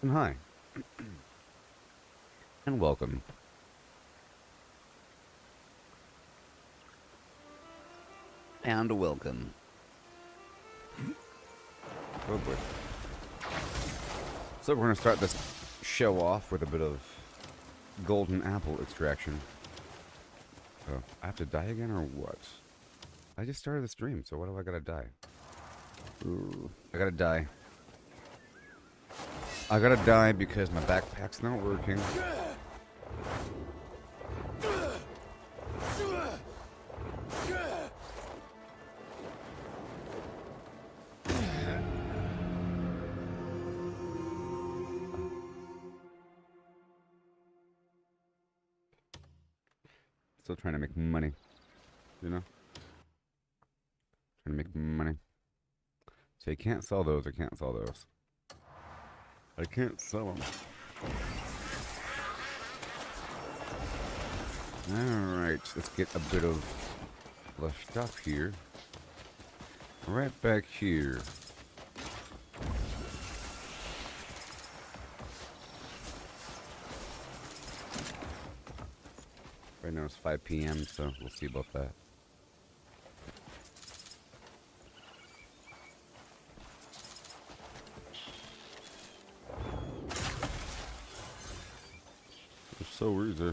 And hi. And welcome. And welcome. Oh boy. So we're going to start this show off with a bit of golden apple extraction. Oh, I have to die again or what? I just started the stream, so what do I gotta die? Ooh, I gotta die. I gotta die because my backpack's not working. Still trying to make money, you know? Trying to make money. So you can't sell those, I can't sell those. I can't sell them. Alright, let's get a bit of the stuff here. Right back here. Right now it's 5 p.m., so we'll see about that. It's so easy.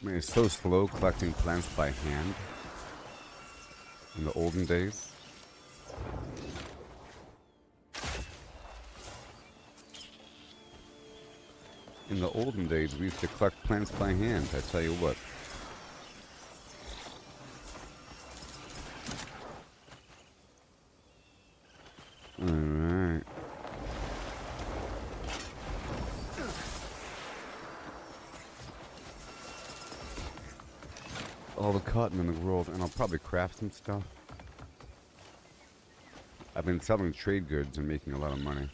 I mean, it's so slow collecting plants by hand in the olden days. In the olden days, we used to collect plants by hand, I tell you what. Alright. All the cotton in the world, and I'll probably craft some stuff. I've been selling trade goods and making a lot of money.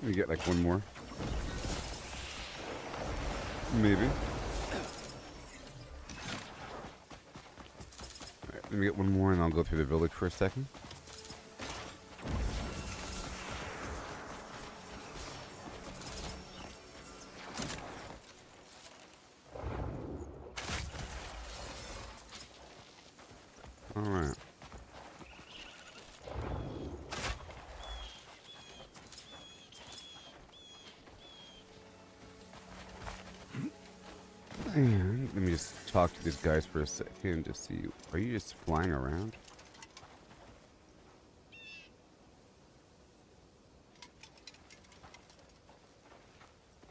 We get like one more. Maybe. Alright, let me get one more and I'll go through the village for a second. Alright. And let me just talk to these guys for a second to see. Are you just flying around?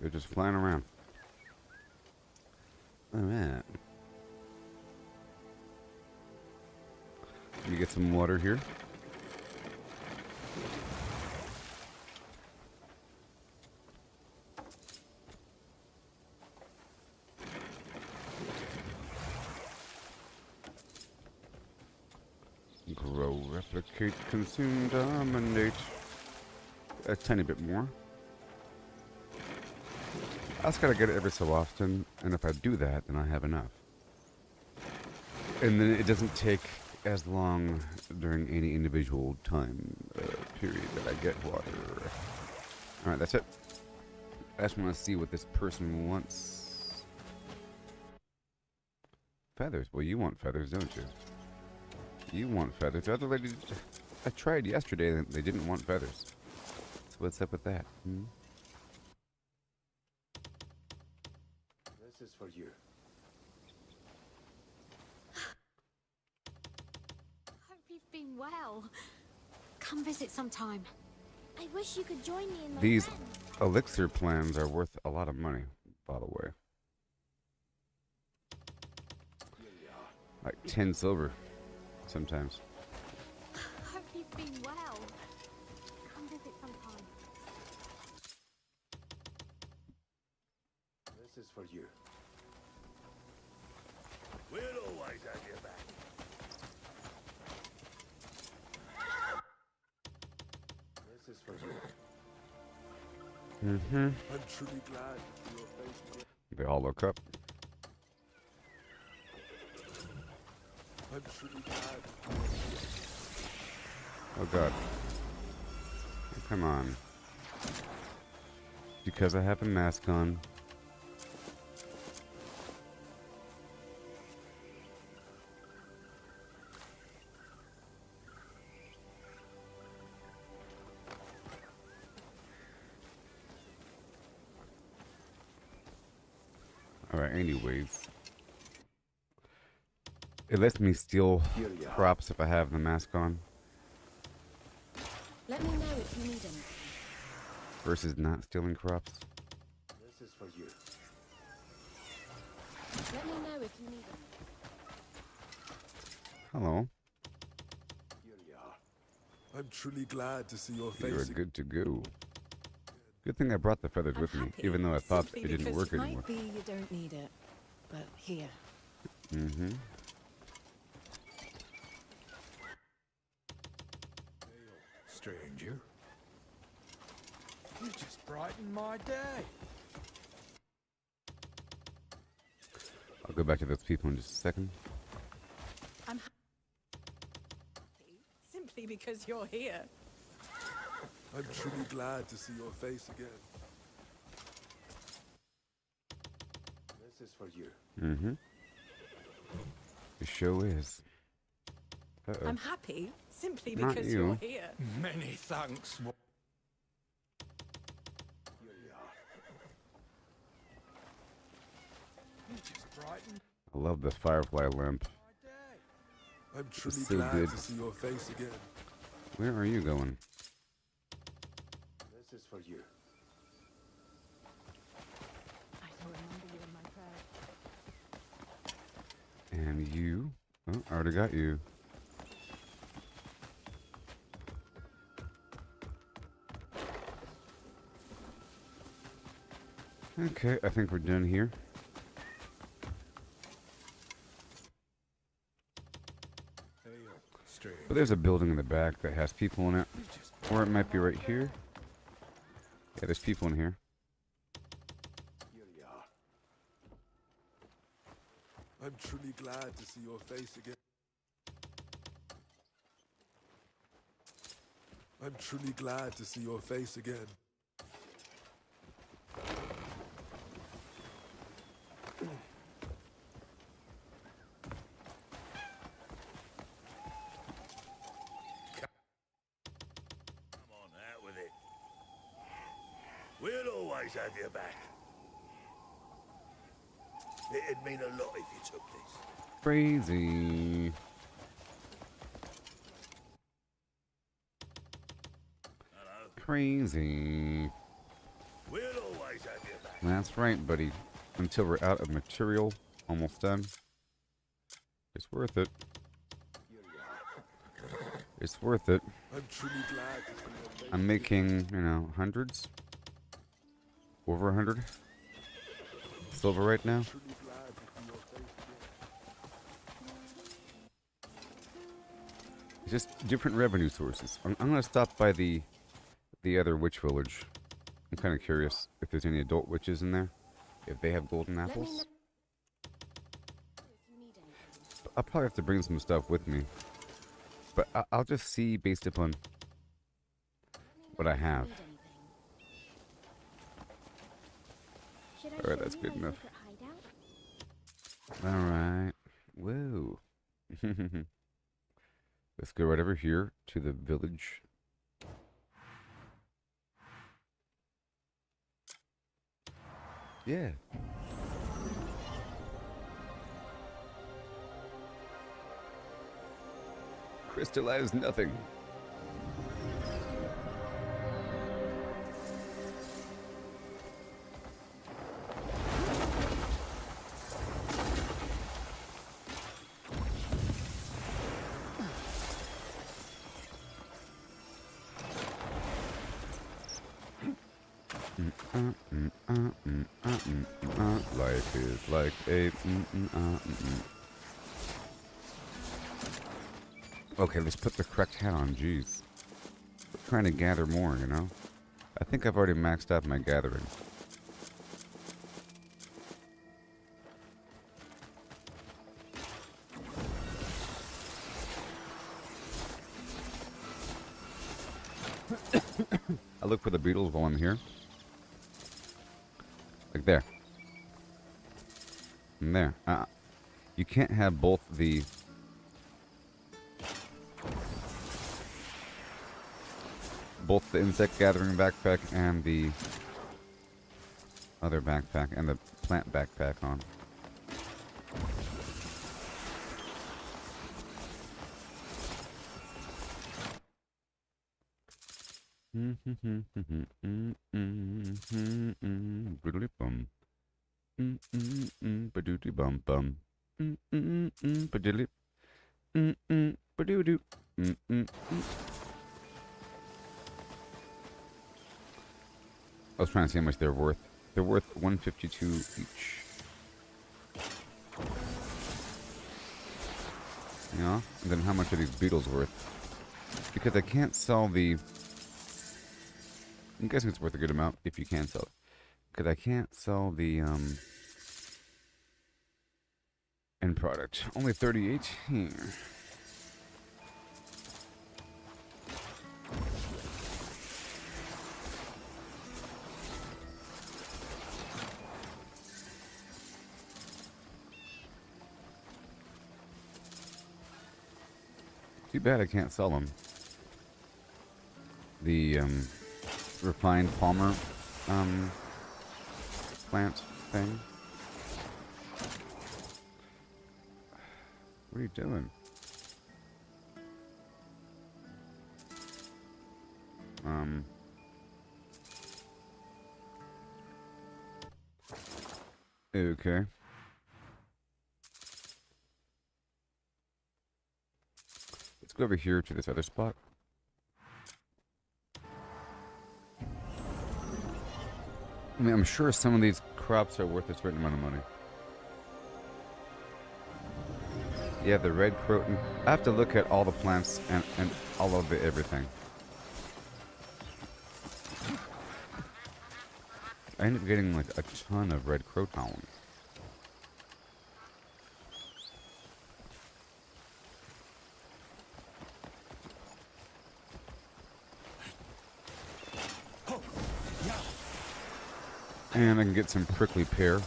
They're just flying around. Alright. Let me get some water here. Grow, replicate, consume, dominate. A tiny bit more. I just gotta get it every so often, and if I do that, then I have enough. And then it doesn't take as long during any individual time period that I get water. Alright, that's it. I just want to see what this person wants. Feathers. Well, you want feathers, don't you? You want feathers. The other lady, I tried yesterday and they didn't want feathers. So what's up with that? Hmm? This is for you. Hope you've been well. Come visit sometime. I wish you could join me in my These den. elixir plans are worth a lot of money, by the way. Like 10 silver, sometimes. Hope you've been well. Come visit sometime. This is for you. We'll always have your back. This is for you. Mm-hmm. I'm truly glad to see your face again. They all look up. I'm truly glad. Oh god. Oh, come on. Because I have a mask on. Alright, anyways. It lets me steal crops if I have the mask on. Let me know if you need anything. Versus not stealing crops. This is for you. Let me know if you need anything. Hello. Here you are. I'm truly glad to see your face You're again. good to go. Good thing I brought the feathers I'm with me, happy, even though I thought simply it didn't because work it anymore. might be you don't need it, but here. Mm-hmm. Stranger. You just brightened my day. I'll go back to those people in just a second. I'm happy simply because you're here. I'm truly glad to see your face again. This is for you. Mm-hmm. The show is. Uh-oh. I'm happy simply Not because you. you're here. Many thanks. Here you are. You just brightened I love the firefly lamp. my day. I'm truly so glad good. to see your face again. Where are you going? This is for you. I shall remember you in my prayers. And you? Oh, I already got you. Okay, I think we're done here. Hail, stranger. But there's a building in the back that has people in it. Or it might be right here. Yeah, there's people in here. Here you are. I'm truly glad to see your face again. I'm truly glad to see your face again. Come on, out with it. We'll always have your back. It'd mean a lot if you took this. Crazy. Hello. Crazy. We'll always have your back. That's right, buddy. Until we're out of material. Almost done. It's worth it. Here you are. It's worth it. I'm truly glad to see your face. I'm making, you know, hundreds. Over 100. Silver right now. Truly glad to see your face again. It's just different revenue sources. I'm gonna stop by the other witch village. I'm kind of curious if there's any adult witches in there. If they have golden Let me apples. know if you need anything. I'll probably have to bring some stuff with me. But I'll just see based upon what I have. Should I Alright, show that's you good my enough. secret hideout? Alright. Whoa. Let's go right over here to the village. Yeah. Crystallized nothing. Life is like a. Okay, let's put the correct hat on. Jeez. trying to gather more, you know? I think I've already maxed out my gathering. I look for the beetles while I'm here. Like there. And there. You can't have both the... both the insect gathering backpack and the other backpack and the plant backpack on. Bum. Ba-doody bum bum. Ba-diddly. Ba-doo-doo. I was trying to see how much they're worth. They're worth 152 each. Yeah? And then how much are these beetles worth? Because I can't sell the... I'm guessing it's worth a good amount if you can sell it. Because I can't sell the end product. Only 38 here. Too bad I can't sell them. The refined Palmer plant thing. What are you doing? Okay. Let's go over here to this other spot. I mean, I'm sure some of these crops are worth a certain amount of money. Yeah, the red croton. I have to look at all the plants and all of the everything. I ended up getting like a ton of red croton. And I can get some prickly pear.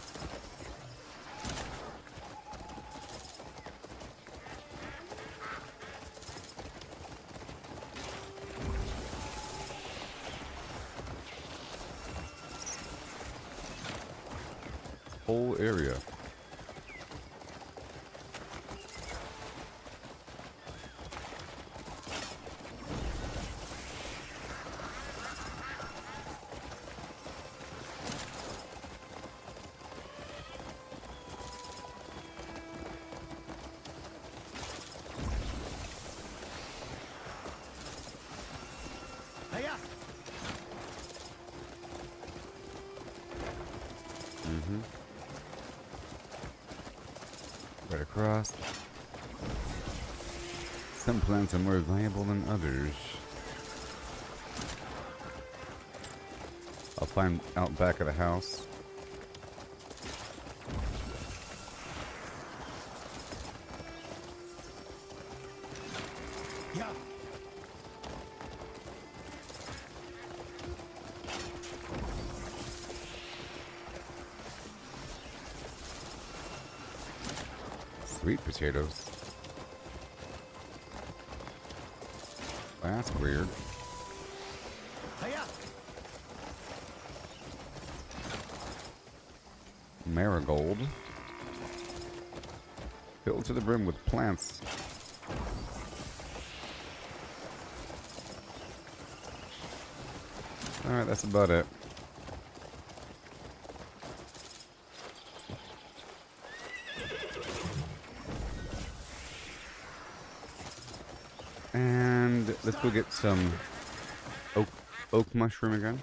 Whole area. Right across. Some plants are more valuable than others. I'll find out back of the house. Yeah. Sweet potatoes. That's weird. Marigold. Filled to the brim with plants. Alright, that's about it. And let's go get some oak mushroom again.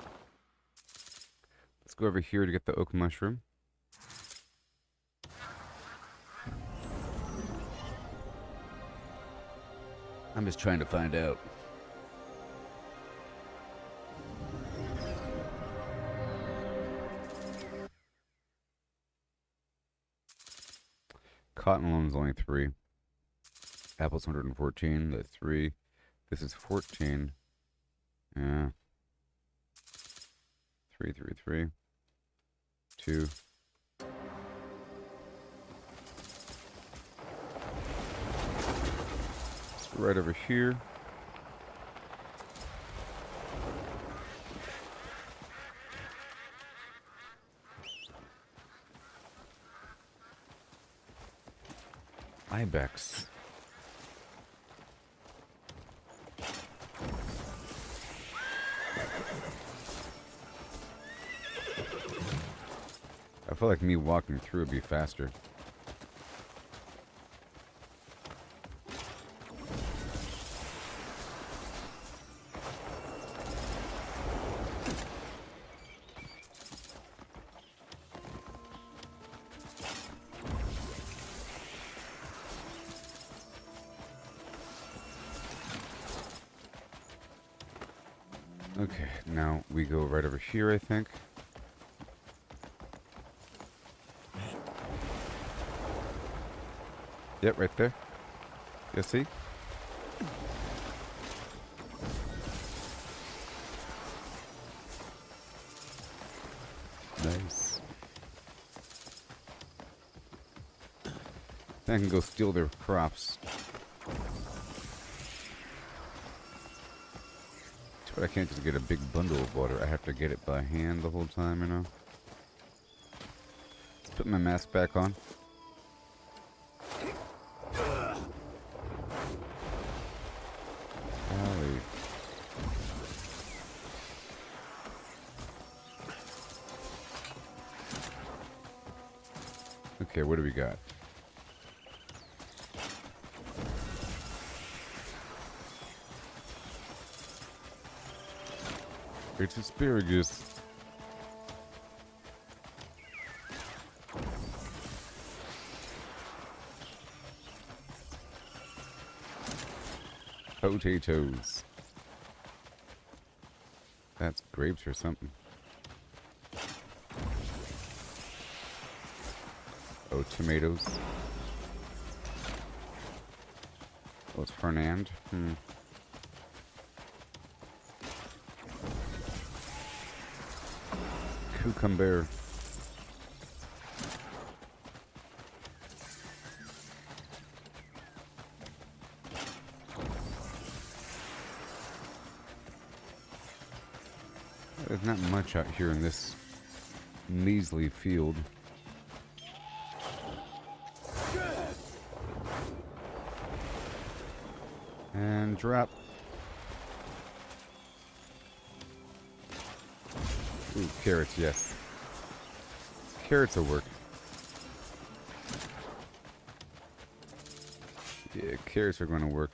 Let's go over here to get the oak mushroom. I'm just trying to find out. cotton loan's only 3. Apple's 114. That's 3. This is 14. Yeah. 3, 3, 3. 2. So right over here. Ibex. I feel like me walking through would be faster. Okay, now we go right over here, I think. Yep, right there. You see? Nice. Then I can go steal their crops. But I can't just get a big bundle of water. I have to get it by hand the whole time, you know? Let's put my mask back on. Golly. Okay, what do we got? It's asparagus. Potatoes. That's grapes or something. Oh, tomatoes. Oh, it's Fernand. Cucumber. There's not much out here in this measly field. And drop. Ooh, carrots, yes. Carrots will work. Yeah, carrots are going to work.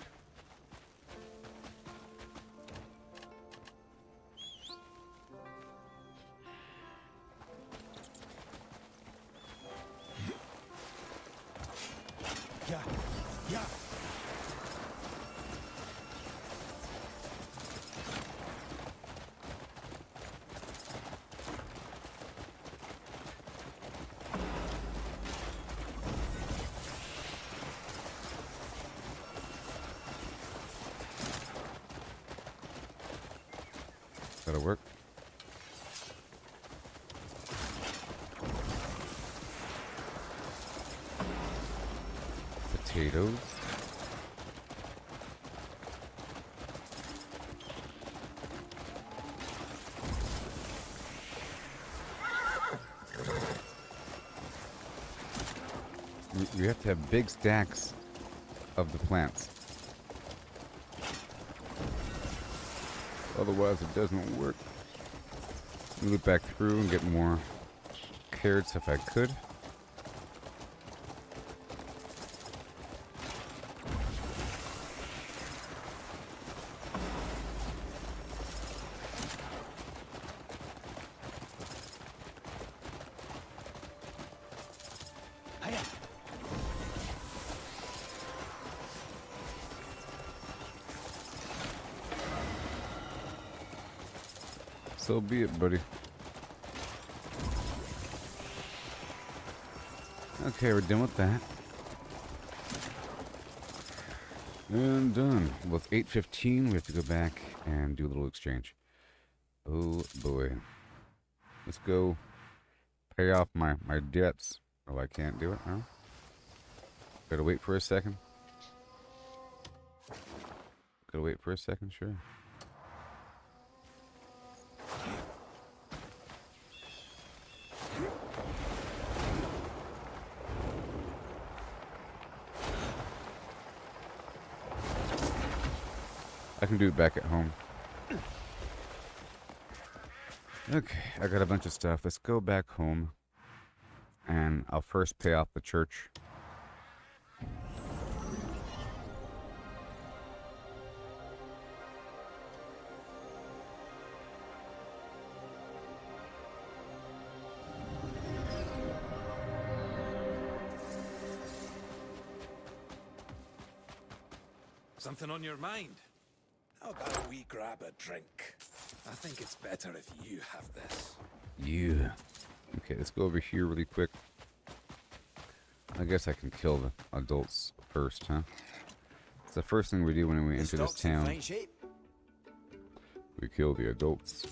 That'll work. Potatoes. You have to have big stacks of the plants. Otherwise it doesn't work. Loop back through and get more carrots if I could. So be it, buddy. Okay, we're done with that. And done. Well, it's 8:15. We have to go back and do a little exchange. Oh boy. Let's go pay off my debts. Oh, I can't do it, huh? Gotta wait for a second. Gotta wait for a second, sure. I can do it back at home. Okay, I got a bunch of stuff. Let's go back home. And I'll first pay off the church. Something on your mind? How about we grab a drink? I think it's better if you have this. Yeah. Okay, let's go over here really quick. I guess I can kill the adults first, huh? It's the first thing we do when we enter this town. We kill the adults.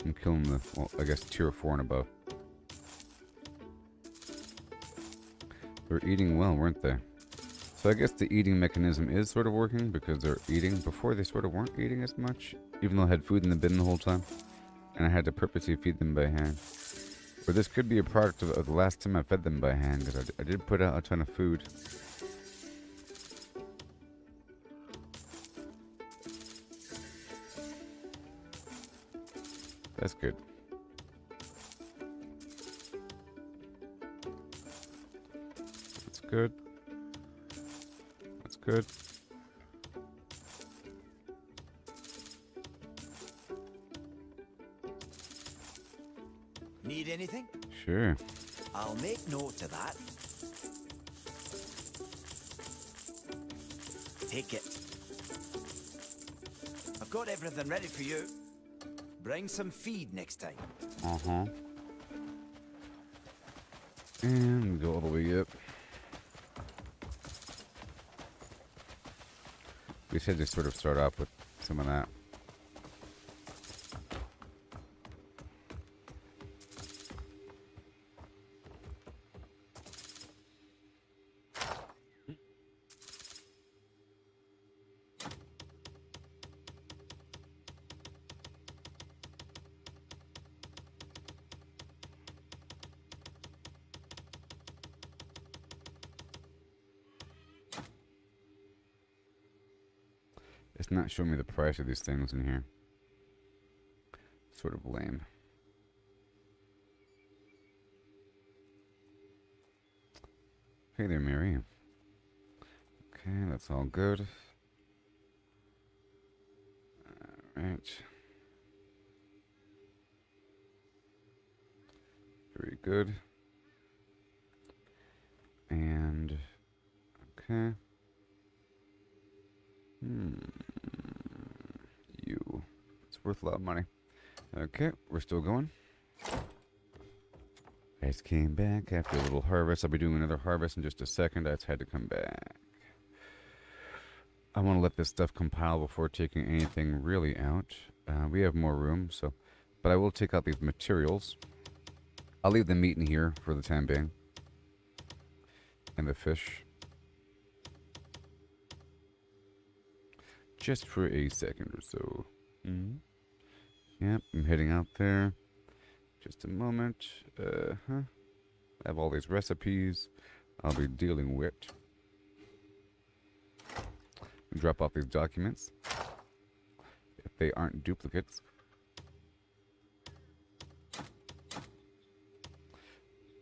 I'm killing the, well, I guess tier 4 and above. They're eating well, weren't they? So I guess the eating mechanism is sort of working because they're eating. Before they sort of weren't eating as much, even though I had food in the bin the whole time. And I had to purposely feed them by hand. Or this could be a product of the last time I fed them by hand, because I did put out a ton of food. That's good. That's good. That's good. Need anything? Sure. I'll make note of that. Take it. I've got everything ready for you. Bring some feed next time. Uh-huh. And go all the way up. We should just sort of start off with some of that. It's not showing me the price of these things in here. Sort of lame. Hey there, Mary. Okay, that's all good. Alright. Very good. And okay. You. It's worth a lot of money. Okay, we're still going. Guys came back after a little harvest. I'll be doing another harvest in just a second. I just had to come back. I want to let this stuff compile before taking anything really out. We have more room, so... But I will take out these materials. I'll leave the meat in here for the time being. And the fish. Just for a second or so. Yep, I'm heading out there. Just a moment. I have all these recipes I'll be dealing with. Drop off these documents. If they aren't duplicates.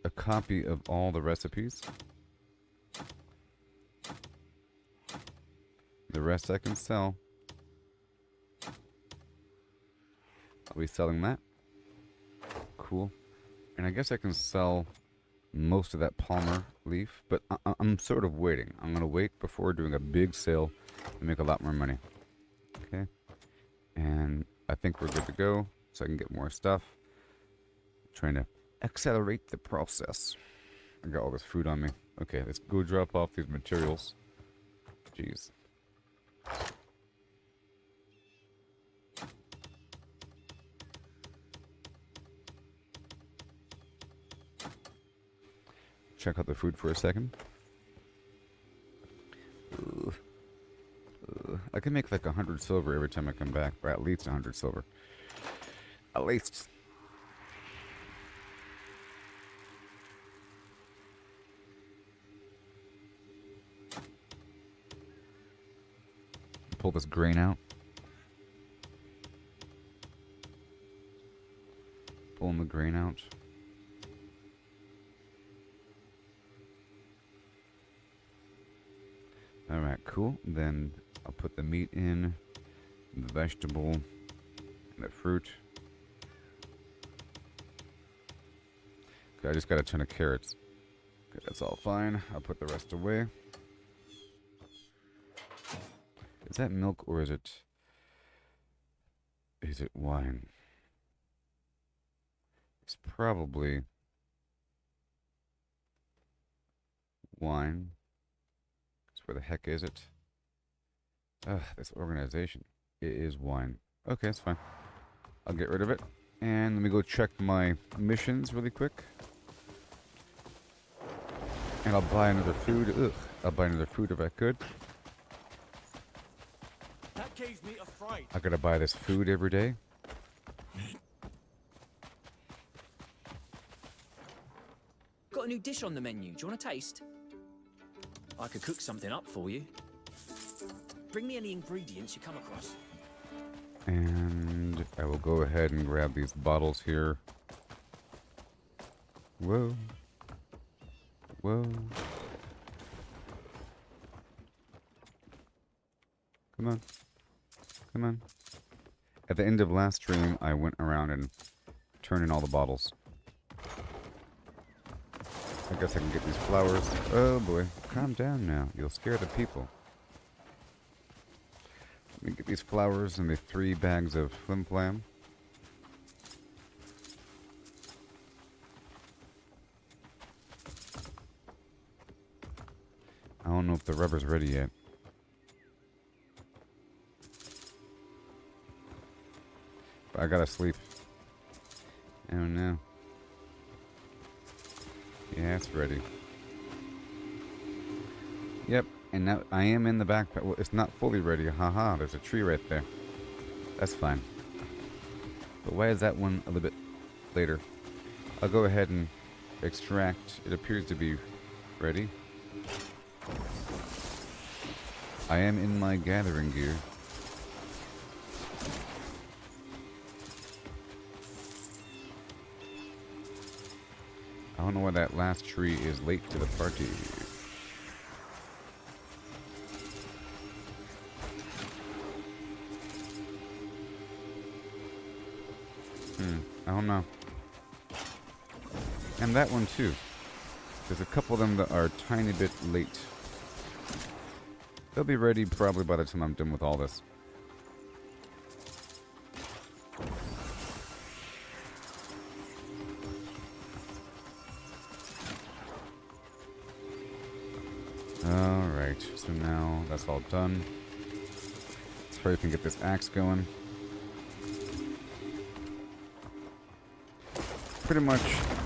A copy of all the recipes. The rest I can sell. I'll be selling that. Cool. And I guess I can sell most of that Palmer leaf, but I'm sort of waiting. I'm going to wait before doing a big sale and make a lot more money. Okay. And I think we're good to go, so I can get more stuff. Trying to accelerate the process. I got all this food on me. Okay, let's go drop off these materials. Jeez. Check out the food for a second. I can make like 100 silver every time I come back, or at least 100 silver. At least. Pull this grain out. Pulling the grain out. Alright, cool. Then I'll put the meat in, the vegetable, and the fruit. Okay, I just got a ton of carrots. Okay, that's all fine. I'll put the rest away. Is that milk or is it wine? It's probably wine. Where the heck is it? Ugh, this organization. It is wine. Okay, that's fine. I'll get rid of it. And let me go check my missions really quick. And I'll buy another food. Ugh. I'll buy another food if I could. That gave me a fright. I gotta buy this food every day. Got a new dish on the menu. Do you want a taste? I could cook something up for you. Bring me any ingredients you come across. And I will go ahead and grab these bottles here. Whoa. Whoa. Come on. Come on. At the end of last stream, I went around and turned in all the bottles. I guess I can get these flowers. Oh boy. Calm down now. You'll scare the people. Let me get these flowers and the 3 bags of flim flam. I don't know if the rubber's ready yet. But I gotta sleep. Oh no. Yeah, it's ready. Yep, and now I am in the backpack. Well, it's not fully ready. Haha, there's a tree right there. That's fine. But why is that one a little bit later? I'll go ahead and extract. It appears to be ready. I am in my gathering gear. I don't know why that last tree is late to the party. I don't know. And that one too. There's a couple of them that are a tiny bit late. They'll be ready probably by the time I'm done with all this. Alright, so now that's all done. Let's hurry up and get this axe going. Pretty much,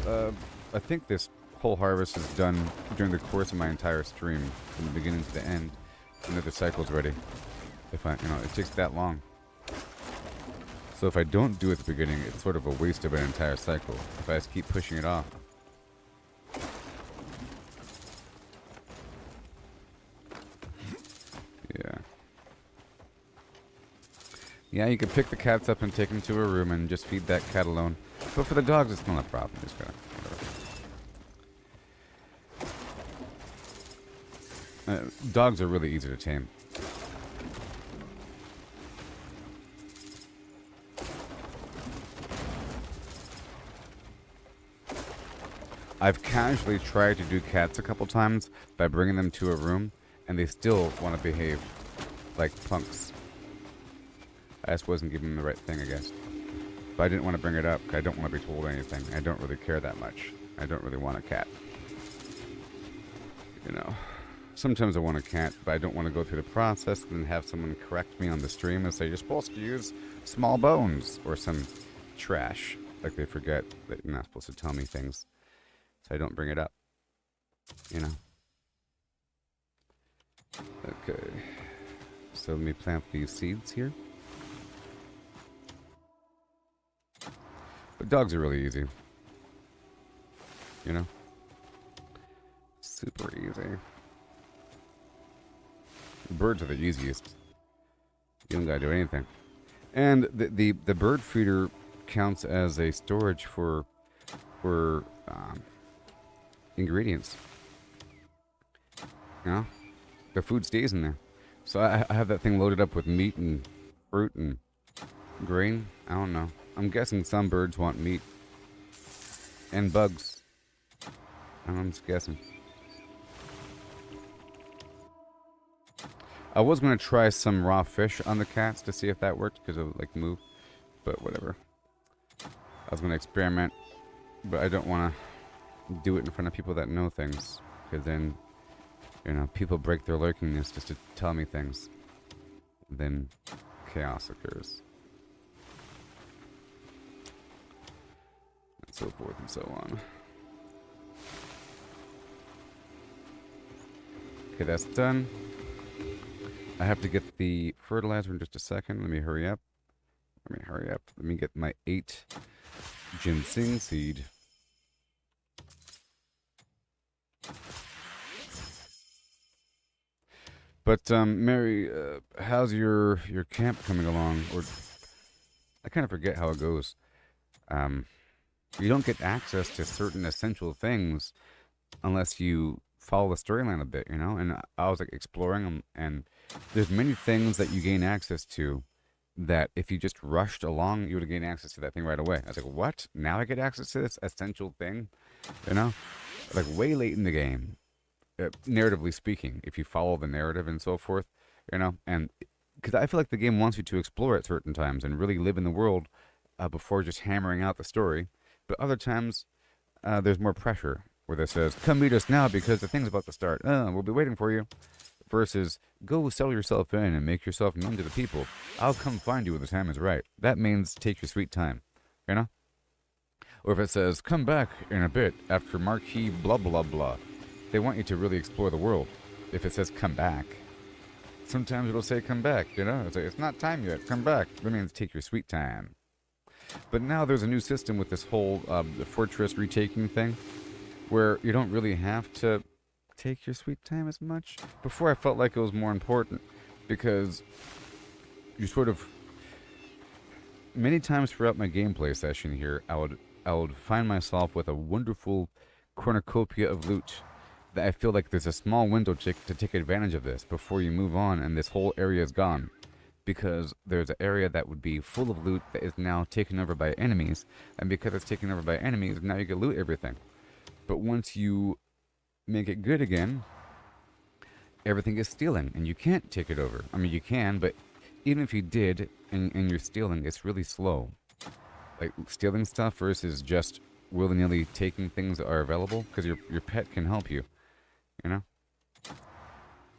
I think this whole harvest is done during the course of my entire stream, from the beginning to the end. Another cycle's ready. If I, it takes that long. So if I don't do it at the beginning, it's sort of a waste of an entire cycle. If I just keep pushing it off. Yeah. Yeah, you can pick the cats up and take them to a room and just feed that cat alone. But for the dogs, it's not a problem. Just gotta, dogs are really easy to tame. I've casually tried to do cats a couple times by bringing them to a room, and they still want to behave like punks. I just wasn't giving them the right thing, I guess. But I didn't want to bring it up, because I don't want to be told anything. I don't really care that much. I don't really want a cat. You know, sometimes I want a cat, but I don't want to go through the process and then have someone correct me on the stream and say, you're supposed to use small bones, or some trash. Like they forget that you're not supposed to tell me things. So I don't bring it up. You know? Okay. So let me plant these seeds here. But dogs are really easy. You know? Super easy. Birds are the easiest. You don't gotta do anything. And the bird feeder counts as a storage for ingredients. You know? The food stays in there. So I have that thing loaded up with meat and fruit and grain. I don't know. I'm guessing some birds want meat. And bugs. I'm just guessing. I was going to try some raw fish on the cats to see if that worked, because it would like move. But whatever. I was going to experiment. But I don't want to do it in front of people that know things. Because then, you know, people break their lurkingness just to tell me things. Then chaos occurs. And so forth and so on. Okay, that's done. I have to get the fertilizer in just a second. Let me hurry up. Let me get my 8 ginseng seed. But, Mary, how's your camp coming along? Or I kind of forget how it goes. You don't get access to certain essential things unless you follow the storyline a bit, you know? And I was, like, exploring them, and there's many things that you gain access to that if you just rushed along, you would have gained access to that thing right away. I was like, what? Now I get access to this essential thing? You know? Like, way late in the game. Narratively speaking, if you follow the narrative and so forth, you know, and because I feel like the game wants you to explore at certain times and really live in the world before just hammering out the story. But other times, there's more pressure where it says, come meet us now because the thing's about to start. We'll be waiting for you. Versus, go sell yourself in and make yourself known to the people. I'll come find you when the time is right. That means take your sweet time, you know? Or if it says, come back in a bit after marquee blah blah blah. They want you to really explore the world. If it says come back, sometimes it'll say come back, you know? It's like, it's not time yet, come back. That means take your sweet time. But now there's a new system with this whole the fortress retaking thing, where you don't really have to take your sweet time as much. Before I felt like it was more important, because you sort of... Many times throughout my gameplay session here, I would find myself with a wonderful cornucopia of loot that I feel like there's a small window to take advantage of this before you move on and this whole area is gone. Because there's an area that would be full of loot that is now taken over by enemies, and because it's taken over by enemies, now you can loot everything. But once you make it good again, everything is stealing, and you can't take it over. I mean, you can, but even if you did, and you're stealing, it's really slow. Like, stealing stuff versus just willy-nilly taking things that are available, because your pet can help you. You know?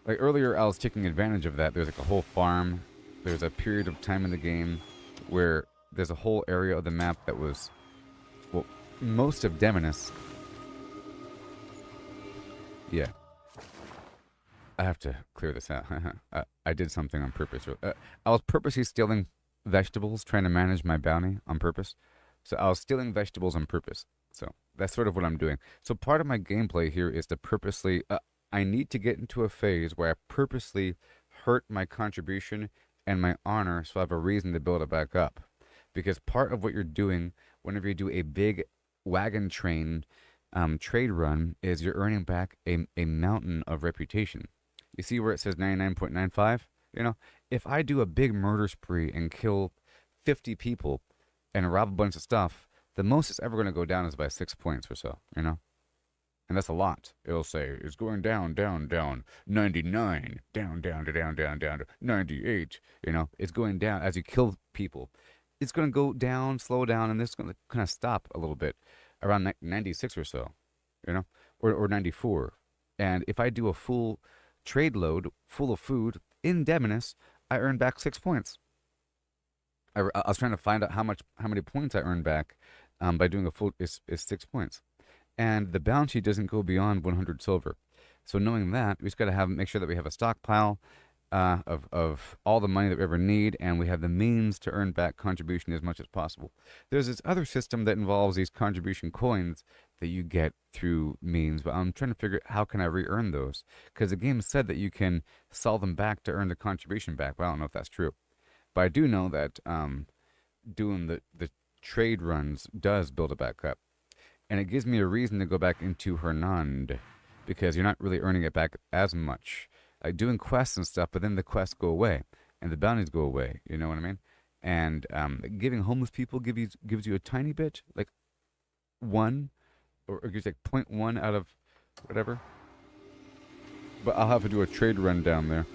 Like, earlier I was taking advantage of that. There's like a whole farm. There's a period of time in the game where there's a whole area of the map that was, well, most of Demonus. Yeah. I have to clear this out. I did something on purpose. I was purposely stealing vegetables, trying to manage my bounty on purpose. So I was stealing vegetables on purpose. So that's sort of what I'm doing. So part of my gameplay here is to purposely... I need to get into a phase where I purposely hurt my contribution and my honor so I have a reason to build it back up. Because part of what you're doing whenever you do a big wagon train trade run is you're earning back a mountain of reputation. You see where it says 99.95? You know, if I do a big murder spree and kill 50 people and rob a bunch of stuff, the most it's ever going to go down is by 6 points or so, you know? And that's a lot. It'll say, it's going down, down, down, 99, down, down, to down, down, down, to 98. You know, it's going down as you kill people. It's going to go down, slow down, and it's going to kind of stop a little bit around 96 or so, you know, or 94. And if I do a full trade load full of food in Demonis, I earn back 6 points. I was trying to find out how many points I earned back by doing a full is 6 points. And the bounty doesn't go beyond 100 silver. So knowing that, we just got to make sure that we have a stockpile of all the money that we ever need, and we have the means to earn back contribution as much as possible. There's this other system that involves these contribution coins that you get through means, but I'm trying to figure out how can I re-earn those, because the game said that you can sell them back to earn the contribution back, but I don't know if that's true. But I do know that doing the trade runs does build it back up. And it gives me a reason to go back into Hernand, because you're not really earning it back as much. Like doing quests and stuff, but then the quests go away, and the bounties go away, you know what I mean? And giving homeless people gives you a tiny bit, like 1, or gives like 0.1 out of whatever. But I'll have to do a trade run down there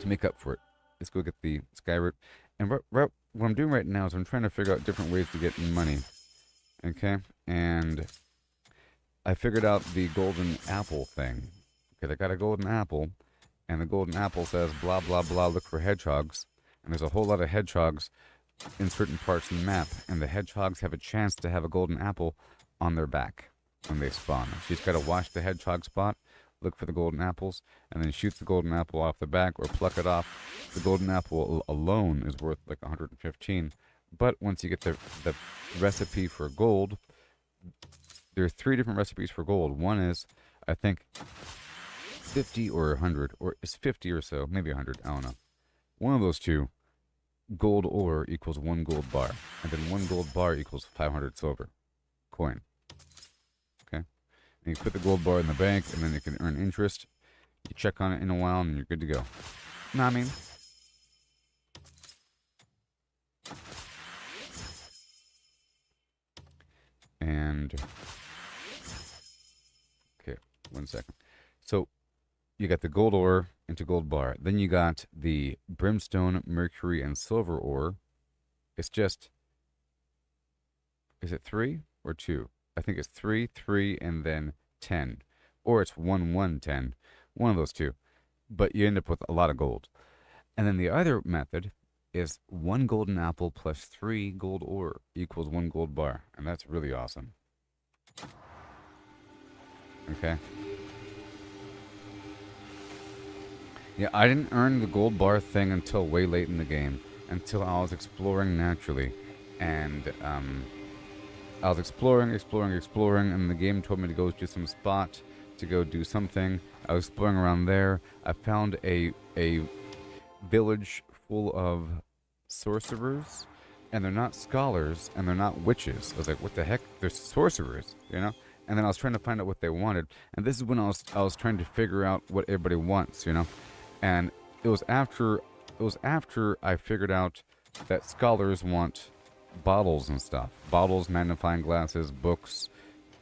to make up for it. Let's go get the sky route. And what I'm doing right now is I'm trying to figure out different ways to get money. Okay? And I figured out the golden apple thing. Because I got a golden apple, and the golden apple says, blah, blah, blah, look for hedgehogs. And there's a whole lot of hedgehogs in certain parts of the map. And the hedgehogs have a chance to have a golden apple on their back when they spawn. So you just got to watch the hedgehog spot, look for the golden apples, and then shoot the golden apple off the back or pluck it off. The golden apple alone is worth like 115. But once you get the recipe for gold, there are 3 different recipes for gold. One is, I think, 50 or 100, or it's 50 or so, maybe 100, I don't know. One of those 2, gold ore equals 1 gold bar, and then 1 gold bar equals 500 silver coin. Okay? And you put the gold bar in the bank, and then you can earn interest. You check on it in a while, and you're good to go. Know what I mean? And okay, 1 second. So you got the gold ore into gold bar. Then you got the brimstone, mercury, and silver ore. It's just, is it 3 or 2? I think it's 3, 3, and then 10. Or it's 1, 1, 10. One of those 2. But you end up with a lot of gold. And then the other method is 1 golden apple plus 3 gold ore equals 1 gold bar. And that's really awesome. Okay. Yeah, I didn't earn the gold bar thing until way late in the game. Until I was exploring naturally. And I was exploring, and the game told me to go to some spot to go do something. I was exploring around there. I found a village full of sorcerers, and they're not scholars, and they're not witches. I was like, what the heck? They're sorcerers, you know? And then I was trying to find out what they wanted, and this is when I was trying to figure out what everybody wants, you know? And it was after I figured out that scholars want bottles and stuff. Bottles, magnifying glasses, books,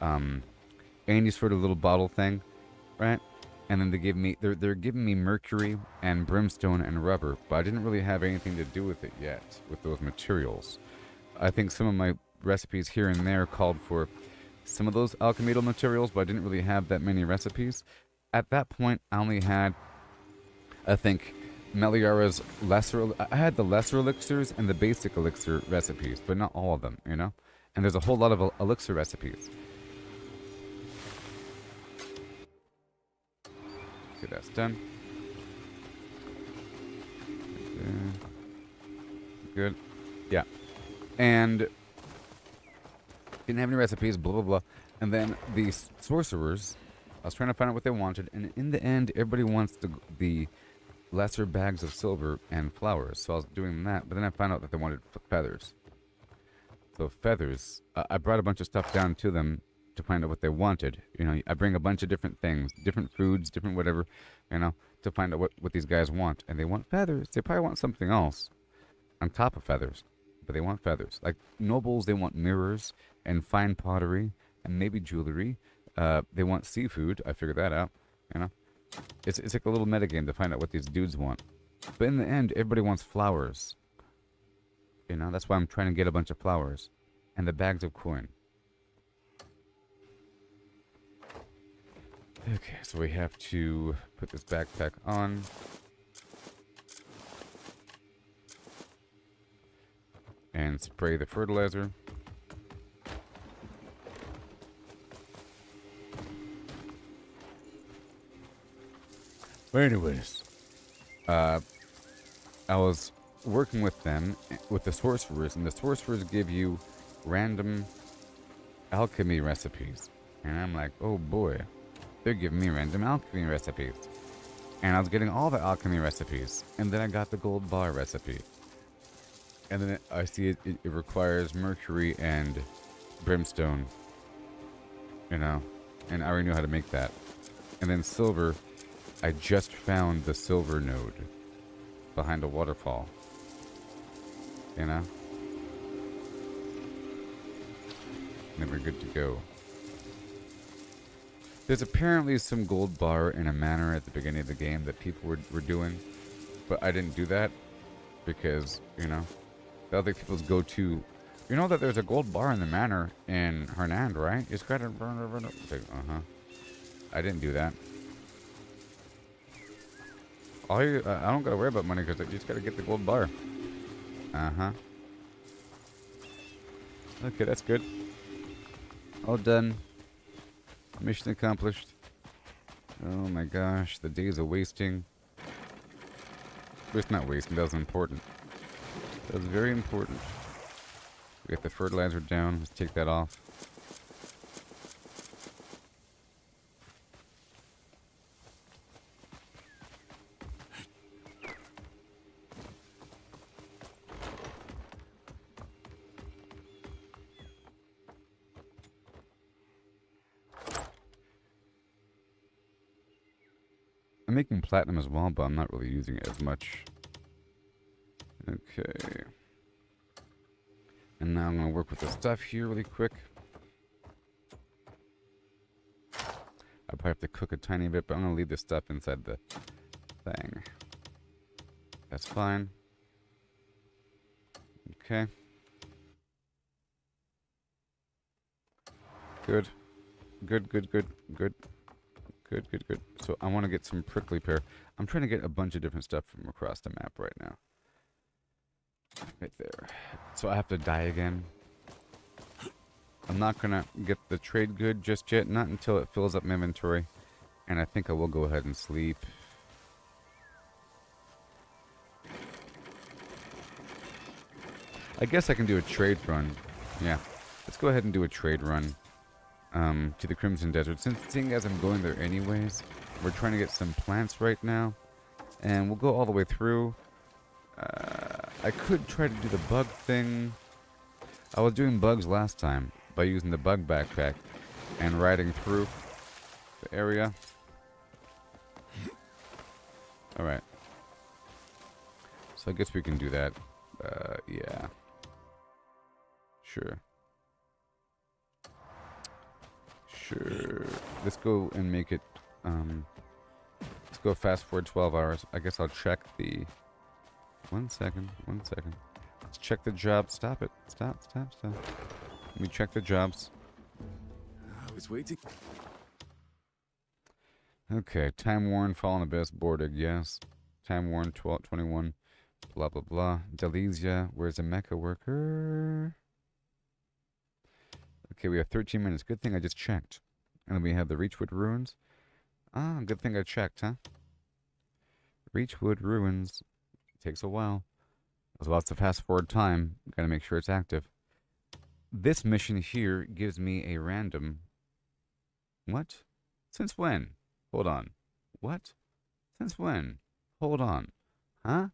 any sort of little bottle thing, right? And then they're giving me mercury and brimstone and rubber, but I didn't really have anything to do with it yet, with those materials. I think some of my recipes here and there called for some of those alchemical materials, but I didn't really have that many recipes. At that point, I only had, I think, Meliara's lesser... I had the lesser elixirs and the basic elixir recipes, but not all of them, you know? And there's a whole lot of elixir recipes. Okay, that's done. Good. Yeah. And didn't have any recipes, blah, blah, blah. And then the sorcerers, I was trying to find out what they wanted, and in the end, everybody wants the lesser bags of silver and flowers. So I was doing that, but then I found out that they wanted feathers. So feathers, I brought a bunch of stuff down to them to find out what they wanted. You know, I bring a bunch of different things, different foods, different whatever, you know, to find out what these guys want. And they want feathers. They probably want something else on top of feathers, but they want feathers. Like nobles, they want mirrors and fine pottery and maybe jewelry. They want seafood. I figured that out. You know, it's like a little metagame to find out what these dudes want. But in the end, everybody wants flowers. You know, that's why I'm trying to get a bunch of flowers and the bags of coin. Okay, so we have to put this backpack on. And spray the fertilizer. But anyways, I was working with them, with the sorcerers, and the sorcerers give you random alchemy recipes. And I'm like, oh boy, they're giving me random alchemy recipes. And I was getting all the alchemy recipes, and then I got the gold bar recipe. And then I see it requires mercury and brimstone, you know, and I already know how to make that. And then silver, I just found the silver node behind a waterfall, you know, and then we're good to go. There's apparently some gold bar in a manor at the beginning of the game that people were doing, but I didn't do that because, you know, the other people's go-to. You know that there's a gold bar in the manor in Hernand, right? It's got a like, I didn't do that. I don't gotta worry about money because you just gotta get the gold bar. Okay, that's good. All done. Mission accomplished. Oh my gosh, the days are wasting. But it's not wasting, that was important. That was very important. We got the fertilizer down. Let's take that off. I'm making platinum as well, but I'm not really using it as much. Okay. And now I'm going to work with the stuff here really quick. I probably have to cook a tiny bit, but I'm going to leave this stuff inside the thing. That's fine. Okay. Good. Good, good, good, good. Good, good, good. So I want to get some prickly pear. I'm trying to get a bunch of different stuff from across the map right now. Right there. So I have to die again. I'm not going to get the trade good just yet. Not until it fills up my inventory. And I think I will go ahead and sleep. I guess I can do a trade run. Yeah. Let's go ahead and do a trade run. To the Crimson Desert. Since seeing as I'm going there anyways, we're trying to get some plants right now. And we'll go all the way through. I could try to do the bug thing. I was doing bugs last time by using the bug backpack and riding through the area. Alright. So I guess we can do that. Yeah. Sure. Sure. Let's go and make it, let's go fast forward 12 hours. I guess I'll check the, one second. Let's check the job. Stop it. Stop. Let me check the jobs. I was waiting. Okay, time worn, fallen abyss, boarded, yes. Time worn, 21, blah, blah, blah. Delesia, where's the mecha worker? Okay, we have 13 minutes. Good thing I just checked. And then we have the Reachwood Ruins. Ah, good thing I checked, huh? Reachwood Ruins. Takes a while. There's lots of fast forward time. Gotta make sure it's active. This mission here gives me a random... What? Since when? Hold on. What? Since when? Hold on. Huh?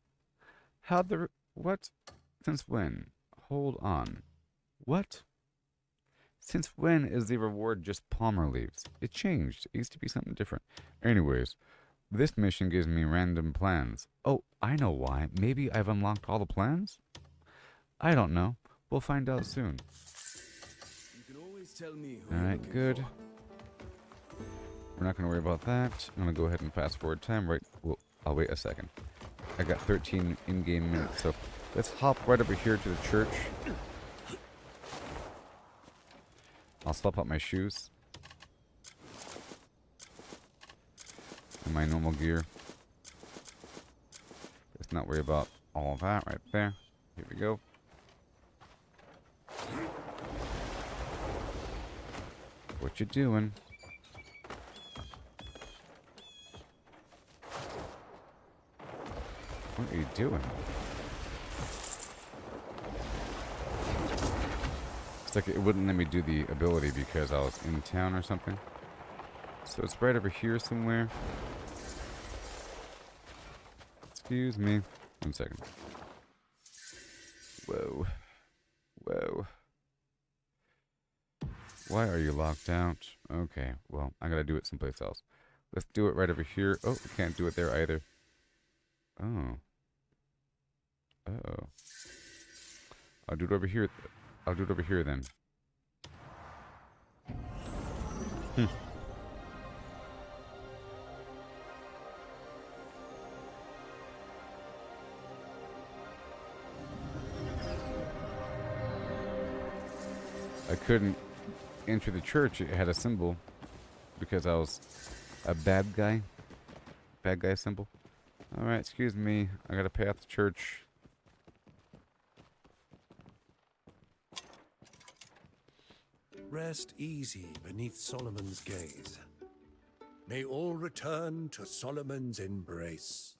How the... What? Since when? Hold on. What? Since when is the reward just palmer leaves? It changed. It used to be something different. Anyways, this mission gives me random plans. Oh, I know why. Maybe I've unlocked all the plans? I don't know. We'll find out soon. You can always tell me who Alright, good. We're not going to worry about that. I'm going to go ahead and fast forward time. Right. Well, I'll wait a second. I got 13 in-game minutes, so let's hop right over here to the church. I'll swap out my shoes. And my normal gear. Let's not worry about all of that right there. Here we go. What you doing? What are you doing? It's like it wouldn't let me do the ability because I was in town or something. So it's right over here somewhere. Excuse me. 1 second. Whoa. Whoa. Why are you locked out? Okay, well, I gotta do it someplace else. Let's do it right over here. Oh, we can't do it there either. Oh. Uh-oh. I'll do it over here. I'll do it over here then. I couldn't enter the church. It had a symbol because I was a bad guy. Bad guy symbol. Alright, excuse me. I gotta pay out the church. Rest easy beneath Solomon's gaze. May all return to Solomon's embrace.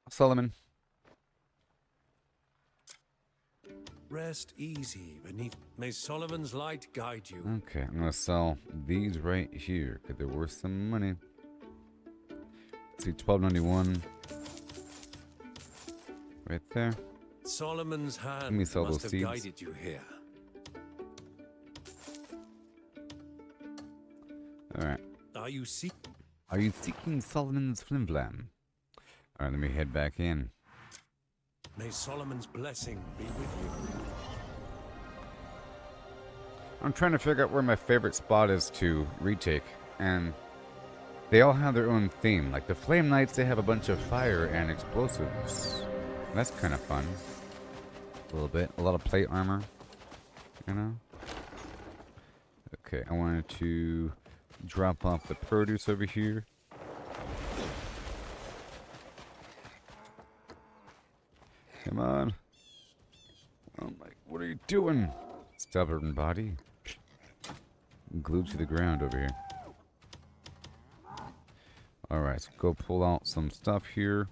Solomon. Rest easy beneath. May Solomon's light guide you. Okay, I'm gonna sell these right here because they're worth some money. Let's see, $12.91. Right there. Solomon's hand Let me sell must those have seeds. guided you here. Alright. Are you seek? Are you seeking Solomon's flimflam? Alright, let me head back in. May Solomon's blessing be with you. I'm trying to figure out where my favorite spot is to retake, and they all have their own theme. Like the Flame Knights, they have a bunch of fire and explosives. That's kind of fun. A little bit. A lot of plate armor. You know? Okay, I wanted to drop off the produce over here. Come on. Oh my, what are you doing? Stubborn body. Glued to the ground over here. Alright, so go pull out some stuff here.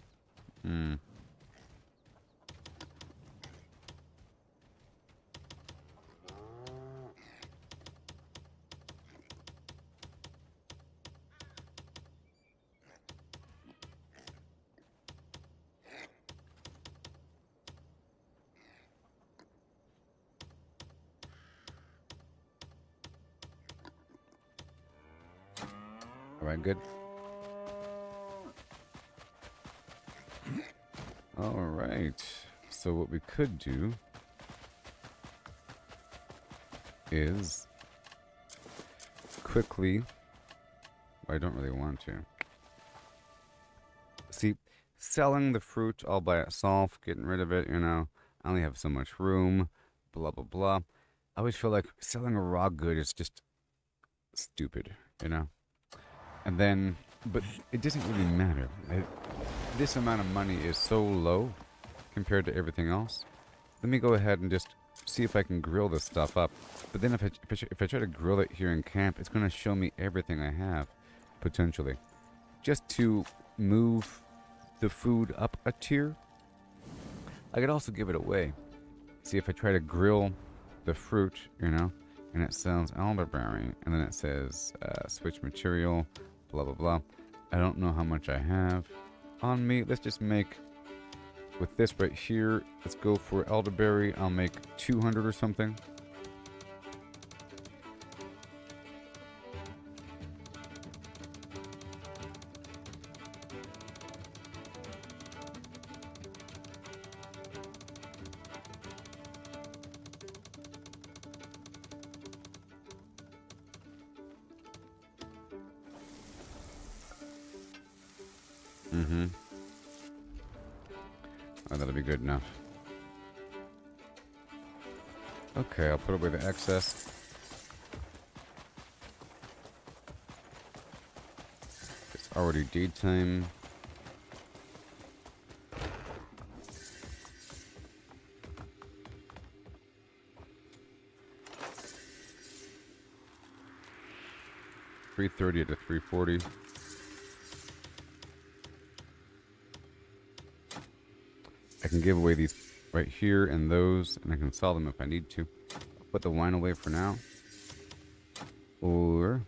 Alright, good. Alright. So what we could do is quickly... Well, I don't really want to. See, selling the fruit all by itself, getting rid of it, you know, I only have so much room, blah, blah, blah. I always feel like selling a raw good is just stupid, you know? And then, but it doesn't really matter. This amount of money is so low compared to everything else. Let me go ahead and just see if I can grill this stuff up. But then if I try to grill it here in camp, it's going to show me everything I have, potentially. Just to move the food up a tier. I could also give it away. See if I try to grill the fruit, you know, and it says elderberry, and then it says switch material, blah, blah, blah. I don't know how much I have on me. Let's just make, with this right here, let's go for elderberry. I'll make 200 or something. Mm-hmm. Oh, that'll be good enough. Okay, I'll put away the excess. It's already daytime. $330 to $340. I can give away these right here and those, and I can sell them if I need to. I'll put the wine away for now. Or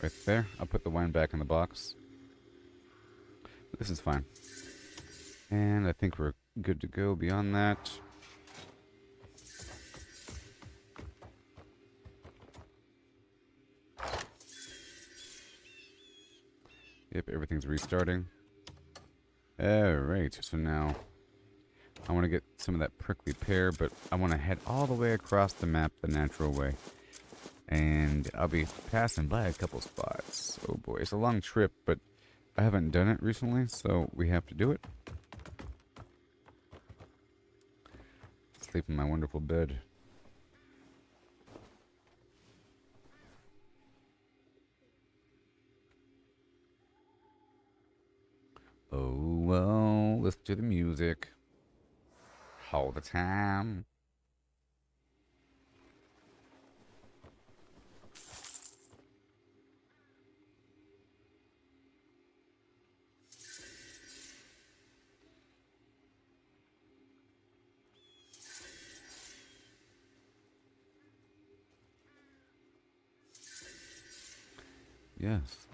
right there. I'll put the wine back in the box. This is fine. And I think we're good to go beyond that. Yep, everything's restarting. Alright, so now I want to get some of that prickly pear, but I want to head all the way across the map the natural way. And I'll be passing by a couple spots. Oh boy, it's a long trip, but I haven't done it recently, so we have to do it. Sleep in my wonderful bed. Oh, well, listen to the music all the time. Yes.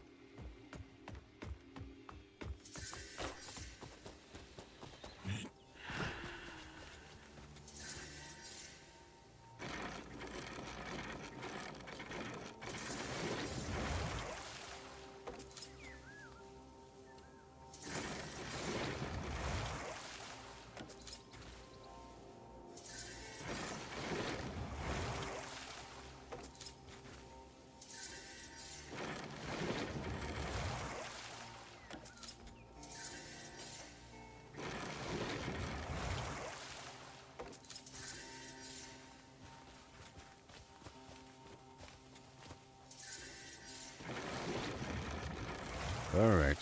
All right.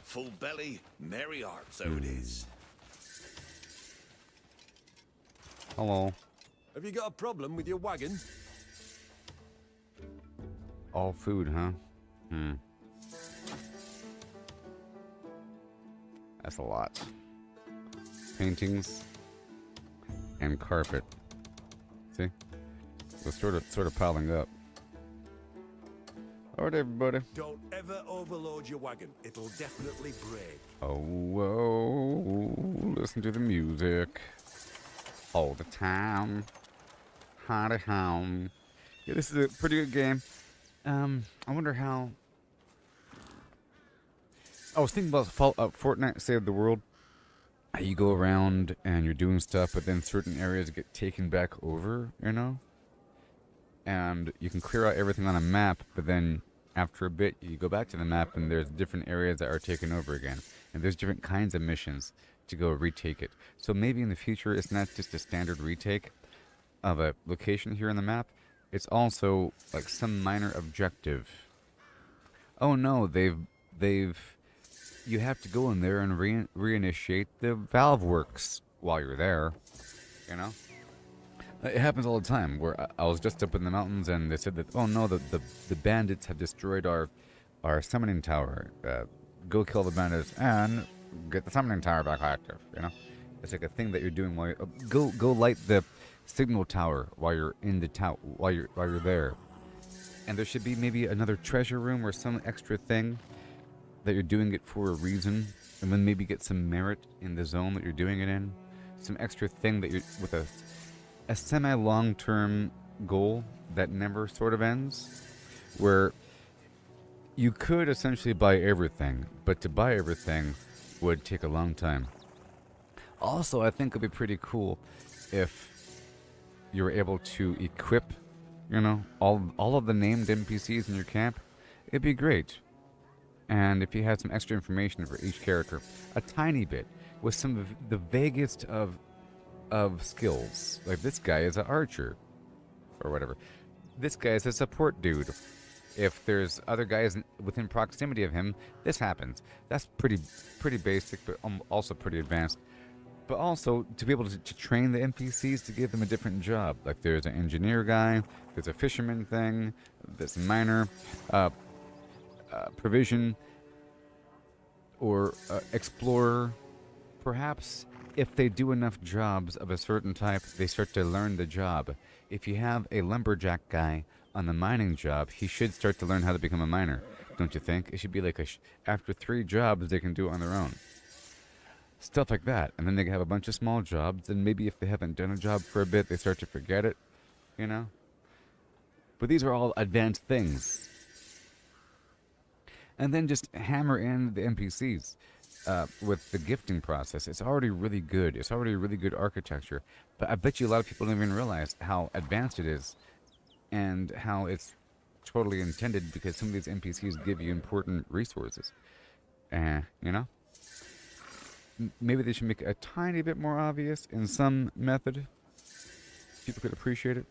Full belly, merry heart, so it is. Hello. Have you got a problem with your wagon? All food, huh? That's a lot. Paintings and carpet. See? It's sort of piling up. All right, everybody. Don't ever overload your wagon. It'll definitely break. Oh, whoa. Listen to the music. All the time. Howdy home. Yeah, this is a pretty good game. I wonder how... I was thinking about Fortnite Save the World. You go around and you're doing stuff, but then certain areas get taken back over, you know? And you can clear out everything on a map, but then after a bit, you go back to the map and there's different areas that are taken over again. And there's different kinds of missions to go retake it. So maybe in the future, it's not just a standard retake of a location here on the map. It's also like some minor objective. Oh no, you have to go in there and reinitiate the valve works while you're there, you know? It happens all the time, where I was just up in the mountains and they said that, oh no, the bandits have destroyed our summoning tower. Go kill the bandits and get the summoning tower back active, you know? It's like a thing that you're doing while you're, go light the signal tower while you're in the tower, while you're there. And there should be maybe another treasure room or some extra thing that you're doing it for a reason, and then maybe get some merit in the zone that you're doing it in. Some extra thing that you're with a semi-long-term goal that never sort of ends, where you could essentially buy everything, but to buy everything would take a long time. Also, I think it'd be pretty cool if you were able to equip, all of the named NPCs in your camp. It'd be great. And if you had some extra information for each character, a tiny bit, with some of the vaguest of skills. Like, this guy is an archer, or whatever. This guy is a support dude. If there's other guys within proximity of him, this happens. That's pretty basic, but also pretty advanced. But also, to be able to train the NPCs to give them a different job. Like, there's an engineer guy, there's a fisherman thing, there's a miner, provision, or explorer. Perhaps if they do enough jobs of a certain type, they start to learn the job. If you have a lumberjack guy on the mining job, he should start to learn how to become a miner, don't you think? It should be like after 3 jobs, they can do it on their own. Stuff like that. And then they have a bunch of small jobs, and maybe if they haven't done a job for a bit, they start to forget it, But these are all advanced things. And then just hammer in the NPCs with the gifting process. It's already really good. It's already really good architecture. But I bet you a lot of people don't even realize how advanced it is and how it's totally intended, because some of these NPCs give you important resources. Maybe they should make it a tiny bit more obvious in some method. People could appreciate it.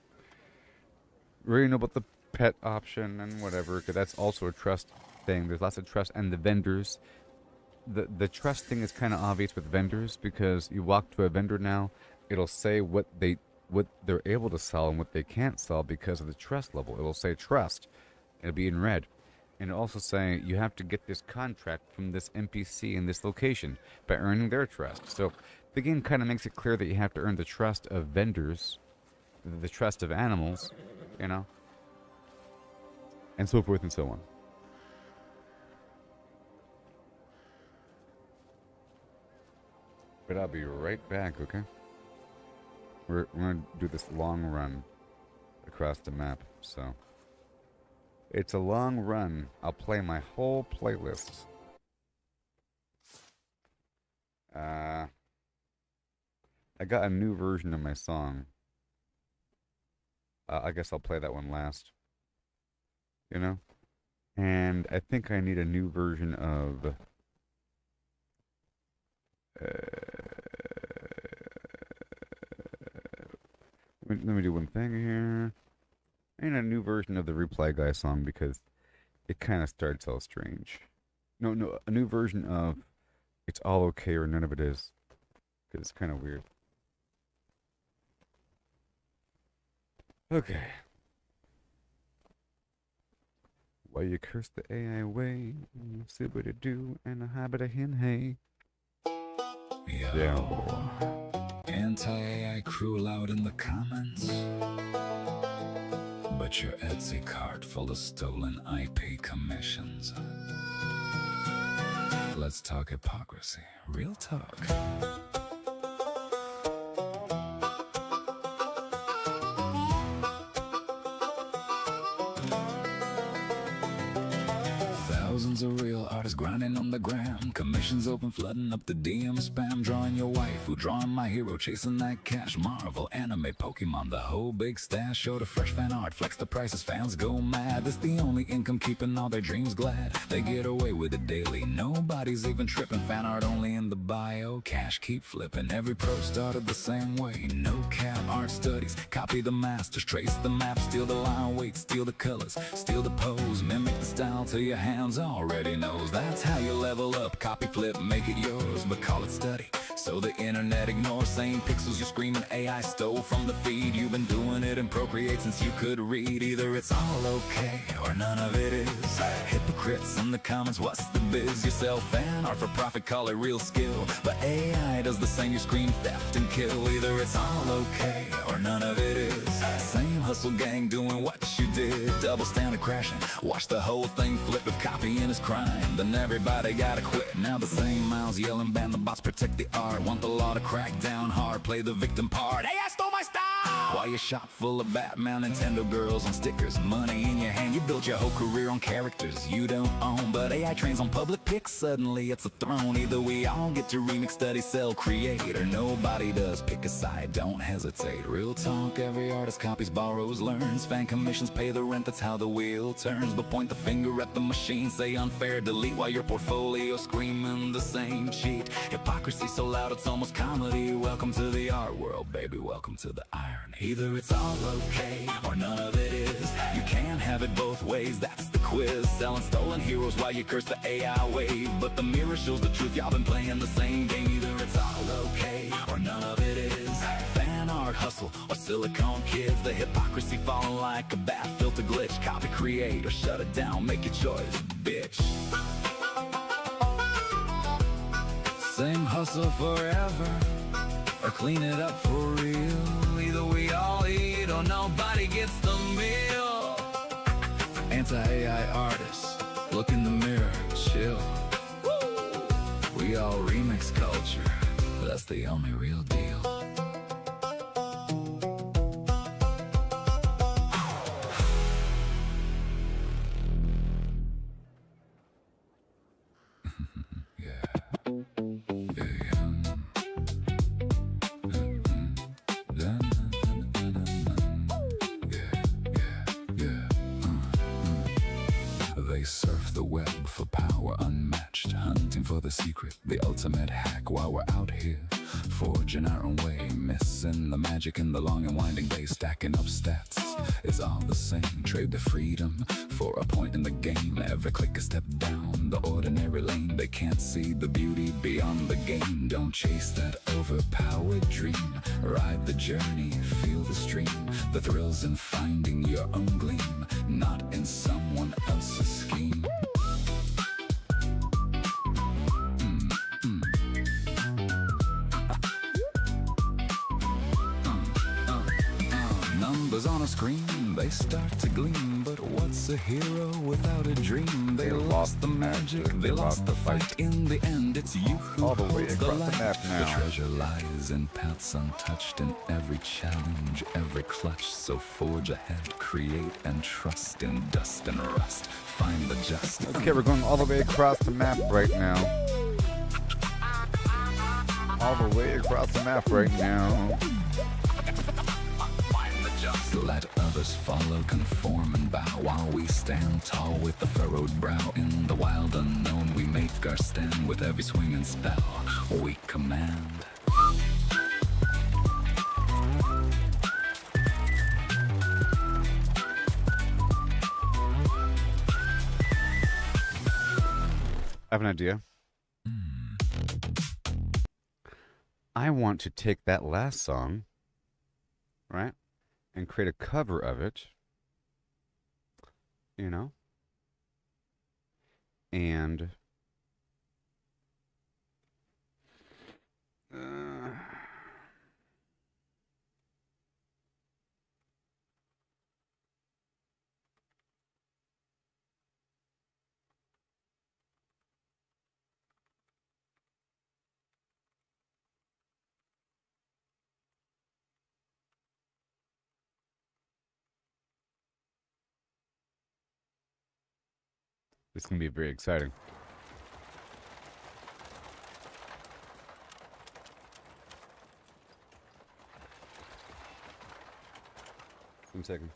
Really know about the pet option and whatever, because that's also a trust thing. There's lots of trust, and the vendors. The trust thing is kind of obvious with vendors, because you walk to a vendor now, it'll say what they're able to sell and what they can't sell because of the trust level. It'll say trust. It'll be in red. And it'll also say you have to get this contract from this NPC in this location by earning their trust. So the game kind of makes it clear that you have to earn the trust of vendors, the trust of animals, and so forth and so on. But I'll be right back, okay? We're going to do this long run across the map, so... It's a long run. I'll play my whole playlist. I got a new version of my song. I guess I'll play that one last. And I think I need a new version of... let me do one thing here. I need a new version of the Reply Guy song, because it kind of starts all strange. No, a new version of It's All Okay or None of It Is, because it's kind of weird. Okay. Why you curse the AI way, see what it do, and a habit of hin hey. Yo, anti-AI crew loud in the comments. But your Etsy cart full of stolen IP commissions. Let's talk hypocrisy. Real talk. Thousands of real artists grinding on the gram. Commissions open, flooding up the DM spam. Drawing your waifu, drawing my hero, chasing that cash. Marvel, anime, Pokemon, the whole big stash. Show the fresh fan art, flex the prices, fans go mad. This the only income keeping all their dreams glad. They get away with it daily, nobody's even tripping. Fan art only in the bio, cash keep flipping. Every pro started the same way, no cap. Art studies, copy the masters, trace the map, steal the line weight, steal the colors, steal the pose, mimic the style till your hands already knows. That's how you level up, copy flip, make it yours, but call it study. So the internet ignores same pixels you're screaming AI stole from the feed. You've been doing it in Procreate since you could read. Either it's all okay or none of it is. Hypocrites in the comments, what's the biz? You sell fan art for profit, call it real skill, but AI does the same, you scream theft and kill. Either it's all okay or none of it is. Same hustle gang doing what you did, double standard crashing, watch the whole thing flip. If copying is crime, then everybody gotta quit. Now the same mouths yelling, ban the bots, protect the art. Want the law to crack down hard, play the victim part. AI stole my style! While you're shop full of Batman, Nintendo girls on stickers, money in your hand, you built your whole career on characters you don't own. But AI trains on public pics, suddenly it's a throne. Either we all get to remix, study, sell, create, or nobody does. Pick a side, don't hesitate. Real talk, every artist copies, borrows, learns. Fan commissions pay the rent, that's how the wheel turns. But point the finger at the machine, say unfair, delete, while your portfolio screaming the same cheat. Hypocrisy so loud it's almost comedy. Welcome to the art world, baby, welcome to the irony. Either it's all okay, or none of it is. You can't have it both ways, that's the quiz. Selling stolen heroes while you curse the AI wave. But the mirror shows the truth, y'all been playing the same game. Either it's all okay, or none of it is. Fan art hustle, or silicone kids. The hypocrisy falling like a bad filter glitch. Copy, create, or shut it down, make your choice, bitch. Same hustle forever, or clean it up for real. Either we all eat or nobody gets the meal. Anti-AI artists, look in the mirror, chill. We all remix culture, but that's the only real deal. They surf the web for power unmatched, hunting for the secret, the ultimate hack. While we're out here, forging our own way, missing the magic in the long and winding day, stacking up stats. It's all the same, trade the freedom for a point in the game. Every click a step down the ordinary lane. They can't see the beauty beyond the game. Don't chase that overpowered dream, ride the journey, feel the stream. The thrills in finding your own gleam, not in someone else's scheme. Numbers on a screen, they start to gleam. But what's a hero without a dream? They lost the magic, they lost the fight. In the end, it's you who all the way holds the across the light. map now. The treasure lies in paths untouched, in every challenge, every clutch. So forge ahead, create and trust. In dust and rust, find the just. Okay, we're going all the way across the map right now. All the way across the map right now. Let others follow, conform and bow, while we stand tall with the furrowed brow. In the wild unknown we make our stand, with every swing and spell we command. I have an idea. I want to take that last song, right, and create a cover of it, you know, and this can be very exciting. One second.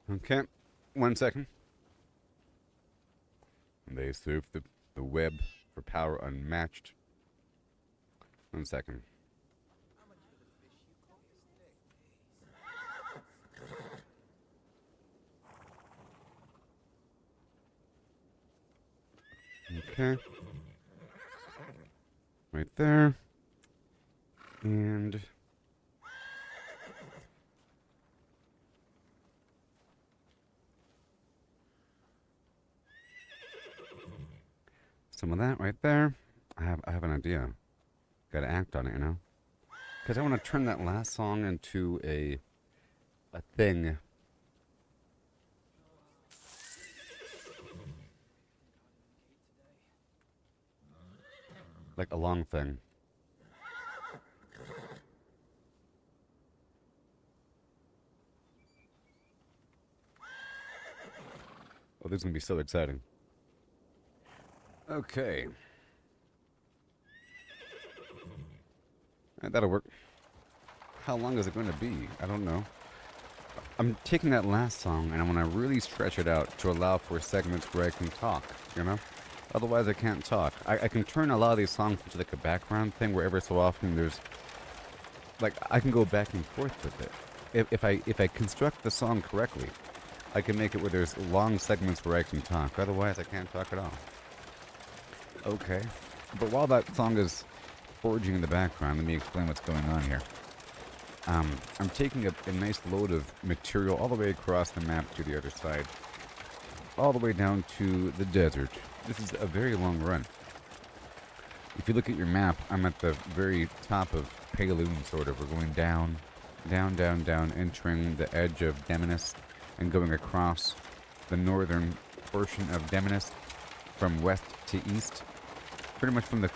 Okay, 1 second. They surf the web for power unmatched. 1 second. Okay. Right there. And some of that right there. I have an idea. Got to act on it, you know? Because I want to turn that last song into a thing. like a long thing. Oh, this is gonna be so exciting. Okay. That'll work. How long is it going to be? I don't know. I'm taking that last song and I want to really stretch it out to allow for segments where I can talk, you know? Otherwise I can't talk. I can turn a lot of these songs into like a background thing where every so often there's... Like, I can go back and forth with it. If I construct the song correctly, I can make it where there's long segments where I can talk. Otherwise I can't talk at all. Okay. But while that song is forging in the background, let me explain what's going on here. I'm taking a nice load of material all the way across the map to the other side. All the way down to the desert. This is a very long run. If you look at your map, I'm at the very top of Paloon, sort of. We're going down, down, down, down, entering the edge of Demonis and going across the northern portion of Demonis from west to east. Pretty much from the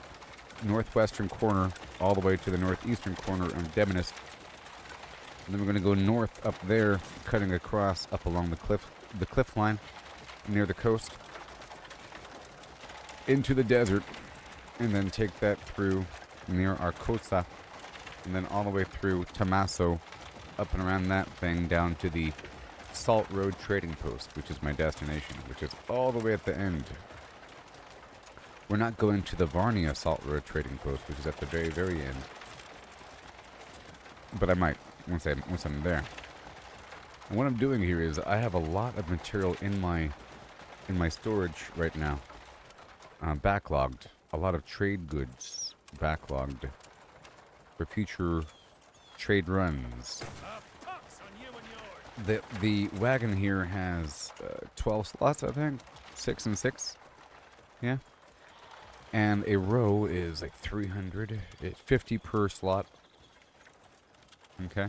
northwestern corner all the way to the northeastern corner of Demonis. And then we're going to go north up there, cutting across up along the cliff line near the coast into the desert, and then take that through near Arcosa, and then all the way through Tommaso, up and around that thing down to the Salt Road Trading Post, which is my destination, which is all the way at the end. We're not going to the Varnia Salt Road Trading Post, which is at the very, very end. But I might, once I'm there. And what I'm doing here is I have a lot of material in my storage right now. Backlogged. A lot of trade goods backlogged for future trade runs. The wagon here has 12 slots, I think. 6 and 6. Yeah. And a row is like 300. It's 50 per slot. Okay.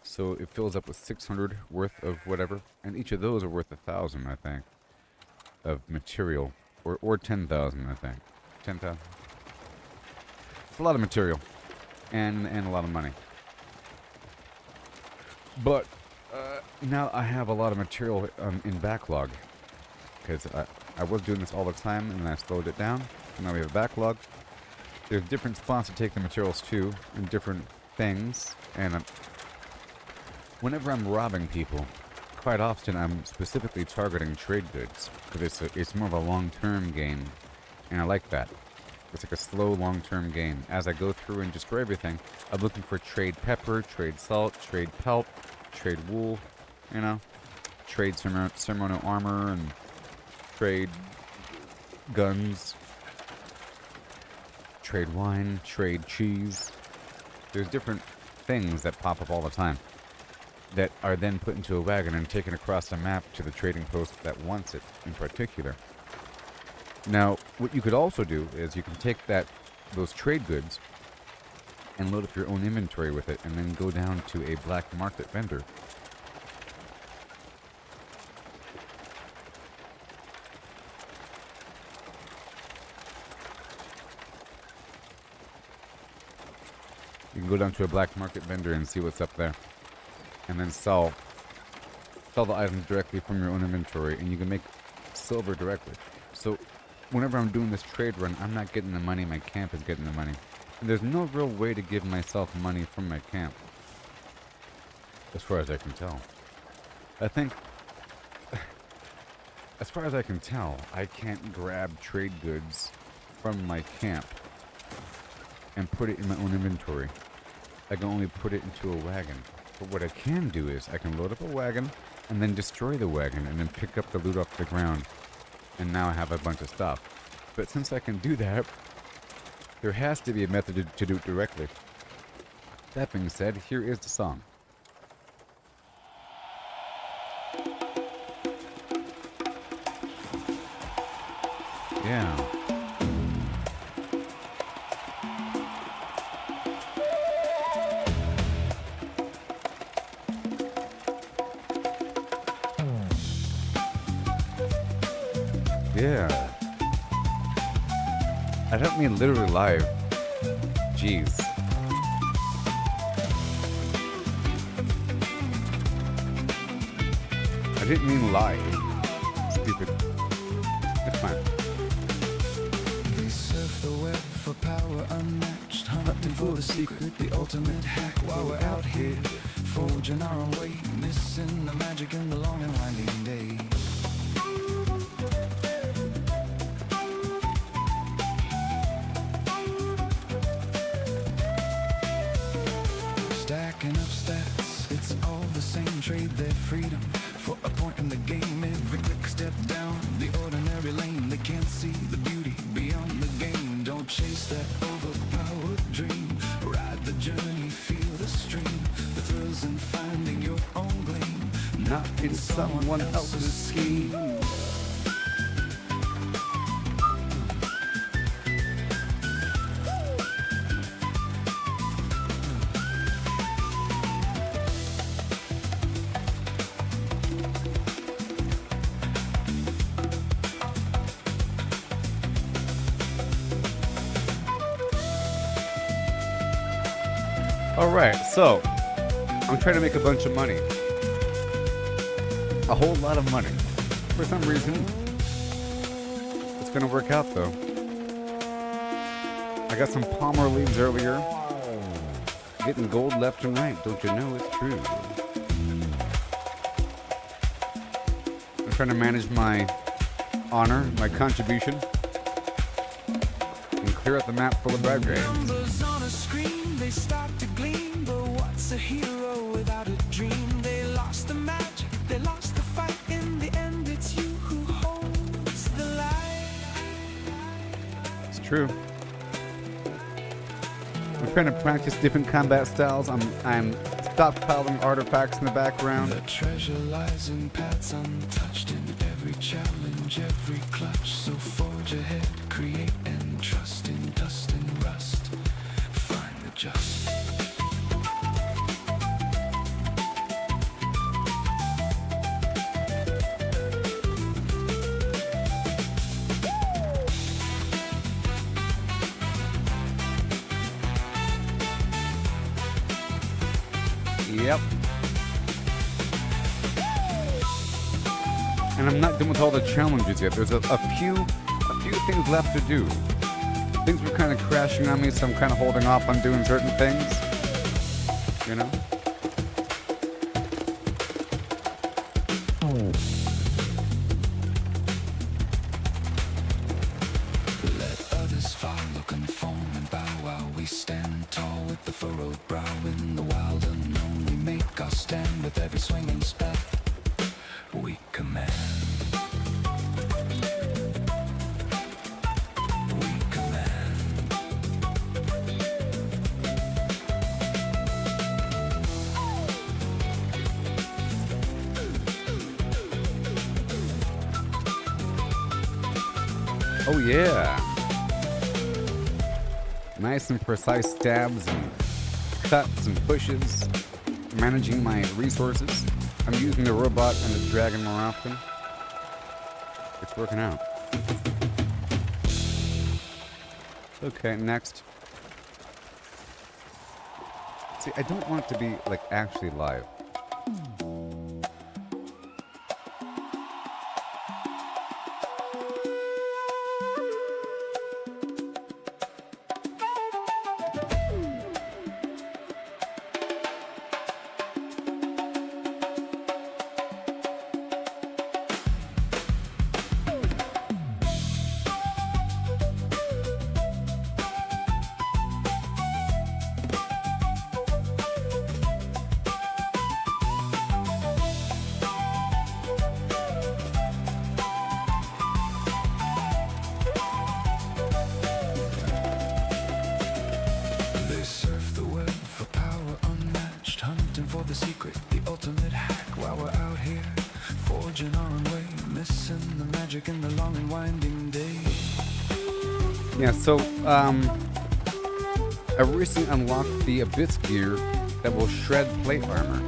So it fills up with 600 worth of whatever. And each of those are worth 1,000, I think, of material. Or 10,000, I think. 10,000. It's a lot of material. And a lot of money. But now I have a lot of material in backlog. Because I was doing this all the time, and then I slowed it down. And now we have a backlog. There's different spots to take the materials to, and different things. And whenever I'm robbing people, quite often I'm specifically targeting trade goods. Because it's more of a long-term game, and I like that. It's like a slow, long-term game. As I go through and destroy everything, I'm looking for trade pepper, trade salt, trade pelt, trade wool, you know, trade ceremonial armor, and trade guns, trade wine, trade cheese. There's different things that pop up all the time that are then put into a wagon and taken across a map to the trading post that wants it in particular. Now, what you could also do is you can take those trade goods and load up your own inventory with it, and then go down to a black market vendor. You can go down to a black market vendor and see what's up there, and then sell the items directly from your own inventory, and you can make silver directly. So whenever I'm doing this trade run, I'm not getting the money, my camp is getting the money. And there's no real way to give myself money from my camp, as far as I can tell. I think, as far as I can tell, I can't grab trade goods from my camp and put it in my own inventory. I can only put it into a wagon. But what I can do is I can load up a wagon and then destroy the wagon and then pick up the loot off the ground. And now I have a bunch of stuff. But since I can do that, there has to be a method to do it directly. That being said, here is the song. Yeah. Yeah. I don't mean literally live. Jeez. I didn't mean live. Stupid. It's fine. They surf the web for power unmatched, hunting for the secret, the ultimate hack while we're out here, forging our own way, missing the magic in the long and winding day. Stacking up stats, it's all the same, trade their freedom for a point in the game. Every quick step down the ordinary lane, they can't see the beauty beyond the game. Don't chase that overpowered dream, ride the journey, feel the stream, the thrills in finding your own gleam, Not in someone else's scheme. Alright, so I'm trying to make a bunch of money. A whole lot of money. For some reason, it's gonna work out though. I got some palmer leaves earlier. Getting gold left and right, don't you know it's true? I'm trying to manage my honor, my contribution, and clear out the map full of bad grades. numbers on a screen, they start to gleam, but what's a hero without a dream? They lost the magic, they lost the fight, in the end it's you who holds the light. It's true. I'm trying to practice different combat styles. I'm stockpiling artifacts in the background. The treasure lies in paths untouched, in every challenge, every clutch. So forge ahead, create and trust, in dust and rust, find the just. Yep. And I'm not done with all the challenges yet. There's a few things left to do. Things were kind of crashing on me, so I'm kind of holding off on doing certain things. You know? Let others follow, conform and bow while we stand tall with the furrowed brow in the wild unknown. We make our stand with every swinging step we command. We command. Oh yeah. Nice and precise stabs and cuts and pushes. Managing my resources. I'm using the robot and the dragon more often. It's working out. Okay, next. See, I don't want it to be like actually live. They surf the web for power unmatched, hunting for the secret, the ultimate hack while we're out here, forging our own way, missing the magic in the long and winding day. Yeah, so, I recently unlocked the Abyss gear that will shred plate armor.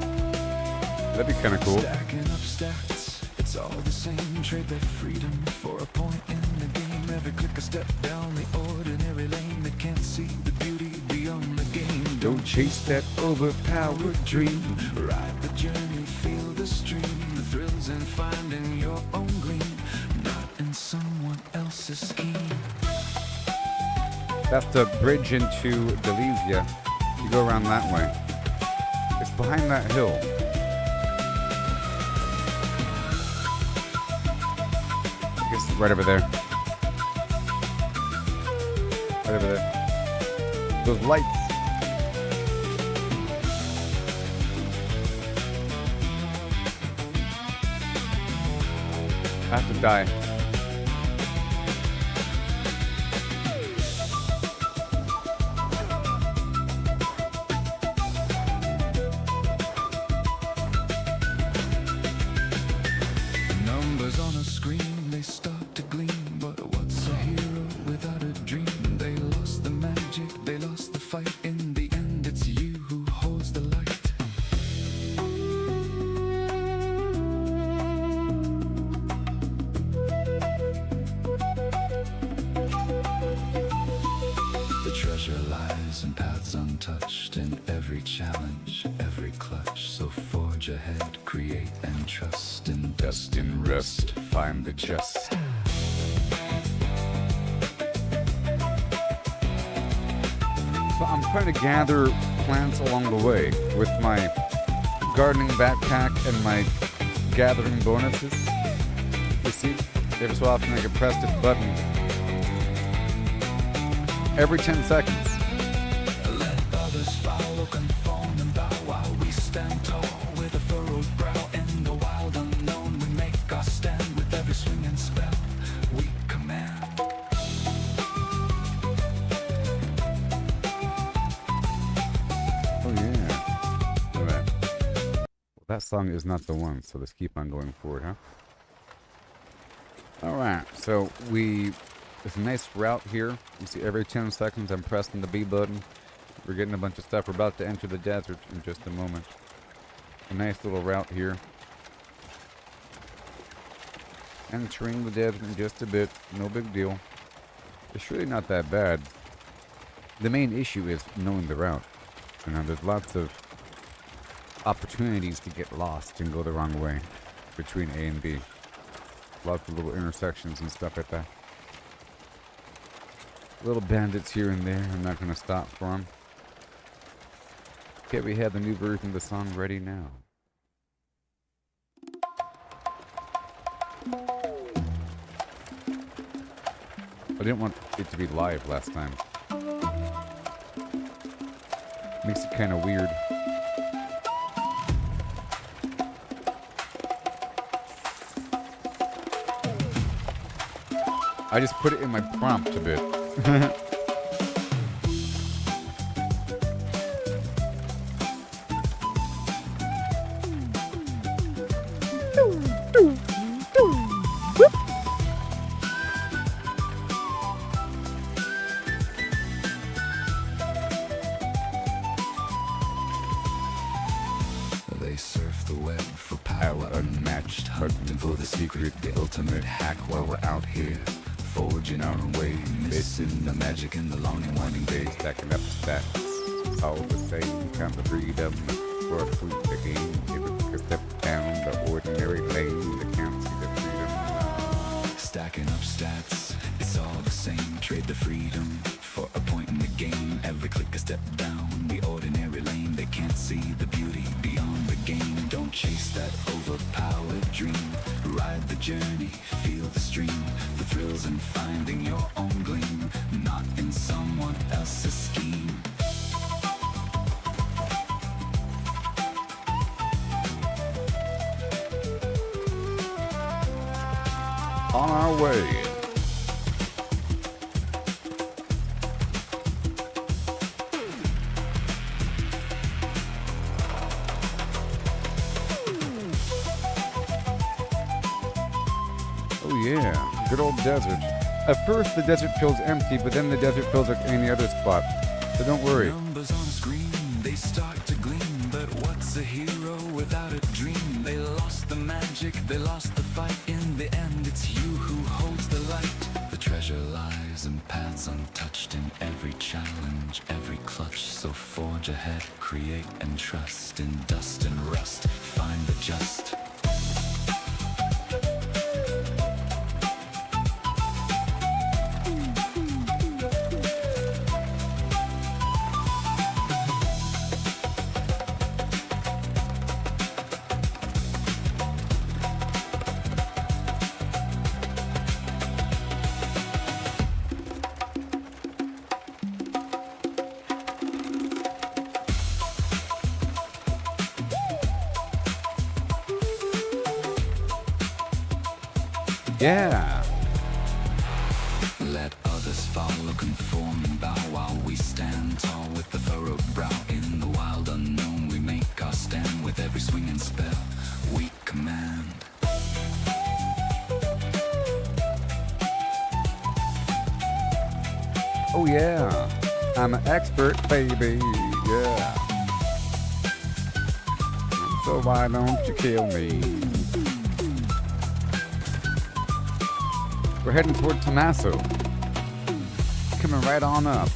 That'd be kind of cool. Stacking up stats, it's It's all the same, trade that freedom for a point in the game. Every click a step down the ordinary lane. They can't see the beauty beyond the game. Don't chase that overpowered dream. Ride the journey, feel the stream. The thrills in finding your own gleam, not in someone else's scheme. That's the bridge into Delizia. You go around that way. It's behind that hill. I guess it's right over there. Right over there. Those lights. I have to die. Numbers on a screen, they start to gleam. But what's a hero without a dream? They lost the magic, they lost the fight. In the end, it's you who holds the light. The treasure lies in paths untouched, in every challenge, every clutch. So forge ahead, create and trust. In dust, in rust, find the just. So I'm trying to gather plants along the way with my gardening backpack and my gathering bonuses. You see, every so often I can press this button every 10 seconds. Let others follow, conform and bow while we stand tall with a furrowed brow. In the wild unknown, we make our stand with every swing and spell we command. Oh yeah. All right. Well, that song is not the one, so let's keep on going forward, huh? All right. So it's a nice route here. You see, every 10 seconds I'm pressing the B button. We're getting a bunch of stuff. We're about to enter the desert in just a moment. A nice little route here. Entering the desert in just a bit. No big deal. It's really not that bad. The main issue is knowing the route. You know, there's lots of opportunities to get lost and go the wrong way between A and B. Lots of little intersections and stuff like that. Little bandits here and there. I'm not going to stop for them. Okay, we have the new version of the song ready now. I didn't want it to be live last time. Makes it kind of weird. I just put it in my prompt a bit. They surf the web for power unmatched, hunting for the secret, the ultimate hack while we're out here. Forging our own way, missing the magic in the long and winding day. Stacking up stats, all the same kind of freedom for a fruit the game. If we take a step down the ordinary lane, they can't see the freedom. Stacking up stats, it's all the same. Trade the freedom for a point in the game. Every click a step down the ordinary lane. They can't see the beauty beyond the game. Don't chase that overpowered dream. Ride the journey, feel the stream. The thrills in finding your own gleam, not in someone else's scheme. On our way. Oh yeah, good old desert. At first the desert feels empty, but then the desert feels like any other spot. So don't worry. Numbers on a screen, they start to gleam. But what's a hero without a dream? They lost the magic, they lost the fight. In the end, it's you who holds the light. The treasure lies in paths untouched, in every challenge, every clutch. So forge ahead, create and trust. In dust and rust, find the just. Yeah. Let others follow, conform and bow while we stand tall with the furrowed brow. In the wild unknown we make our stand. With every swing and spell we command. Oh yeah. I'm an expert, baby. Yeah. So why don't you kill me? We're heading toward Tommaso. Coming right on up.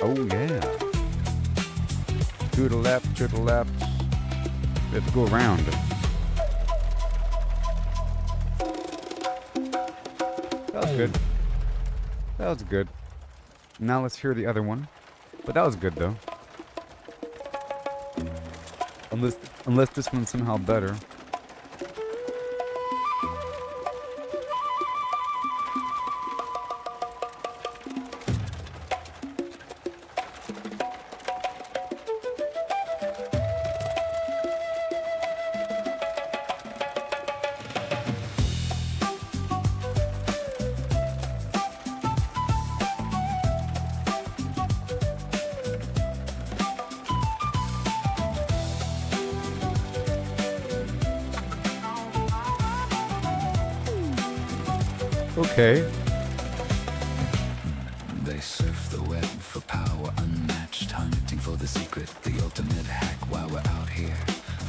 Oh yeah. To the left, to the left. Let's go around. That was good. That was good. Now let's hear the other one. But that was good though. Unless this one's somehow better. Okay. They surf the web for power unmatched, hunting for the secret, the ultimate hack. While we're out here,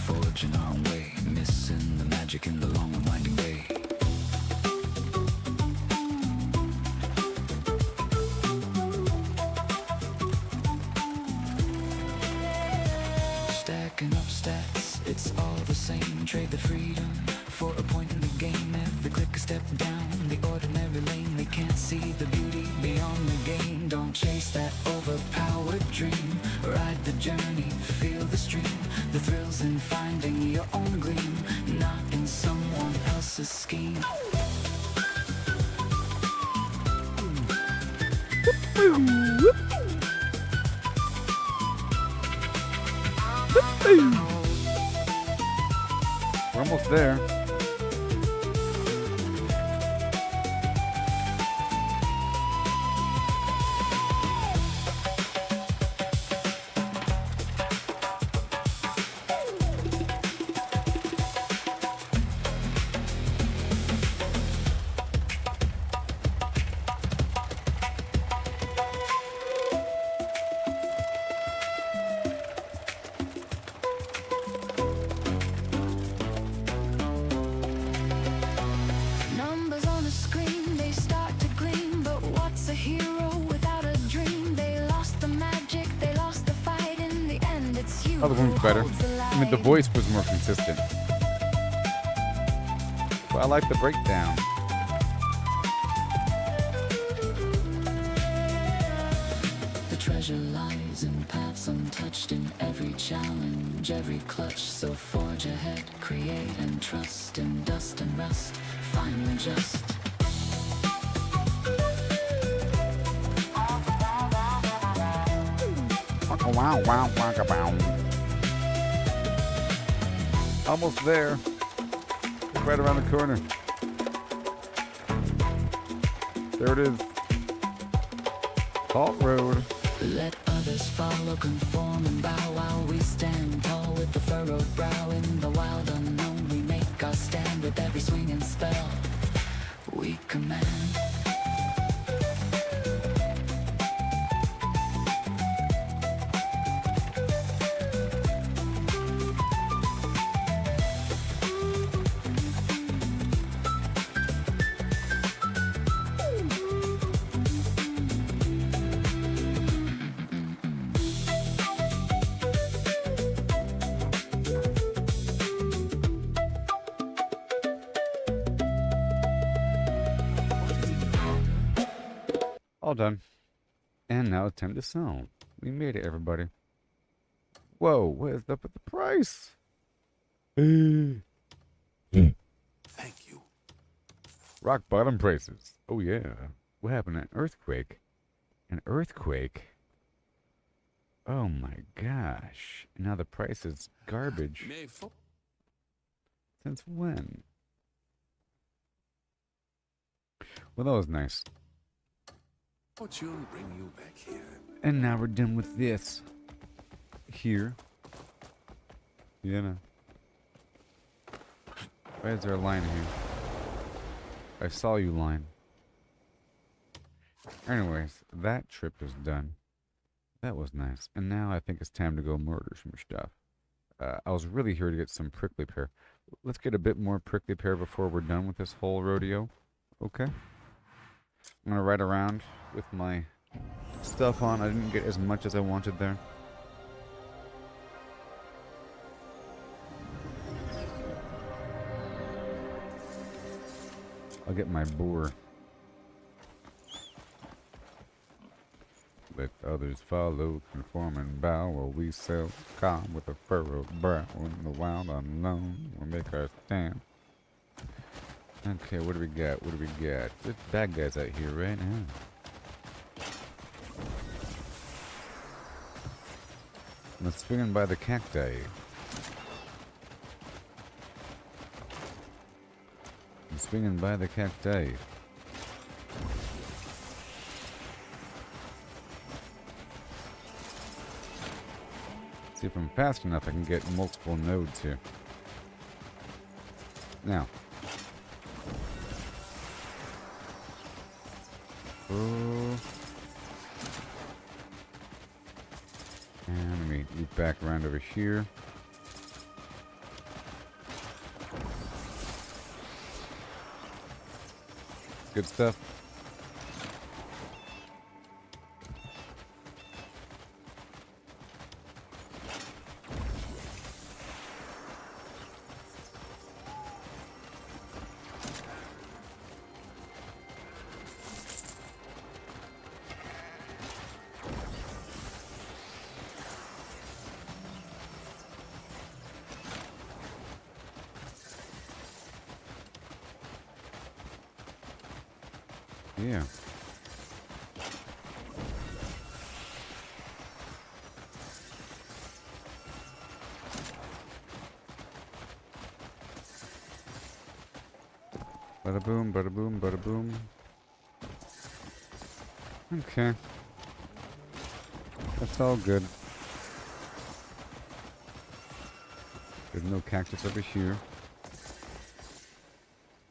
forging our way, missing the magic in the long and winding way. Stacking up stats, it's all the same. Trade the freedom for a point in the game. Every click a step down the ordinary lane. They can't see the beauty beyond the game. Don't chase that overpowered dream. Ride the journey, feel the stream. The thrills in finding your own gleam, not in someone else's scheme. We're almost there. Numbers on the screen, they start to gleam. But what's a hero without a dream? They lost the magic, they lost the fight. In the end, it's you. Other one's who better. holds the I mean, the light. voice was more consistent. But I like the breakdown. The treasure lies in paths untouched, in every challenge, every clutch. So forge ahead, create and trust. In dust and rust, find the just. Wow, wow, wow, wow. Almost there. Right around the corner. There it is. Halt road. Let others follow, conform and bow while we stand tall with the furrowed brow. In the wild unknown we make our stand. With every swing and spell we command. All done. And now it's time to sell. We made it, everybody. Whoa, what is up with the price? Thank you. Rock bottom prices. Oh, yeah. What happened? An earthquake? An earthquake? Oh, my gosh. Now the price is garbage. Since when? Well, that was nice. Fortune bring you back here. And now we're done with this. Here. You know. Why is there a line here? I saw you, line. Anyways, that trip is done. That was nice. And now I think it's time to go murder some stuff. I was really here to get some prickly pear. Let's get a bit more prickly pear before we're done with this whole rodeo. Okay? I'm going to ride around with my stuff on. I didn't get as much as I wanted there. I'll get my boar. Let others follow, conform and bow, while we sail calm with a furrowed brow. In the wild unknown, we'll make our stand. Okay, what do we got? What do we got? There's bad guys out here right now. I'm swinging by the cacti. I'm swinging by the cacti. See if I'm fast enough, I can get multiple nodes here. Now. Oh. And let me loop back around over here. Good stuff. Yeah. Bada boom, bada boom, bada boom. Okay. That's all good. There's no cactus over here.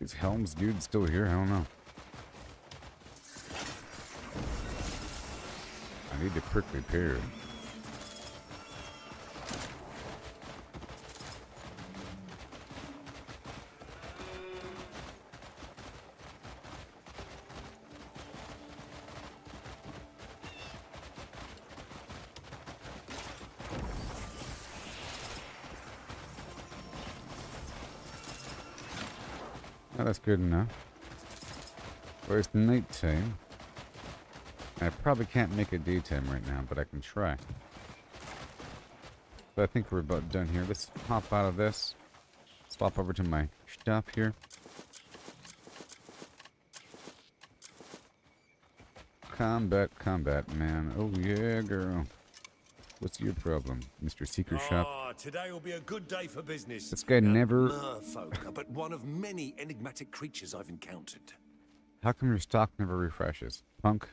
Is Helm's dude still here? I don't know. I need to prickly pear. Oh, that's good enough. Well, it's nighttime. I probably can't make it daytime right now, but I can try. But I think we're about done here. Let's hop out of this. Swap over to my stuff here. Combat, combat, man. Oh yeah, girl. What's your problem, Mr. Seeker Shop? Today will be a good day for business. This guy never... Merfolk are but one of many enigmatic creatures I've encountered. How come your stock never refreshes? Punk?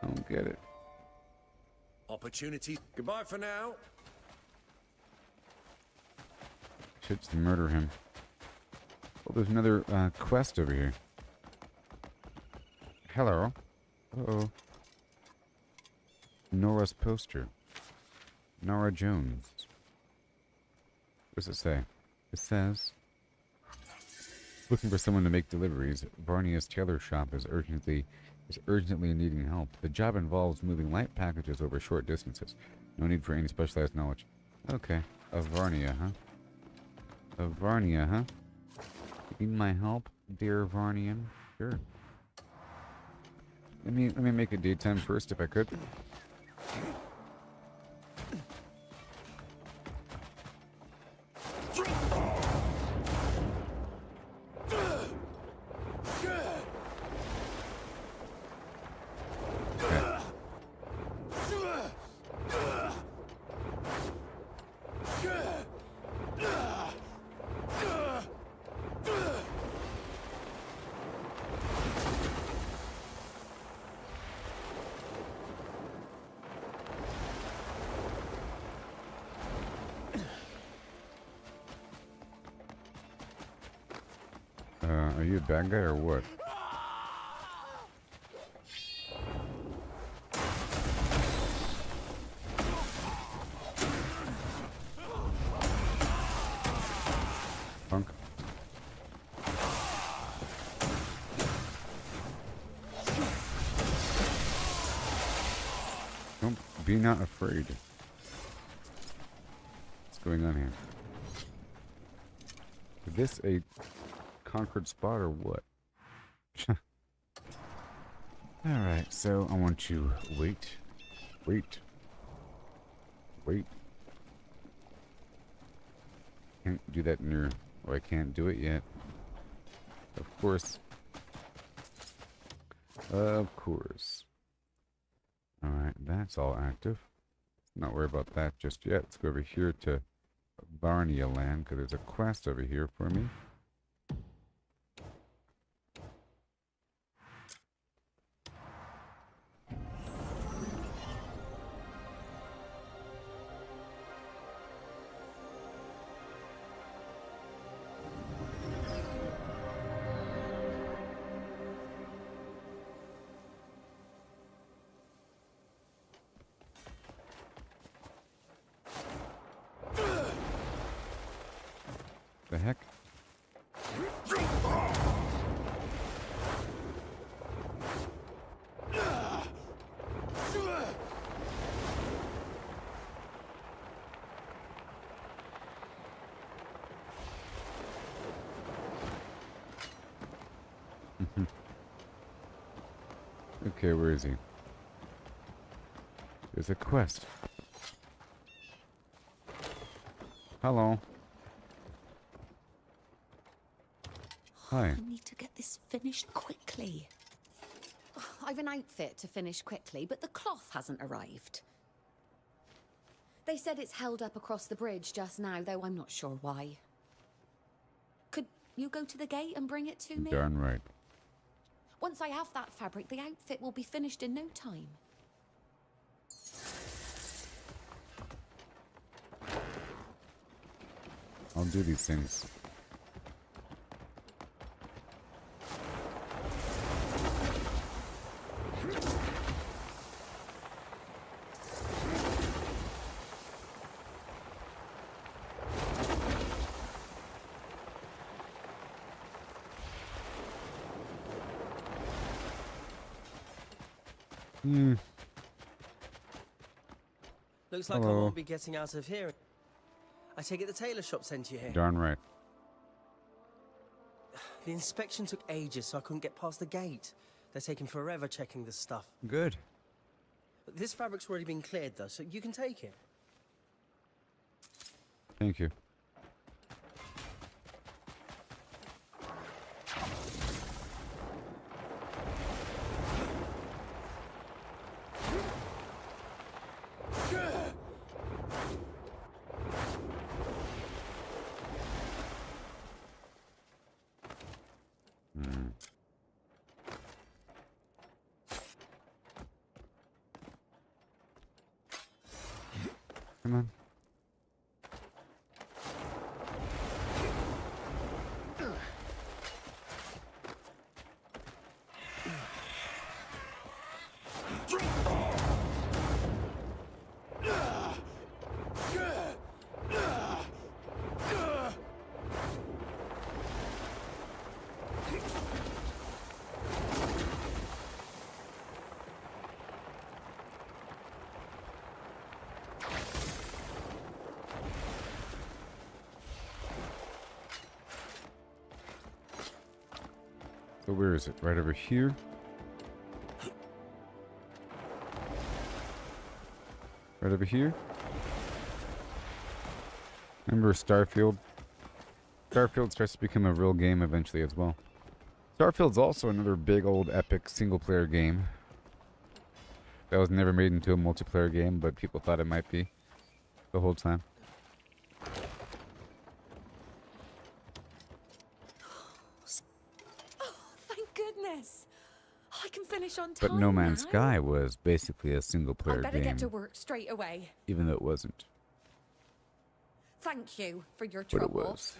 I don't get it. Opportunity. Goodbye for now. Should just murder him. Oh, there's another quest over here. Hello. Uh-oh. Nora's poster. Nora Jones. What does it say? It says, looking for someone to make deliveries. Varnia's tailor shop is urgently needing help. The job involves moving light packages over short distances. No need for any specialized knowledge. Okay. A Varnia, huh? A Varnia, huh? You need my help, dear Varnian? Sure. Let me make it daytime first if I could. Are you a bad guy or what? Punk. Don't be not afraid. What's going on here? Is this a conquered spot or what? Alright, so I want to wait. Can't do that near, or I can't do it yet. Of course. Alright, that's all active. Not worry about that just yet. Let's go over here to Barnia land, because there's a quest over here for me. The heck? Okay, where is he? There's a quest. Hello. Hi. I need to get this finished quickly. I've an outfit to finish quickly, but the cloth hasn't arrived. They said it's held up across the bridge just now, though I'm not sure why. Could you go to the gate and bring it to me? Darn right. Once I have that fabric, the outfit will be finished in no time. I'll do these things. Looks like I Hello. won't be getting out of here. I take it the tailor shop sent you here. Darn right. The inspection took ages, so I couldn't get past the gate. They're taking forever checking this stuff. Good. This fabric's already been cleared, though, so you can take it. Thank you. Come on. So where is it? Right over here? Right over here. Remember Starfield? Starfield starts to become a real game eventually as well. Starfield's also another big old epic single-player game that was never made into a multiplayer game, but people thought it might be the whole time. Oh, thank goodness. I can finish on time But No Man's now. Sky was basically a single-player I better game, get to work straight away. even though it wasn't. Thank you for your But trouble. it was.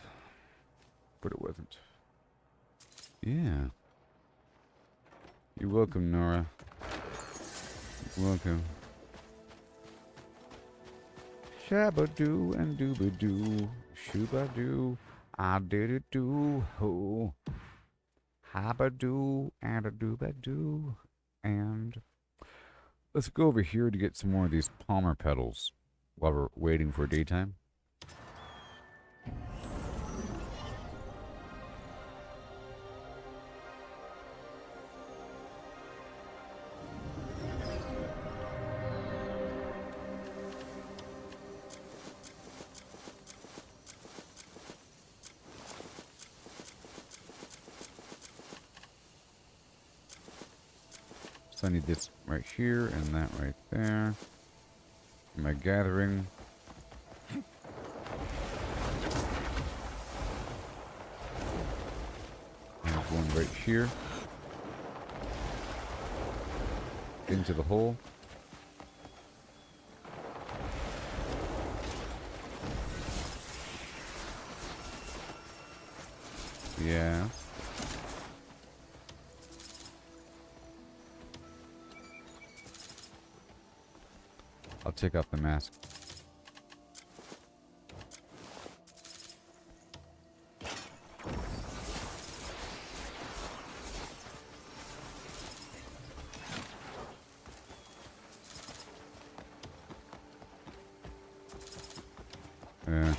But it wasn't. Yeah. You're welcome, Nora. You're welcome. Shabba-doo and dooba-doo. Shooba-doo. I did it do ho. Habba-doo and a dooba-doo. And let's go over here to get some more of these palmer petals while we're waiting for daytime. So I need this right here and that right there. Am I gathering? There's one right here. Into the hole. Yeah. I'll take off the mask. Yeah.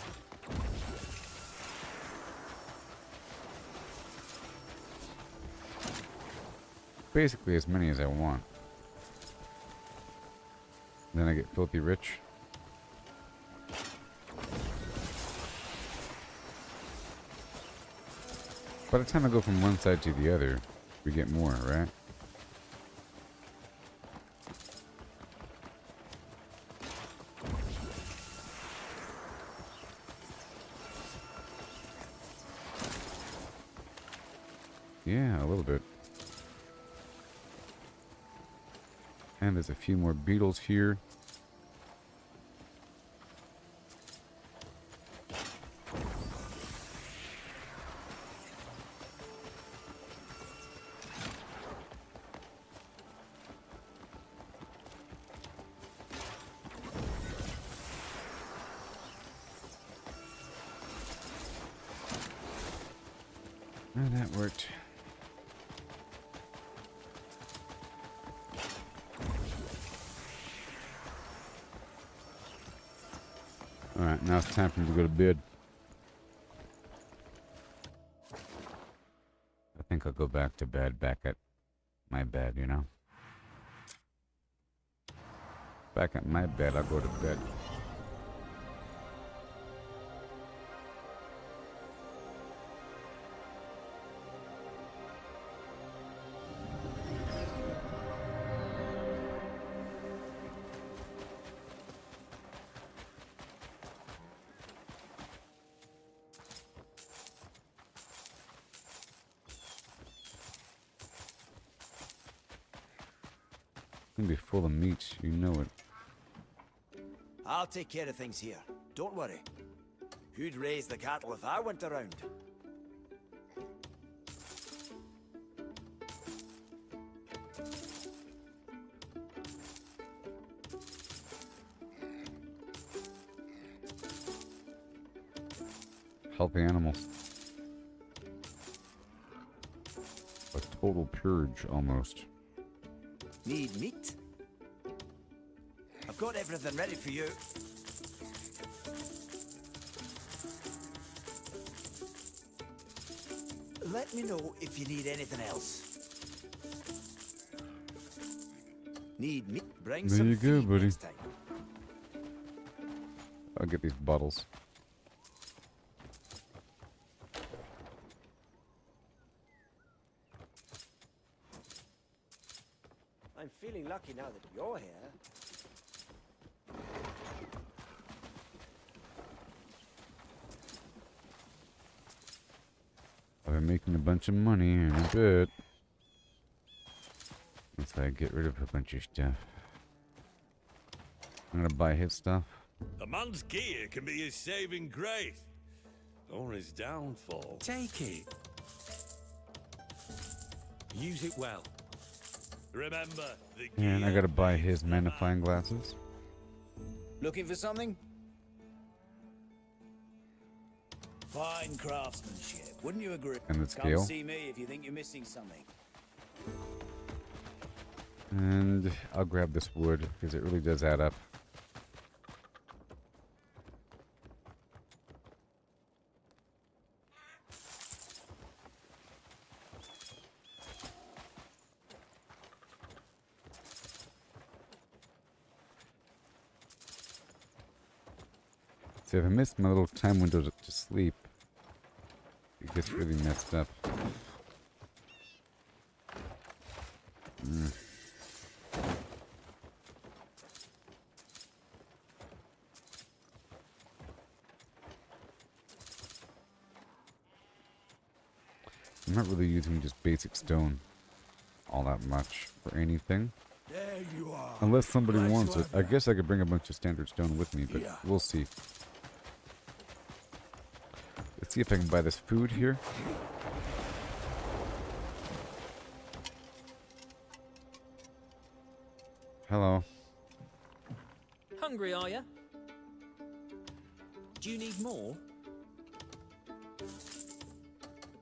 Basically as many as I want. Then I get filthy rich. By the time I go from one side to the other, we get more, right? Yeah, a little bit. And there's a few more beetles here. And that worked. Alright, now it's time for me to go to bed. I think I'll go back to bed, back at my bed, you know? Back at my bed, I'll go to bed. Gonna be full of meat, you know it. I'll take care of things here. Don't worry. Who'd raise the cattle if I went around? Healthy animals. A total purge, almost. Need meat? I've got everything ready for you. Let me know if you need anything else. Need meat? Bring There some you go, feed buddy. next time. get these bottles. I'm feeling lucky now that you're here. I've been making a bunch of money in a bit. Once I get rid of a bunch of stuff. I'm gonna buy his stuff. A man's gear can be his saving grace, or his downfall. Take it. Use it well. Remember, the And I gear gotta buy makes his the man. magnifying glasses. Looking for something? Fine craftsmanship, wouldn't you agree? And the scale. Come see me if you think you're missing something. And I'll grab this wood, because it really does add up. See, if I missed my little time window to sleep, it gets really messed up. I'm not really using just basic stone all that much for anything. There you are. Unless somebody Nice wants it. I weather. guess I could bring a bunch of standard stone with me, but Yeah. we'll see. Let's see if I can buy this food here. Hello. Hungry, are you? Do you need more?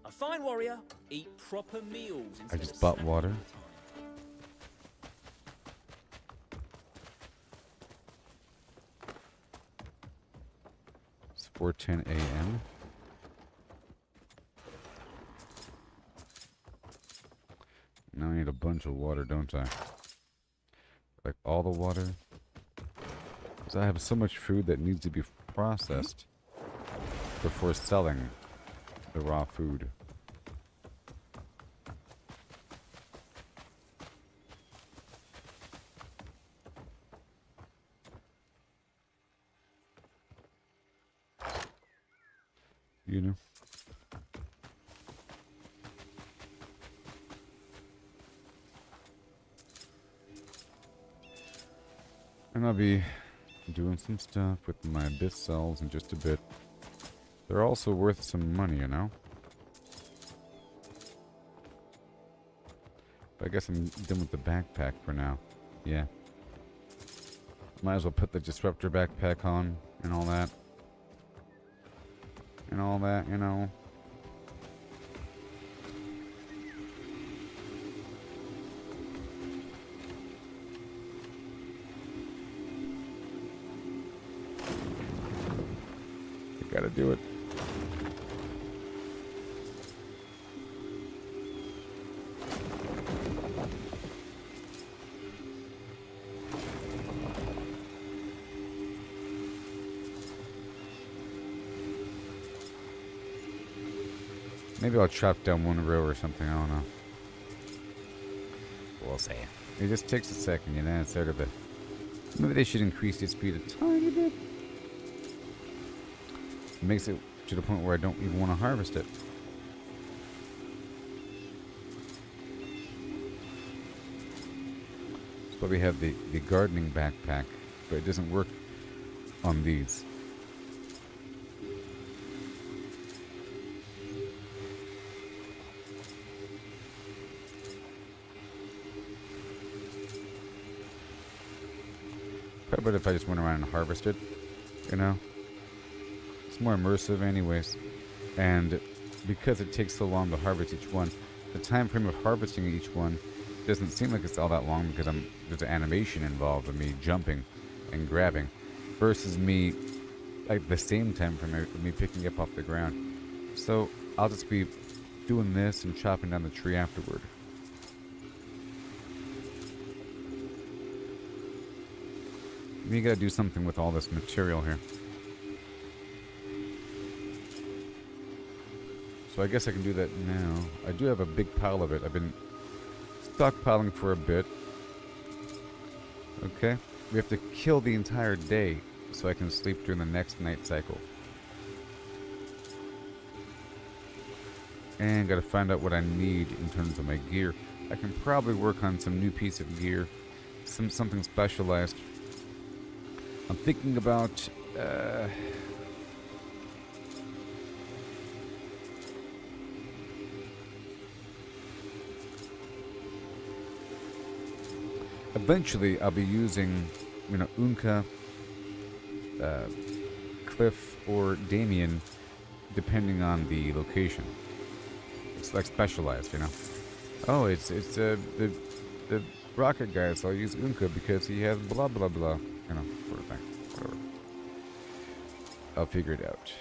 A fine warrior, eat proper meals. I instead just of bought snacking water. all the time. It's 4:10 a.m. Now I need a bunch of water, don't I? Like all the water. Because I have so much food that needs to be processed before selling the raw food. You know? And I'll be doing some stuff with my abyss cells in just a bit. They're also worth some money, you know? But I guess I'm done with the backpack for now. Yeah. Might as well put the disruptor backpack on and all that. And all that, you know. You gotta do it. Maybe I'll chop down one row or something, I don't know. We'll see. It just takes a second, you know, it's sort of a... Maybe they should increase the speed a tiny bit. It makes it to the point where I don't even want to harvest it. That's why we have the gardening backpack, but it doesn't work on these. Probably better if I just went around and harvested, you know? It's more immersive anyways. And because it takes so long to harvest each one, the time frame of harvesting each one doesn't seem like it's all that long because there's an animation involved of me jumping and grabbing versus me, like the same time frame of me picking up off the ground. So I'll just be doing this and chopping down the tree afterward. You gotta do something with all this material here. So I guess I can do that now. I do have a big pile of it. I've been stockpiling for a bit. Okay. We have to kill the entire day so I can sleep during the next night cycle. And gotta find out what I need in terms of my gear. I can probably work on some new piece of gear. Something specialized. I'm thinking about... eventually, I'll be using, Unka, Cliff, or Damien, depending on the location. It's like specialized, Oh, it's the rocket guy, so I'll use Unka because he has blah blah blah, sort of thing. Whatever. I'll figure it out.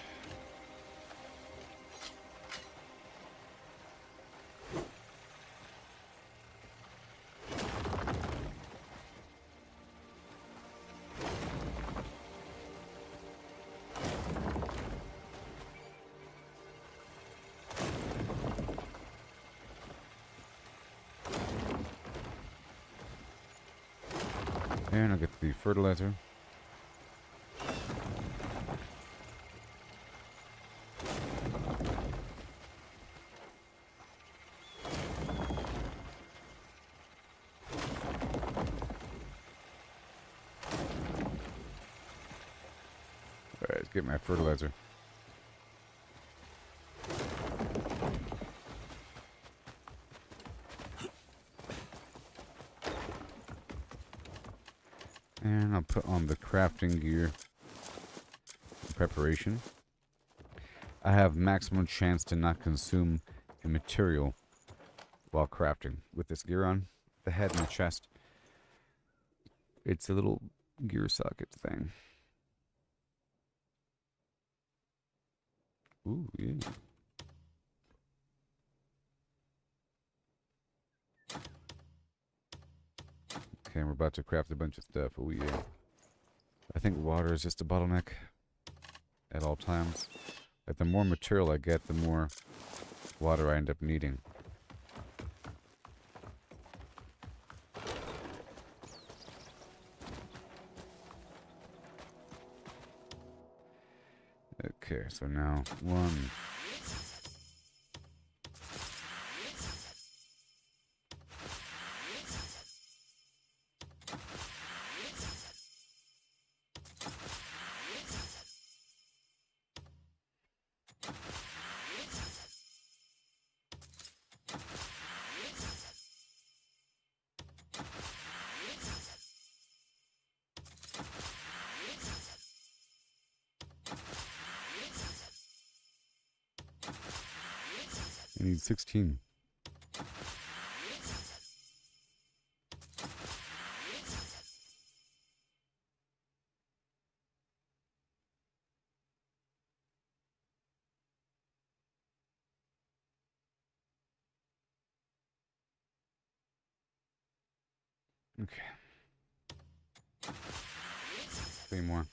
And I'll get the fertilizer. Alright, let's get my fertilizer. And I'll put on the crafting gear preparation. I have maximum chance to not consume a material while crafting. With this gear on, the head and the chest, it's a little gear socket thing. Ooh, yeah. Okay, we're about to craft a bunch of stuff. Oh yeah. I think water is just a bottleneck at all times. Like the more material I get, the more water I end up needing. Okay, so now 1. I need 16. Okay. 3 more.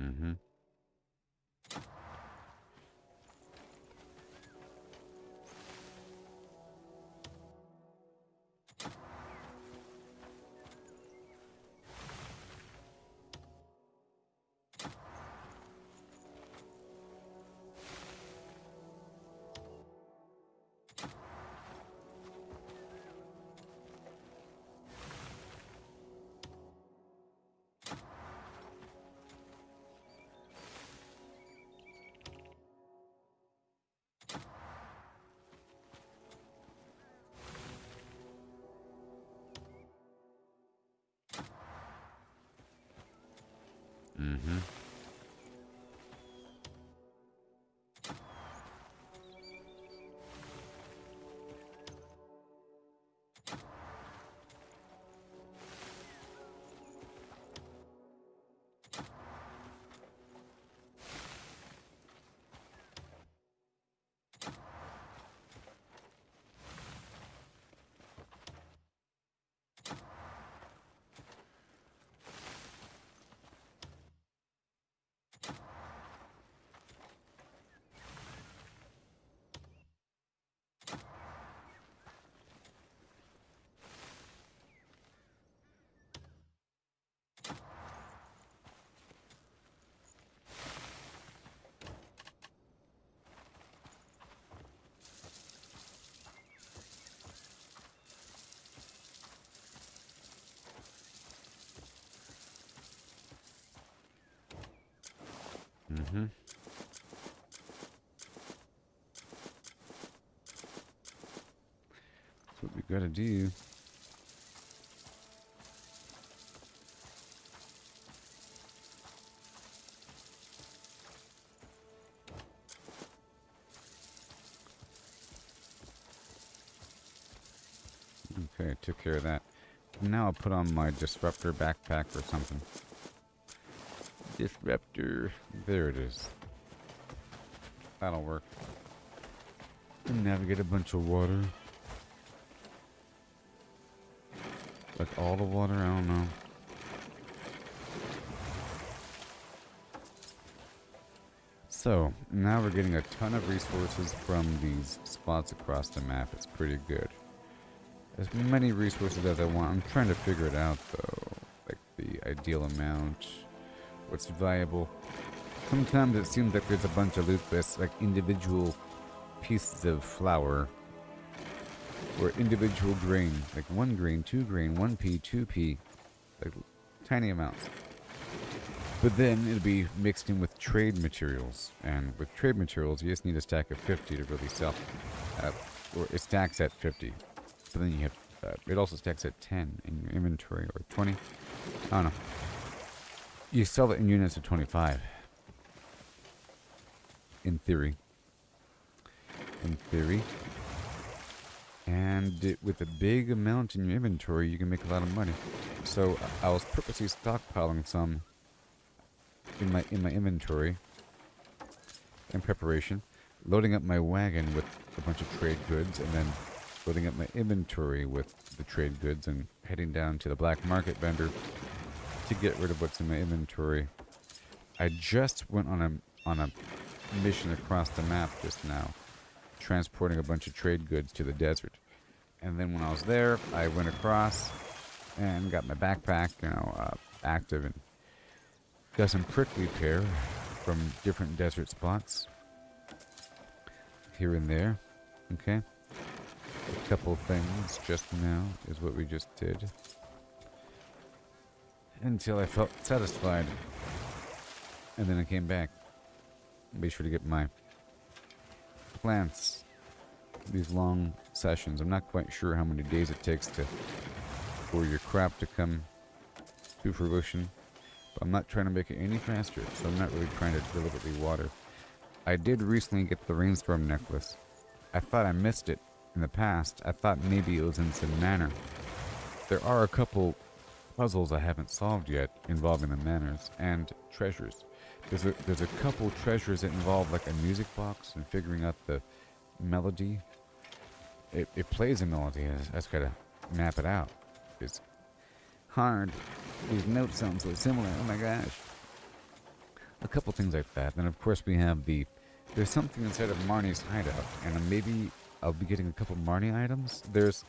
Mm-hmm. Mm-hmm. Mm-hmm. That's what we gotta do. Okay, took care of that. Now I'll put on my disruptor backpack or something. Disruptor. There it is. That'll work. Navigate a bunch of water. Like all the water? I don't know. So, now we're getting a ton of resources from these spots across the map. It's pretty good. As many resources as I want. I'm trying to figure it out, though. Like, the ideal amount. What's valuable. Sometimes it seems like there's a bunch of loot lists, like individual pieces of flour. Or individual grain. Like 1 grain, 2 grain, 1p, 2p. Like, tiny amounts. But then it'll be mixed in with trade materials. And with trade materials, you just need a stack of 50 to really sell. Or it stacks at 50. But then you have, it also stacks at 10 in your inventory, or 20. I don't know. You sell it in units of 25. In theory. In theory. And with a big amount in your inventory, you can make a lot of money. So I was purposely stockpiling some in my inventory in preparation, loading up my wagon with a bunch of trade goods, and then loading up my inventory with the trade goods and heading down to the black market vendor to get rid of what's in my inventory. I just went on a mission across the map just now, transporting a bunch of trade goods to the desert. And then when I was there, I went across and got my backpack, active, and got some prickly pear from different desert spots here and there. Okay. A couple things just now is what we just did. Until I felt satisfied. And then I came back. Be sure to get my plants. These long sessions. I'm not quite sure how many days it takes for your crop to come to fruition. But I'm not trying to make it any faster, so I'm not really trying to deliberately water. I did recently get the rainstorm necklace. I thought I missed it in the past. I thought maybe it was in some manor. There are a couple puzzles I haven't solved yet involving the manors and treasures. There's a couple treasures that involve like a music box and figuring out the melody. It plays a melody. I just gotta map it out. It's hard. These notes sound so similar. Oh my gosh. A couple things like that. And of course we have there's something inside of Marnie's hideout, and maybe I'll be getting a couple Marnie items. There's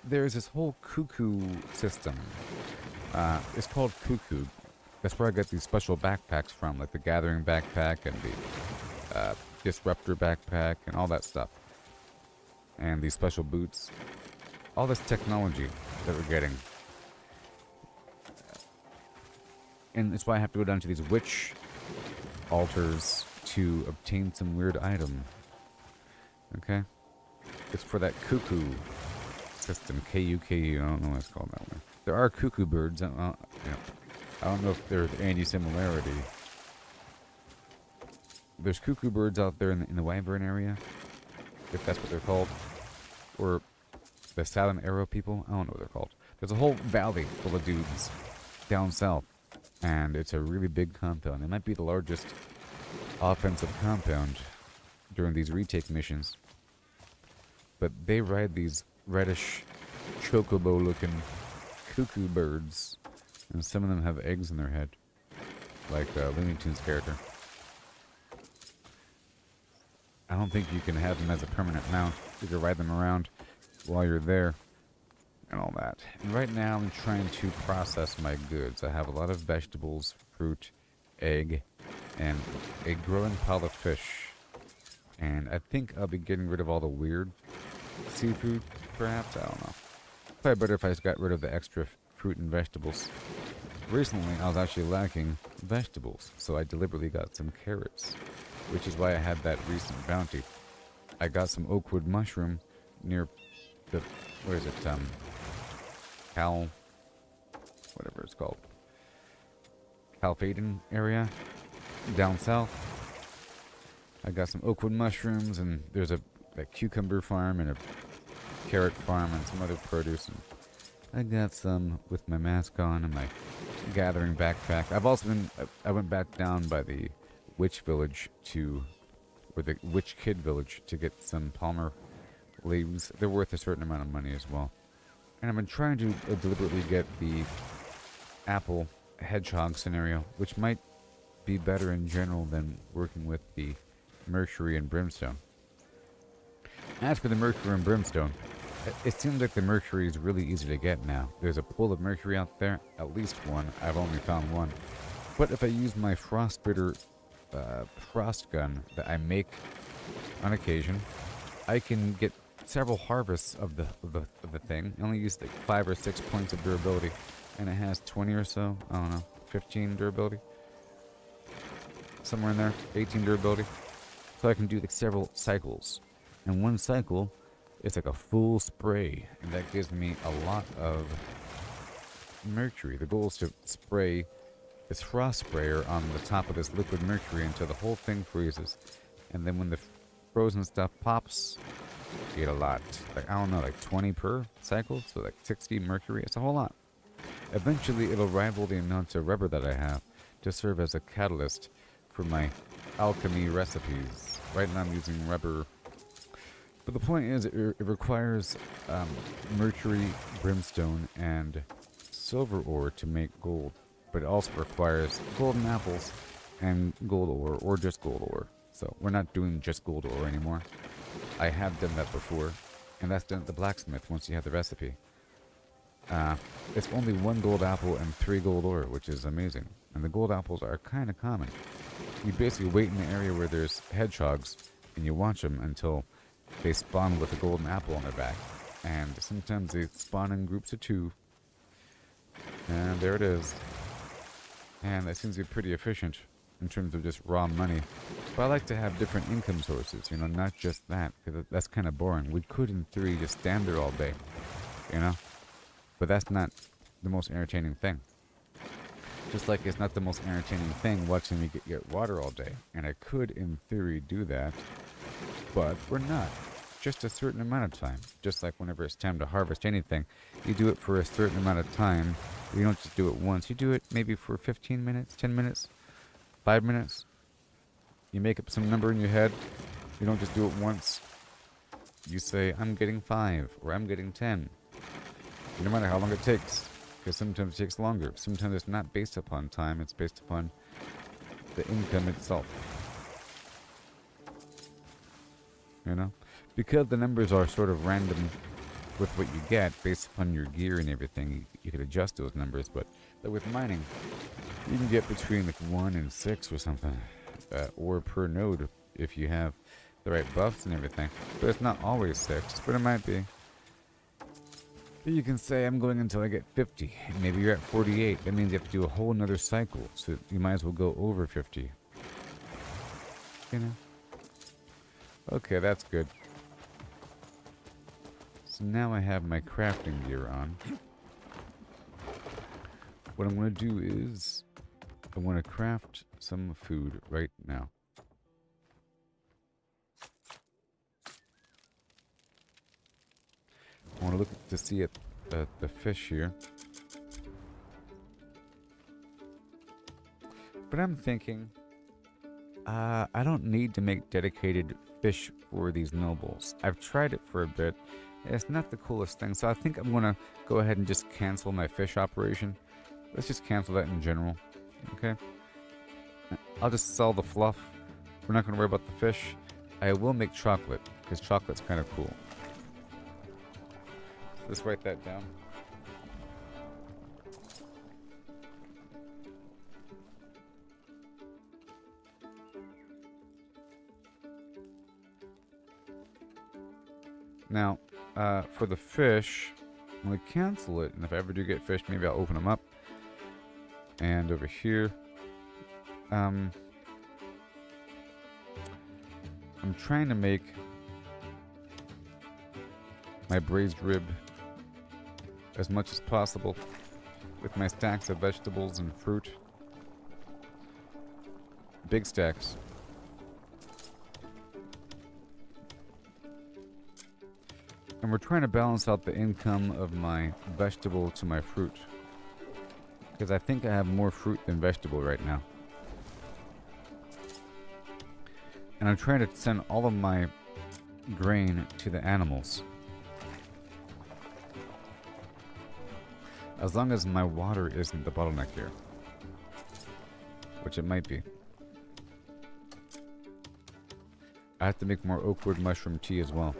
this whole cuckoo system. It's called Cuckoo. That's where I got these special backpacks from, like the Gathering backpack and the Disruptor backpack and all that stuff. And these special boots. All this technology that we're getting. And that's why I have to go down to these witch altars to obtain some weird item. Okay? It's for that cuckoo system. K-U-K-U. I don't know what it's called that way. There are cuckoo birds. I don't know if there's any similarity. There's cuckoo birds out there in the Wyvern area. If that's what they're called. Or the Silent Arrow people. I don't know what they're called. There's a whole valley full of dudes down south. And it's a really big compound. It might be the largest offensive compound during these retake missions. But they ride these reddish, chocobo-looking cuckoo birds. And some of them have eggs in their head. Like Looney Tunes character. I don't think you can have them as a permanent mount. You can ride them around while you're there. And all that. And right now I'm trying to process my goods. I have a lot of vegetables, fruit, egg, and a growing pile of fish. And I think I'll be getting rid of all the weird seafood, perhaps? I don't know. Probably better if I just got rid of the extra fruit and vegetables. recently I was actually lacking vegetables, so I deliberately got some carrots, which is why I had that recent bounty. I got some oakwood mushroom near the, where is it, whatever it's called, Calfaden area, down south. I got some oakwood mushrooms, and there's a cucumber farm and a carrot farm and some other produce. And I got some with my mask on and my gathering backpack. I've also been, I went back down by the witch village or the witch kid village to get some palmer leaves. They're worth a certain amount of money as well. And I've been trying to deliberately get the apple hedgehog scenario, which might be better in general than working with the mercury and brimstone. As for the mercury and brimstone, it seems like the mercury is really easy to get now. There's a pool of mercury out there, at least one. I've only found one. But if I use my frostbitter frost gun that I make on occasion, I can get several harvests of the thing. I only use like 5 or 6 points of durability, and it has 20 or so, I don't know, 15 durability, somewhere in there, 18 durability. So I can do like several cycles, and one cycle is like a full spray, and that gives me a lot of mercury. The goal is to spray this frost sprayer on the top of this liquid mercury until the whole thing freezes, and then when the frozen stuff pops, you get a lot. Like, I don't know, like 20 per cycle, so like 60 mercury. It's a whole lot. Eventually, it'll rival the amount of rubber that I have to serve as a catalyst for my alchemy recipes. Right now I'm using rubber. But the point is, it requires mercury, brimstone, and silver ore to make gold. But it also requires golden apples and gold ore, or just gold ore. So we're not doing just gold ore anymore. I have done that before, and that's done at the blacksmith once you have the recipe. It's only 1 gold apple and 3 gold ore, which is amazing. And the gold apples are kind of common. You basically wait in the area where there's hedgehogs, and you watch them until they spawn with a golden apple on their back. And sometimes they spawn in groups of 2. And there it is. And that seems to be pretty efficient in terms of just raw money. But I like to have different income sources, you know, not just that, because that's kind of boring. We could, in theory, just stand there all day, you know? But that's not the most entertaining thing. Just like it's not the most entertaining thing watching me get water all day. And I could, in theory, do that, but we're not. Just a certain amount of time. Just like whenever it's time to harvest anything, you do it for a certain amount of time. You don't just do it once. You do it maybe for 15 minutes, 10 minutes, 5 minutes. You make up some number in your head. You don't just do it once. You say, I'm getting 5, or I'm getting 10. No matter how long it takes. Because sometimes it takes longer. Sometimes it's not based upon time. It's based upon the income itself. You know? Because the numbers are sort of random with what you get based upon your gear and everything, you could adjust those numbers. But with mining, you can get between like 1 and 6 or something. Or per node if you have the right buffs and everything. But it's not always 6, but it might be. You can say, I'm going until I get 50. And maybe you're at 48. That means you have to do a whole nother cycle. So you might as well go over 50. You know? Okay, that's good. So now I have my crafting gear on. What I'm going to do is, I want to craft some food right now. I want to look to see at the fish here. But I'm thinking, I don't need to make dedicated fish for these nobles. I've tried it for a bit. It's not the coolest thing, so I think I'm going to go ahead and just cancel my fish operation. Let's just cancel that in general. Okay? I'll just sell the fluff. We're not going to worry about the fish. I will make chocolate, because chocolate's kind of cool. Let's write that down. Now, for the fish, I'm going to cancel it, and if I ever do get fish, maybe I'll open them up. And over here, I'm trying to make my braised rib as much as possible with my stacks of vegetables and fruit. Big stacks. And we're trying to balance out the income of my vegetable to my fruit. Because I think I have more fruit than vegetable right now. And I'm trying to send all of my grain to the animals. As long as my water isn't the bottleneck here. Which it might be. I have to make more oakwood mushroom tea as well.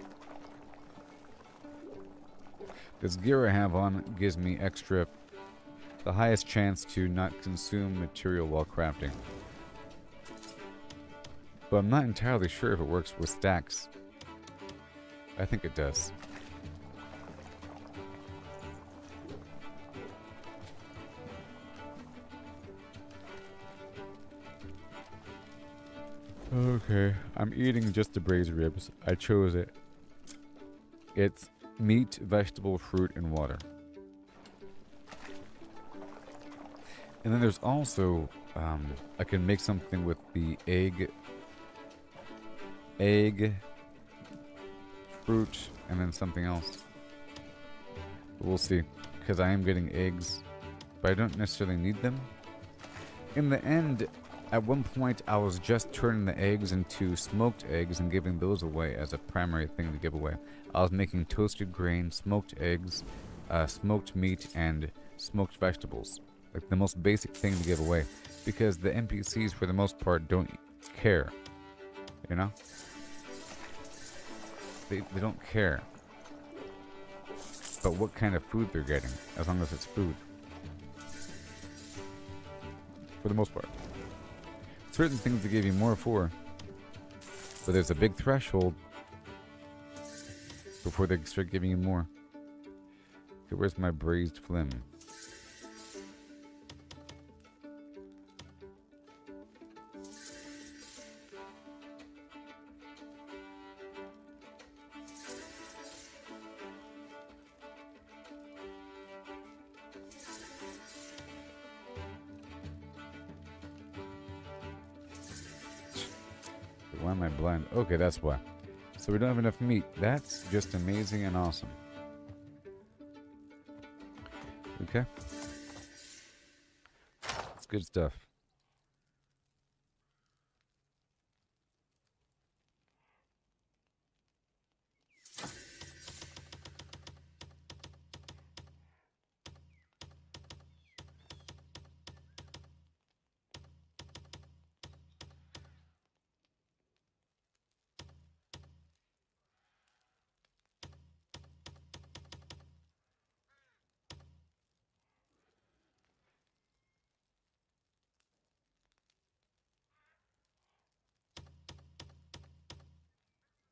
This gear I have on gives me the highest chance to not consume material while crafting. But I'm not entirely sure if it works with stacks. I think it does. Okay, I'm eating just the braised ribs. I chose it. It's meat, vegetable, fruit, and water. And then there's also, I can make something with the egg, fruit, and then something else. But we'll see, because I am getting eggs, but I don't necessarily need them. In the end, at one point, I was just turning the eggs into smoked eggs and giving those away as a primary thing to give away. I was making toasted grain, smoked eggs, smoked meat, and smoked vegetables. Like the most basic thing to give away. Because the NPCs, for the most part, don't care. You know? They don't care. But what kind of food they're getting, as long as it's food. For the most part. Certain things they give you more for. But there's a big threshold before they start giving you more. Okay, where's my braised phlegm? Why am I blind? Okay, that's why. So we don't have enough meat. That's just amazing and awesome. Okay. It's good stuff.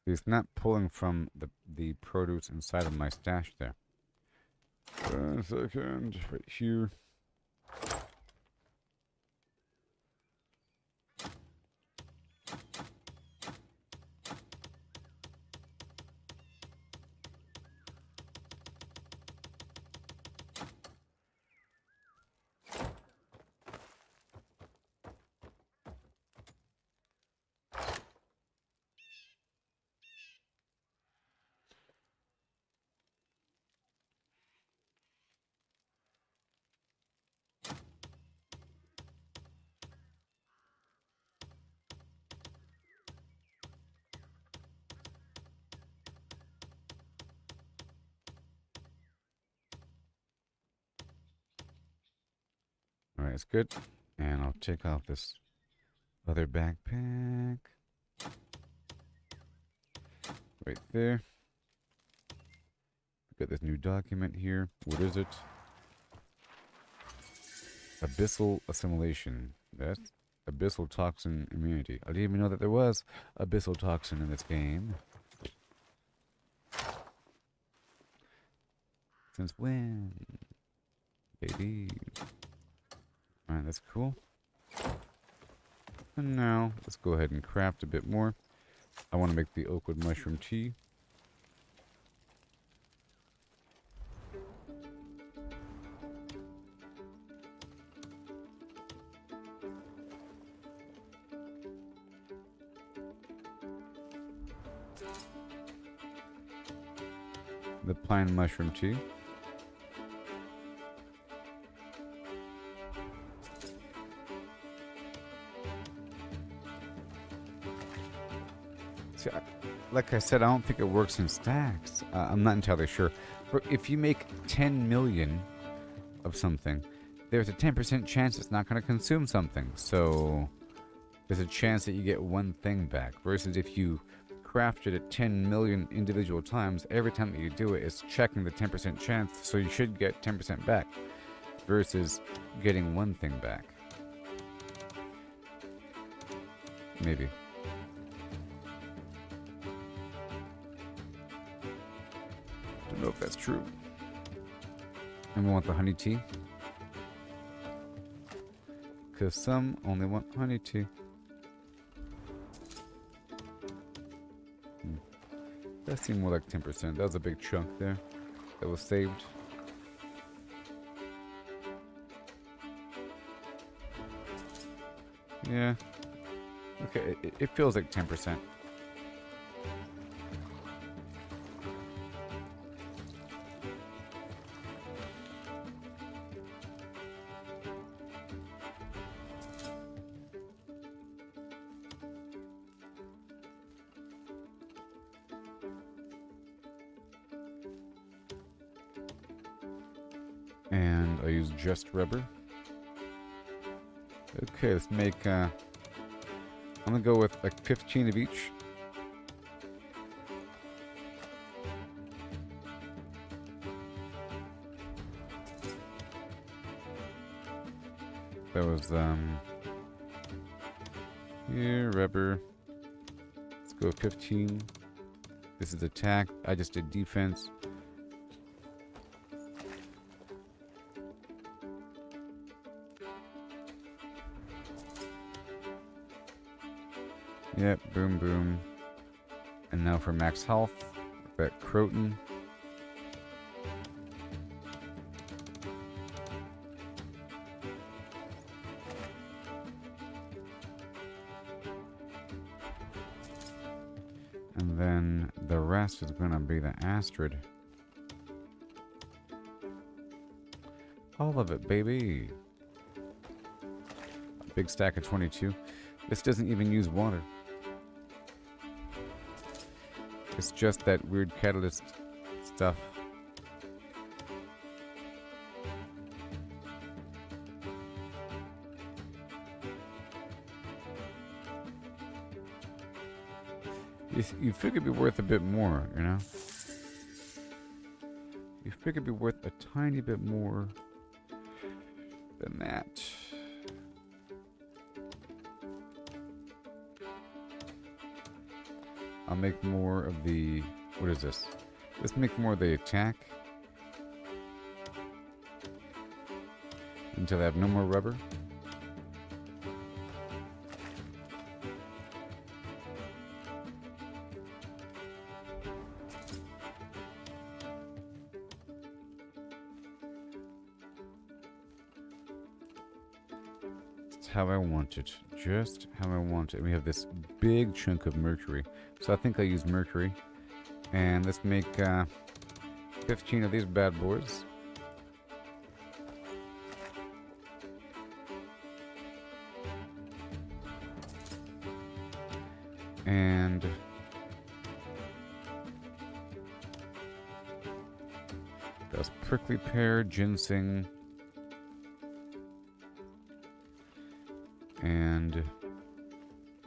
It's not pulling from the produce inside of my stash there. A second, right here. Alright, it's good. And I'll take off this other backpack. Right there. Got this new document here. What is it? Abyssal assimilation. That's abyssal toxin immunity. I didn't even know that there was abyssal toxin in this game. Since when? Baby. Alright, that's cool. And now, let's go ahead and craft a bit more. I want to make the oakwood mushroom tea. The pine mushroom tea. See, like I said, I don't think it works in stacks. I'm not entirely sure. But if you make 10 million of something, there's a 10% chance it's not going to consume something. So there's a chance that you get one thing back. Versus if you crafted it 10 million individual times, every time that you do it, it's checking the 10% chance. So you should get 10% back. Versus getting one thing back. Maybe. Don't know if that's true. And we want the honey tea. Because some only want honey tea. That seemed more like 10%. That was a big chunk there that was saved. Yeah. Okay, it feels like 10%. And I use just rubber. Okay, let's make, I'm gonna go with like 15 of each. That was, here, rubber. Let's go 15. This is attack. I just did defense. Yep, boom, boom. And now for max health, that Croton. And then the rest is gonna be the Astrid. All of it, baby. A big stack of 22. This doesn't even use water. It's just that weird catalyst stuff. You figure it'd be worth a bit more, you know? You figure it'd be worth a tiny bit more than that. I'll make more of the... What is this? Let's make more of the attack. Until I have no more rubber. It's how I want it. Just how I want it. We have this big chunk of mercury. So I think I'll use mercury. And let's make 15 of these bad boys. And that's prickly pear, ginseng, and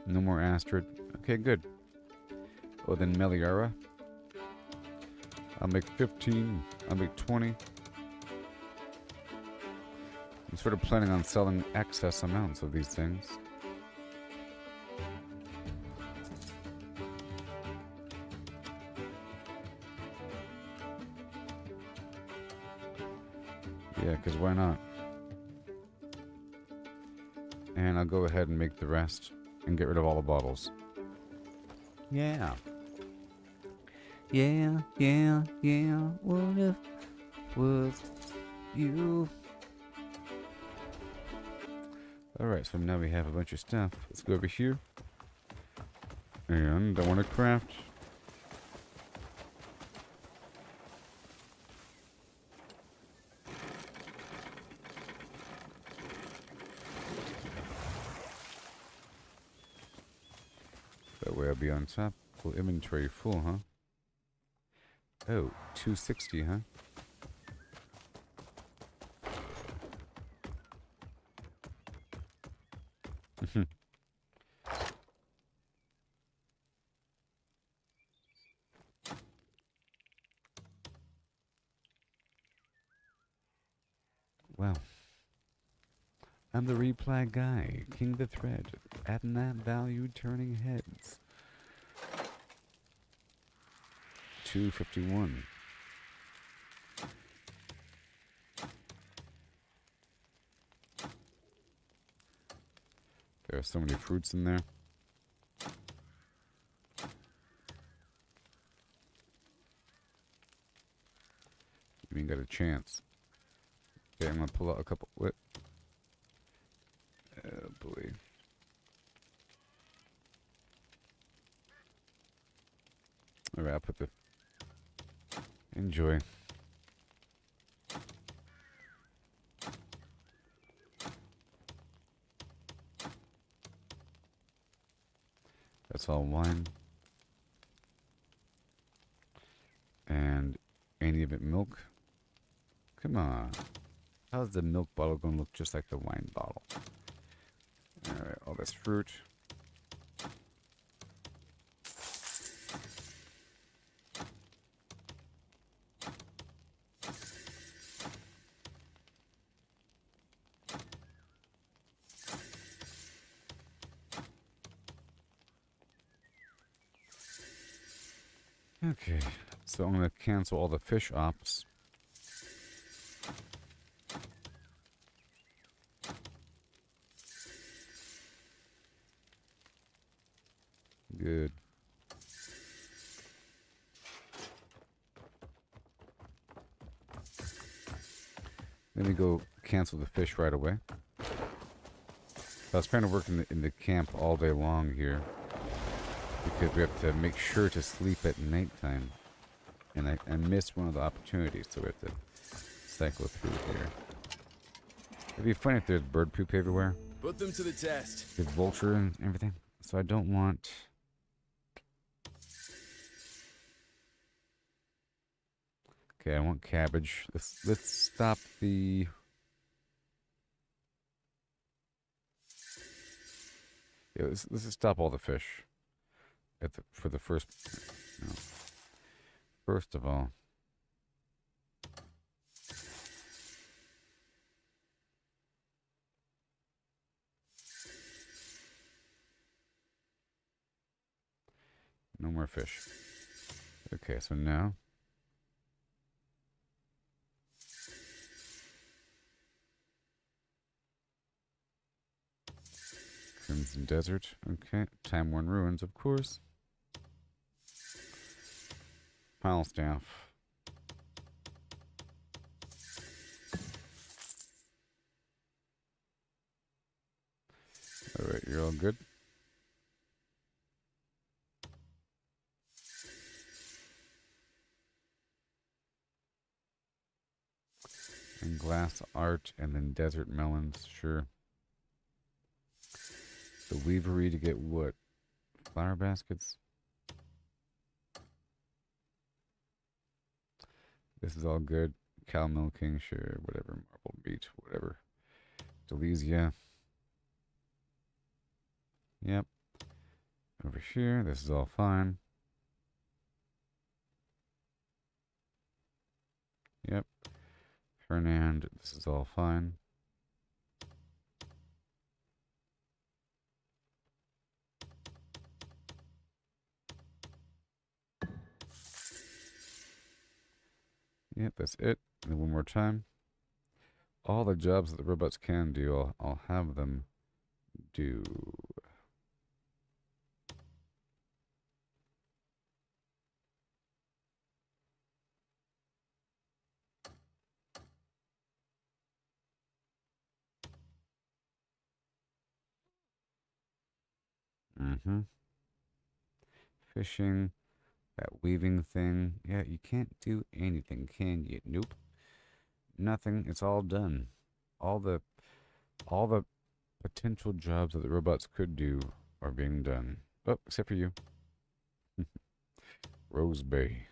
no more Astrid. Okay, good. Oh, then Meliara. I'll make 15. I'll make 20. I'm sort of planning on selling excess amounts of these things. Yeah, because why not? And I'll go ahead and make the rest and get rid of all the bottles. Yeah. Yeah, yeah, yeah. What if was you? Alright, so now we have a bunch of stuff. Let's go over here. And I want to craft. That way I'll be on top. Full inventory full, huh? Oh, 260, huh? Well, I'm the reply guy, king of the thread, adding that value, turning heads. 251. There are so many fruits in there. You ain't got a chance. Okay, I'm gonna pull out a couple. What? Oh boy. Alright, I'll put the. Enjoy. That's all wine. And any of it milk. Come on. How's the milk bottle going to look just like the wine bottle? Alright, all this fruit. Okay, so I'm going to cancel all the fish ops. Good. Let me go cancel the fish right away. I was trying to work in the camp all day long here, because we have to make sure to sleep at nighttime. And I missed one of the opportunities, so we have to cycle through here. It'd be funny if there's bird poop everywhere. Put them to the test. There's vulture and everything. So I don't want... Okay, I want cabbage. Let's stop the... Yeah, let's just stop all the fish. For the first... No. First of all... No more fish. Okay, so now... Crimson Desert. Okay. Time-worn ruins, of course. Pile staff. Alright, you're all good. And glass art, and then desert melons, sure. The weavery to get what? Flower baskets? This is all good. Cow milking, sure, whatever. Marble beach, whatever. Delesia. Yep. Over here, this is all fine. Yep. Fernand, this is all fine. Yep, that's it. And then one more time. All the jobs that the robots can do, I'll have them do? Fishing, that weaving thing. Yeah, you can't do anything, can you? Nope. Nothing. It's all done. All the potential jobs that the robots could do are being done. Oh, except for you. Rose Bay.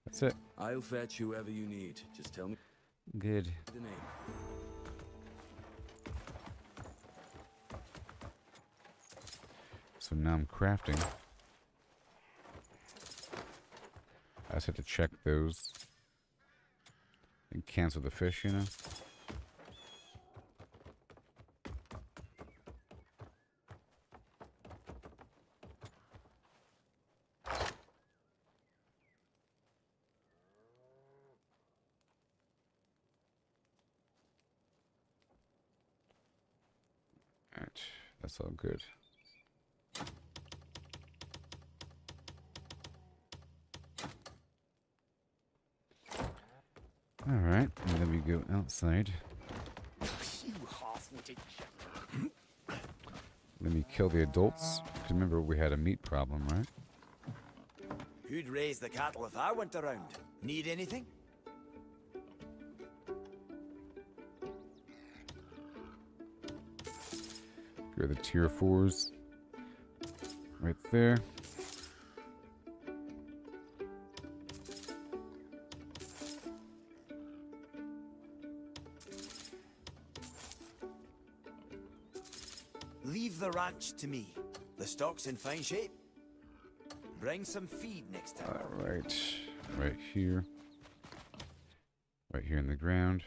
That's it. I'll fetch whoever you need. Just tell me Good. the name. So now I'm crafting. I just have to check those. And cancel the fish, you know? Alright, that's all good. Alright, and then we go outside. Let me kill the adults. Because remember, we had a meat problem, right? Who'd raise the cattle if I went around? Need anything? Go to the tier 4s. Right there. Leave the ranch to me. The stock's in fine shape. Bring some feed next time. Alright. Right here. Right here in the ground.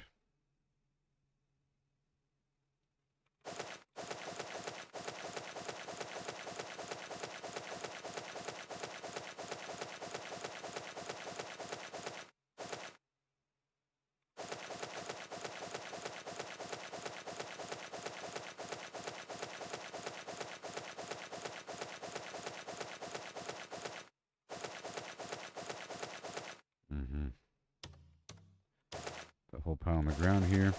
The whole pile on the ground here.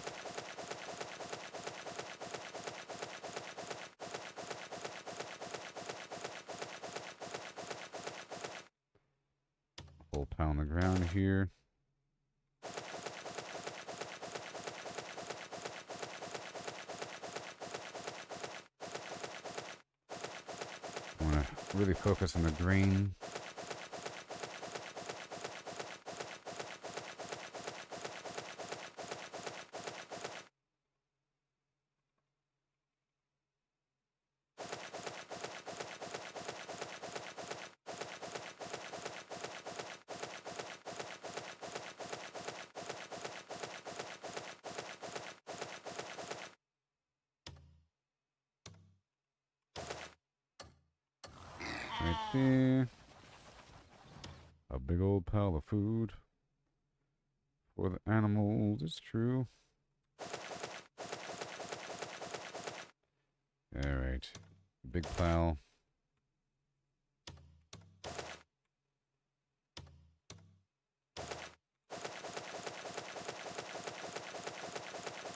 Whole pile on the ground here. I want to really focus on the grain. Right there. A big old pile of food for the animals, it's true. Alright. Big pile.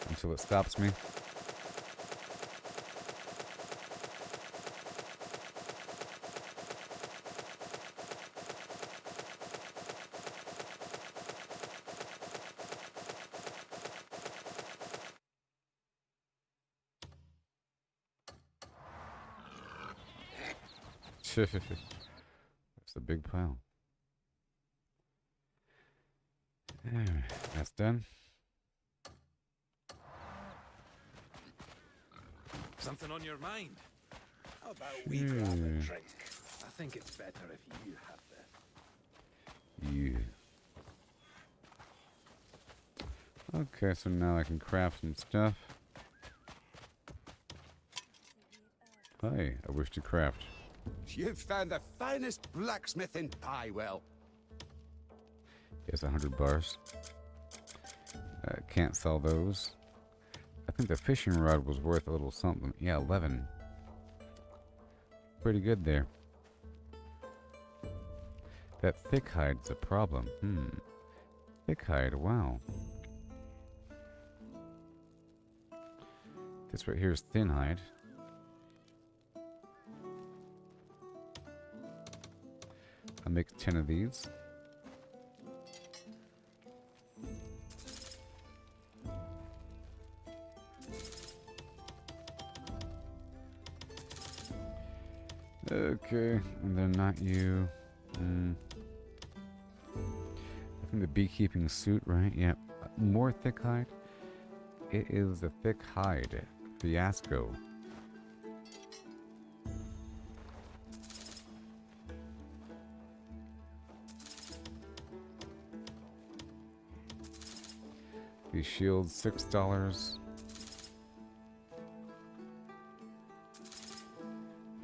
Until it stops me. That's a big pile. Alright, that's done. Something on your mind? How about we grab a drink? I think it's better if you have this. Yeah. Okay, so now I can craft some stuff. Hi, I wish to craft. You've found the finest blacksmith in Piewell. It's 100 bars. Can't sell those. I think the fishing rod was worth a little something. Yeah, 11. Pretty good there. That thick hide's a problem. Thick hide, wow. This right here is thin hide. I'll make 10 of these. Okay, and then not you. I think the beekeeping suit, right? Yep. More thick hide. It is the thick hide fiasco. These shields, $6.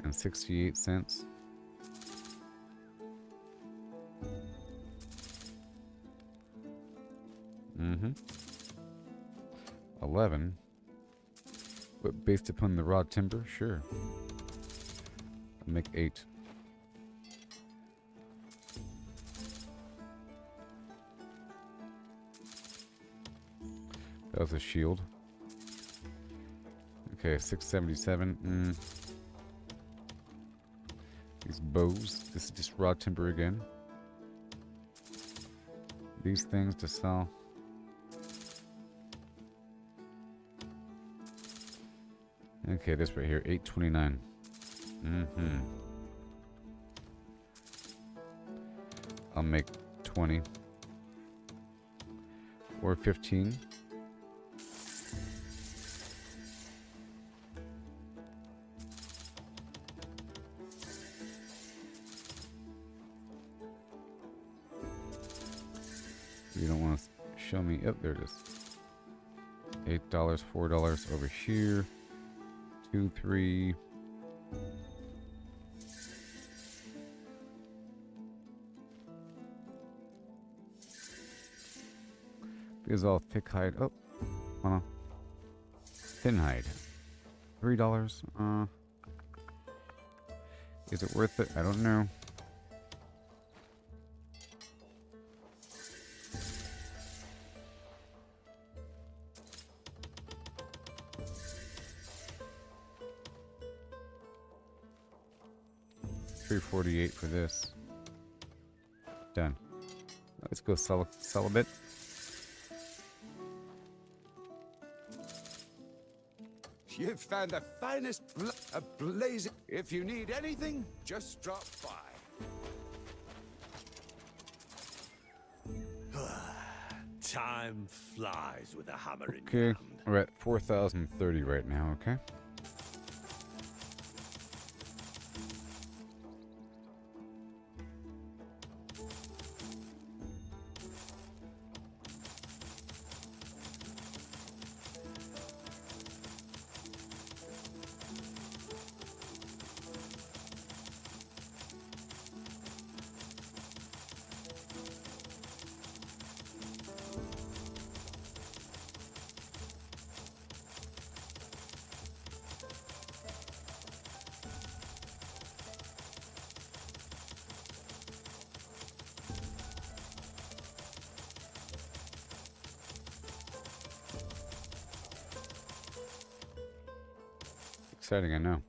And 68 cents. Mm-hmm. 11. But based upon the raw timber, sure. I'll make 8. That was a shield. Okay, 677. These bows. This is just raw timber again. These things to sell. Okay, this right here, 829. I'll make 20 or 15. You don't want to show me. Oh, there it is. $8, $4 over here. 2, 3. These all thick hide. Oh, hold on. Thin hide. $3. Is it worth it? I don't know. $3.48 for this. Done. Let's go sell a bit. You've found the finest blazing. If you need anything, just drop by. Time flies with a hammer in Okay, your hand. we're at 4,030 right now, okay? Exciting, I know.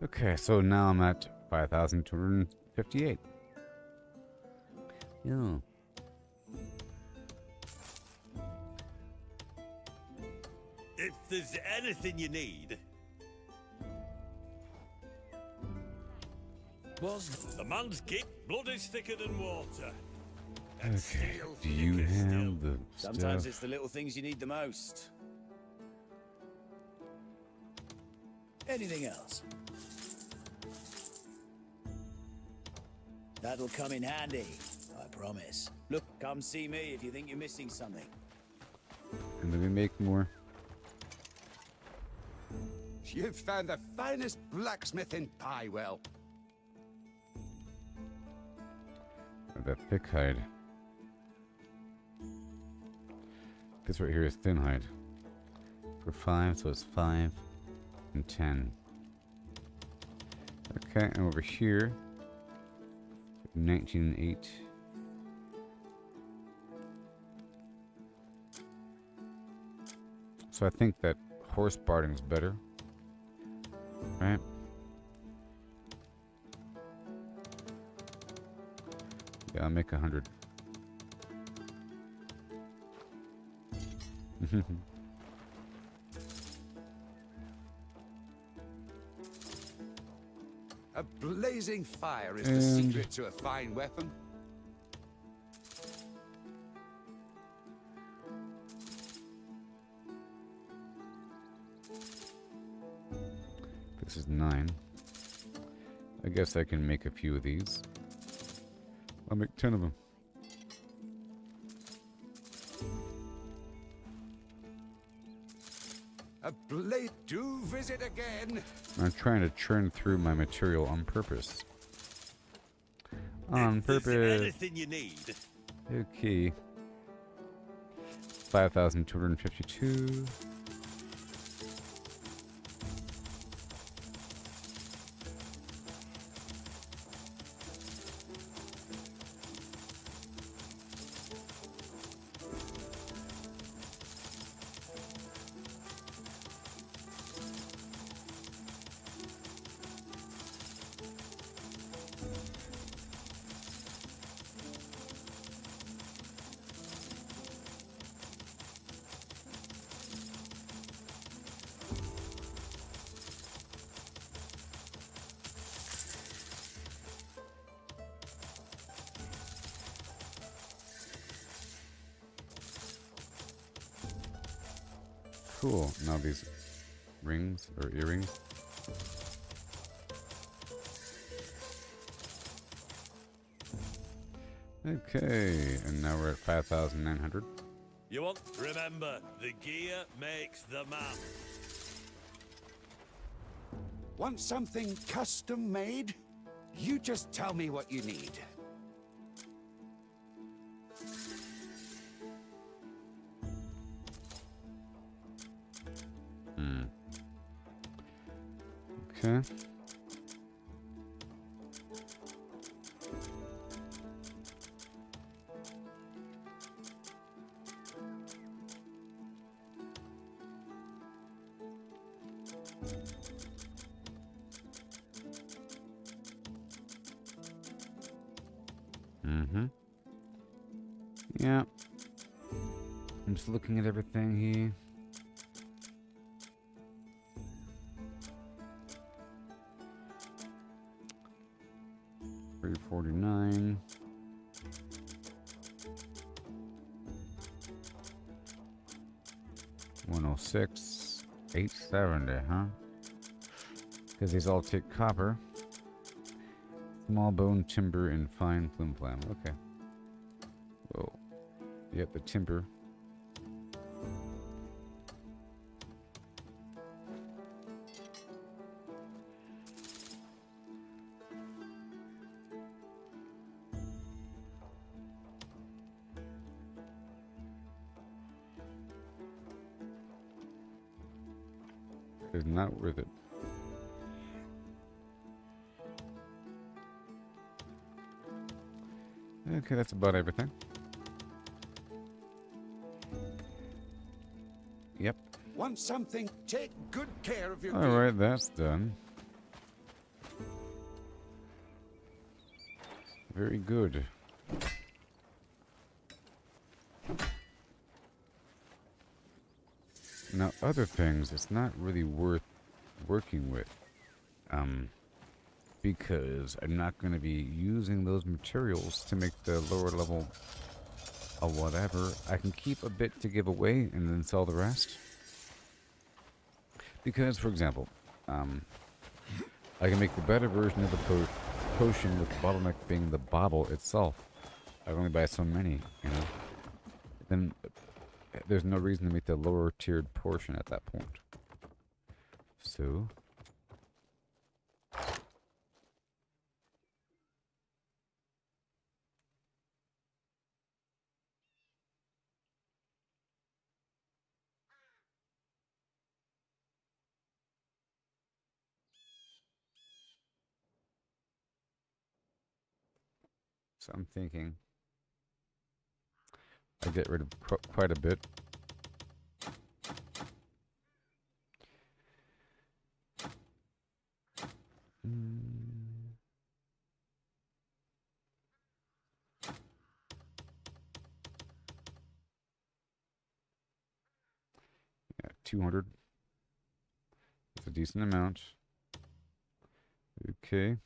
Okay, so now I'm at 5,258. Yeah. If there's anything you need, the man's blood is thicker than water. Okay, do you have the Sometimes stuff? it's the little things you need the most. Anything else? That'll come in handy, I promise. Look, come see me if you think you're missing something. And then we make more. You've found the finest blacksmith in Piewell. That thick hide. This right here is thin hide. For 5, so it's 5 and 10. Okay, and over here, 19 and 8. So I think that horse barding's better, right? Yeah, I'll make 100. A blazing fire is the secret to a fine weapon. This is 9. I guess I can make a few of these. I'll make 10 of them. A blade, do visit again. I'm trying to churn through my material on purpose. On purpose. Anything you need. Okay. 5,252. Cool. Now these rings or earrings. Okay, and now we're at 5,900. You want? Remember, the gear makes the man. Want something custom made? You just tell me what you need. Okay. Yeah. I'm just looking at everything here. $349. $106. $870, huh? Because these all take copper. Small bone, timber, and fine flim flam. Okay. Whoa. Yep, the timber. Is not worth it. Okay, that's about everything. Yep. Want something? Take good care of your All right, that's done. Very good. Now, other things, it's not really worth working with. Because I'm not going to be using those materials to make the lower level of whatever. I can keep a bit to give away and then sell the rest. Because, for example, I can make the better version of the potion with the bottleneck being the bottle itself. I only buy so many, you know. Then there's no reason to make the lower tiered portion at that point. So. So I'm thinking I get rid of quite a bit. Yeah, 200. That's a decent amount. Okay.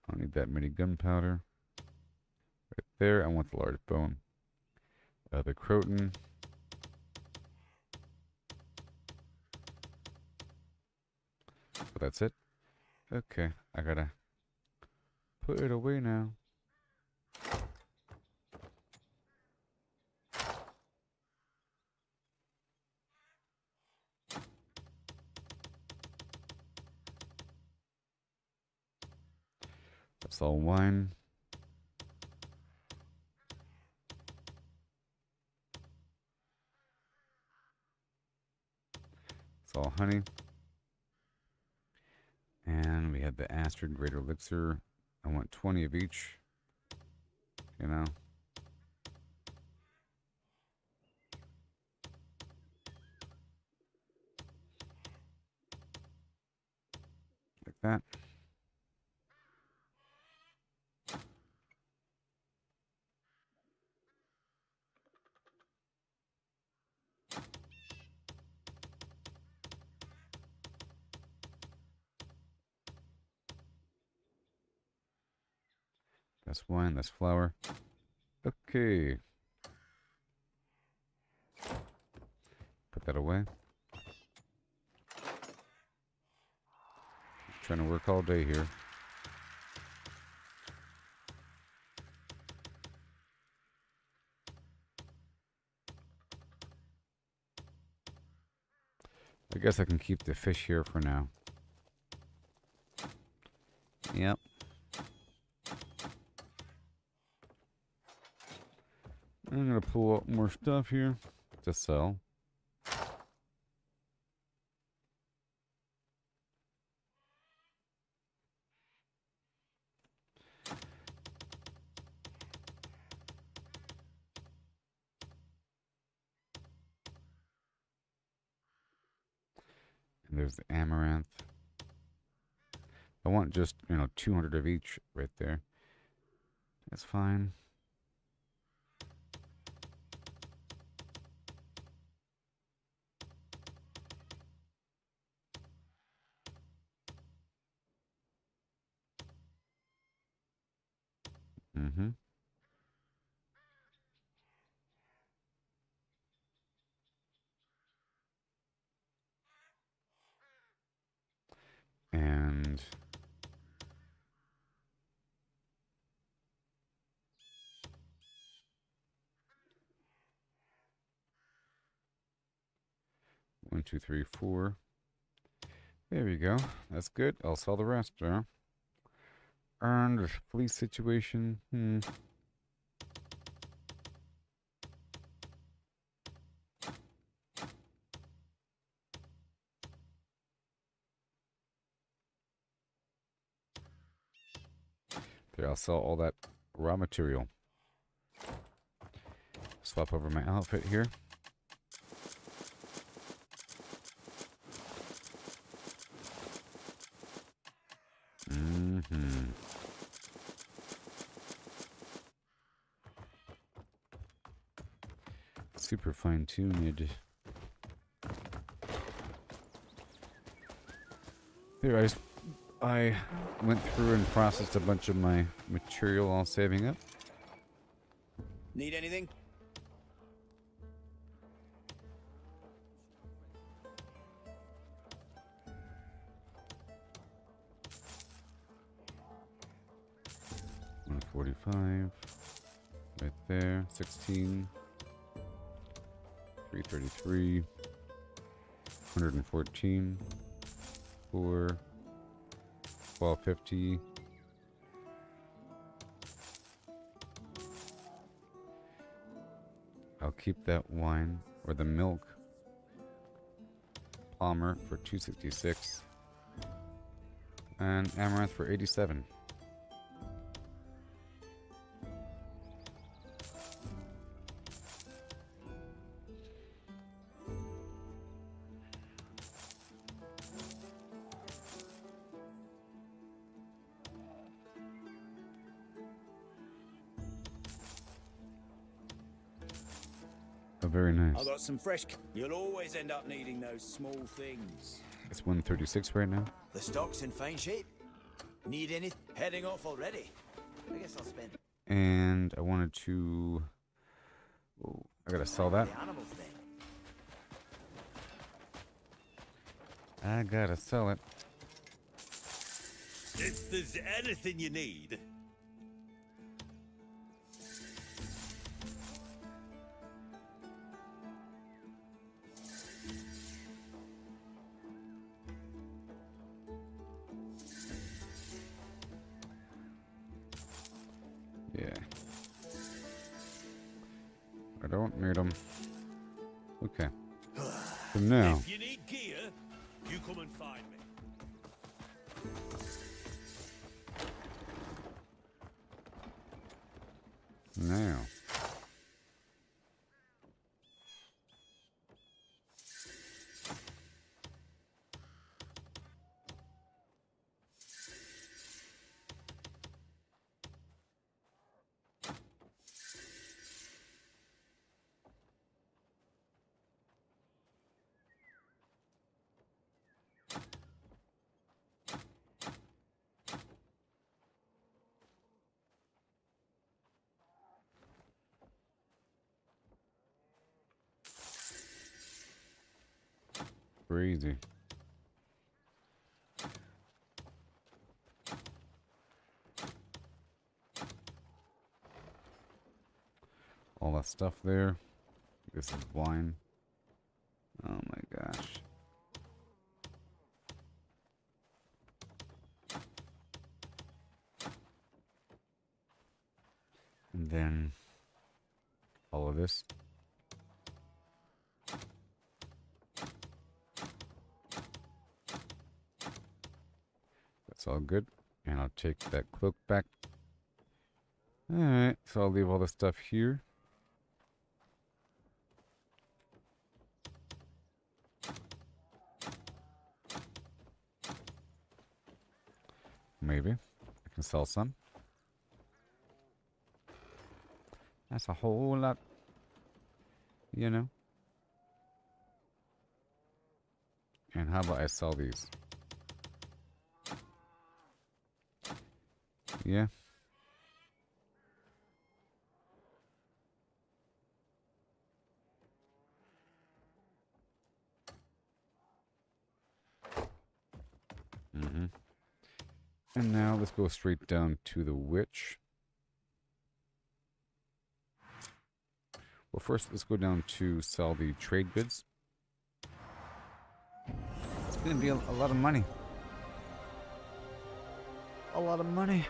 I don't need that many gunpowder. Right there, I want the large bone. The croton. So that's it. Okay, I gotta put it away now. That's all wine. It's all honey. And we have the Astrid Great Elixir. I want 20 of each. You know. Like that. That's wine, that's flour. Okay. Put that away. Trying to work all day here. I guess I can keep the fish here for now. Yep. I'm gonna pull out more stuff here to sell. And there's the amaranth. I want just, 200 of each right there. That's fine. Mm-hmm. And one, two, three, four. There we go. That's good. I'll sell the rest, huh? Earned fleece situation. There, I'll sell all that raw material. Swap over my outfit here. Super fine-tuned. There, I went through and processed a bunch of my material, all saving up. Need anything? $145. Right there. 16. 333. 114. 4. 1250. I'll keep that wine or the milk. Palmer for 266. And Amaranth for 87. Oh, very nice. I got some fresh. You'll always end up needing those small things. It's 136 right now. The stock's in fine shape. Need any? Heading off already. I guess I'll spend. And I wanted to. Oh, I gotta sell that. The animals then. I gotta sell it. If there's anything you need, Yeah. I don't need them. Okay. So now. if you need gear, you come and find me. Now. Crazy. All that stuff there. This is wine. Oh my gosh. And then all of this. That's all good. And I'll take that cloak back. Alright, so I'll leave all the stuff here. Maybe. I can sell some. That's a whole lot. You know? And how about I sell these? Yeah. And now let's go straight down to the witch. Well, first let's go down to sell the trade goods. It's going to be a lot of money. A lot of money.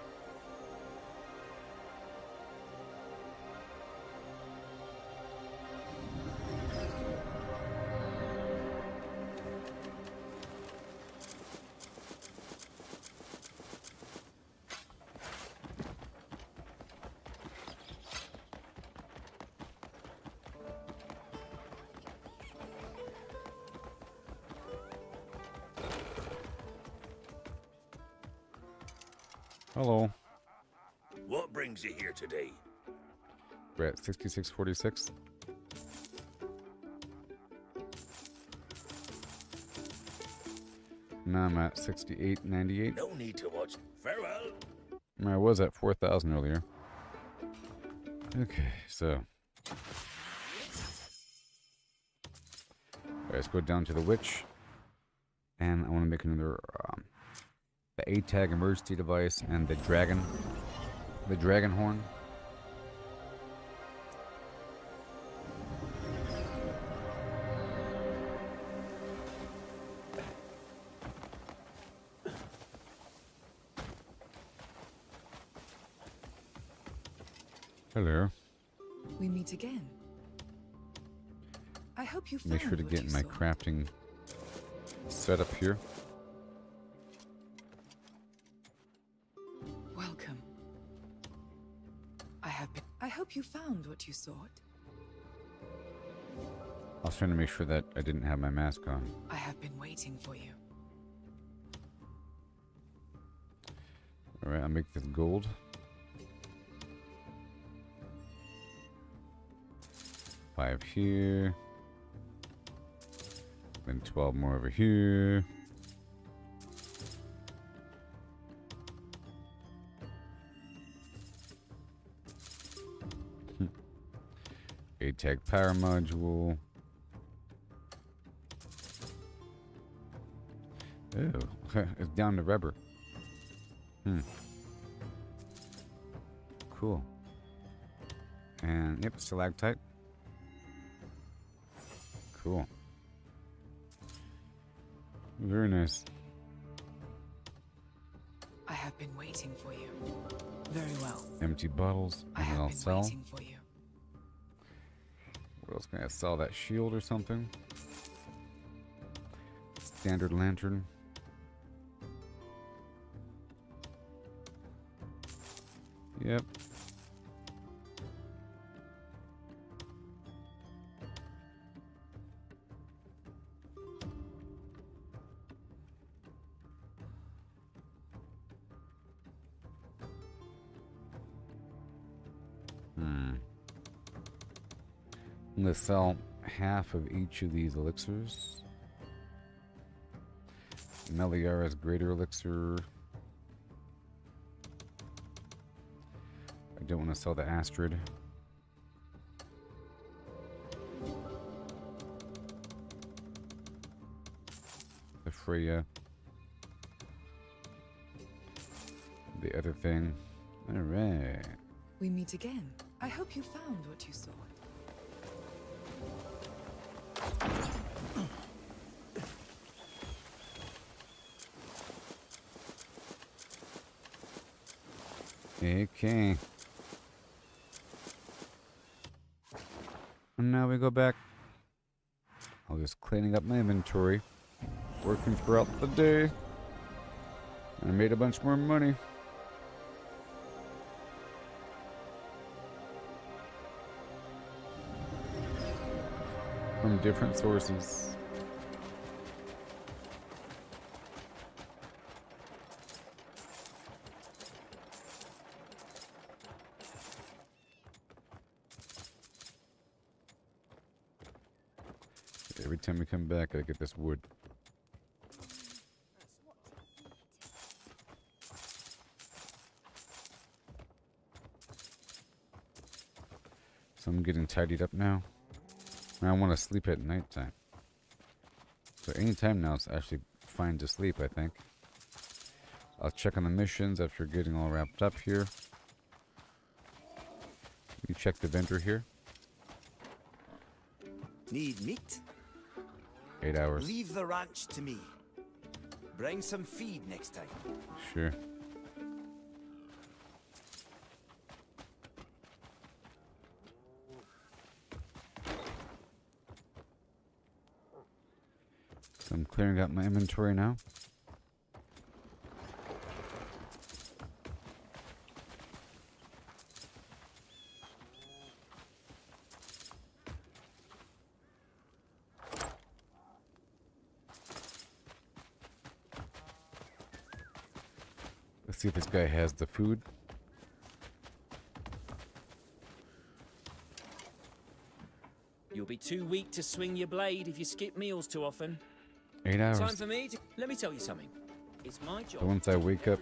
Hello. What brings you here today? We're at 6646. Now I'm at 6898. No need to watch. Farewell. I was at 4,000 earlier. Okay, so. Alright, let's go down to the witch. And I want to make another the A-tag emergency device and the dragon horn. Hello. We meet again. I hope you found Make sure to what get you my sought. crafting setup here. Welcome. I hope you found what you sought. I was trying to make sure that I didn't have my mask on. I have been waiting for you. Alright, I'll make this gold. Five here. Then 12 more over here. A-tag power module. Oh, it's down to rubber. Cool. And yep, stalactite. Cool. Very nice. I have been waiting for you. Very well. Empty bottles. I And have I'll been sell. waiting for you. What else can I sell? That shield or something? Standard lantern. Yep. I'm going to sell half of each of these elixirs. Meliara's Greater Elixir. I don't want to sell the Astrid. The Freya. The other thing. Alright. We meet again. I hope you found what you sought. Okay. And now we go back. I was cleaning up my inventory, working throughout the day, and I made a bunch more money. From different sources. Every time we come back, I get this wood. So I'm getting tidied up now. And I want to sleep at nighttime. So anytime now is actually fine to sleep, I think. I'll check on the missions after getting all wrapped up here. You check the vendor here. Need meat? 8 hours. Leave the ranch to me. Bring some feed next time. Sure. So I'm clearing out my inventory now. Let's see if this guy has the food. You'll be too weak to swing your blade if you skip meals too often. 8 hours. Time for me to... Let me tell you something. It's my job. So once I wake up,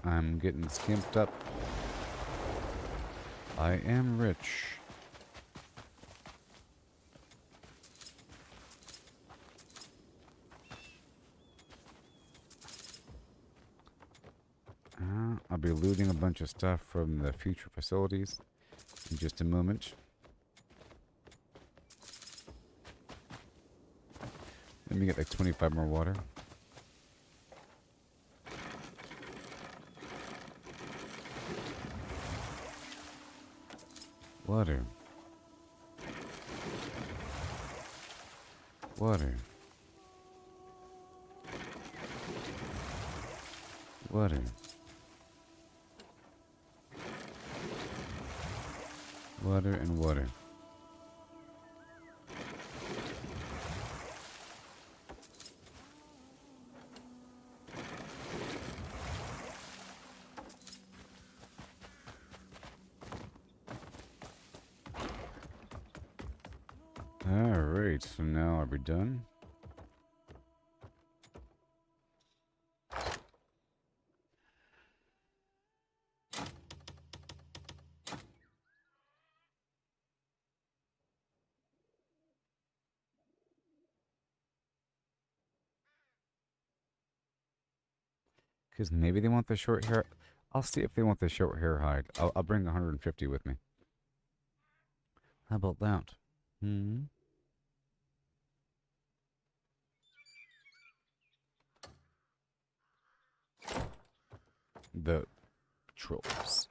I'm getting skimped up. I am rich. I'll be looting a bunch of stuff from the future facilities in just a moment. Let me get like 25 more water. Water. Water. Water. Water and water. Alright, so now are we done? Because maybe they want the short hair. I'll see if they want the short hair hide. I'll bring 150 with me. How about that? Hmm. The trolls.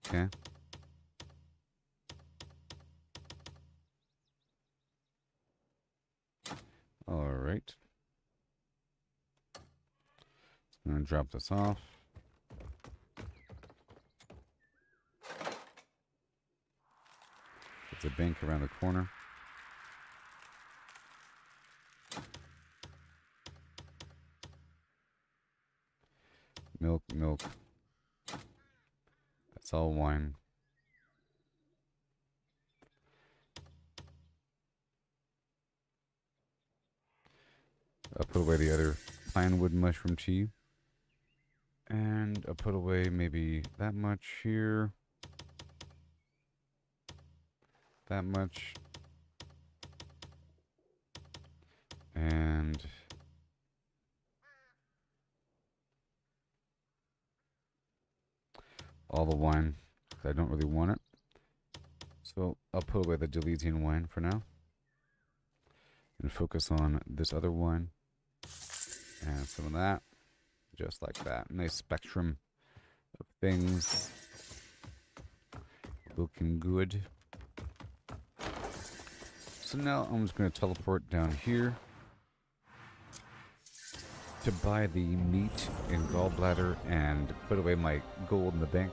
Okay. All right. I'm gonna drop this off. There's a bank around the corner. Milk, milk. That's all wine. I'll put away the other pinewood mushroom tea. And I'll put away maybe that much here. That much. And all the wine. I don't really want it. So I'll put away the Deletian wine for now. And focus on this other wine. And some of that. Just like that. Nice spectrum of things. Looking good. So now I'm just going to teleport down here to buy the meat and gallbladder and put away my gold in the bank.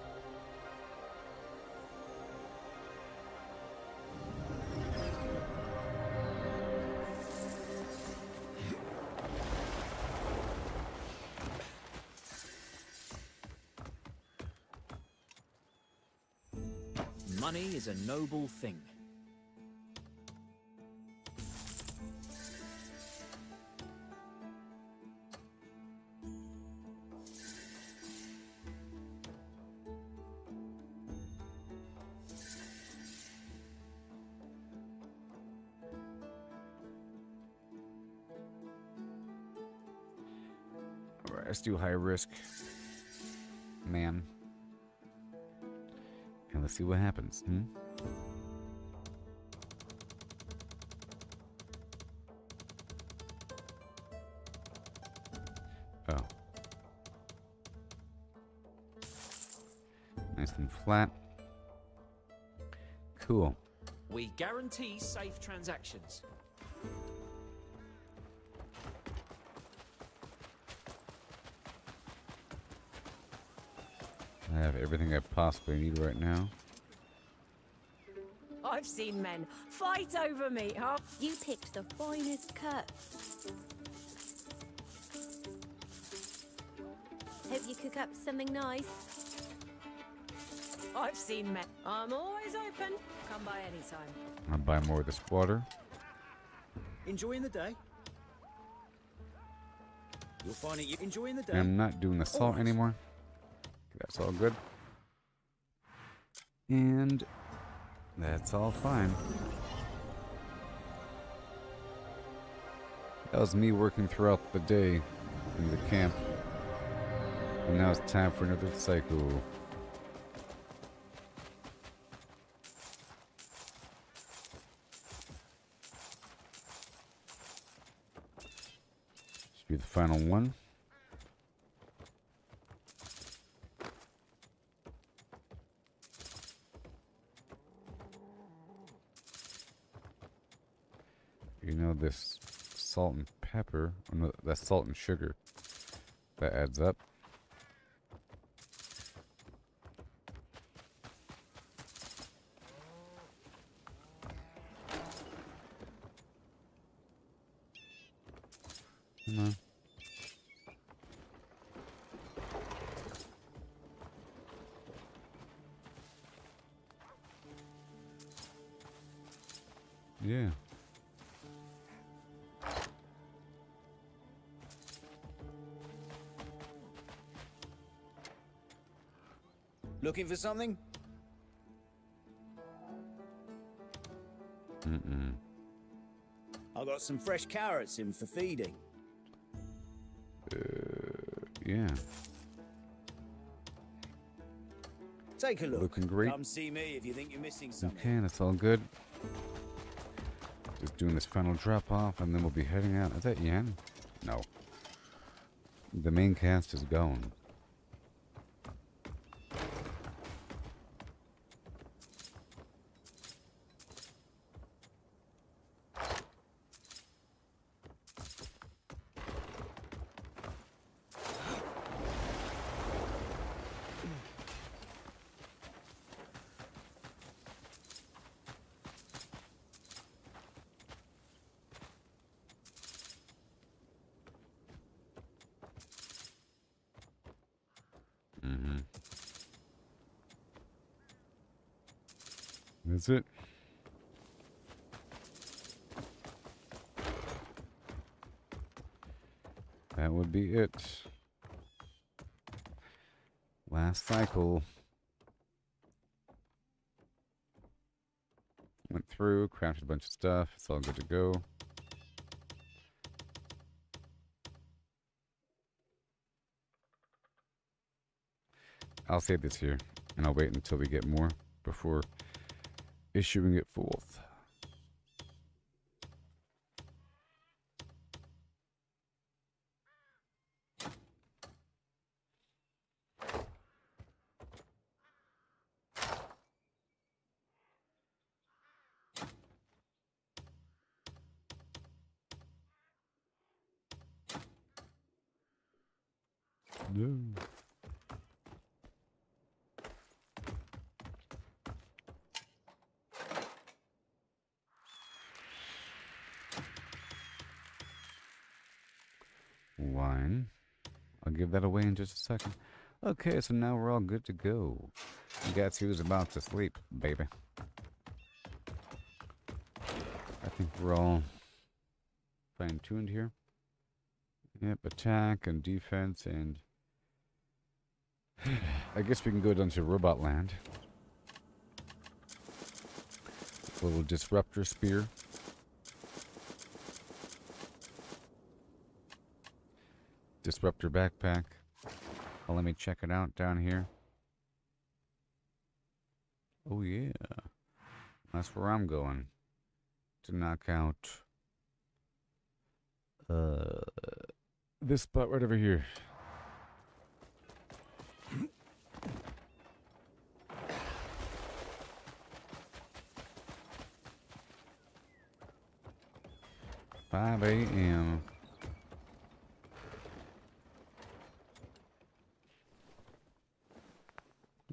Money is a noble thing. Alright, let's do high risk. Man. And let's see what happens. Oh. Nice and flat. Cool. We guarantee safe transactions. I have everything I possibly need right now. I've seen men fight over me, huh? You picked the finest cut. Hope you cook up something nice. I've seen men. I'm always open. Come by anytime. I'll buy more of this water. Enjoying the day? You'll find it. You enjoying the day? And I'm not doing the salt anymore. That's all good. And That's all fine. That was me working throughout the day in the camp. And now it's time for another cycle. Should be the final one. You know, this salt and pepper, or no, that's salt and sugar, that adds up. Come on. Yeah. Looking for something? Mm-mm. I got some fresh carrots in for feeding. Yeah. Take a look. Looking great. Come see me if you think you're missing something. Okay, that's all good. Just doing this final drop off and then we'll be heading out. Is that Yan? No. The main cast is gone. That's it. That would be it. Last cycle. Went through, crafted a bunch of stuff. It's all good to go. I'll save this here, and I'll wait until we get more before issuing it forth. No. Wine. I'll give that away in just a second. Okay, so now we're all good to go. Guess who's about to sleep, baby? I think we're all fine-tuned here. Yep, attack and defense, and I guess we can go down to Robot Land. A little disruptor spear. Disruptor backpack. Well, let me check it out down here. Oh yeah, that's where I'm going to knock out this spot right over here. $5 a.m.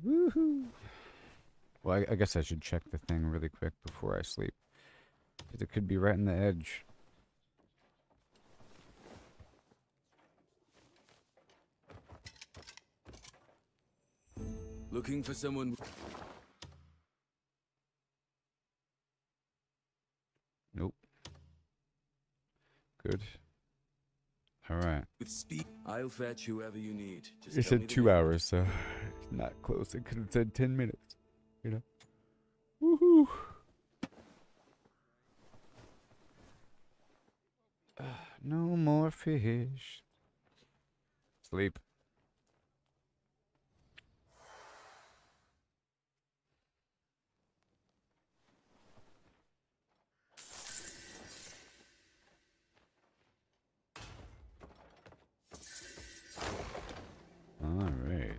Woohoo! Well, I guess I should check the thing really quick before I sleep. 'Cause it could be right in the edge. Looking for someone. Nope. Good. All right. With speed, I'll fetch whoever you need. Just It tell me said the 2 name. hours, so it's not close. It could have said 10 minutes. You know. Woohoo! Whew. No more fish. Sleep. All right.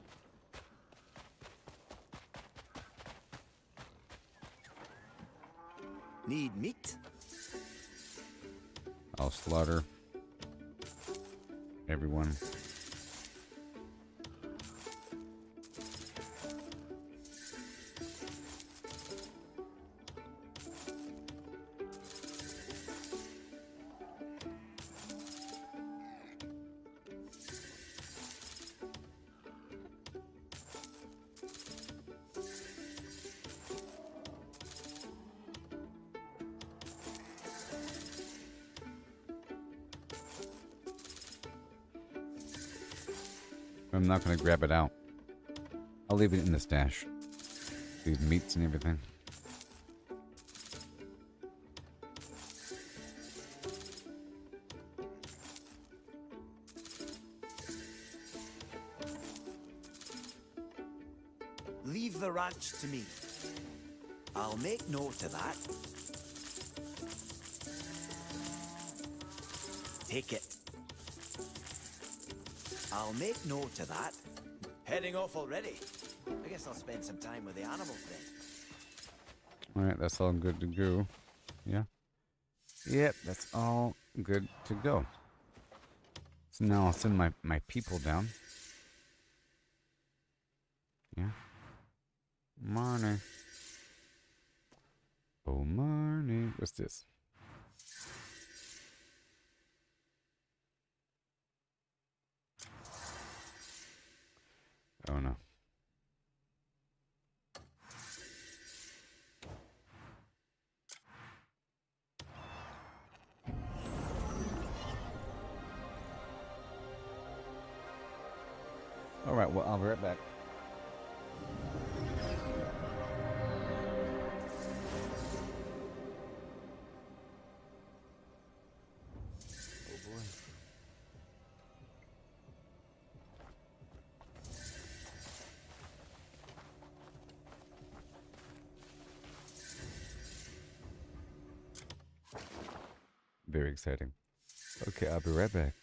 Need meat? I'll slaughter everyone. I'm not gonna grab it out. I'll leave it in the stash. These meats and everything. Leave the ranch to me. I'll make note of that. Take it. I'll make note of that. Heading off already. I guess I'll spend some time with the animal friend. Alright, that's all good to go. Yeah. Yep, that's all good to go. So now I'll send my people down. Yeah. Marnie. Oh, Marnie. What's this? Oh no. Alright, well, I'll be right back. Oh boy. Very exciting. Okay, I'll be right back.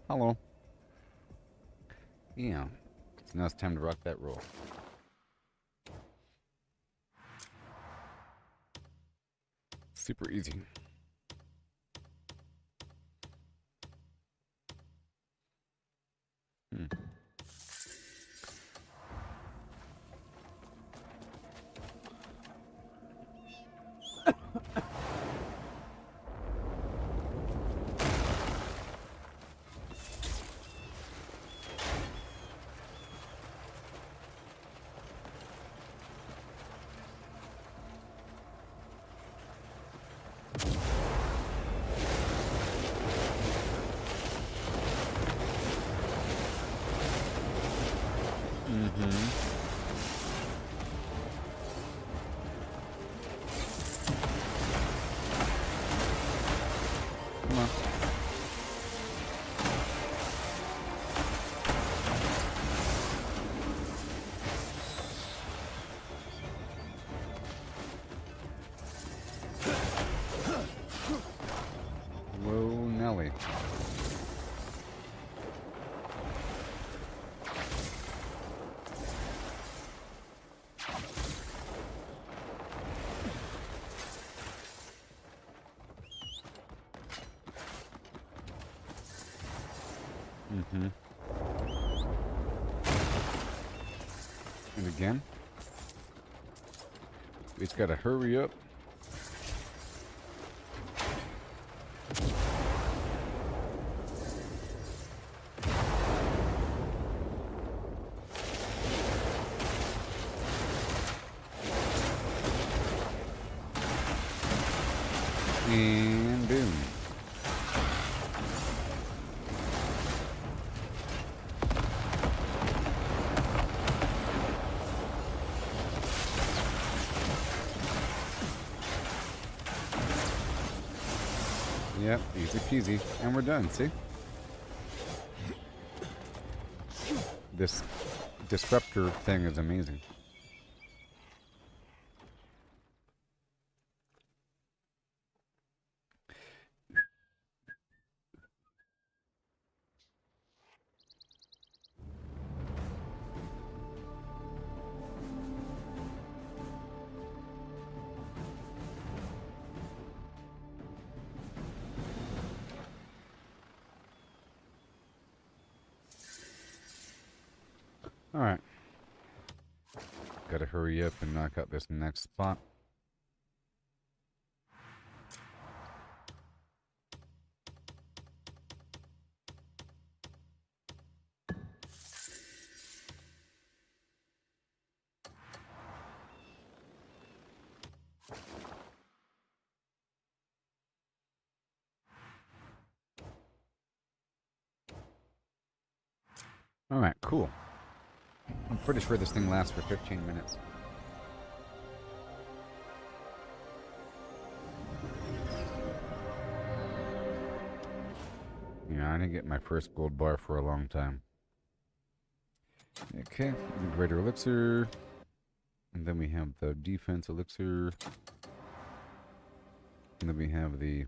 Hello. Yeah. So now it's time to rock that roll. Super easy. Come on. Whoa, Nelly. And again. We just gotta hurry up. And boom. Yep, easy peasy. And we're done, see? This disruptor thing is amazing. Alright. Gotta hurry up and knock out this next spot. Alright, cool. I'm pretty sure this thing lasts for 15 minutes. Yeah, I didn't get my first gold bar for a long time. Okay, the greater elixir. And then we have the defense elixir. And then we have the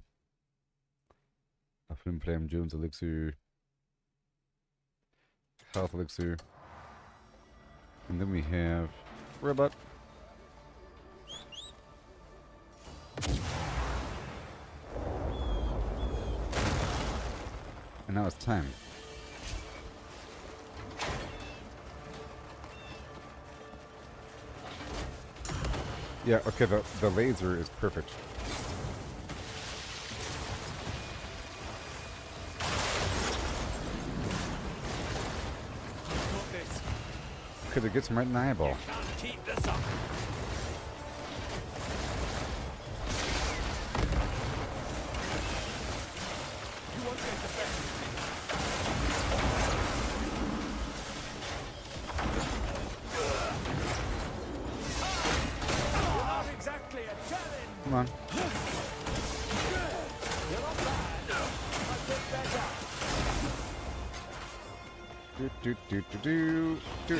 Flim Flam Jones elixir. Health elixir. And then we have robot. And now it's time. Yeah, okay, the laser is perfect. Because it gets him right in the eyeball. Keep this up. You won't get the best of me. You're not exactly a challenge. Come on. You're not bad. I'll take that down. Do. Your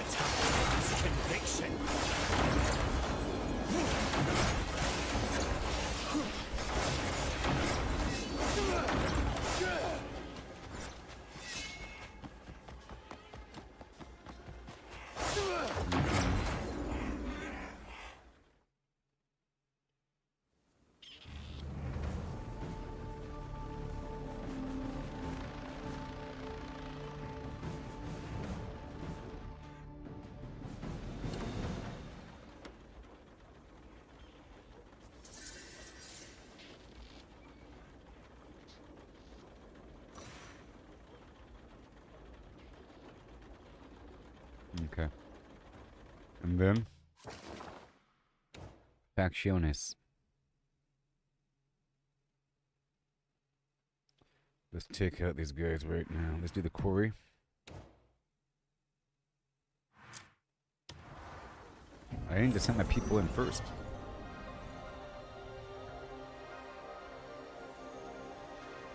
attack is conviction. Okay. And then? Facciones. Let's take out these guys right now. Let's do the quarry. I need to send my people in first.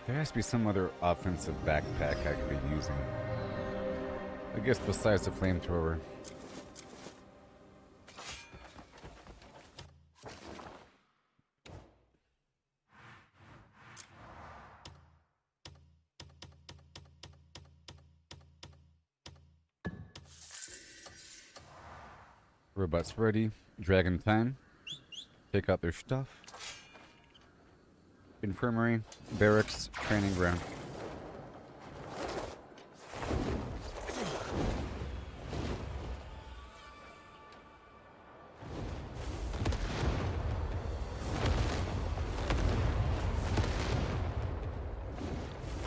There has to be some other offensive backpack I could be using. I guess besides the flamethrower. Robots ready. Dragon time. Take out their stuff. Infirmary, barracks, training ground.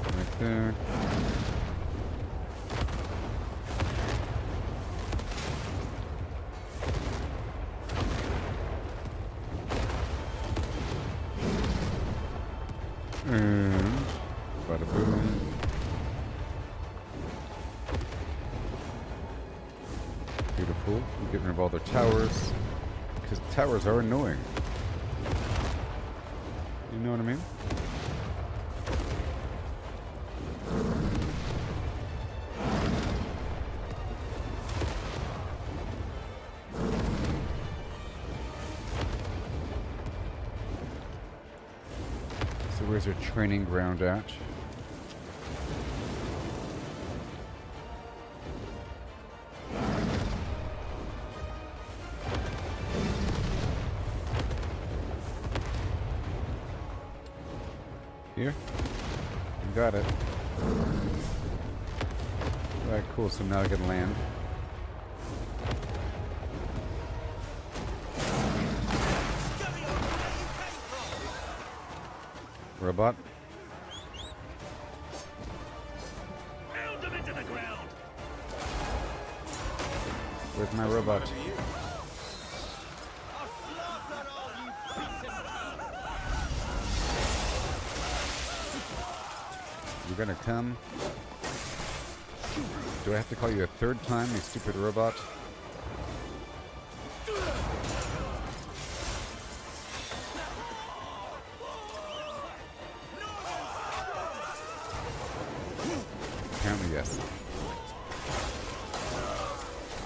Right there. And bada boom. Beautiful. I'm getting rid of all their towers. Because towers are annoying. You know what I mean? So where's our training ground at? Here? You got it. Alright, cool. So now I can land. Robot. Pound them into the ground. Where's my robot? You're gonna come? Do I have to call you a third time, you stupid robot? Apparently, yes.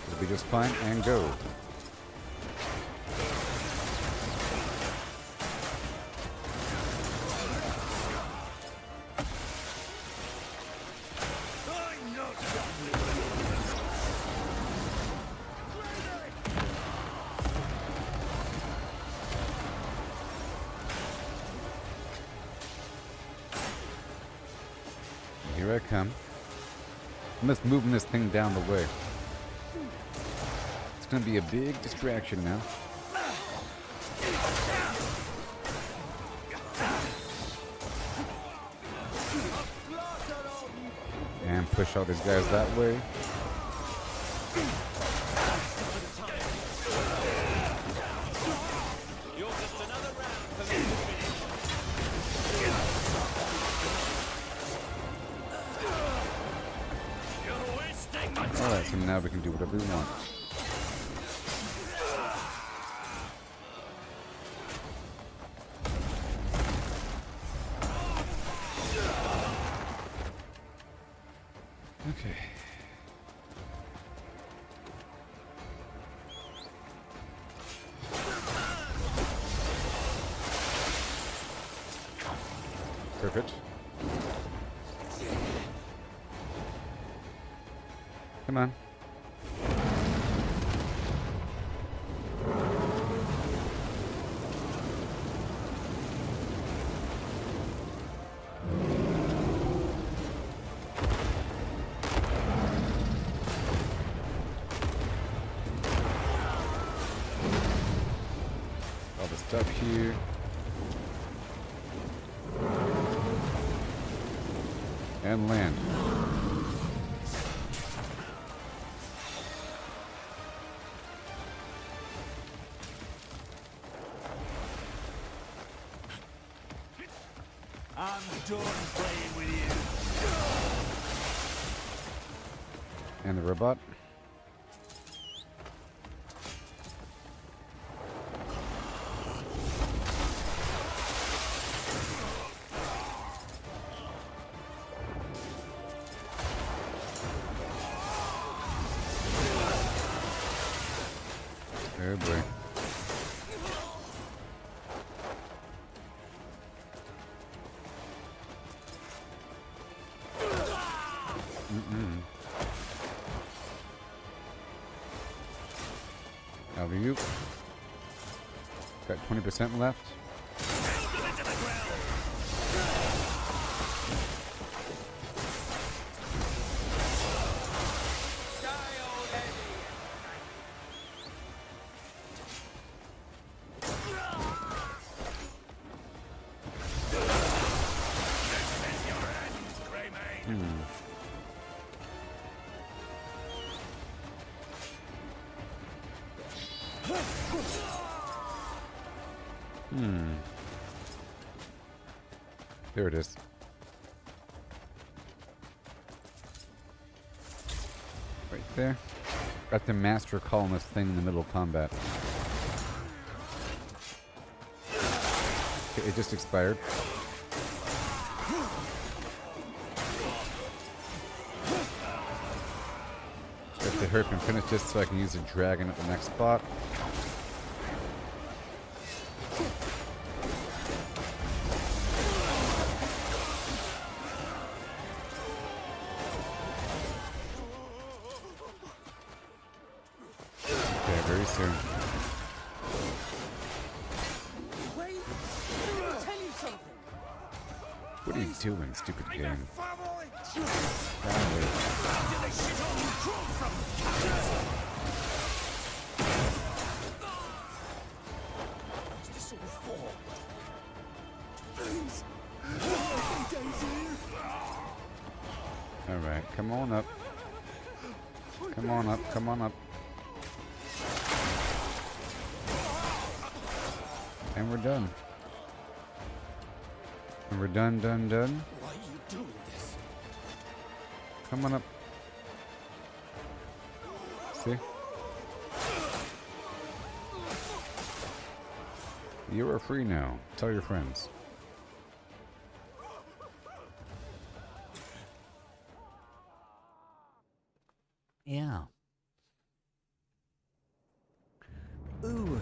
It'll be just fine, and go. Here I come. I'm just moving this thing down the way. It's gonna be a big distraction now. And push all these guys that way. Alright, so now we can do whatever we want. Okay. Perfect. Come on. All the stuff here. And land. I'm done playing with you. And the robot. Oh boy. Over you. Got 20% left. There it is. Right there. Got the master columnist thing in the middle of combat. Okay, it just expired. Have to hurry up and finish just so I can use the dragon at the next spot. Very soon. Wait, I'll tell you something. What are you doing, stupid game? What's this all for? Alright, come on up. Come on up, come on up. And we're done. And we're done. Why are you doing this? Come on up. See? You are free now. Tell your friends. Yeah. Ooh.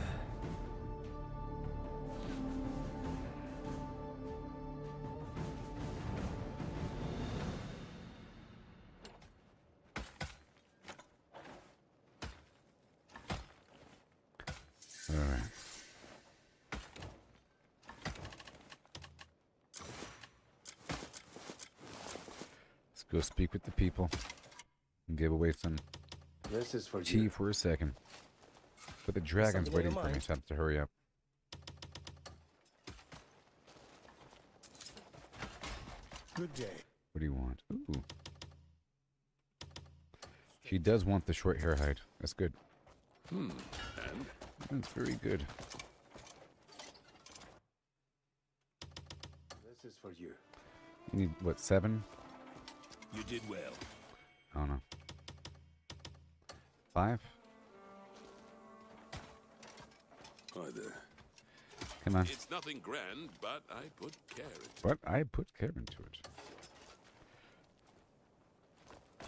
All right. Let's go speak with the people and give away some This is for tea you. for a second. But the dragon's something on waiting your for me, mind? so I have to hurry up. Good day. What do you want? Ooh. She does want the short hair hide. That's good. And That's very good. This is for you. You need, what, 7? You did well. I don't know. 5? hi there. Come on. It's nothing grand, but I put care into it. But I put care into it.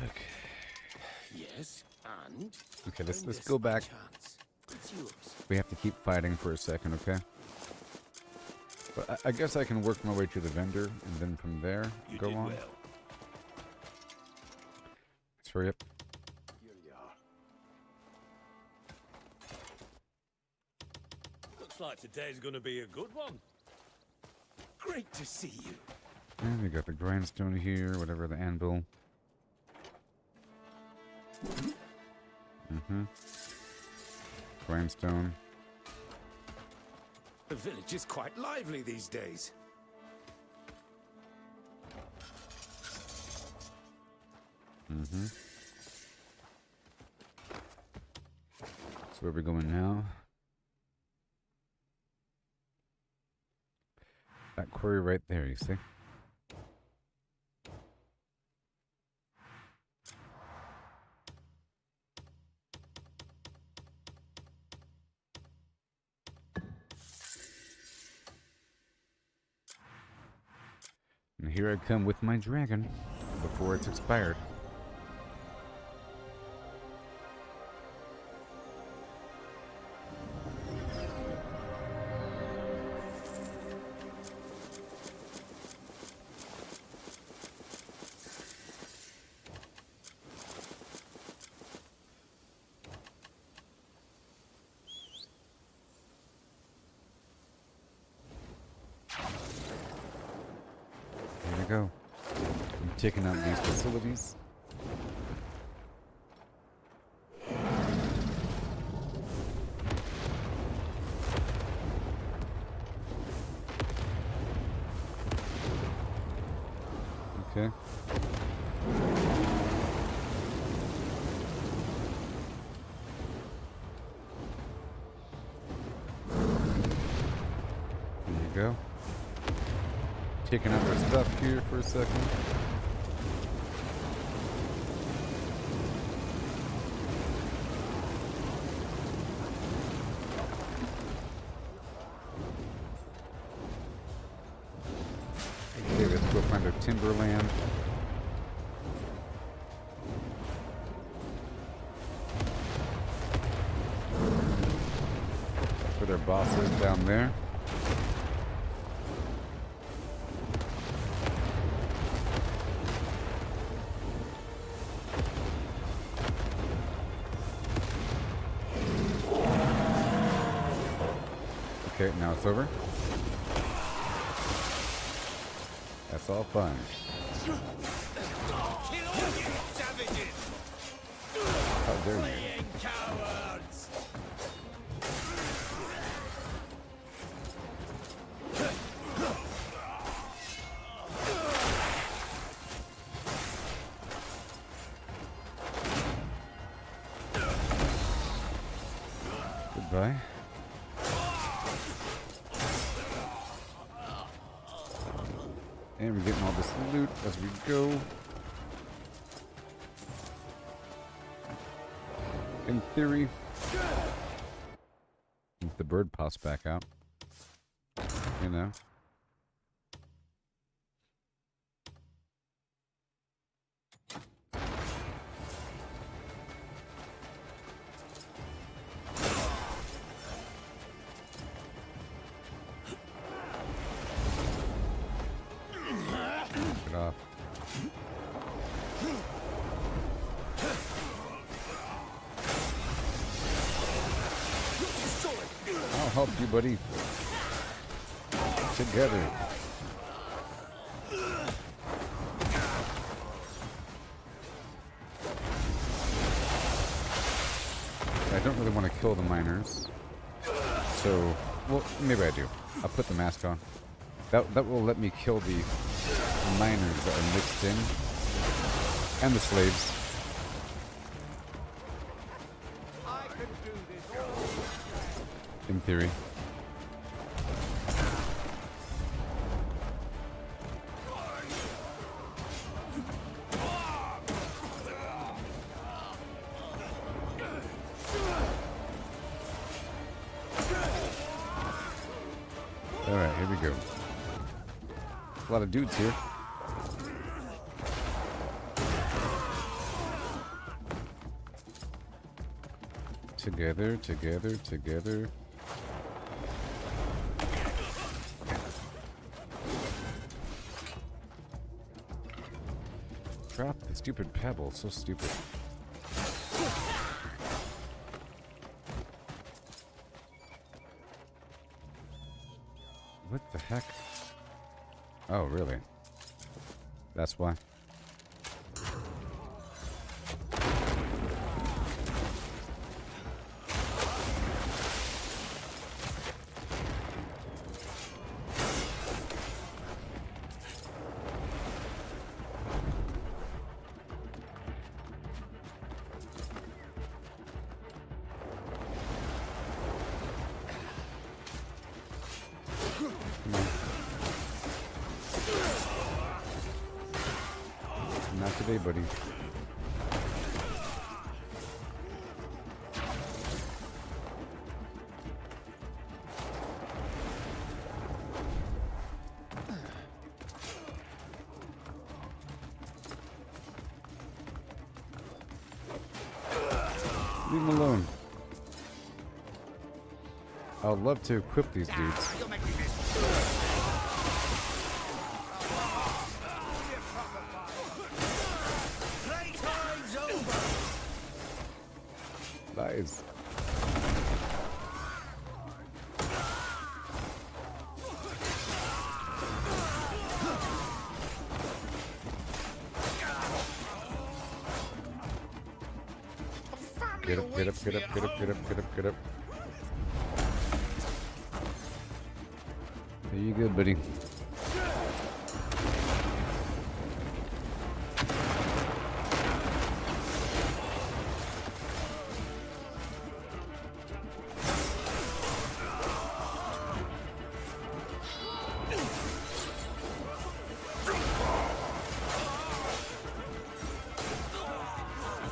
Okay. Yes, and? Okay, let's Bring this go by back. chance. It's yours. We have to keep fighting for a second, okay? But I guess I can work my way to the vendor, and then from there, You go did on. well. Let's hurry up. Here you are. Looks like today's gonna be a good one. Great to see you. And we got the grindstone here, whatever, the anvil. Grindstone. The village is quite lively these days. So where are we going now? That quarry right there, you see? And here I come with my dragon before it's expired. Go. I'm taking out these facilities. Okay. There you go. Taking out our stuff here for a second. Okay, let's go find our timberland. That's where their boss is down there. Okay, now it's over. That's all fun. How dare you? Goodbye. And we're getting all this loot as we go. In theory, if the bird pops back out, you know. Get off. I'll help you, buddy. Together. I don't really want to kill the miners. So, well, maybe I do. I'll put the mask on. That will let me kill the miners that are mixed in. And the slaves. In theory. Alright, here we go. A lot of dudes here. Together, together, together. Drop the stupid pebble, so stupid. What the heck? Oh, really? That's why. Not today, buddy. Leave him alone. I would love to equip these dudes. Nice. Get up, get up, get up, get up, get up, get up, get up. There you go, buddy.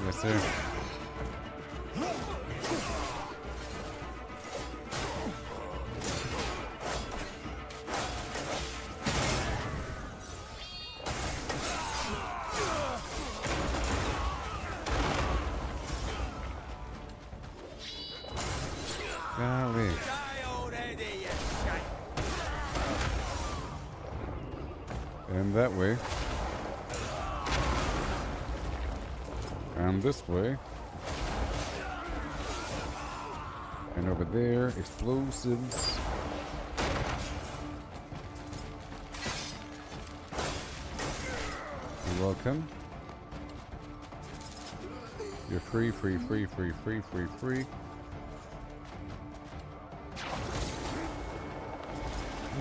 Yes, sir. Golly. And that way. And this way. And over there, explosives. You're welcome. You're free, free, free, free, free, free, free.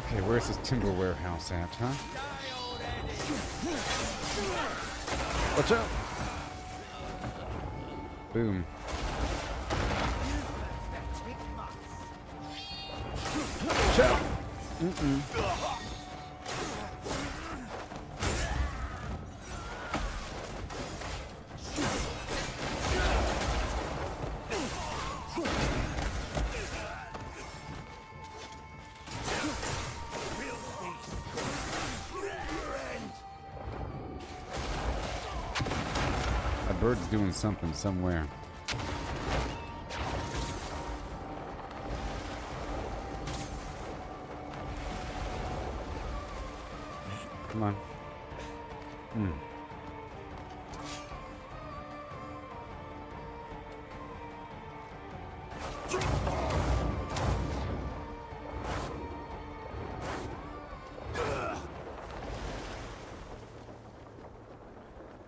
Okay, where's this timber warehouse at, huh? Watch out! Boom. Watch out! A bird's doing something somewhere. Come on.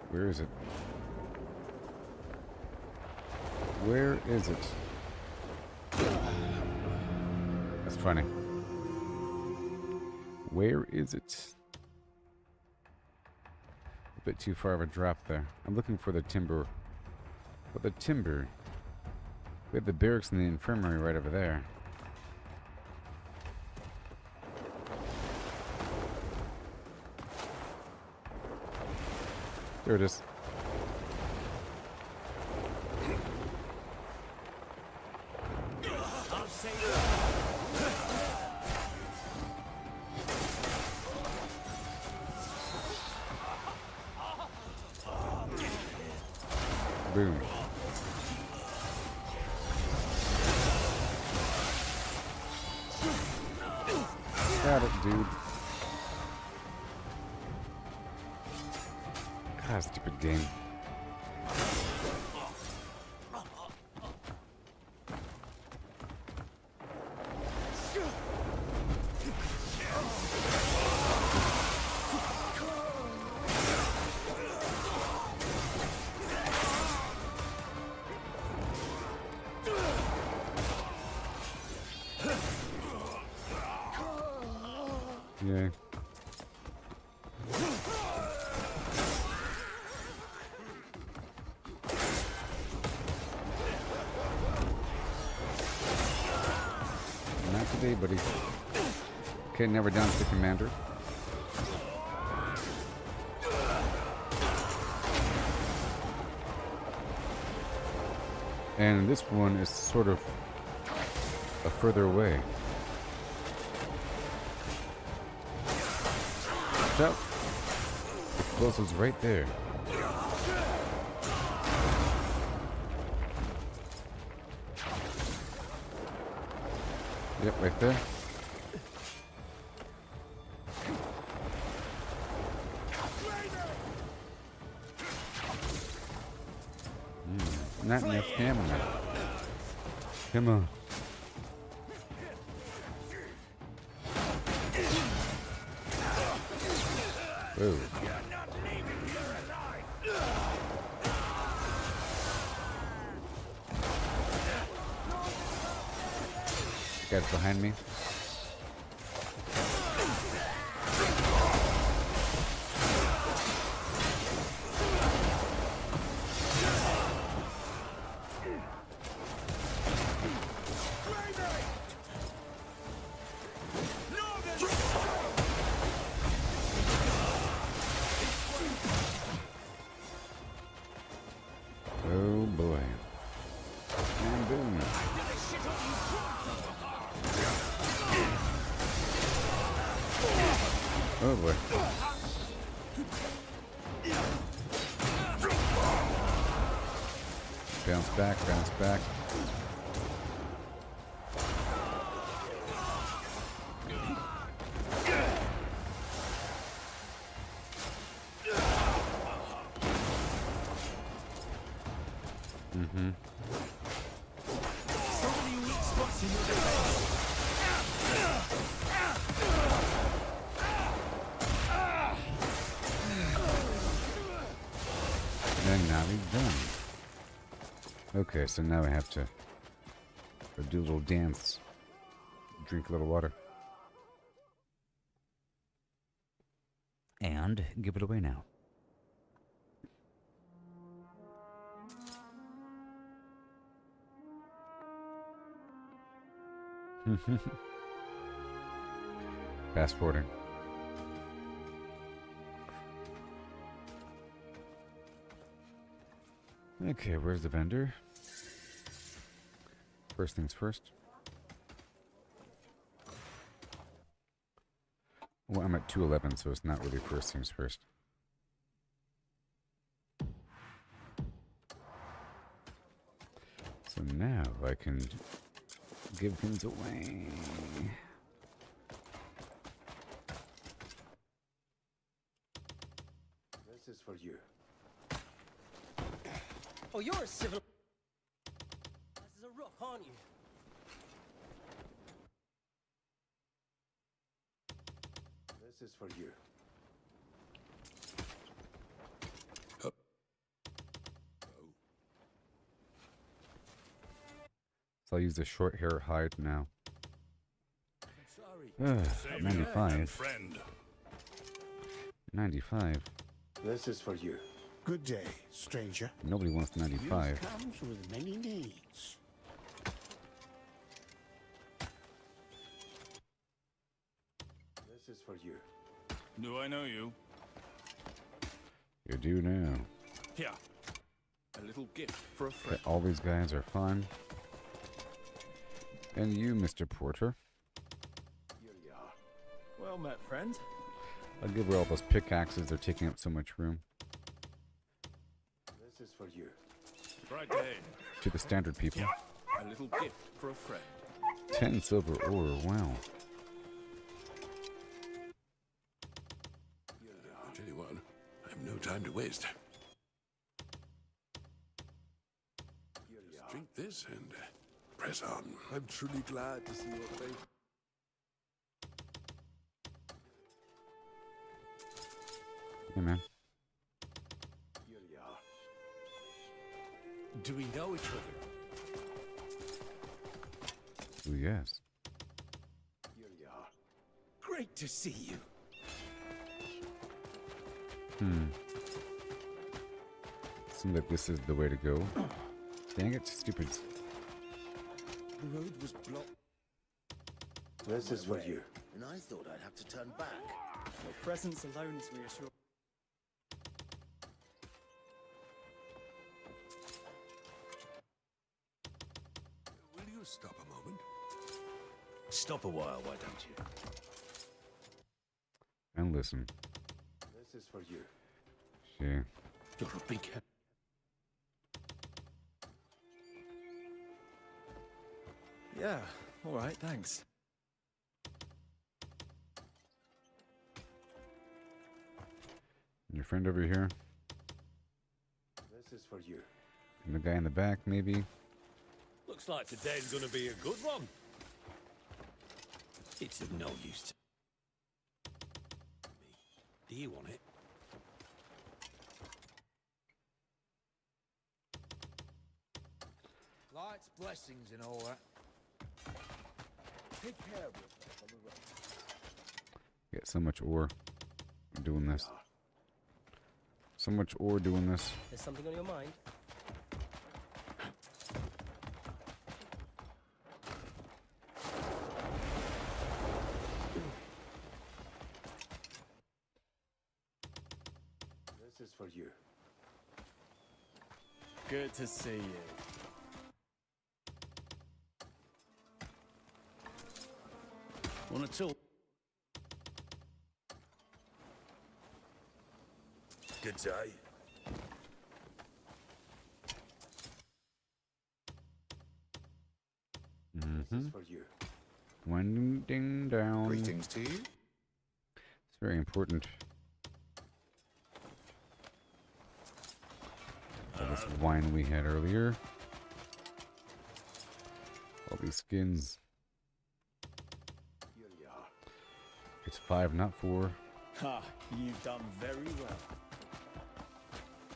Where is it? Where is it? That's funny. Where is it? A bit too far of a drop there. I'm looking for the timber. For the timber. We have the barracks and the infirmary right over there. There it is. Boom. Got it, dude. God, stupid game. Yeah. Not today, buddy. Okay, never down to the commander. And this one is sort of a further away. Watch out. Explosives right there. Yep, right there. Not enough stamina. Come on. Whoa. Guys behind me. Oh boy. And boom. Oh boy. Bounce back, bounce back. Mm-hmm. So many weak spots in your And now we're done. Okay, so now I have to do a little dance. Drink a little water. And give it away now. Fast forwarding. Okay, where's the vendor? First things first. Well, I'm at 211, so it's not really first things first. So now I can give things away. This is for you. Oh, you're a civil... This is a rock, aren't you? This is for you. So I'll use the short hair hide now. Sorry. 95. 95. This is for you. Good day, stranger. Nobody wants 95. Youth comes with many needs. This is for you. Do I know you? You do now. Here. A little gift for a friend. Okay, all these guys are fun. And you, Mr. Porter. Here you are. Well met, friend. I'll give her all those pickaxes. They're taking up so much room. This is for you. Right day. To the standard people. A little gift for a friend. 10 silver ore. Wow. I'll tell you what. I have no time to waste. Here you are. Drink this and press on. I'm truly glad to see your face. Hey, man. Here you are. Do we know each other? Oh, yes. Here you are. Great to see you. Seems like this is the way to go. Dang it, stupid. The road was blocked. This is for you. And I thought I'd have to turn back. Your presence alone is reassuring. Will you stop a moment? Stop a while, why don't you? And listen. This is for you. Yeah. You're a big head. Yeah, all right, thanks. Your friend over here. This is for you. And the guy in the back, maybe. Looks like today's gonna be a good one. It's of no use to me. Do you want it? Light's blessings and all that. Take care of yourself on the road. Get so much ore doing this. So much ore doing this. There's something on your mind? This is for you. Good to see you. Want to talk? Good day. This is for you. Winding down. Greetings to you. It's very important. All this wine we had earlier. All these skins. Here you are. It's 5, not 4. Ha! You've done very well.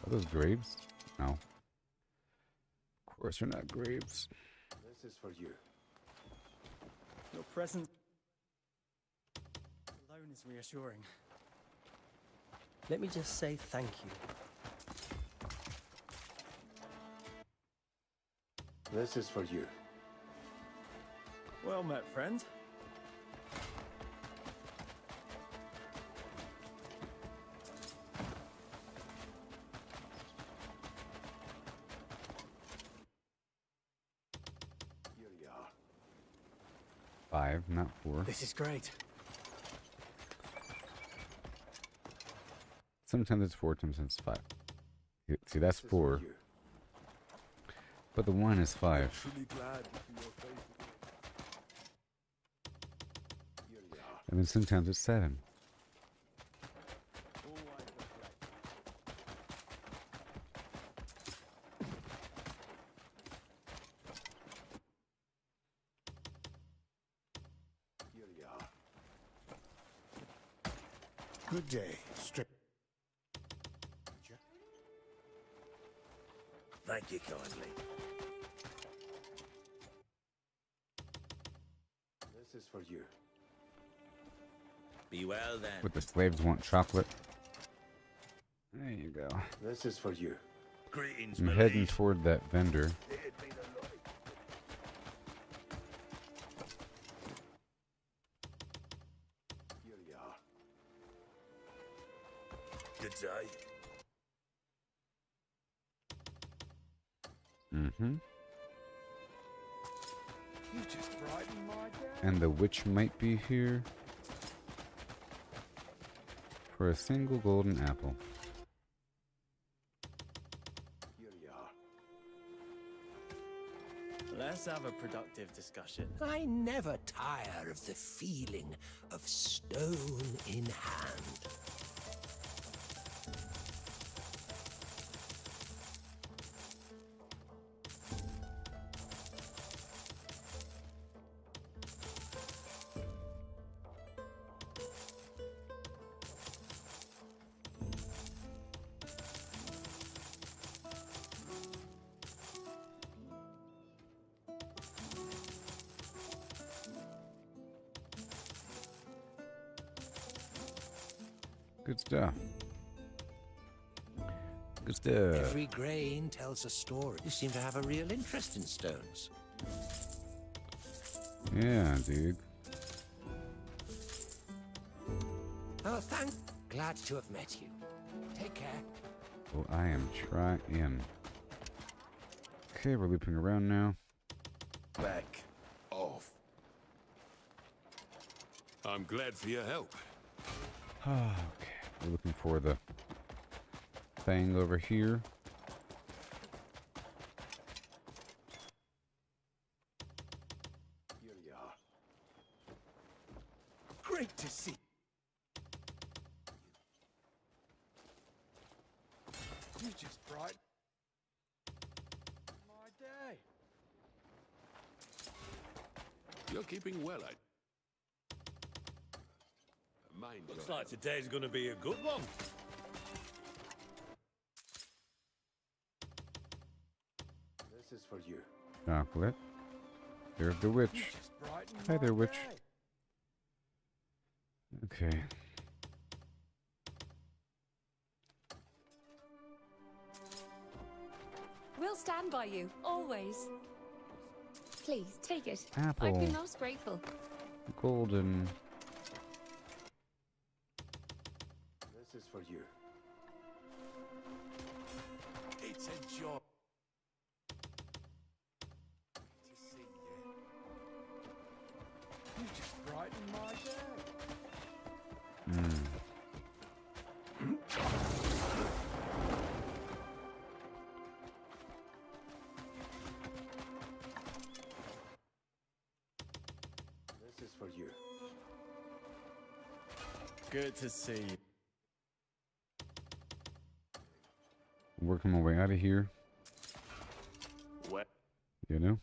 Are those graves? No. Of course they're not graves. This is for you. Your presence alone is reassuring. Let me just say thank you. This is for you. Well met, friend. Here you are. 5, not 4. This is great. Sometimes it's 4, sometimes it's 5. See, that's 4. But the wine is 5. Truly glad to see your face again. Here you are. And then sometimes it's 7. Here you are. Good day, strip. Thank you kindly. This is for you. Be well then. But the slaves want chocolate. There you go. This is for you. Greetings, I'm my heading liege. toward that vendor. Here you are. Good day. Mm-hmm. You just brightened my day. And the witch might be here for a single golden apple. Here you are. Let's have a productive discussion. I never tire of the feeling of stone in hand. Good stuff. Good stuff. Every grain tells a story. You seem to have a real interest in stones. Yeah, dude. Oh, glad to have met you. Take care. Oh, I am trying. Okay, we're looping around now. Back off. I'm glad for your help. Okay, we're looking for the thing over here. Here you are. Great to see. You just brighten my day. You're keeping well, I... Mind Looks your like today's gonna be a good one. This is for you. Chocolate. There's the witch. Hi there, witch. Okay. We'll stand by you, always. Please, take it. Apple. I'd be most grateful. Golden. This is for you. It's a joy To see you. You just brighten my day. This is for you. Good to see you. Working my way out of here. What? You know?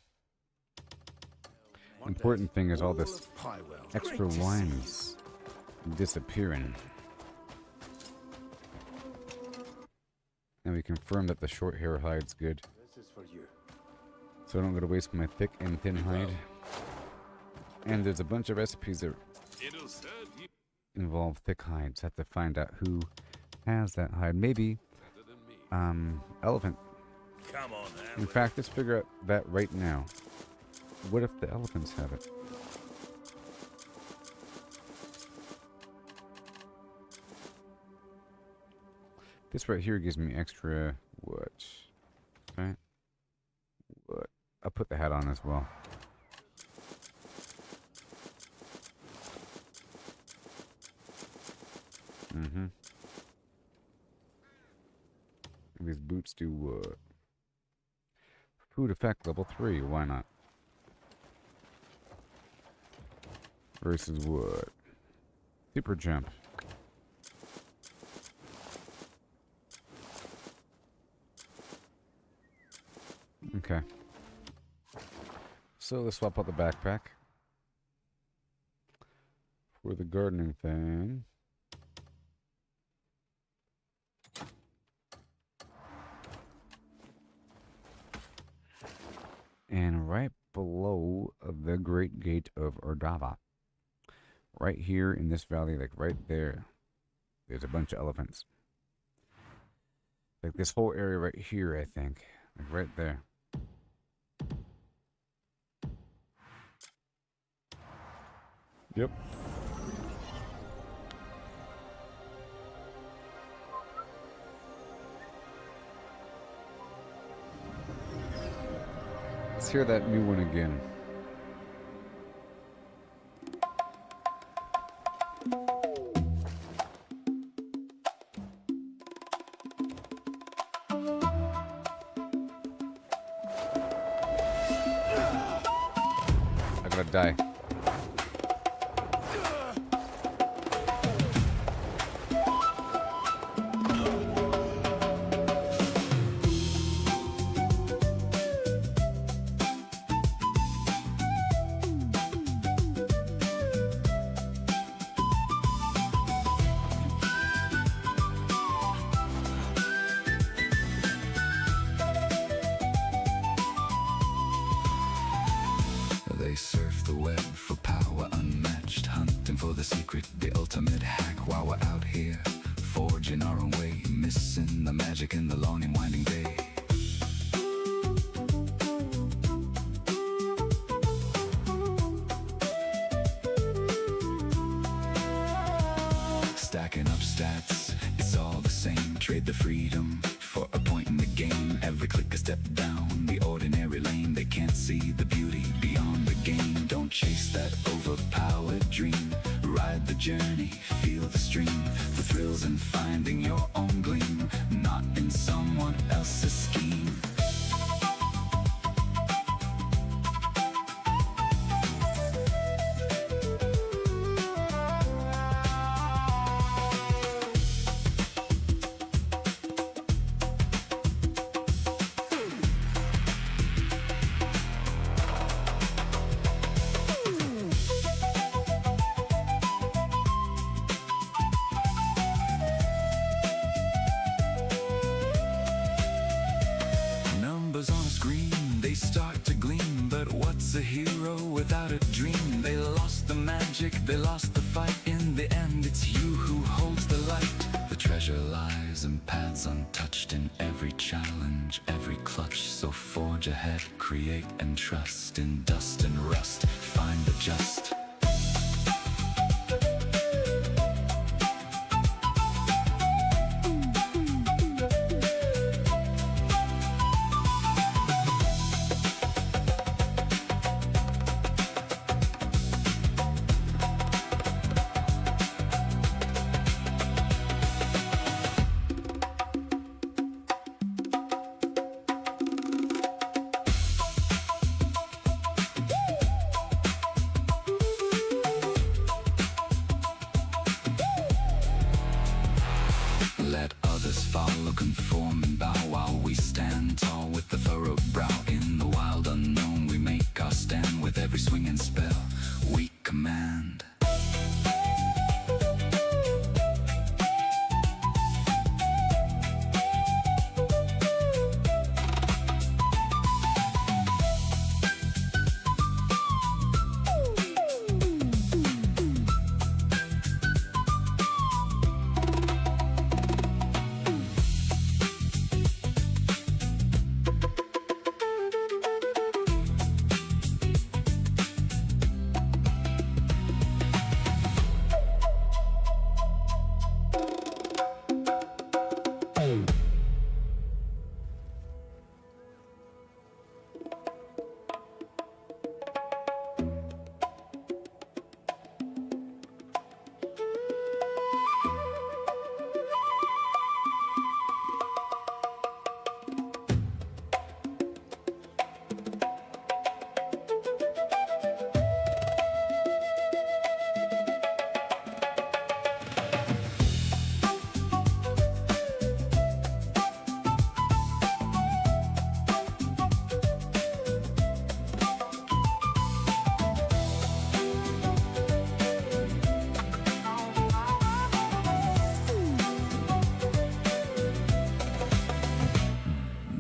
Important thing is all this extra lines disappearing. And we confirm that the short hair hide's good. This is for you. So I don't gotta waste my thick and thin hide. And there's a bunch of recipes that It'll serve you involve thick hides. Have to find out who has that hide. Maybe better than me. elephant. Come on, In fact, let's figure out that right now. What if the elephants have it? This right here gives me extra what? Right? What? I'll put the hat on as well. Mm-hmm. These boots do what? Food effect level 3, why not? Versus what? Super jump. Okay. So let's swap out the backpack for the gardening thing. And right below the Great Gate of Ordava, right here in this valley, like right there, there's a bunch of elephants. Like this whole area right here, I think. Like right there. Yep. Let's hear that new one again. I gotta die. They surf the web for power unmatched, hunting for the secret, the ultimate hack. While we're out here, forging our own way, missing the magic in the long and winding day. Stacking up stats, it's all the same. Trade the freedom for a point in the game. Every click a step down the ordinary lane. They can't see the beauty beyond the game. Don't chase that overpowered dream. Ride the journey, feel the stream. The thrills in finding your own gleam, not in someone else's scheme. a dream. They lost the magic, they lost the fight. In the end, it's you who holds the light. The treasure lies in paths untouched, in every challenge, every clutch. So forge ahead, create and trust. In dust and rust, find the just. Let others follow, conform and bow, while we stand tall with the furrowed brow. In the wild unknown we make our stand. With every swing and spell we command.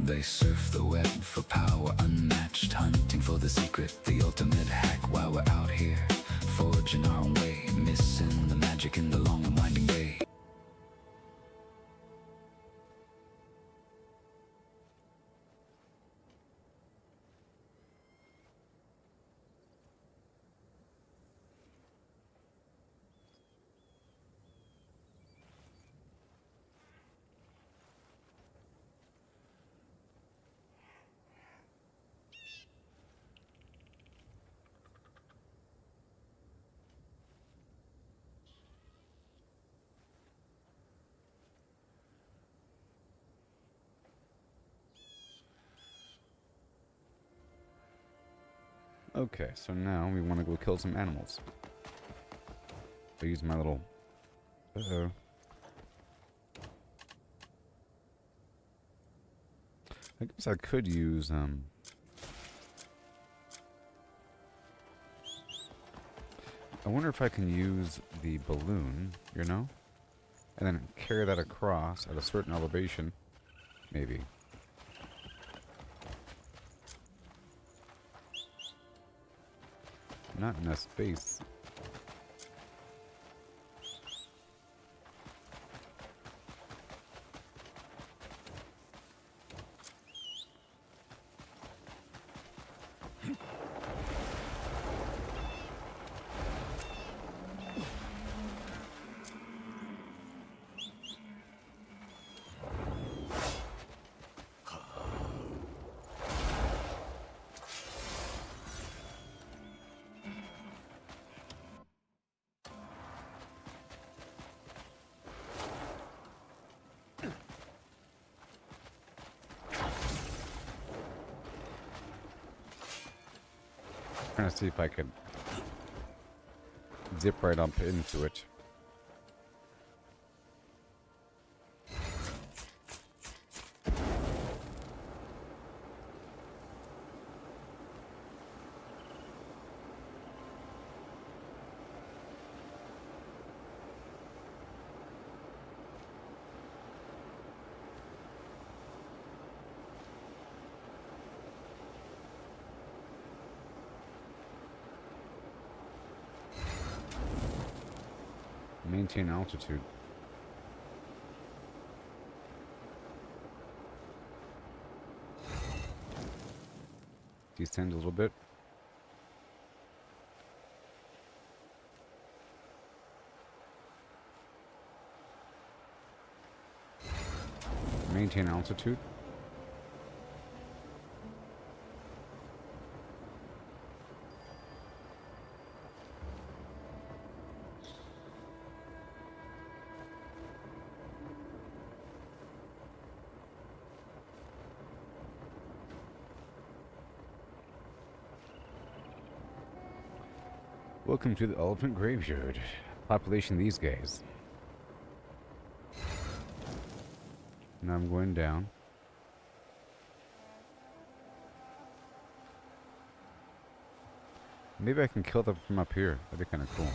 They surf the web for power unmatched, hunting for the secret, the ultimate hack. While we're out here, forging our own way, missing the magic in the long and winding day. Okay, so now we want to go kill some animals. I use my little... Uh-oh. I guess I could use, I wonder if I can use the balloon, you know? And then carry that across at a certain elevation. Maybe. Not in a space. Trying to see if I could zip right up into it. Maintain altitude. Descend a little bit. Maintain altitude. Welcome to the elephant graveyard. Population these guys. Now I'm going down. Maybe I can kill them from up here. That'd be kind of cool.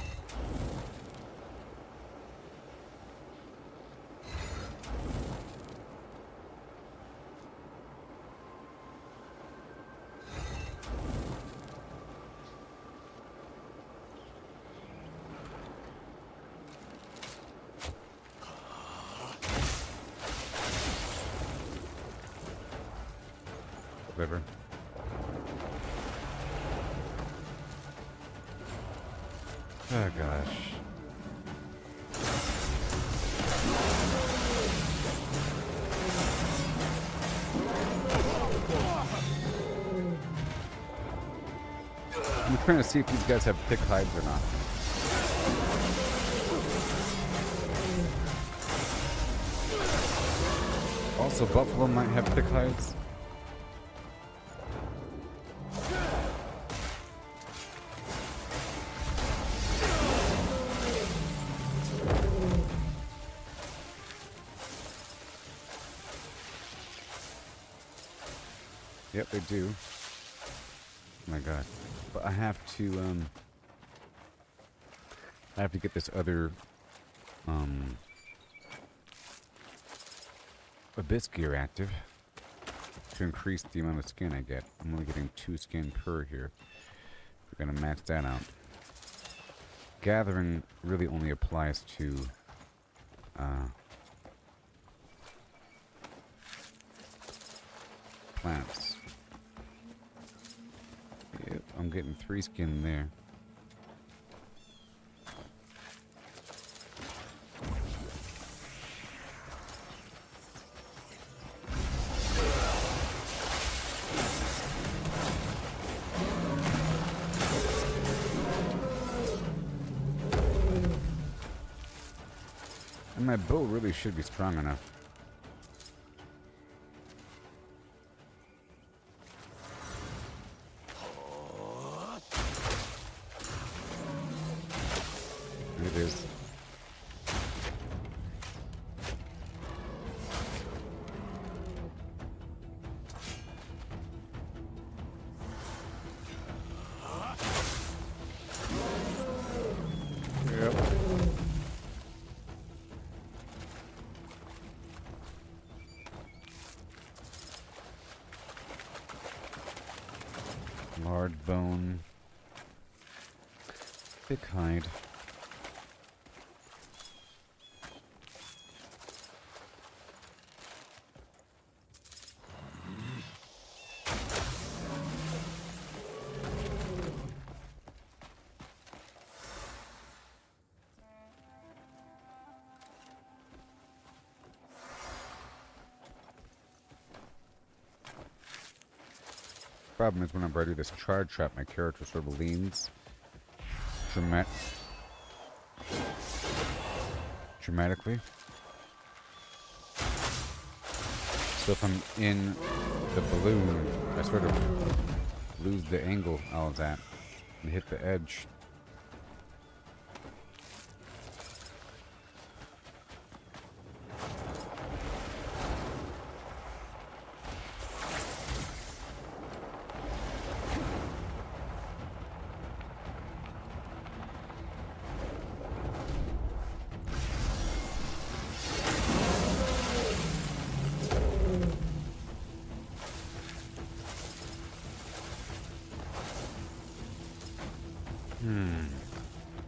Whatever. Oh gosh. I'm trying to see if these guys have thick hides or not. Also, buffalo might have thick hides. Yep, they do. Oh my god. But I have to get this other abyss gear active to increase the amount of skin I get. I'm only getting 2 skin per here. We're gonna max that out. Gathering really only applies to plants. Yep, I'm getting 3 skin there. And my bow really should be strong enough. It is. Yep. Large bone. Thick hide. Problem is whenever I do this charge trap, my character sort of leans dramatically. So if I'm in the balloon, I sort of lose the angle I was at and hit the edge.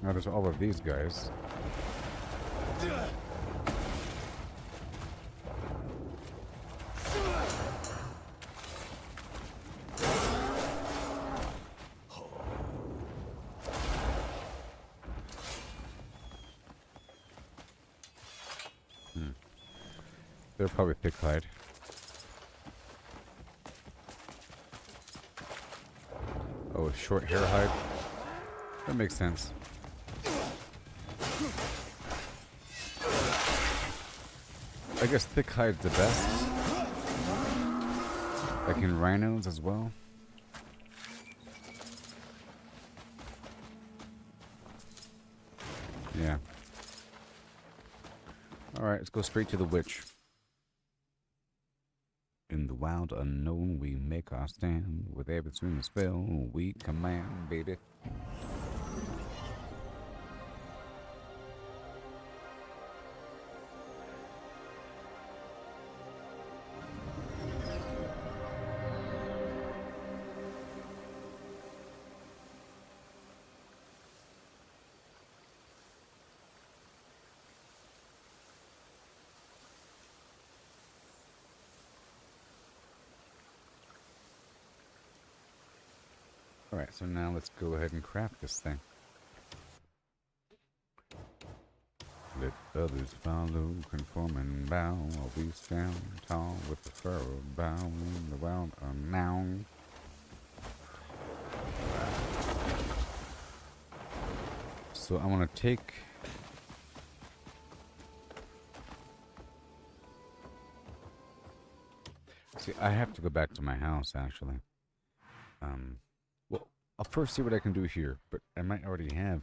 Now there's all of these guys. They're probably thick-hide. Oh, short hair hide. That makes sense. I guess thick hide's the best. Like in rhinos as well. Yeah. Alright, let's go straight to the witch. In the wild unknown, we make our stand. With every swing spell, we command, baby. Alright, so now let's go ahead and craft this thing. Let others follow, conform and bow, while we stand tall with the furrowed bow in the wild unknown. So I want to take... See, I have to go back to my house, actually. Well, I'll first see what I can do here, but I might already have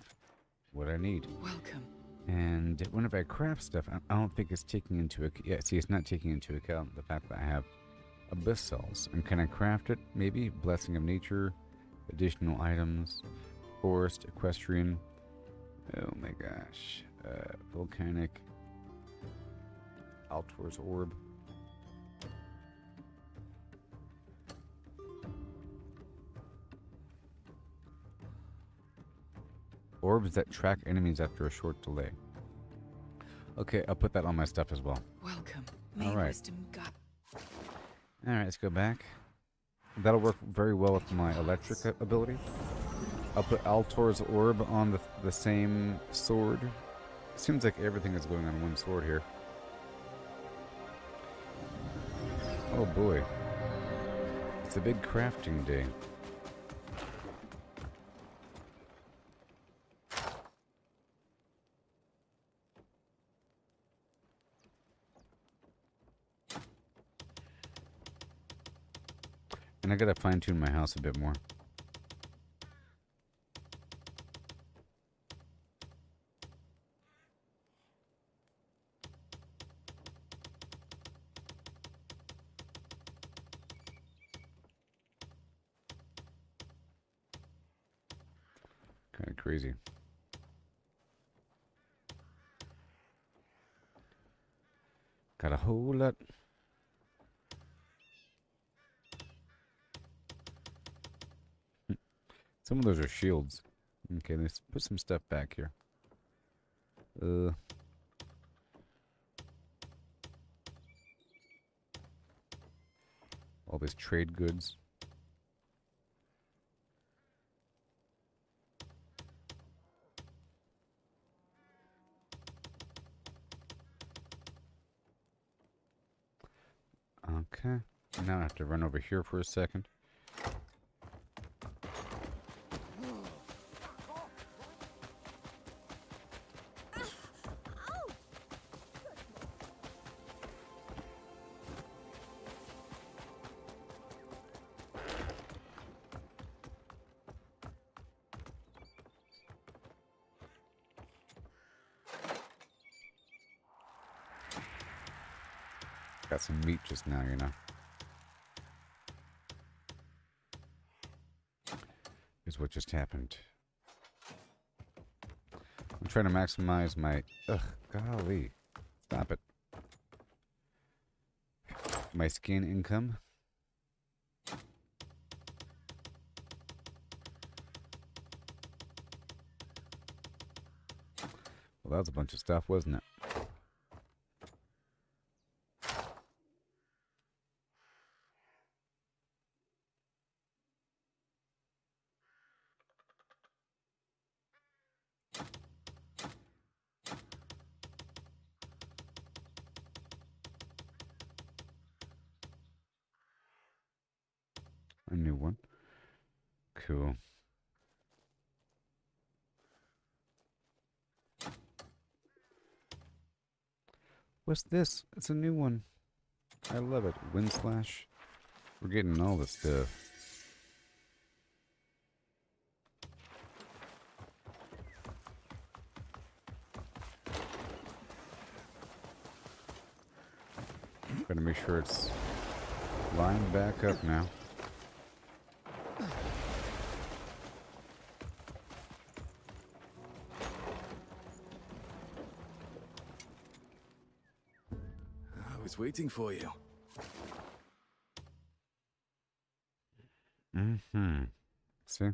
what I need. Welcome. And whenever I craft stuff, I don't think it's taking into account... Yeah, see, it's not taking into account the fact that I have abyss cells. And can I craft it? Maybe. Blessing of nature, additional items, forest, equestrian. Oh my gosh. Volcanic. Altor's orb. Orbs that track enemies after a short delay. Okay, I'll put that on my stuff as well. Welcome. All right. Wisdom God. All right, let's go back. That'll work very well with my electric ability. I'll put Altor's orb on the same sword. Seems like everything is going on one sword here. Oh boy. It's a big crafting day. And I gotta fine-tune my house a bit more. Kinda crazy. Got a whole lot. Some of those are shields. Okay, let's put some stuff back here. All these trade goods. Okay. Now I have to run over here for a second. Got some meat just now, you know. Here's what just happened. I'm trying to maximize my... Ugh, golly. Stop it. My skin income. Well, that was a bunch of stuff, wasn't it? A new one. Cool. What's this? It's a new one. I love it. Wind slash. We're getting all this stuff. Gotta make sure it's lined back up now. I was waiting for you. Mm-hmm. See?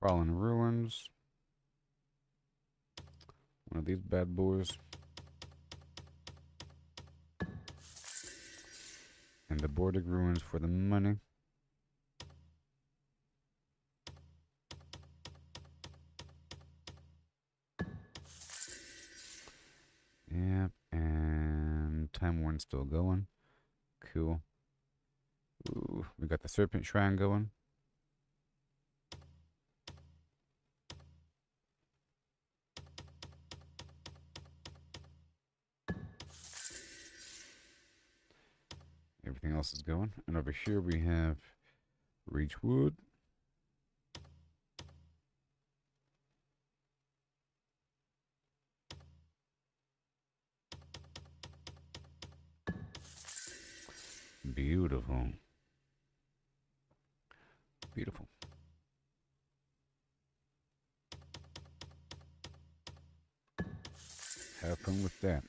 Fallen Ruins. One of these bad boys. And the Bordig Ruins for the money. Yep, and Time Worn still going. Cool. Ooh, we got the Serpent Shrine going. Everything else is going. And over here we have Reachwood. Beautiful. Beautiful. Have fun with that.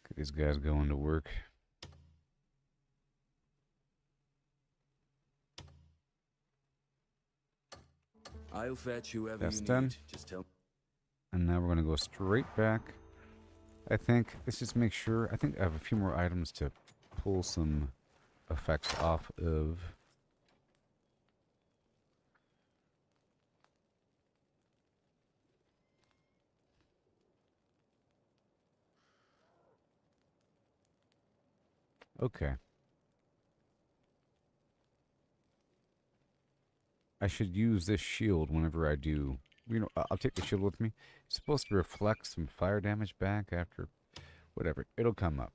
Get these guys going to work. I'll fetch whoever That's you done. need. Just tell. And now we're going to go straight back. I think, let's just make sure. I think I have a few more items to pull some effects off of. Okay. I should use this shield whenever I do. You know, I'll take the shield with me. It's supposed to reflect some fire damage back after, whatever. It'll come up.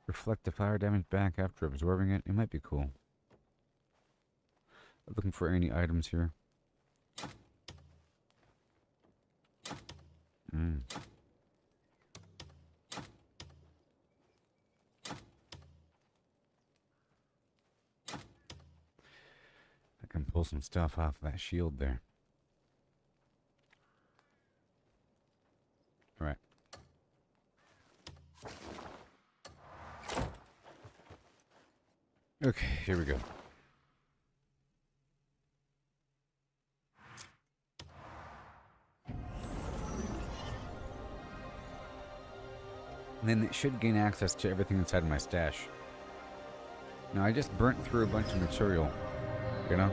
Reflect the fire damage back after absorbing it. It might be cool. Looking for any items here. I can pull some stuff off that shield there. All right. Okay, here we go. And then it should gain access to everything inside my stash. Now, I just burnt through a bunch of material, you know,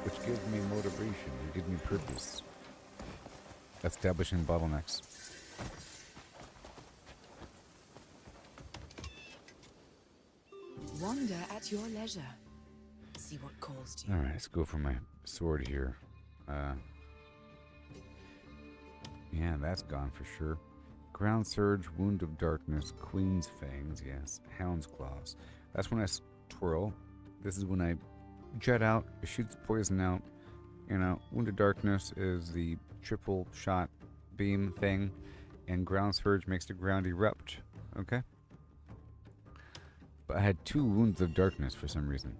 which gives me motivation, it gives me purpose. Establishing bottlenecks. Wander at your leisure. See what calls to you. Alright, let's go for my sword here. Yeah, that's gone for sure. Ground Surge, Wound of Darkness, Queen's Fangs, yes. Hound's Claws. That's when I twirl. This is when I jet out, it shoots poison out. You know, Wound of Darkness is the triple shot beam thing. And Ground Surge makes the ground erupt. Okay? But I had 2 Wounds of Darkness for some reason.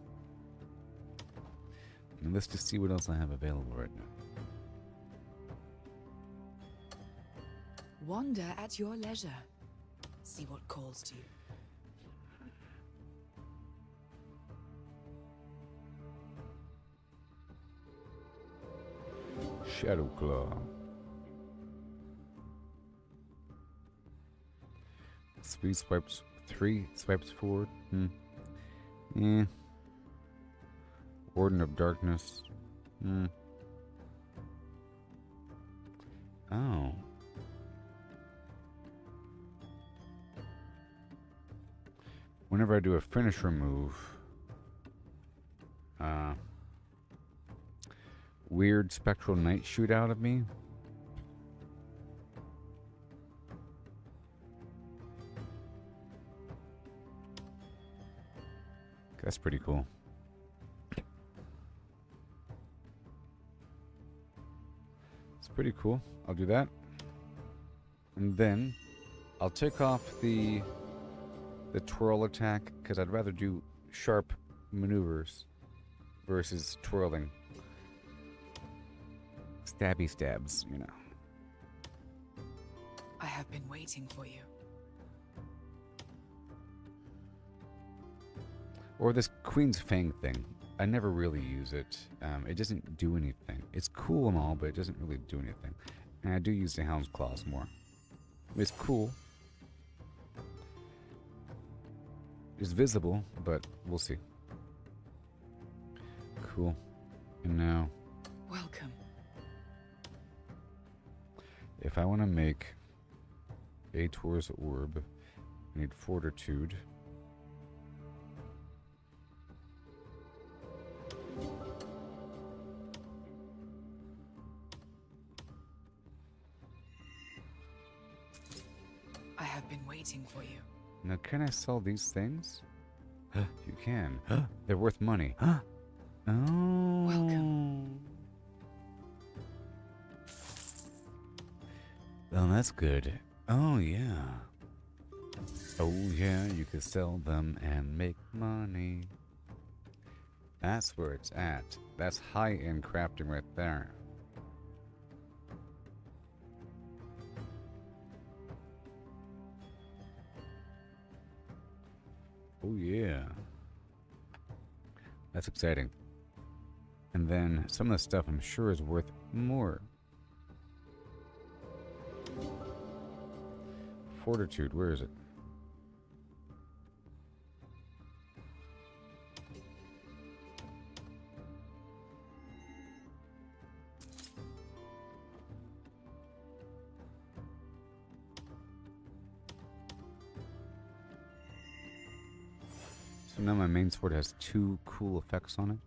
And let's just see what else I have available right now. Wander at your leisure. See what calls to you. Shadow Claw. Three swipes forward. Yeah. Warden of Darkness. Oh. Whenever I do a finisher move, weird spectral knight shoot out of me. That's pretty cool. It's pretty cool. I'll do that. And then I'll take off the twirl attack because I'd rather do sharp maneuvers versus twirling. Stabby stabs, you know. I have been waiting for you. Or this Queen's Fang thing. I never really use it. It doesn't do anything. It's cool and all, but it doesn't really do anything. And I do use the Hound's Claws more. It's cool. It's visible, but we'll see. Cool. And now... Welcome. If I want to make a Tor's Orb, I need Fortitude. I have been waiting for you. Now, can I sell these things? You can. They're worth money. Oh. Welcome. Oh, that's good. Oh, yeah. Oh, yeah, you can sell them and make money. That's where it's at. That's high-end crafting right there. Oh, yeah. That's exciting. And then some of the stuff I'm sure is worth more. Fortitude, where is it? So now my main sword has 2 cool effects on it.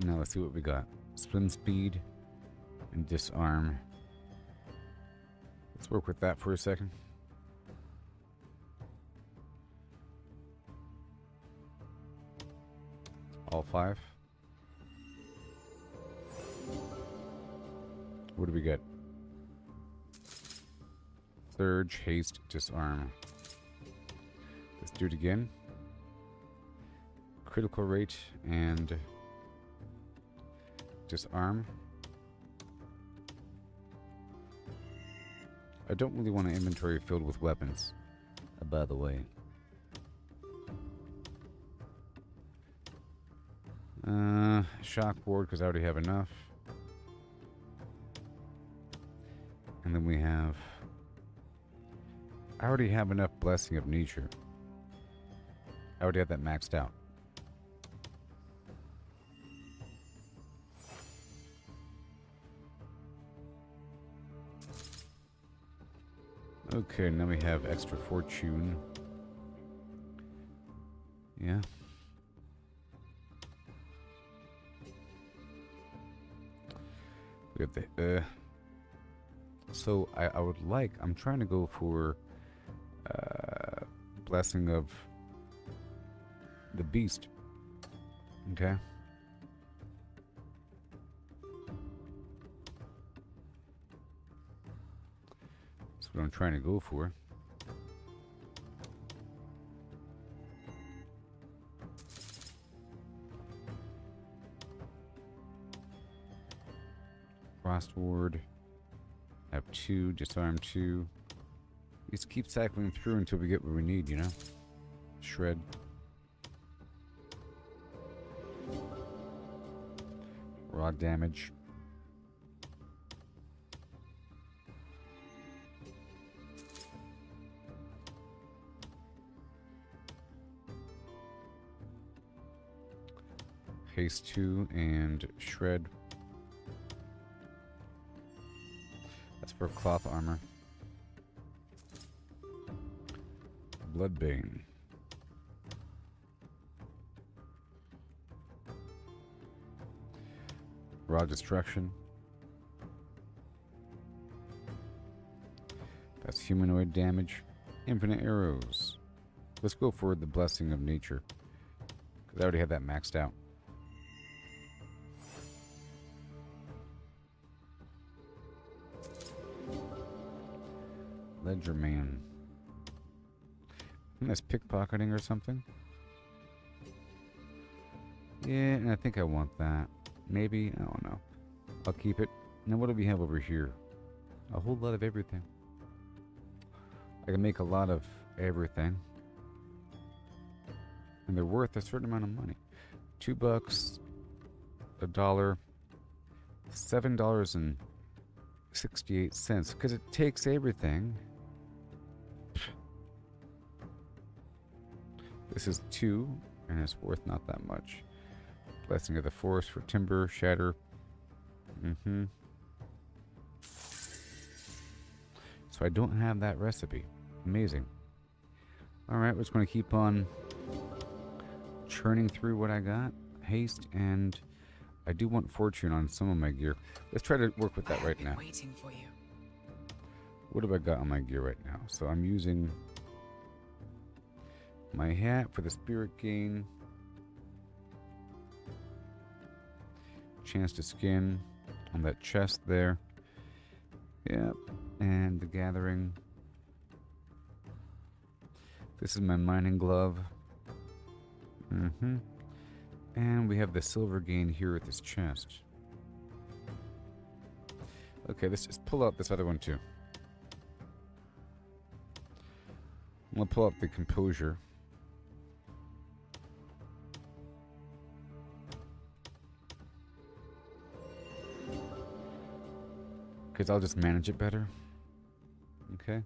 Now let's see what we got. Swim speed and disarm. Let's work with that for a second. All 5. What do we get? Surge, haste, disarm. Let's do it again. Critical rate and disarm. I don't really want an inventory filled with weapons, by the way. Shock ward, because I already have enough. And then we have... I already have enough Blessing of Nature. I already have that maxed out. Okay, now we have extra fortune. Yeah. We have the, so I would like, I'm trying to go for, Blessing of the Beast. Okay. That's what I'm trying to go for. Frost ward. Have 2, disarm 2. Just keep cycling through until we get what we need, you know? Shred. Raw damage. Haste 2 and Shred. That's for cloth armor. Bloodbane. Raw Destruction. That's humanoid damage. Infinite arrows. Let's go for the Blessing of Nature, because I already had that maxed out. Ledger Man. That's pickpocketing or something. Yeah, and I think I want that. Maybe, I don't know. I'll keep it. Now what do we have over here? A whole lot of everything. I can make a lot of everything. And they're worth a certain amount of money. $2, $1, $7.68. Because it takes everything. This is 2, and it's worth not that much. Blessing of the Forest for timber, shatter. So I don't have that recipe. Amazing. Alright, we're just going to keep on churning through what I got. Haste, and I do want fortune on some of my gear. Let's try to work with that right now. Waiting for you. What have I got on my gear right now? So I'm using my hat for the spirit gain. Chance to skin on that chest there. Yep. And the gathering. This is my mining glove. And we have the silver gain here at this chest. Okay, let's just pull out this other one too. I'm gonna pull up the composure. Because I'll just manage it better. Okay.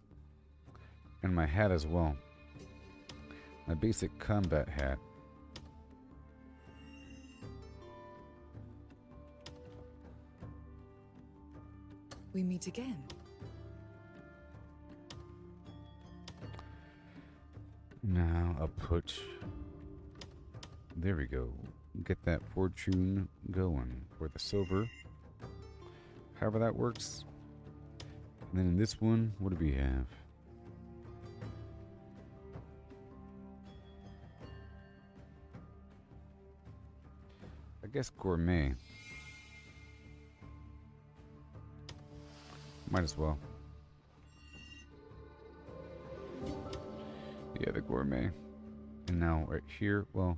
And my hat as well. My basic combat hat. We meet again. Now I'll put... There we go. Get that fortune going for the silver. However that works. And then in this one, what do we have? I guess gourmet. Might as well. Yeah, the gourmet. And now right here, well.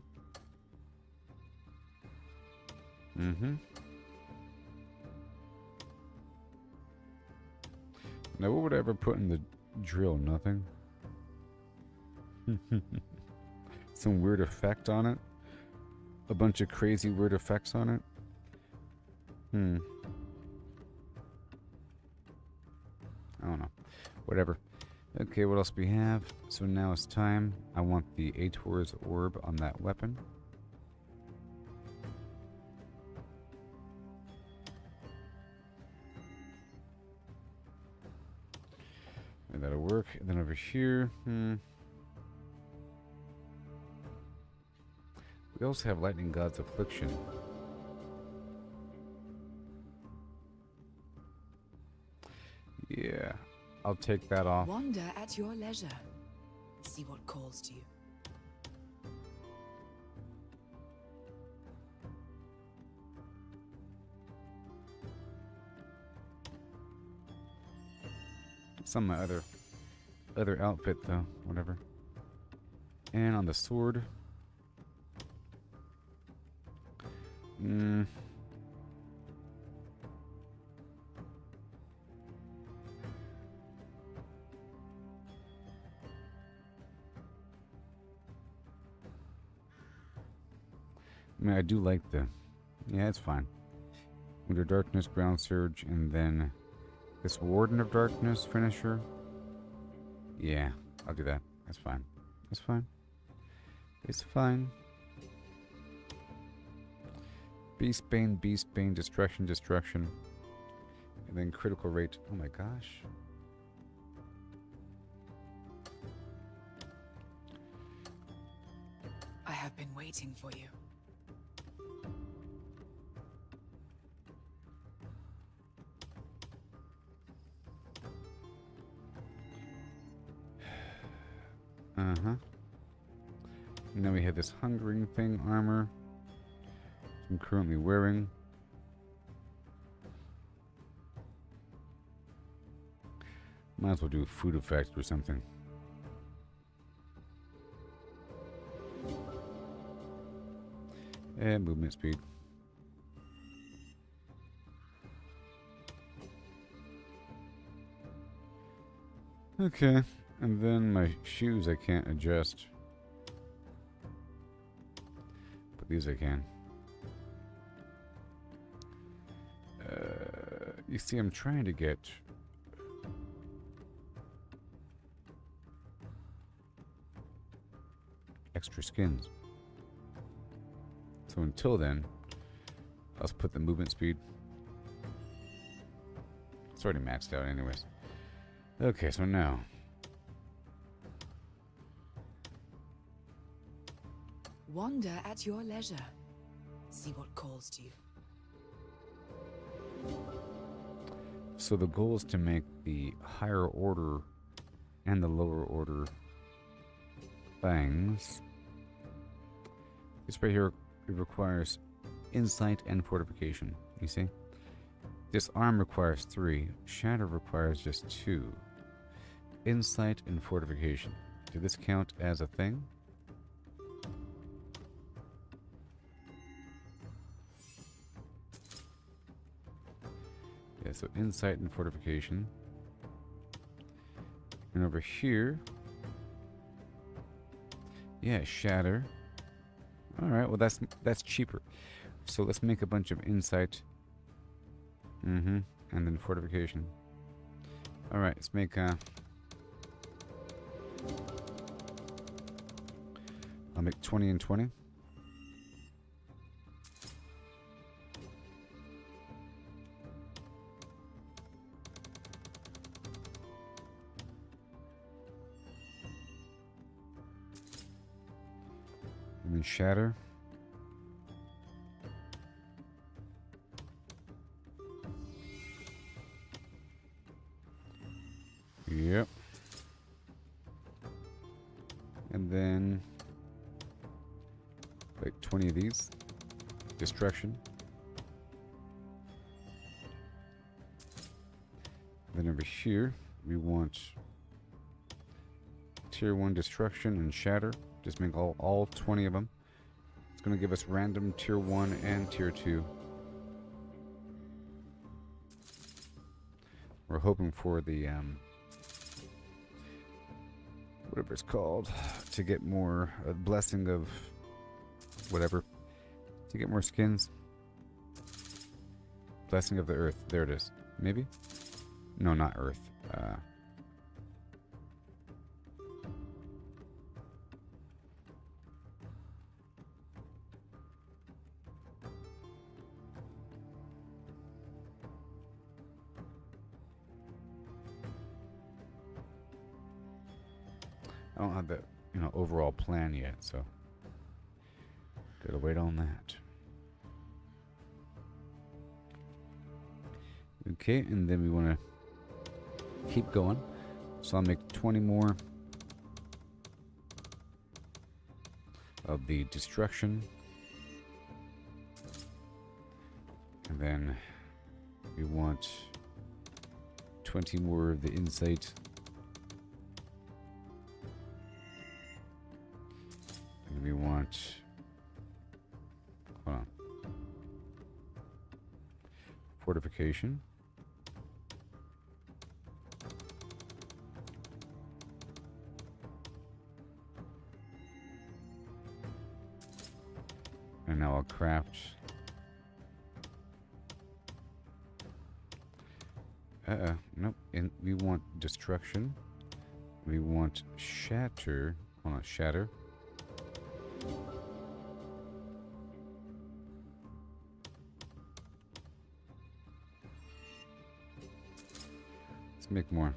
Now what would I ever put in the drill? Nothing. Some weird effect on it. A bunch of crazy weird effects on it. I don't know. Whatever. Okay, what else we have? So now it's time. I want the Ator's orb on that weapon. And that'll work. And then over here, we also have Lightning God's Affliction. Yeah, I'll take that off. Wander at your leisure. See what calls to you. It's on my other outfit though, whatever. And on the sword. I mean, I do like the... Yeah, it's fine. Winter Darkness, Ground Surge, and then this Warden of Darkness finisher. Yeah, I'll do that. That's fine. That's fine. It's fine. Beast Bane, Destruction, Destruction. And then critical rate. Oh my gosh. I have been waiting for you. Uh-huh. And then we have this hungering thing armor. I'm currently wearing. Might as well do a food effect or something. And movement speed. Okay, and then my shoes I can't adjust. But these I can. You see, I'm trying to get extra skins. So until then, let's put the movement speed. It's already maxed out anyways. Okay, so now. Wander at your leisure. See what calls to you. So the goal is to make the higher order and the lower order things. This right here, it requires insight and fortification. You see? This arm requires 3. Shatter requires just 2. Insight and fortification. Did this count as a thing? Yeah, so insight and fortification. And over here, yeah, shatter. All right, well that's cheaper. So let's make a bunch of insight. And then fortification. All right, let's make I'll make 20 and 20. And then shatter. Yep. And then like 20 of these. Destruction. Then over here we want tier 1 destruction and shatter. Just make all 20 of them. It's going to give us random tier 1 and tier 2. We're hoping for the whatever it's called, to get more, a blessing of whatever, to get more skins. Blessing of the earth, there it is. Maybe? No, not earth. I don't have the, overall plan yet, so gotta wait on that. Okay, and then we want to keep going. So I'll make 20 more of the destruction. And then we want 20 more of the insight. And we want, hold on, fortification. And now I'll craft nope. And we want destruction. We want shatter. Hold on, shatter. Let's make more.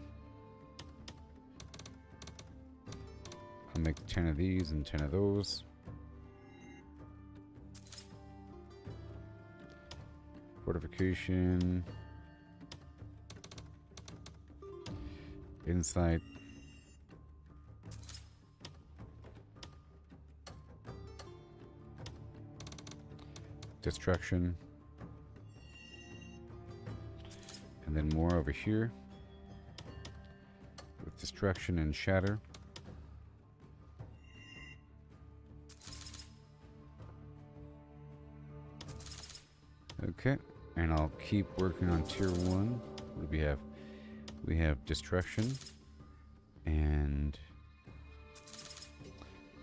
I'll make 10 of these and 10 of those. Fortification. Insight. Destruction. And then more over here. With destruction and shatter. Okay, and I'll keep working on tier 1. What do we have? We have destruction and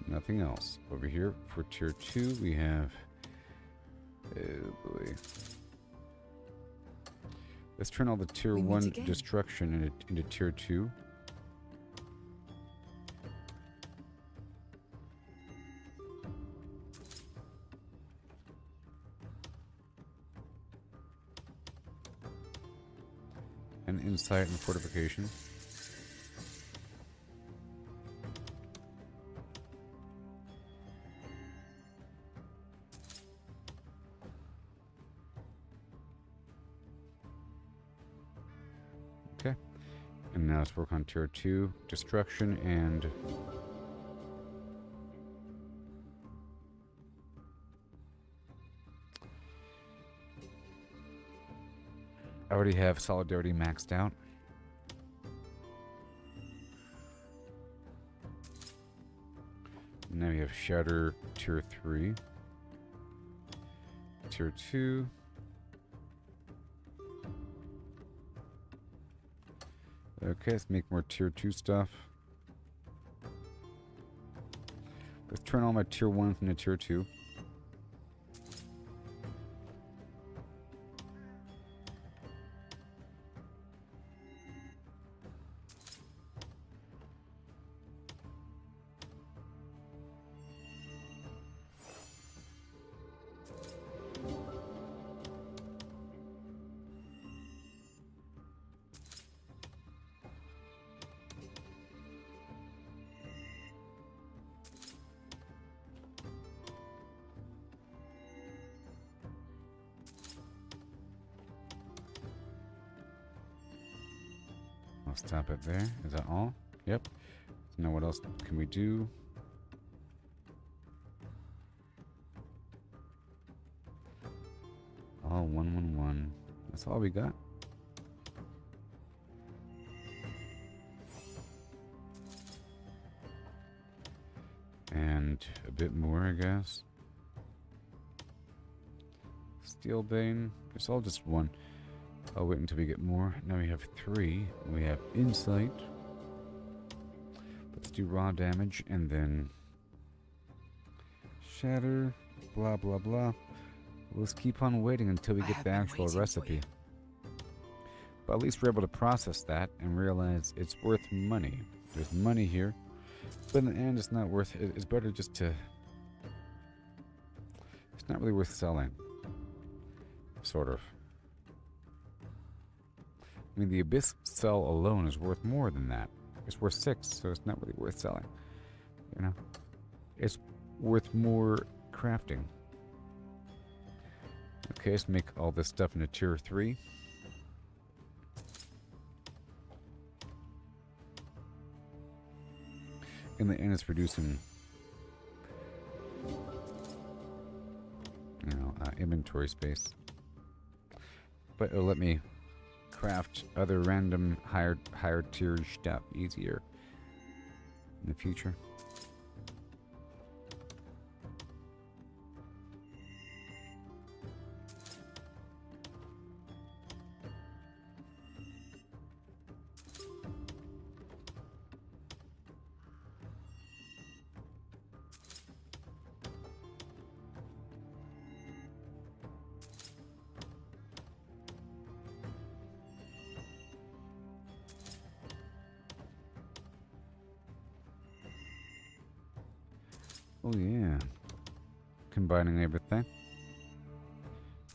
nothing else. Over here for tier 2 we have, oh boy. Let's turn all the tier 1 destruction into tier 2. And insight and fortification. Okay. And now let's work on tier 2, destruction and I already have Solidarity maxed out. Now we have Shatter tier 3. Tier 2. Okay, let's make more tier 2 stuff. Let's turn all my tier 1s into tier 2. I'll stop it there. Is that all? Yep. So now what else can we do? All 111. That's all we got. And a bit more, I guess. Steelbane. It's all just one. I'll wait until we get more. Now we have 3. We have insight. Let's do raw damage and then shatter. Blah blah blah. Let's keep on waiting until we get the actual recipe. But at least we're able to process that and realize it's worth money. There's money here. But in the end, it's not worth it. It's better just to... It's not really worth selling. Sort of. I mean, the Abyss cell alone is worth more than that. It's worth 6, so it's not really worth selling. You know? It's worth more crafting. Okay, let's make all this stuff into tier 3. In the end, it's reducing, you know, inventory space. But it'll let me craft other random higher tier stuff easier in the future. Oh yeah, combining everything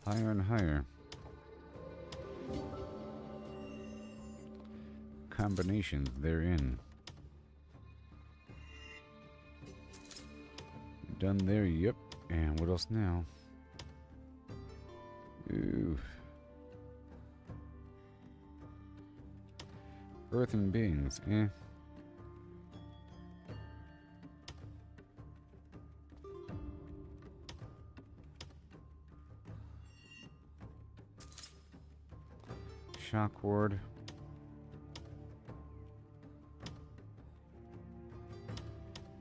higher and higher. combinations therein. Done there, yep. And what else now? Ooh. Earth and beings, eh. Shock ward.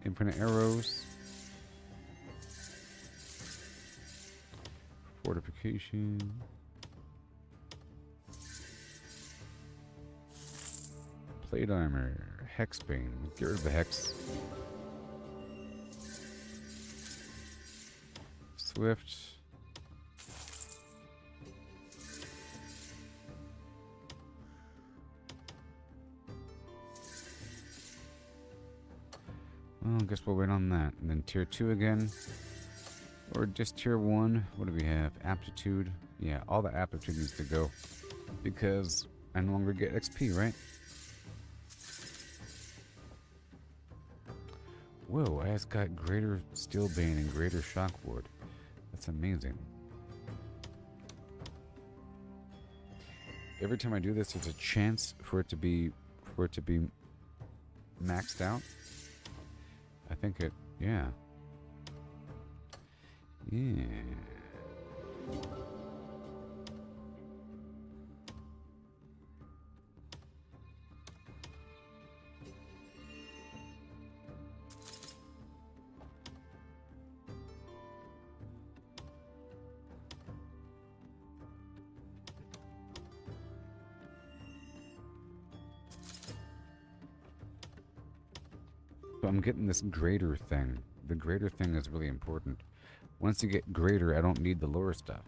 Infinite arrows. Fortification. Plate armor. Hexbane. Get rid of the hex. Swift. Well, I guess we'll wait on that. And then tier 2 again. Or just tier 1. What do we have? Aptitude. Yeah, all the aptitude needs to go. Because I no longer get XP, right? Whoa, I just got greater steel bane and greater shock ward. That's amazing. Every time I do this, there's a chance for it to be maxed out. I think it, yeah. Yeah. So I'm getting this greater thing. The greater thing is really important. Once you get greater, I don't need the lower stuff.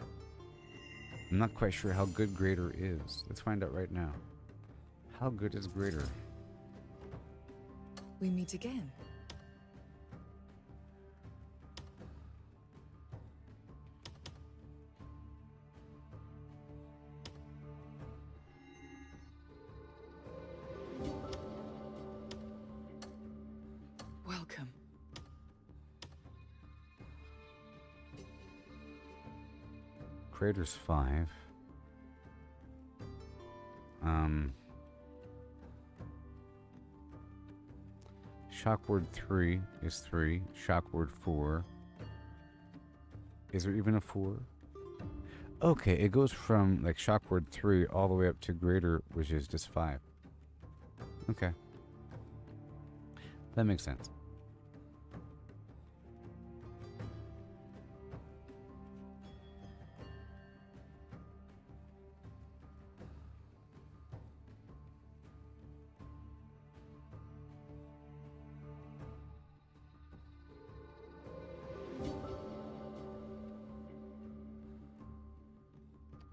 I'm not quite sure how good greater is. Let's find out right now. How good is greater? We meet again. Welcome. Greater's 5. Shockward 3 is 3. Shockward 4. Is there even a 4? Okay, it goes from like Shockward 3 all the way up to greater, which is just 5. Okay. That makes sense.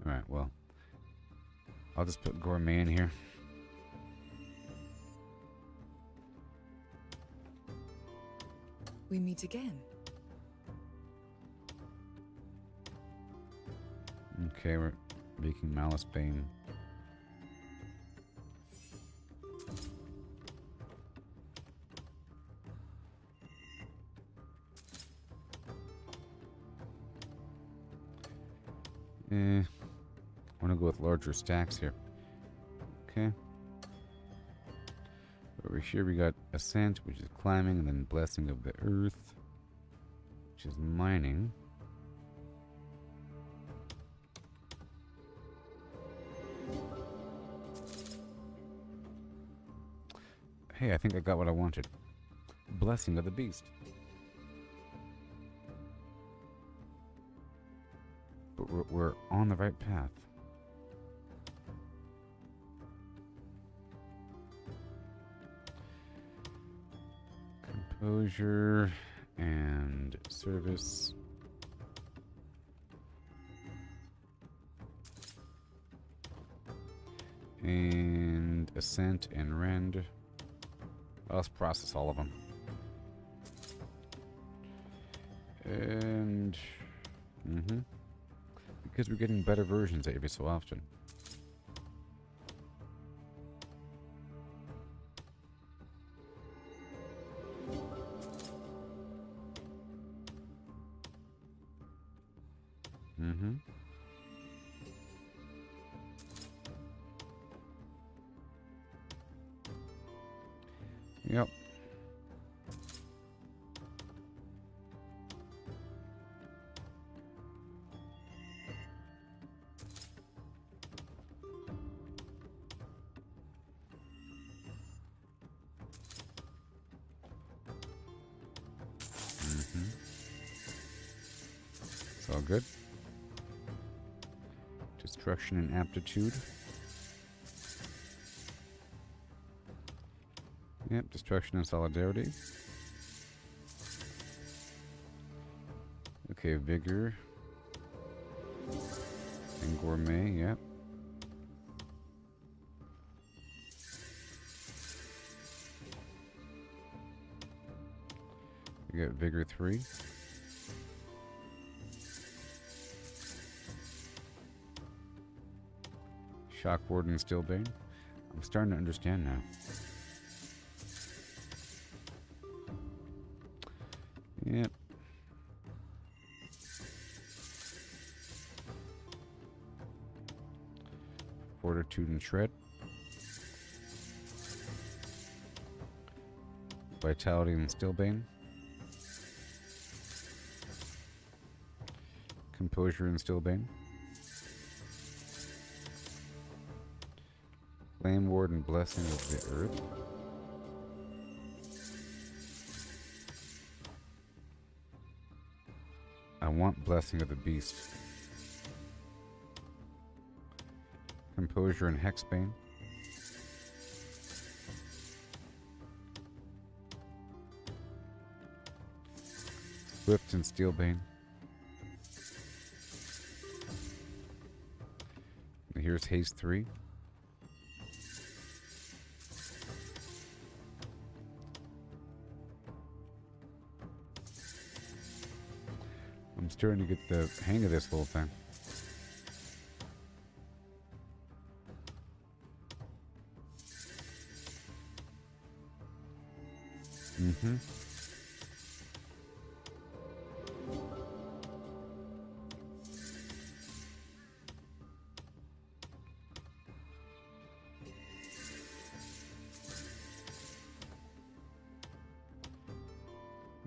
Alright, well, I'll just put gourmet in here. We meet again. Okay, we're making Malice Bane. I want to go with larger stacks here. Okay. Over here we got Ascent, which is climbing, and then Blessing of the Earth, which is mining. Hey, I think I got what I wanted. Blessing of the Beast. But we're on the right path. Composure and service. And Ascent and Rend. Let's process all of them. And... because we're getting better versions every so often. Mm-hmm. Yep. It's all good. Destruction and aptitude. Yep, destruction and solidarity. Okay, vigor. And gourmet, yep. We got vigor 3. Shock ward and stillbane. I'm starting to understand now. Yep. Fortitude and shred. Vitality and stillbane. Composure and stillbane. Flame ward and blessing of the earth. I want blessing of the beast. Composure and hexbane. Swift and steelbane. And here's haste 3. I'm starting to get the hang of this whole thing. Mm-hmm.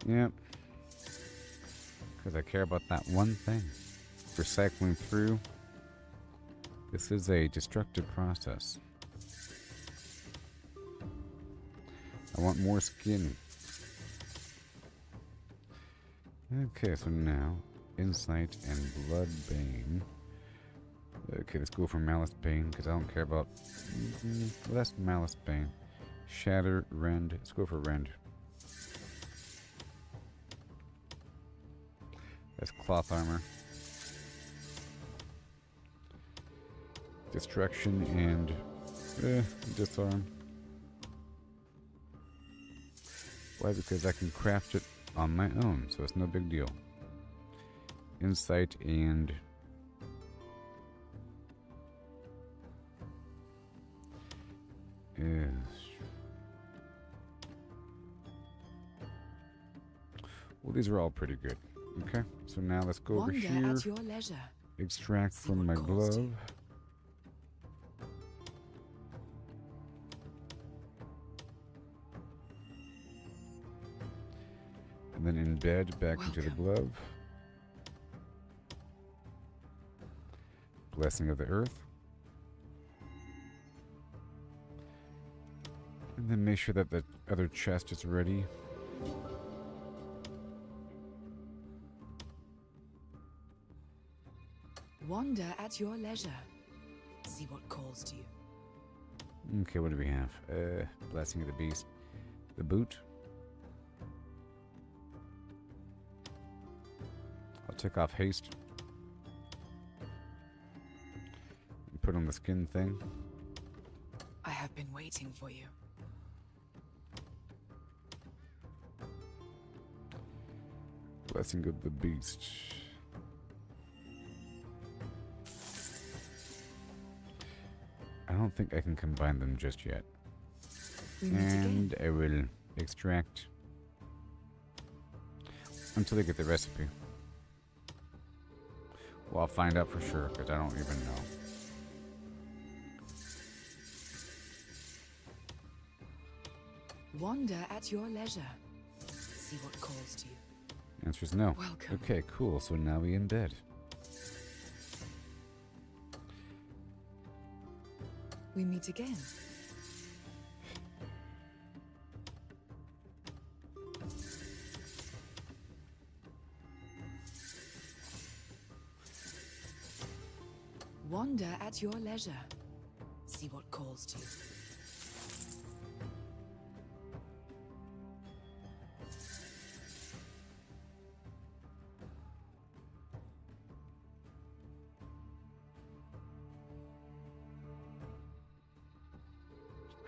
Yep. Because I care about that one thing. Recycling through. This is a destructive process. I want more skin. Okay, so now insight and bloodbane. Okay, let's go for malice bane because I don't care about less malice bane. Shatter, rend. Let's go for rend. That's cloth armor. Destruction and disarm. Why? Because I can craft it on my own, so it's no big deal. Insight and well, these are all pretty good. Okay, so now let's go over here. At your leisure. Extract from my glove. And then embed back into the glove. Blessing of the earth. And then make sure that the other chest is ready. Wander at your leisure. See what calls to you. Okay, what do we have? Blessing of the beast. The boot. I'll take off haste. And put on the skin thing. I have been waiting for you. Blessing of the beast. I don't think I can combine them just yet. And I will extract until I get the recipe. Well, I'll find out for sure, because I don't even know. Wander at your leisure. See what calls to you. Answer's no. Welcome. Okay, cool. So now we in bed. We meet again. Wander at your leisure. See what calls to you.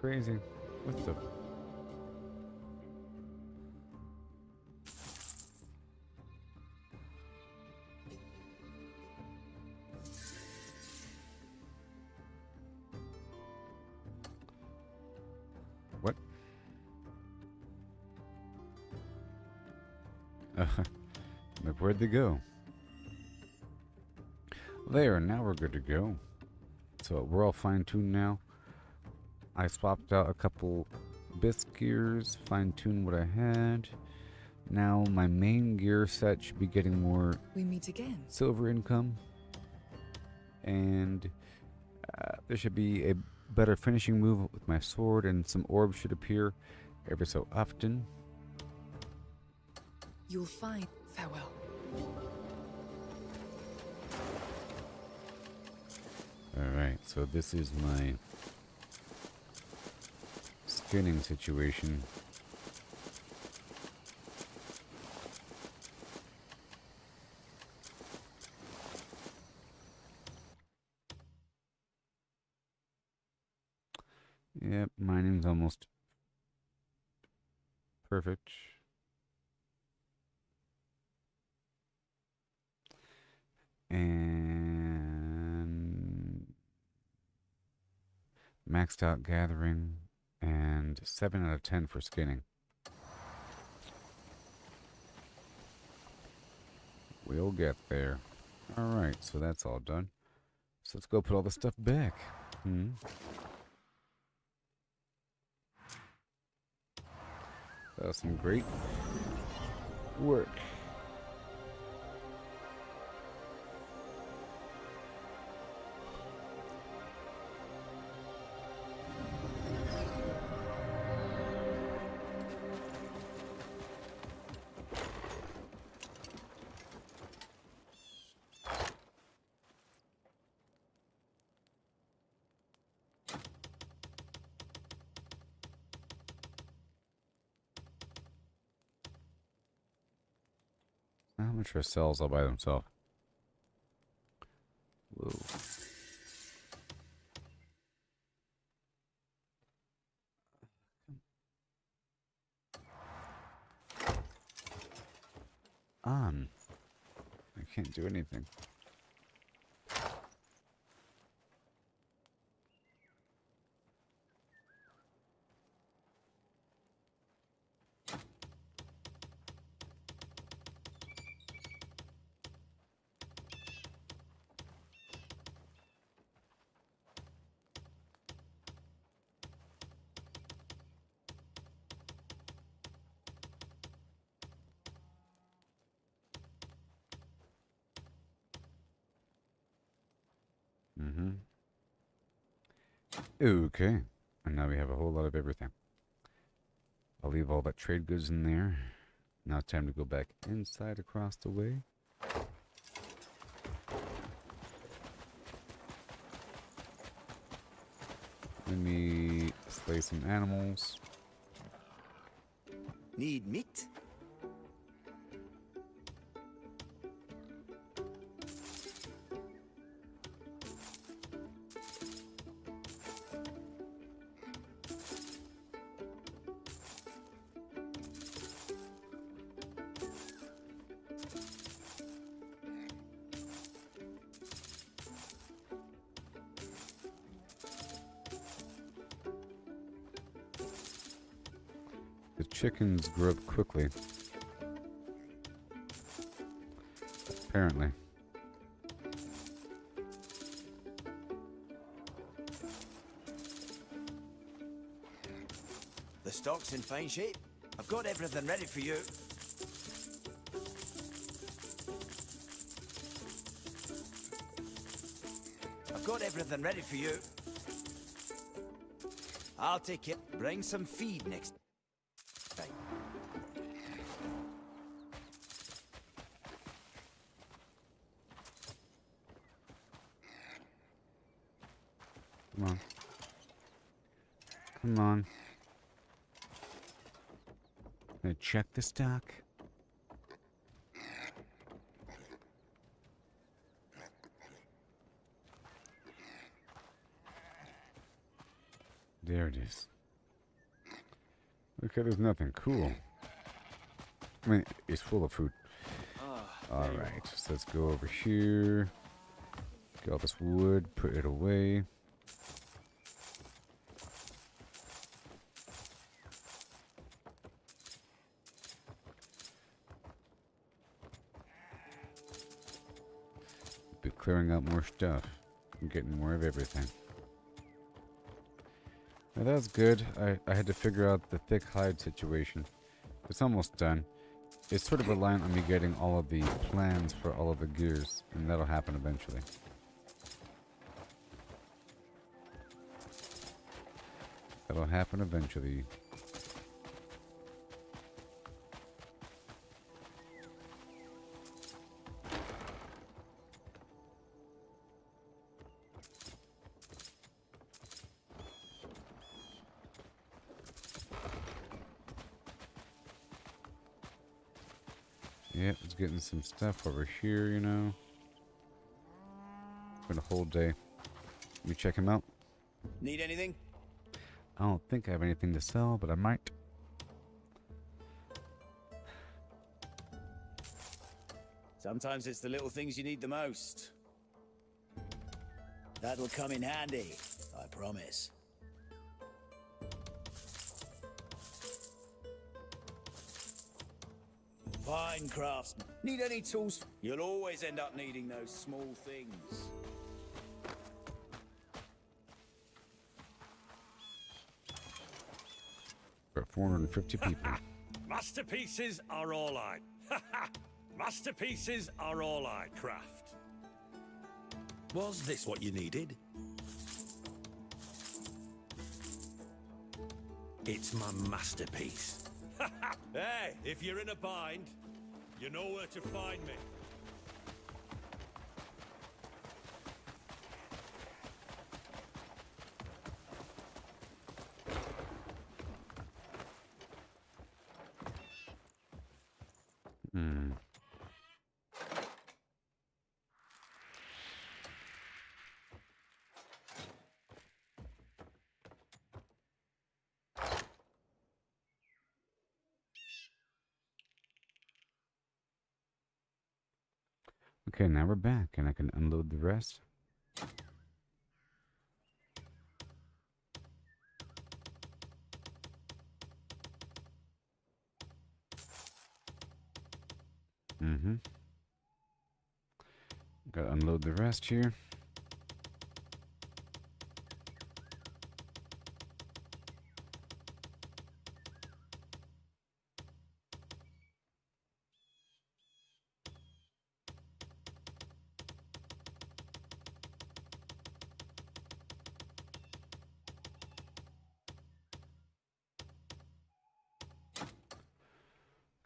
Crazy. What the? What? Look, where'd they go? There, now we're good to go. So we're all fine-tuned now. I swapped out a couple bisque gears, fine-tuned what I had. Now my main gear set should be getting more We meet again. silver income. And there should be a better finishing move with my sword, and some orbs should appear every so often. You'll find farewell. Alright, so this is my skinning situation. Yep, mining's almost perfect. And maxed out gathering, and 7 out of 10 for skinning. We'll get there. Alright, so that's all done. So let's go put all the stuff back. That was some great work. How much are cells all by themselves? Whoa. On. I can't do anything. Okay, and now we have a whole lot of everything. I'll leave all that trade goods in there. Now time to go back inside across the way. Let me slay some animals. Need meat? The chickens grow up quickly. Apparently. The stock's in fine shape. I've got everything ready for you. I've got everything ready for you. I'll take it. Bring some feed next time. Come on. Come on. Gonna check the stock. There it is. Okay, there's nothing. Cool. I mean, it's full of food. Alright, so let's go over here. Get all this wood, put it away. Be clearing out more stuff. I'm getting more of everything. Now that's good. I had to figure out the thick hide situation. It's almost done. It's sort of reliant on me getting all of the plans for all of the gears, and that'll happen eventually. That'll happen eventually. Yep, it's getting some stuff over here, you know. It's been a whole day. Let me check him out. Need anything? I don't think I have anything to sell, but I might. Sometimes it's the little things you need the most. That'll come in handy, I promise. Fine craftsman. Need any tools? You'll always end up needing those small things. For 450 people. Masterpieces are all I. Masterpieces are all I craft. Was this what you needed? It's my masterpiece. Hey, if you're in a bind, you know where to find me. Okay, now we're back, and I can unload the rest. Gotta unload the rest here.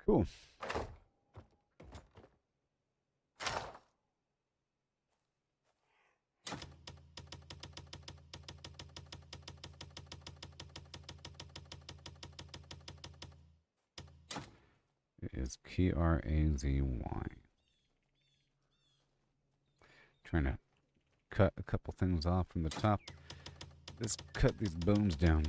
Cool. It is Krazy. Trying to cut a couple things off from the top. Let's cut these bones down.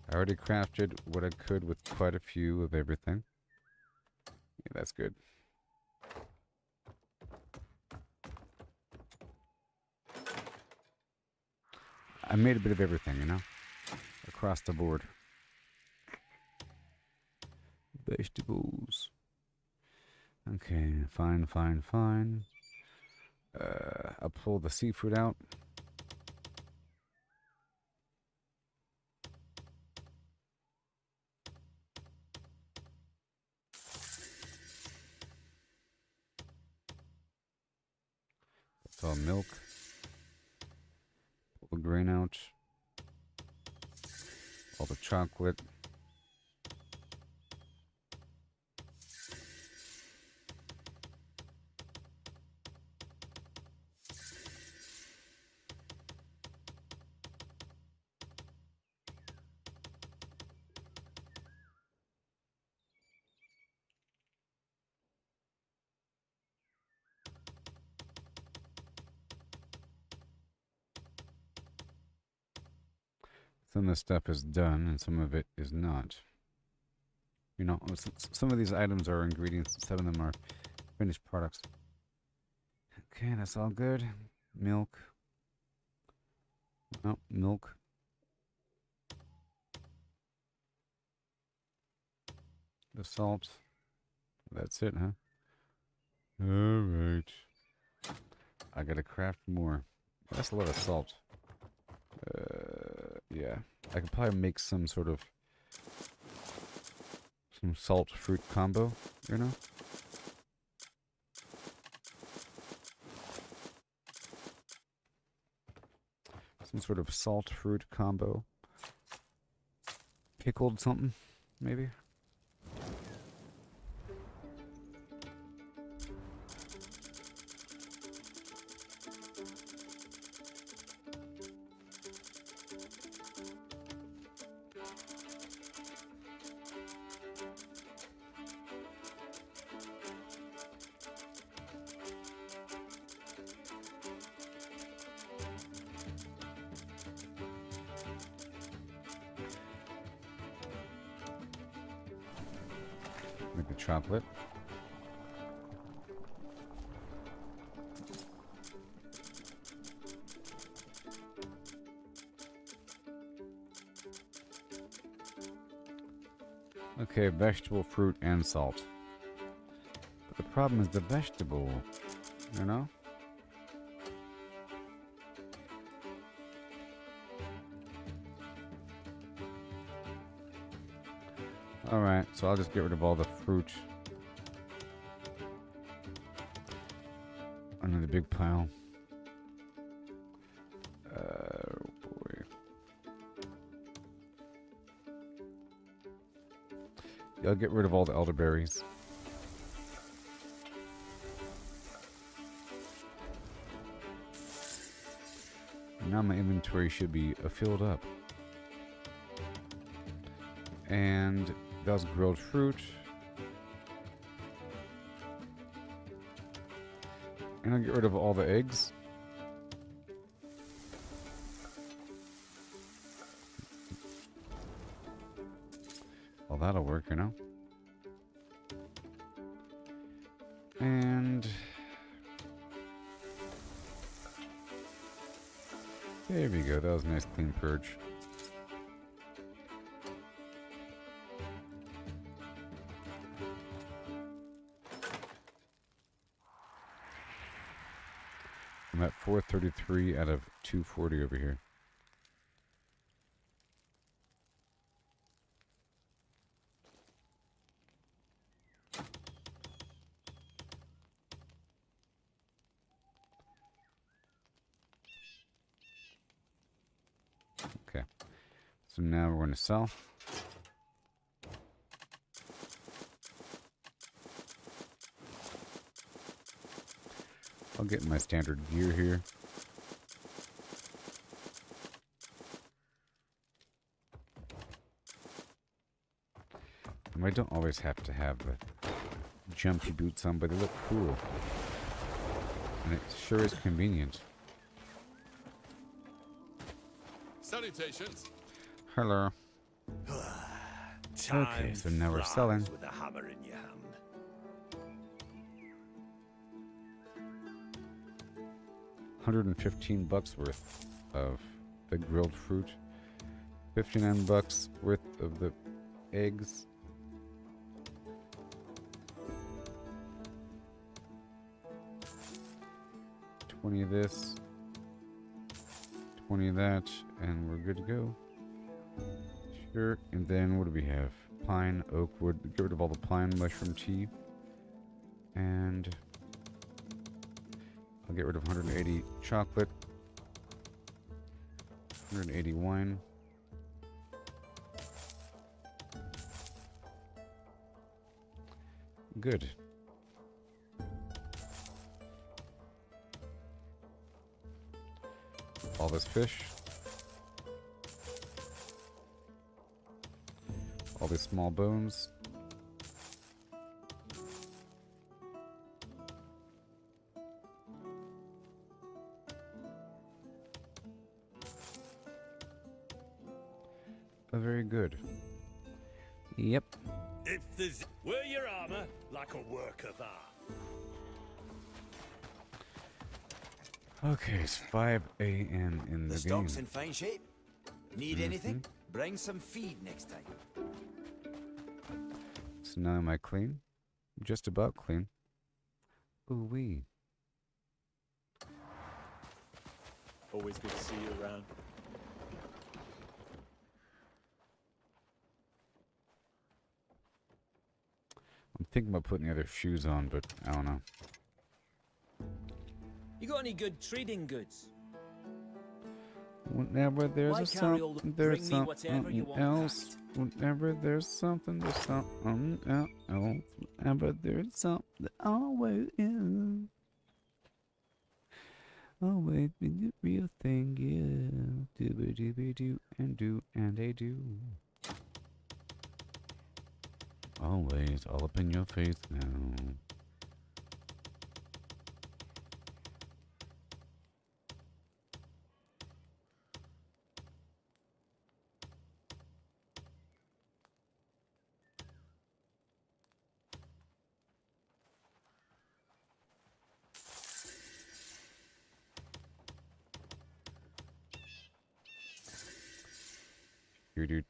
I already crafted what I could with quite a few of everything. Yeah, that's good. I made a bit of everything, you know? Across the board. Vegetables. Okay, fine. I'll pull the seafood out. So milk. Pull the grain out. All the chocolate. Some of this stuff is done and some of it is not. You know, some of these items are ingredients, some of them are finished products. Okay, that's all good. Milk. Oh, milk. The salt. That's it, huh? Alright. I gotta craft more. That's a lot of salt. Yeah. I could probably make some sort of some salt fruit combo, you know? Some sort of salt fruit combo. Pickled something, maybe? Make the chocolate. Okay, vegetable, fruit, and salt. But the problem is the vegetable, you know? Alright, so I'll just get rid of all the fruit. Another big pile. Boy. Yeah, I'll get rid of all the elderberries. Now my inventory should be filled up. And that was grilled fruit. And I'll get rid of all the eggs. Well, that'll work, you know. And there we go. That was a nice clean purge. I'm at 433 out of 240 over here. Okay. So now we're going to sell. I'll get my standard gear here. And I don't always have to have the jumpy boots on, but they look cool. And it sure is convenient. Salutations. Hello. Okay, so now we're selling. With a hammer in your hand. $115 worth of the grilled fruit, $59 worth of the eggs, $20 of this, $20 of that, and we're good to go. Sure, and then what do we have? Pine, oak wood, get rid of all the pine mushroom tea, and I'll get rid of 180 chocolate. 180 wine. Good. All this fish. All these small bones. Very good. Yep. If there's... Wear your armor like a work of art. Okay, it's 5 a.m. in the The game. stock's in fine shape. Need anything? Bring some feed next time. So now am I clean? Just about clean. Ooh wee. Always good to see you around. I'm thinking about putting the other shoes on, but I don't know. You got any good trading goods? Whenever there's Why a carry all something, the- there's bring me whatever you something want else. Whenever there's something, there's something else. Whenever there's something, always is. Always be the real thing, yeah. Do and they do. Always all up in your face now.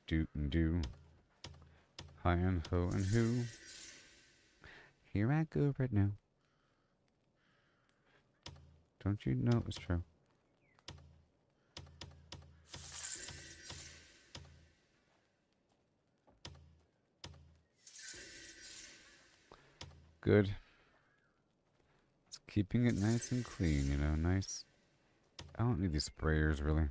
Do and do. Hi and ho and who. Here I go right now. Don't you know it's true? Good. It's keeping it nice and clean, you know, nice. I don't need these sprayers, really.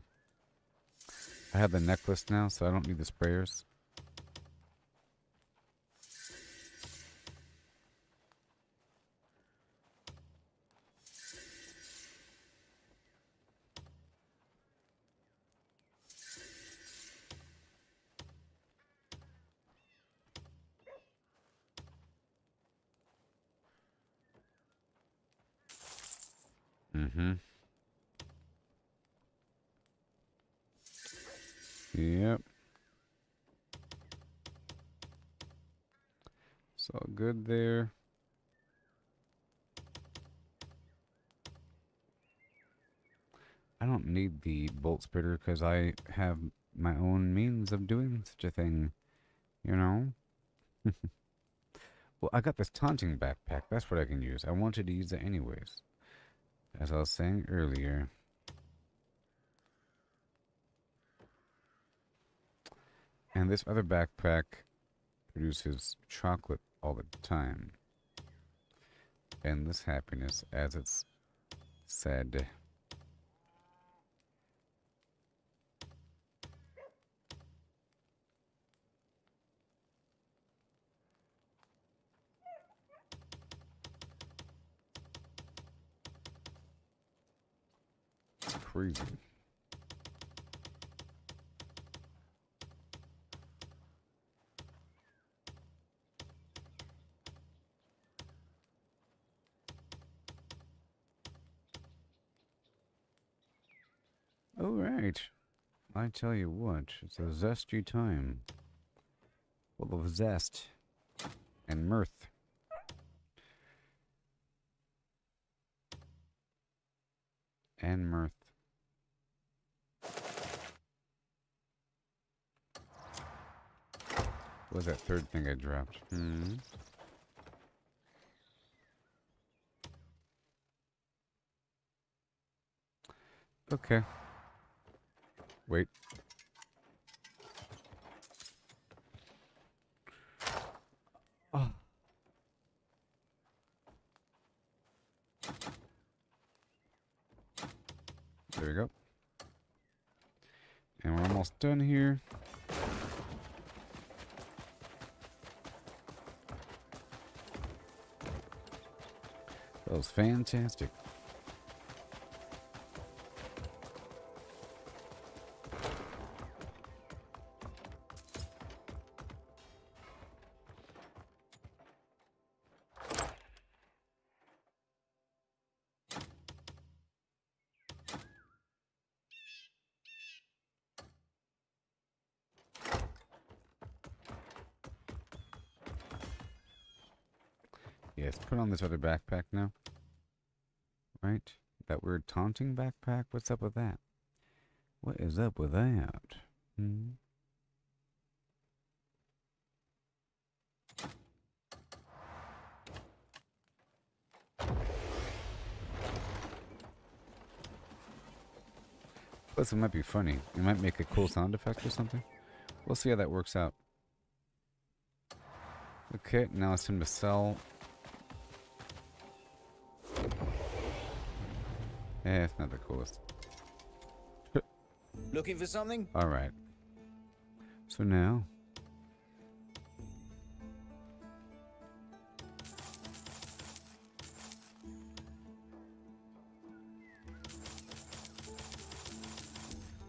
I have the necklace now, so I don't need the sprayers. Mm-hmm. Yep. It's all good there. I don't need the bolt splitter because I have my own means of doing such a thing, you know? Well, I got this taunting backpack. That's what I can use. I wanted to use it anyways. As I was saying earlier. And this other backpack produces chocolate all the time. Endless happiness, as it's said. Crazy. All right. I tell you what, it's a zesty time. Full of zest and mirth. And mirth. What was that third thing I dropped? Okay. Wait. Oh. done here. That was fantastic. Yes, put on this other backpack now. Right? That weird taunting backpack? What's up with that? What is up with that? Hmm? Plus, it might be funny. It might make a cool sound effect or something. We'll see how that works out. Okay, now it's time to sell. Eh, it's not the coolest. Looking for something? Alright. So now.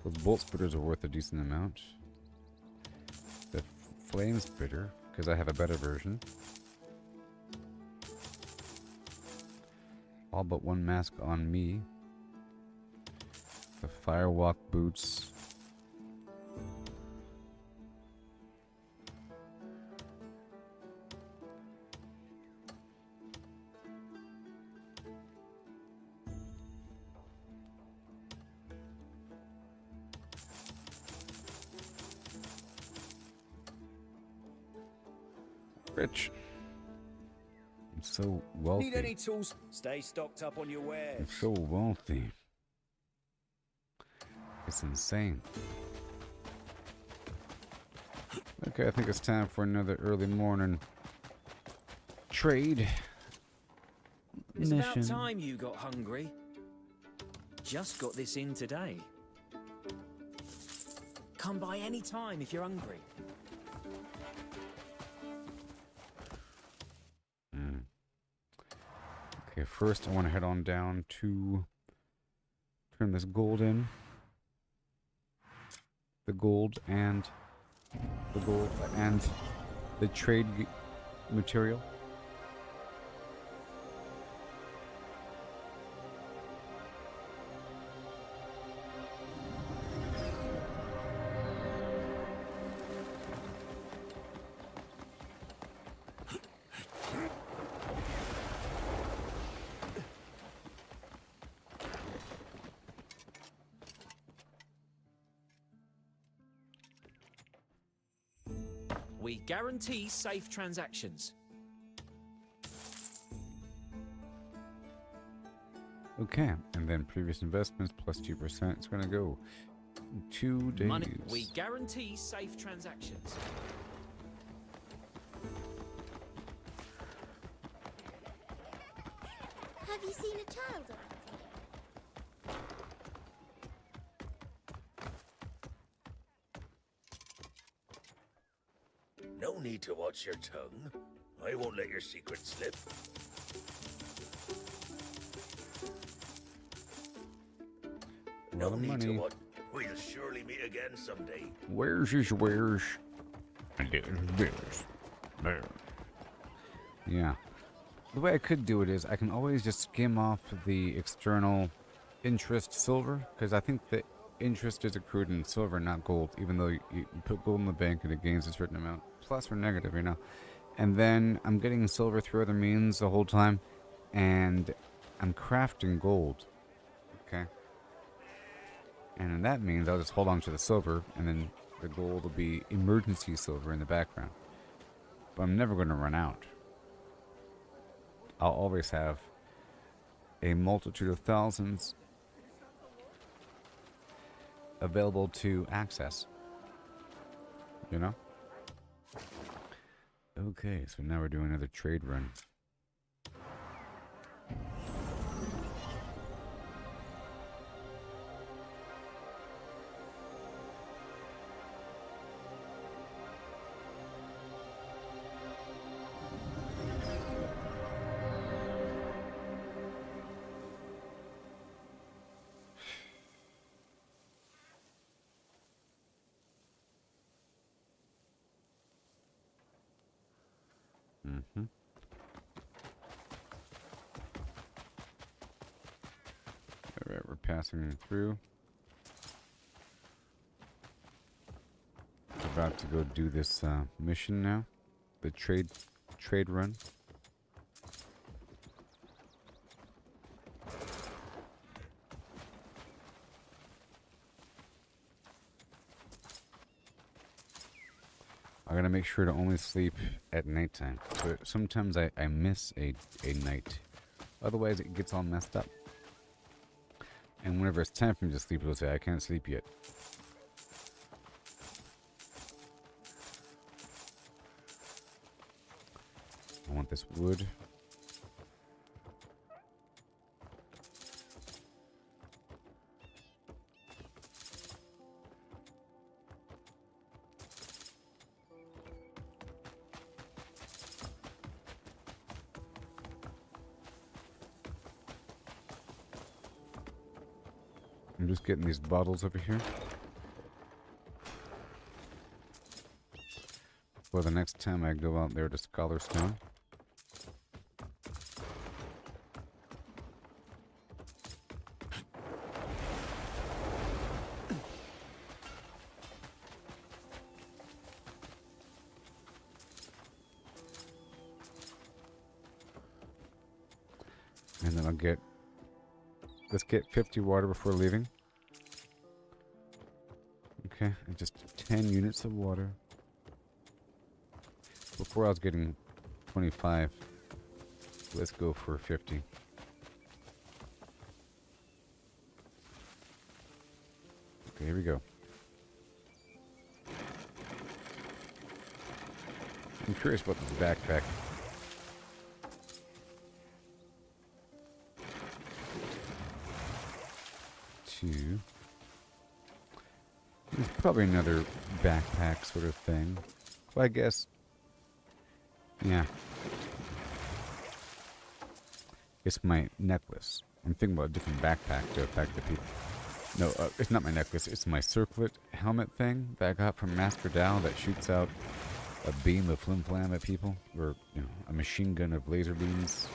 Those bolt spitters are worth a decent amount. The flame spitter, because I have a better version. All but one mask on me. The firewalk boots. Rich. I'm so wealthy. Need any tools? Stay stocked up on your wares. I'm so wealthy. It's insane. Okay, I think it's time for another early morning trade It's mission. about time you got hungry. Just got this in today. Come by any time if you're hungry. Okay, first I want to head on down to turn this gold in. The gold and the trade material. We guarantee safe transactions. Okay, and then previous investments plus 2%. It's gonna go 2 days. Money. We guarantee safe transactions. Have you seen a child? No need to watch your tongue. I won't let your secret slip. No need to watch. We'll surely meet again someday. Where's his where's? There. Yeah. The way I could do it is I can always just skim off the external interest silver, because I think the interest is accrued in silver, not gold, even though you put gold in the bank and it gains a certain amount, plus or negative, you know. And then I'm getting silver through other means the whole time, and I'm crafting gold. Okay. And that means I'll just hold on to the silver, and then the gold will be emergency silver in the background. But I'm never going to run out. I'll always have a multitude of thousands available to access. You know? Okay, so now we're doing another trade run. Mm-hmm. Alright, we're passing through. About to go do this mission now. The trade run. I gotta make sure to only sleep at nighttime. So sometimes I miss a night. Otherwise it gets all messed up. And whenever it's time for me to sleep, it'll say I can't sleep yet. I want this wood. I'm just getting these bottles over here. For the next time I go out there to Scholar's Stone. And then let's get 50 water before leaving. Okay, and just 10 units of water. Before I was getting 25. Let's go for 50. Okay, here we go. I'm curious about this backpack. There's probably another backpack sort of thing. Well, I guess. Yeah. It's my necklace. I'm thinking about a different backpack to attack the people. No, it's not my necklace. It's my circlet helmet thing that I got from Master Dow that shoots out a beam of flim-flam at people. Or, you know, a machine gun of laser beams.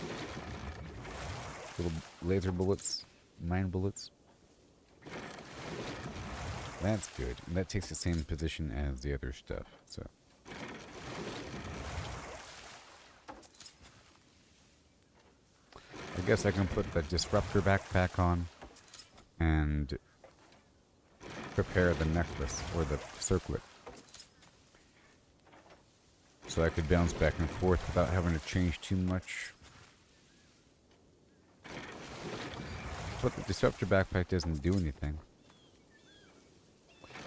Little laser bullets. Mine bullets. That's good. And that takes the same position as the other stuff, so. I guess I can put the disruptor backpack on and prepare the necklace or the circlet. So I could bounce back and forth without having to change too much. But the disruptor backpack doesn't do anything.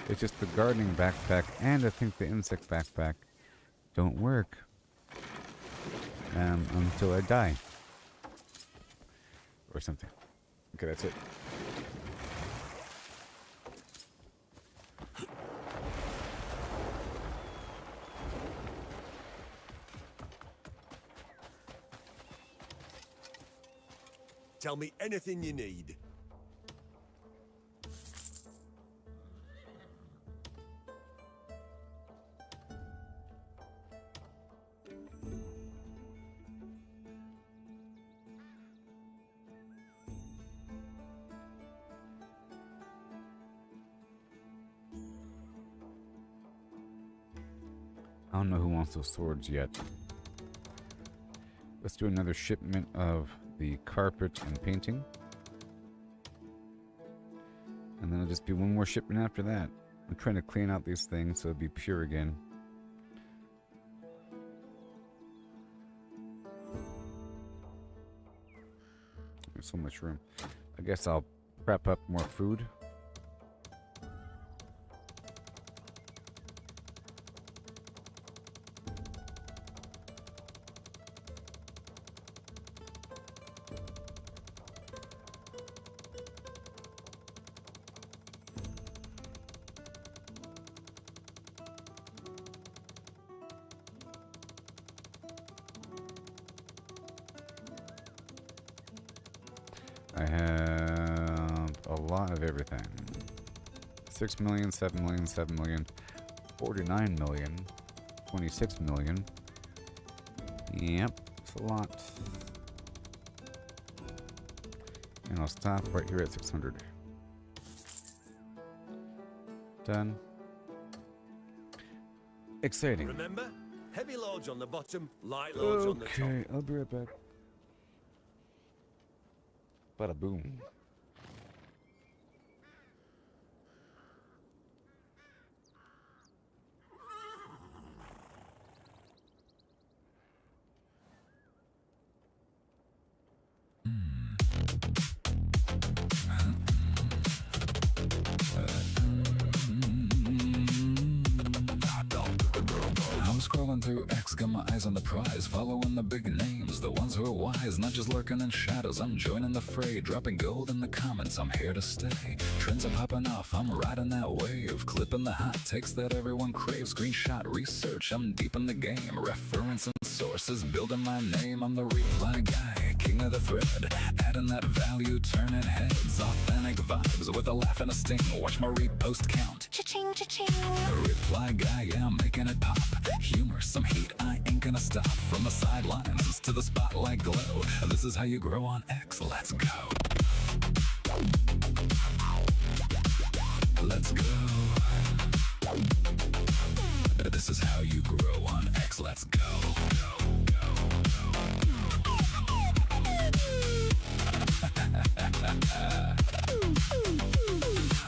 It's just the gardening backpack and I think the insect backpack don't work until I die. Or something. Okay, that's it. Tell me anything you need. I don't know who wants those swords yet. Let's do another shipment of the carpet and painting. And then I'll just do one more shipment after that. I'm trying to clean out these things so it'll be pure again. There's so much room. I guess I'll prep up more food. I have a lot of everything. 6 million, 7 million, 7 million, 49 million, 26 million, Yep, it's a lot. And I'll stop right here at 600. Done. Exciting. Remember? Heavy loads on the bottom, light loads on the top. Okay, I'll be right back. Bada boom. I'm scrolling through X, got my eyes on the prize, following the big names, the ones who are wise, not just lurking in shadows. I'm joining the fray, dropping gold in the comments, I'm here to stay. Trends are popping off, I'm riding that wave, clipping the hot takes that everyone craves. Screenshot research, I'm deep in the game, referencing sources, building my name. I'm the reply guy, king of the thread, adding that value, turning heads, authentic vibes with a laugh and a sting. Watch my repost count. Cha-ching, cha-ching. Reply guy, yeah, I'm making it pop. Humor, some heat, I ain't gonna stop. From the sidelines to the spotlight glow. This is how you grow on X, let's go. Let's go. This is how you grow on X, let's go.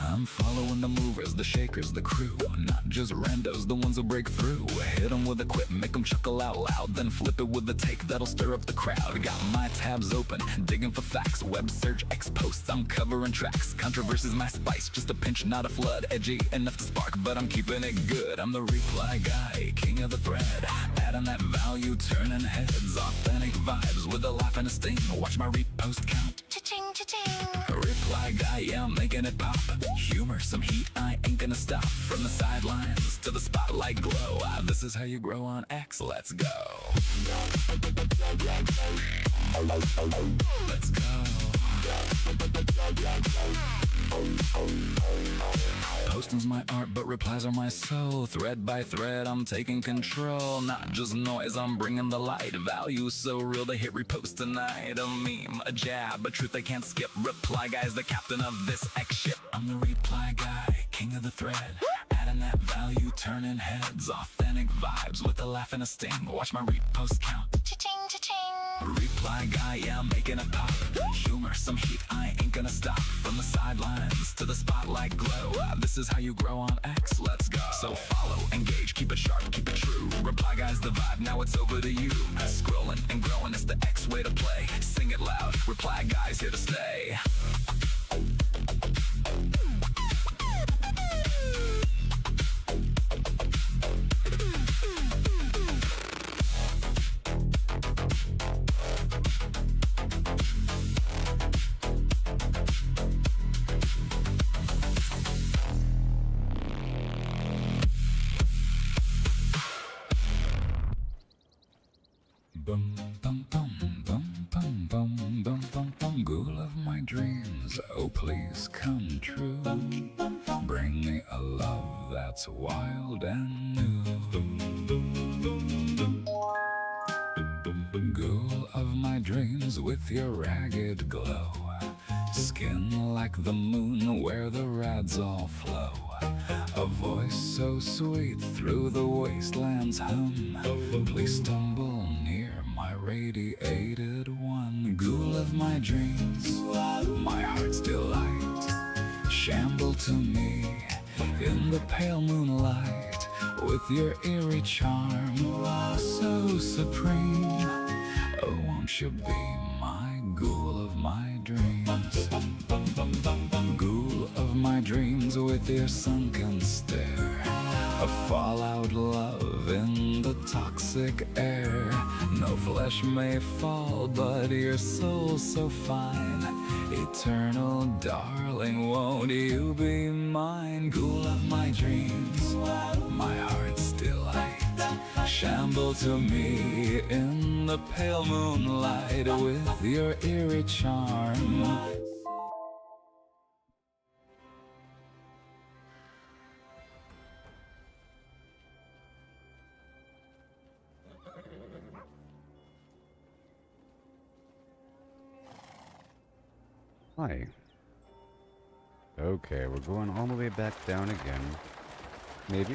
I'm following the movers, the shakers, the crew. Not just randos, the ones who break through. Hit them with a quip, make them chuckle out loud. Then flip it with a take that'll stir up the crowd. Got my tabs open, digging for facts. Web search, X posts, I'm covering tracks. Controversy's my spice, just a pinch, not a flood. Edgy enough to spark, but I'm keeping it good. I'm the reply guy, king of the thread. Adding that value, turning heads. Authentic vibes with a laugh and a sting. Watch my repost count. Cha-ching, cha-ching. Reply guy, yeah, I'm making it pop. Humor, some heat, I ain't gonna stop. From the sidelines to the spotlight glow. This is how you grow on X, let's go. Let's go. Posting's my art, but replies are my soul. Thread by thread, I'm taking control. Not just noise, I'm bringing the light. Value so real, they hit repost tonight. A meme, a jab, a truth they can't skip. Reply guy's the captain of this X ship. I'm the reply guy, king of the thread. Adding that value, turning heads. Authentic vibes with a laugh and a sting. Watch my repost count. Cha-ching, cha-ching. Reply guy, yeah, I'm making it pop. Humor, some heat, I ain't gonna stop. From the sidelines to the spotlight glow. This is how you grow on X, let's go. So follow, engage, keep it sharp, keep it true. Reply guy's the vibe, now it's over to you. Scrolling and growing, it's the X way to play. Sing it loud, reply guy's here to stay. Bum bum bum bum bum bum bum bum bum. Ghoul of my dreams, oh please come true. Bring me a love that's wild and new. Ghoul of my dreams with your ragged glow. Skin like the moon where the rads all flow. A voice so sweet through the wastelands hum. Please stumble near my radiated one. Ghoul of my dreams, my heart's delight. Shamble to me in the pale moonlight. With your eerie charm, so supreme. Oh, won't you be my ghoul of my dreams? Ghoul of my dreams with your sunken stare. A fallout love in the toxic air. No flesh may fall, but your soul's so fine. Eternal darling, won't you be mine? Ghoul of my dreams, my heart's delight. Shamble to me in the pale moonlight with your eerie charm. Hi. Okay, we're going all the way back down again. Maybe?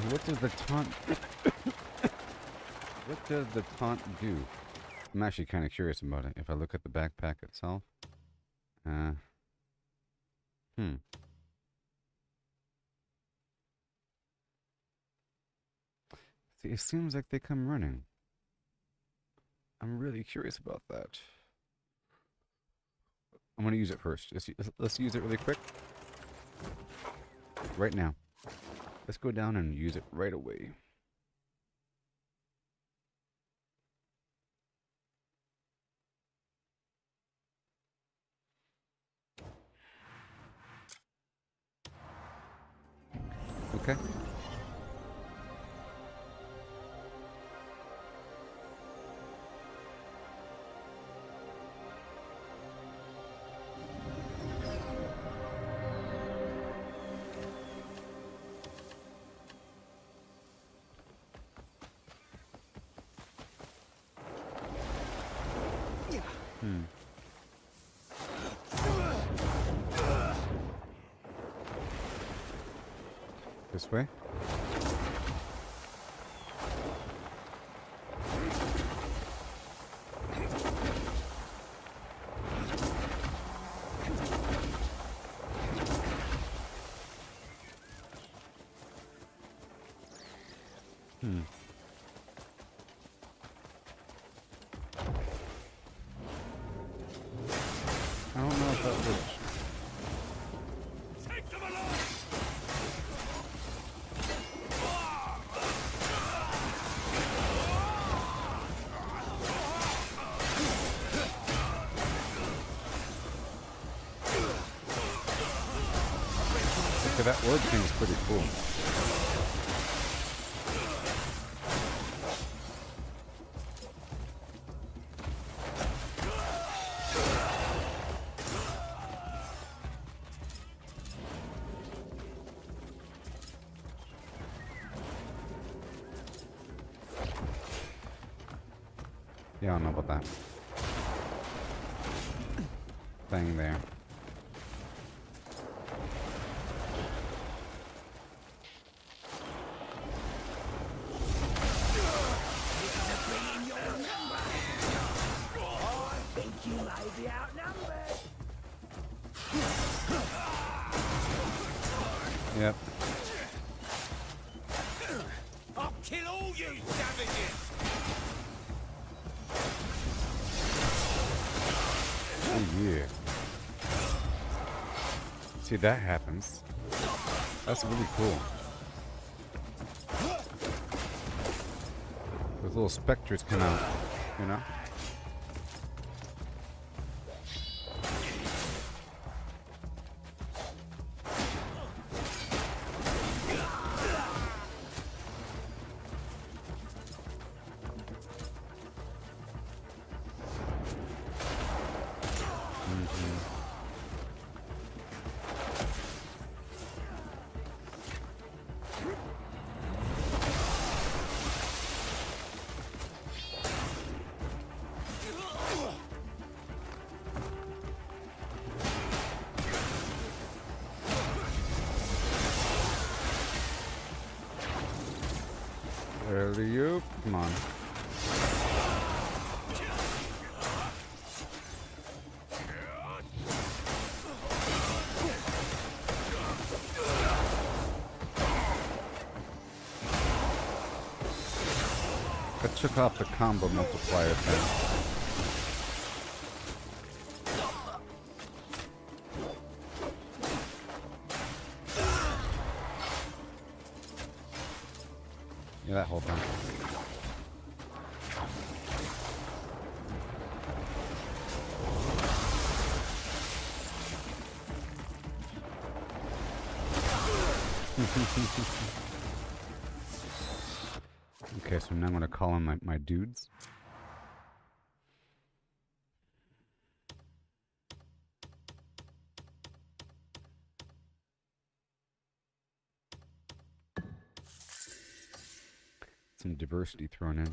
What does the taunt... What does the taunt do? I'm actually kind of curious about it. If I look at the backpack itself. See, it seems like they come running. I'm really curious about that. I'm going to use it first. Let's use it really quick. Right now. Let's go down and use it right away. Okay. This way? I don't know if that works. Okay, that word thing is pretty cool. Yeah, I don't know about that thing there. Yep. I'll kill all you savages! Oh yeah. See, that happens. That's really cool. Those little specters come out, you know? Early you, come on. That took off the combo multiplier thing. Yeah, that whole thing. Okay, so now I'm going to call in my dudes. Some diversity thrown in.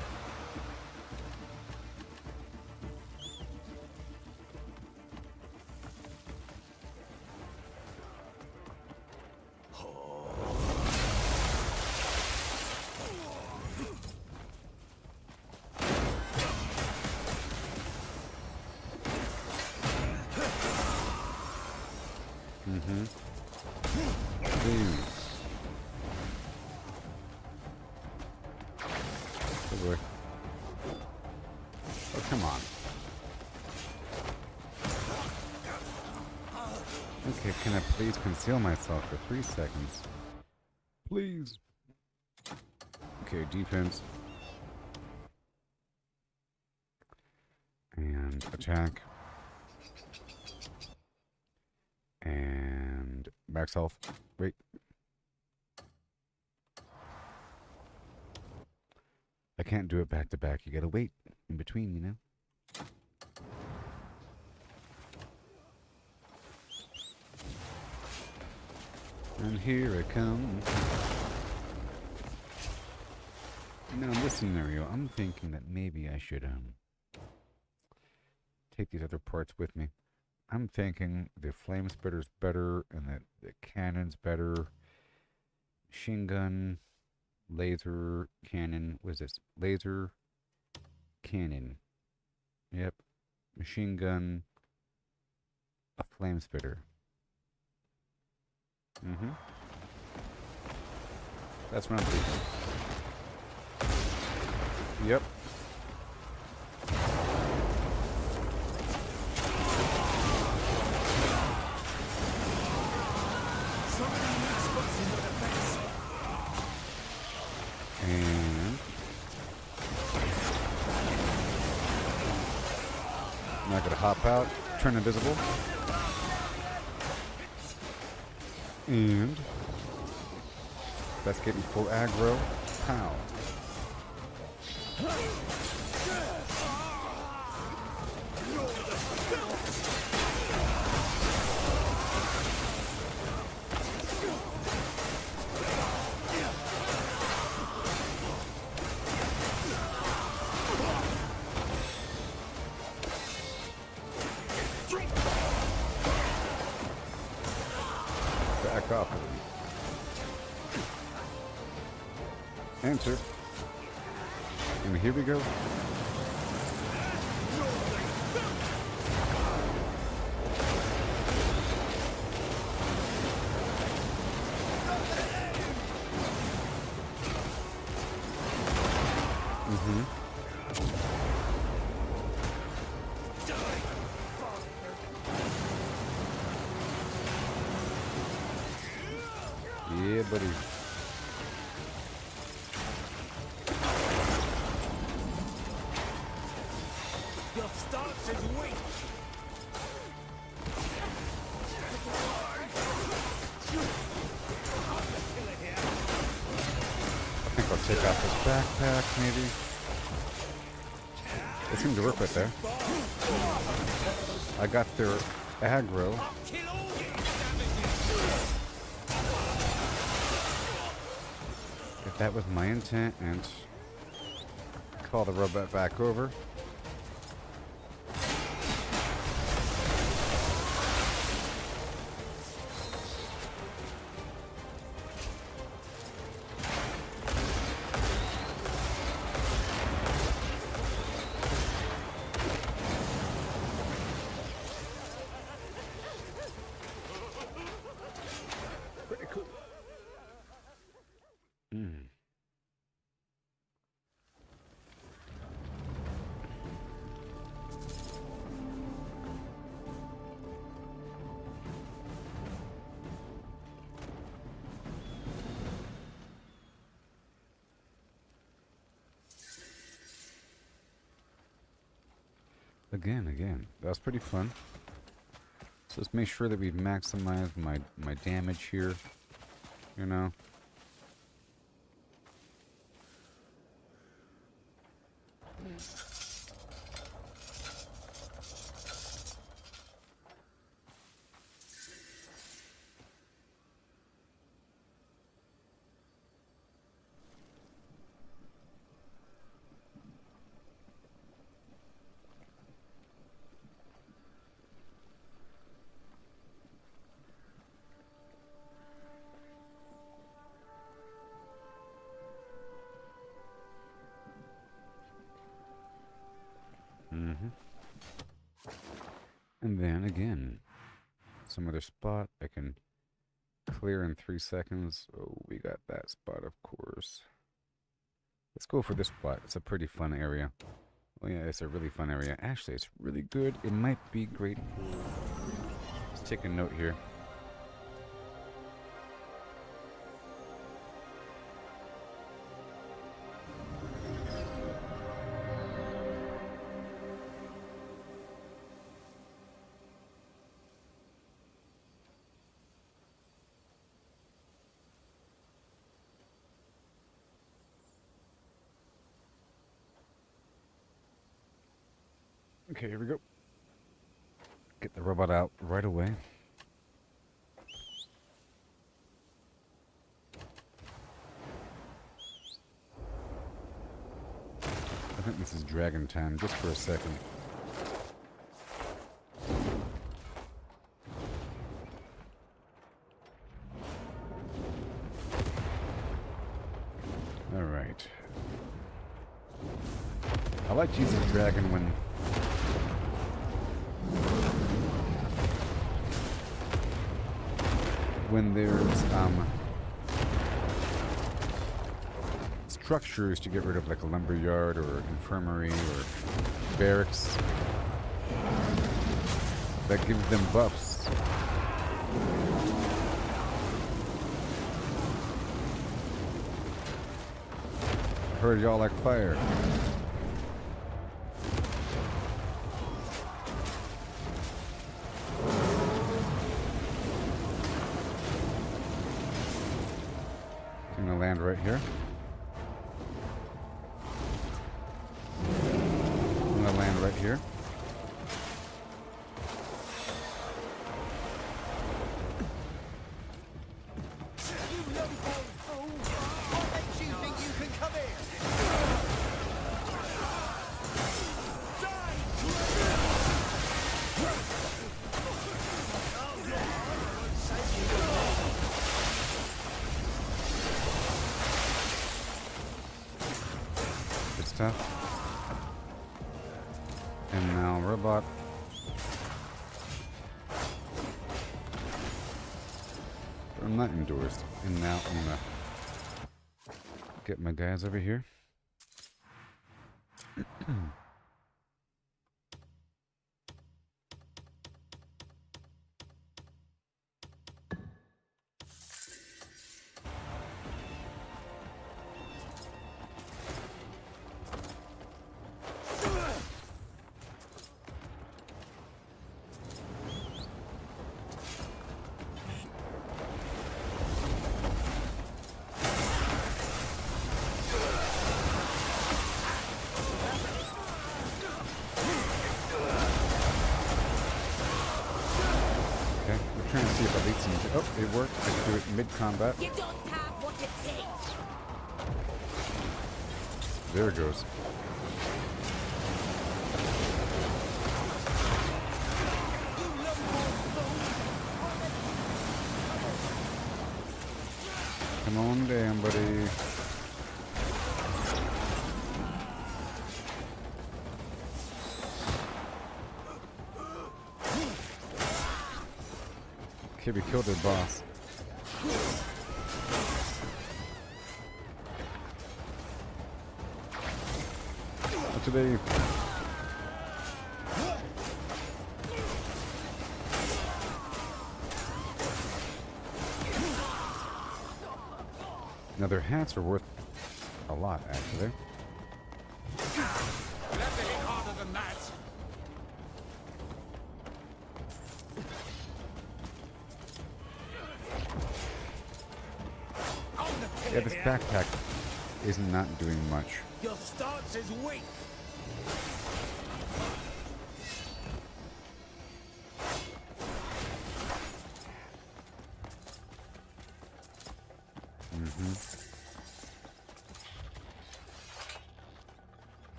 boy. Oh, come on. Okay, can I please conceal myself for 3 seconds? Please. Okay, defense. And attack. And max health. Wait. I can't do it back to back. You gotta wait in between, you know? And here it comes. Now in this scenario, I'm thinking that maybe I should take these other parts with me. I'm thinking the flame spreader's better and that the cannon's better. Machine gun, laser, cannon. What is this? Laser, cannon. Yep. Machine gun, a flame spreader. Mm-hmm. That's what I'm thinking. Yep. And I'm not gonna hop out, turn invisible. And that's getting full aggro. Pow. Back off. Enter. And here we go. Yeah, buddy. Your stance is weak. I think I'll take off this backpack, maybe. They seem to work right there. I got their aggro. If that was my intent, and call the robot back over. Pretty cool. Again. That was pretty fun. So let's make sure that we maximize my damage here. You know. And then again, some other spot I can clear in 3 seconds. Oh, we got that spot, of course. Let's go for this spot. It's a pretty fun area. Oh yeah, it's a really fun area. Actually, it's really good. It might be great. Let's take a note here. Okay, here we go. Get the robot out right away. I think this is dragon time, just for a second. Alright. I like to use the dragon when there's structures to get rid of, like a lumberyard or infirmary or barracks that gives them buffs. I heard y'all like fire. Land right here. I'm gonna land right here. What makes you think you can come here? And now robot. But I'm not endorsed. And now I'm gonna get my guys over here. Trying to see if I beat some. Oh, it worked. I can do it mid-combat. You don't have what it takes. There it goes. Come on down, buddy. Okay, we killed their boss. What today? Now their hats are worth a lot, actually. Let me hit harder than that. Yeah, this backpack is not doing much. Your stance is weak.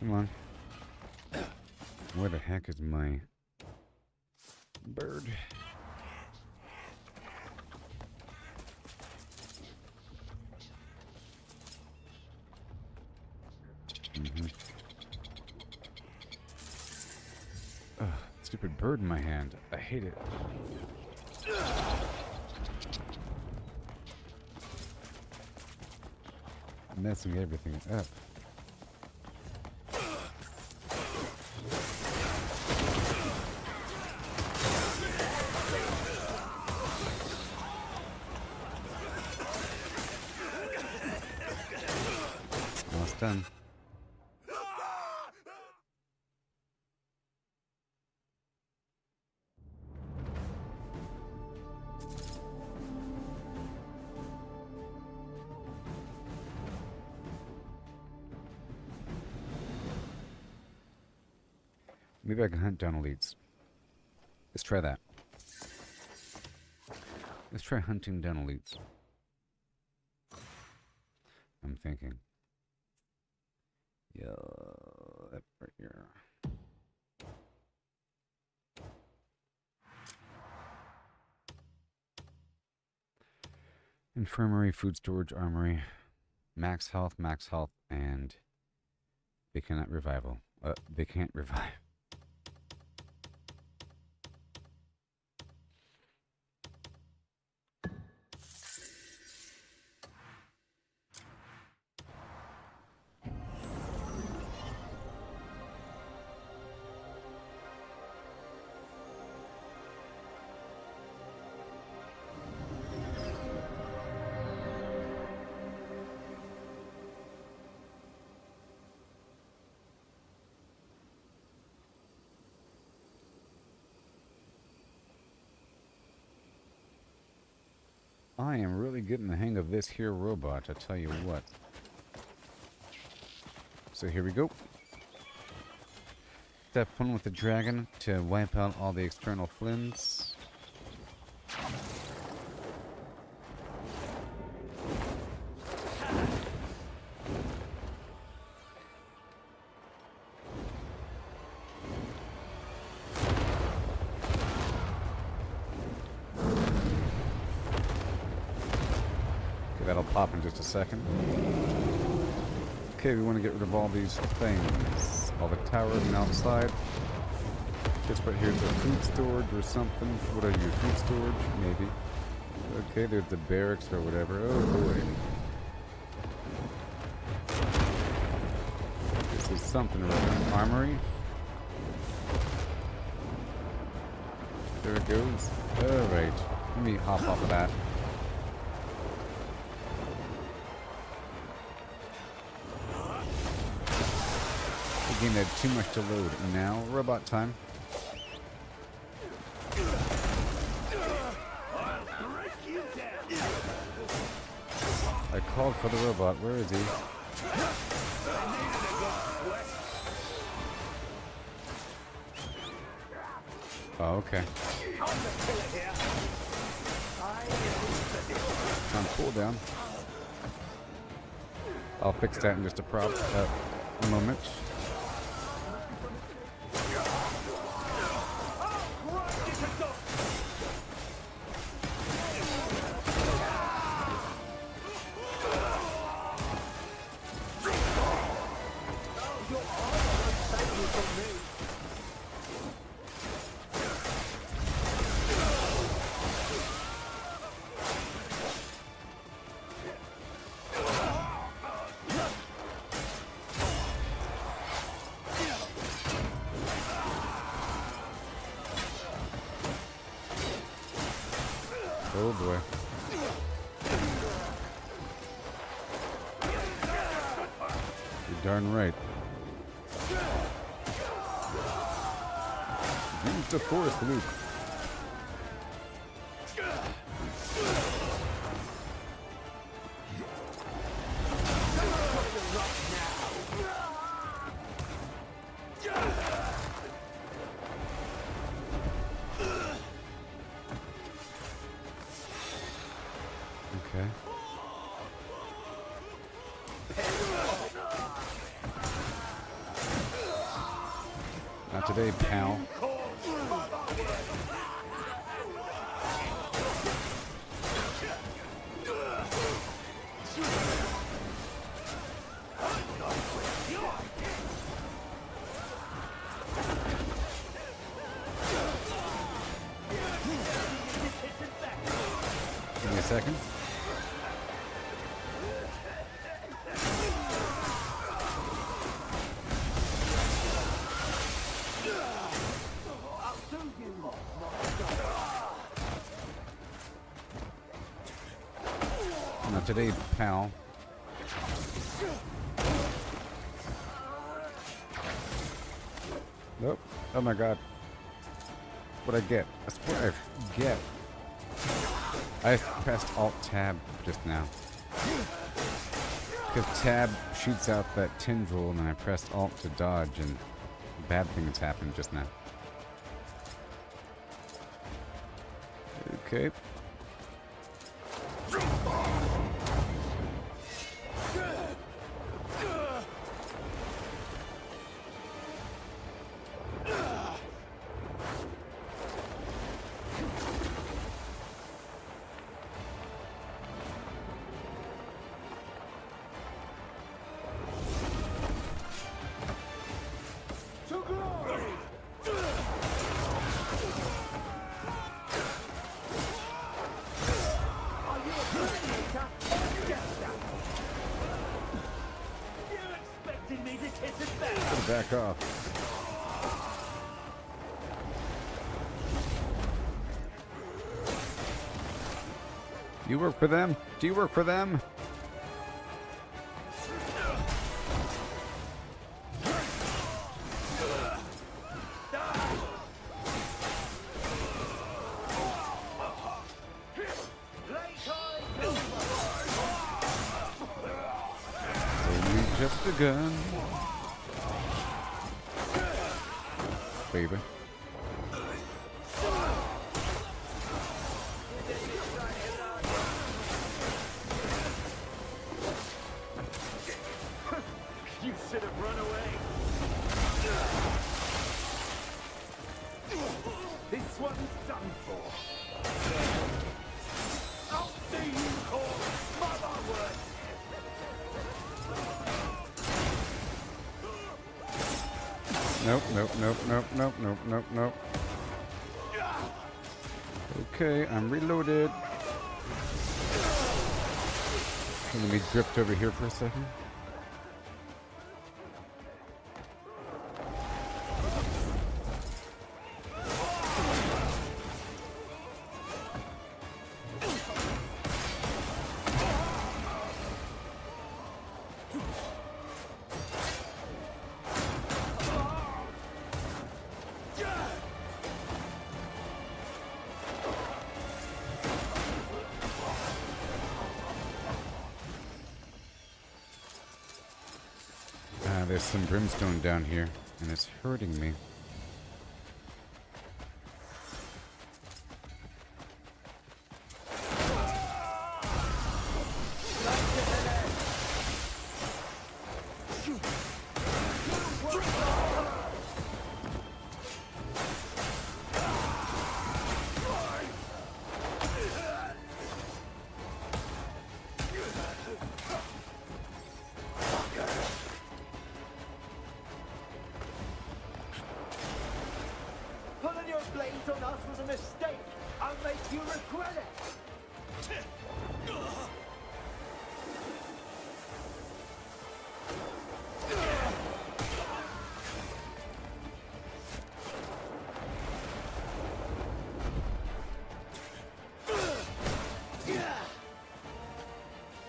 Come on. Where the heck is my bird? Ugh, stupid bird in my hand. I hate it. messing everything up. Almost done. Maybe I can hunt down elites. Let's try that. Let's try hunting down elites. I'm thinking. Yeah, that right here. Infirmary, food storage, armory, max health, and they cannot revival. They can't revive. I am really getting the hang of this here robot, I tell you what. So here we go. Step 1 with the dragon to wipe out all the external flints. That'll pop in just a second. Okay, we want to get rid of all these things. All the towers and outside. Just right here's the food storage or something. What are you, food storage? Maybe. Okay, there's the barracks or whatever. Oh boy. This is something around armory. There it goes. Alright. Let me hop off of that. Game had too much to load. Now, robot time. I called for the robot. Where is he? Oh, okay. On cooldown. I'll fix that in just a moment. Oh boy. You're darn right. Use the force, Luke. Okay. Not today, pal. Give me a second. Not today, pal. Nope. Oh my god. What'd I get? That's what I get. I pressed Alt-Tab just now. Because Tab shoots out that tendril, and then I pressed Alt to dodge, and bad things happened just now. Okay. Back off. You work for them? Do you work for them? Only just a gun. Baby. You should have run away. This one's done for. I'll see you call mother words. Nope, nope, nope, nope, nope, nope, nope, nope. Okay, I'm reloaded. Okay, let me drift over here for a second. There's some brimstone down here, and it's hurting me. Pulling your blades on us was a mistake. I'll make you regret it.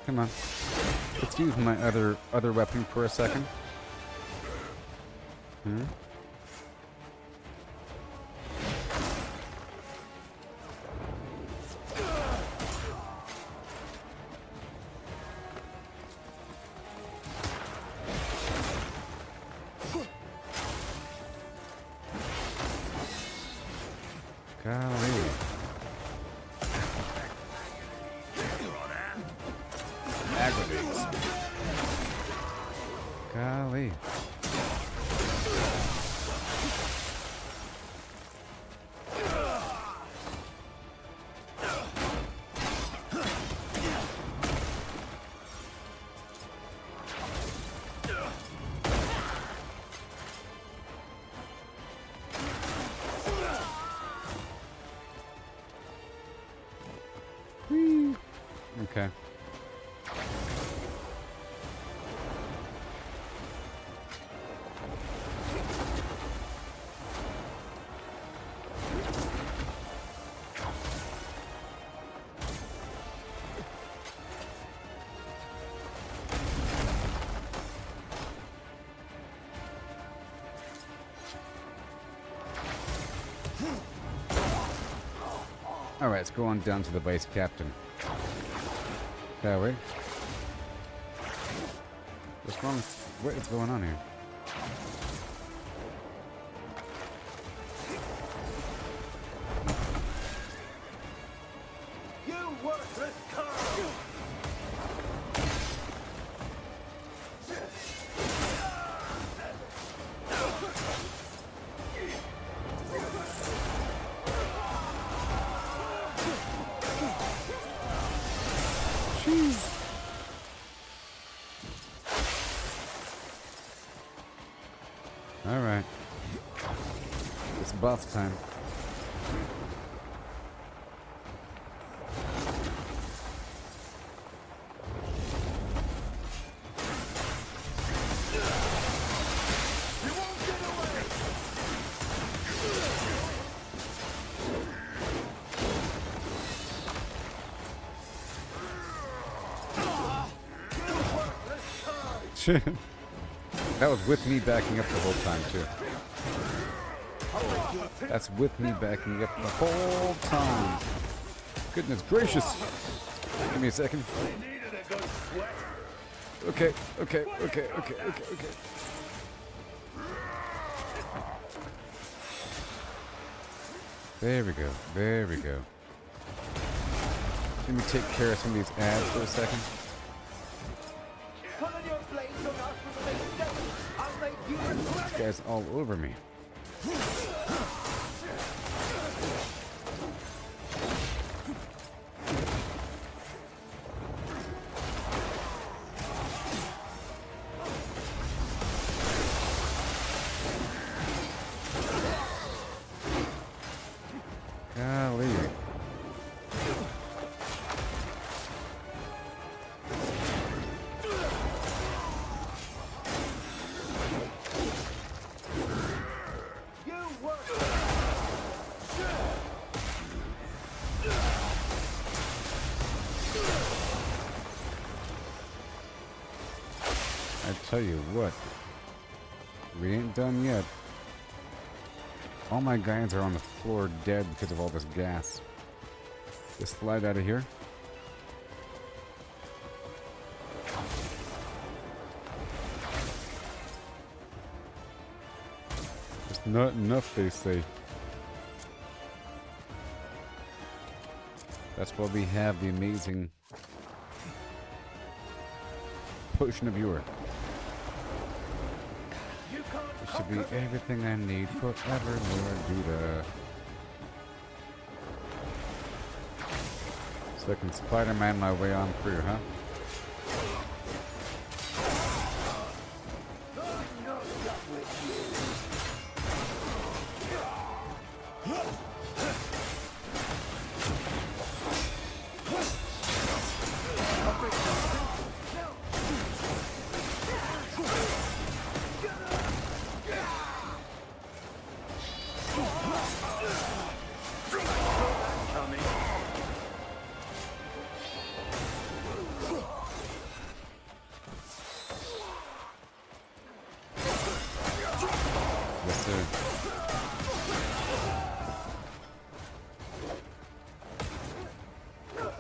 Come on. Let's use my other weapon for a second. Hmm? Golly. Aggravates. Golly. Okay. Alright, let's go on down to the vice captain. That way. What's wrong? What is going on here? You worthless cur! Jeez. Alright. It's boss time. That was with me backing up the whole time, too. That's with me backing up the whole time. Goodness gracious. Give me a second. Okay. There we go. Let me take care of some of these ads for a second. This guy's all over me. Golly. I tell you what, we ain't done yet. All my guys are on the floor dead because of all this gas. Just slide out of here. It's not enough, they say. That's why we have the amazing potion of yore. It should be everything I need forever, Lord Judah. So I can Spider-Man my way on through, huh?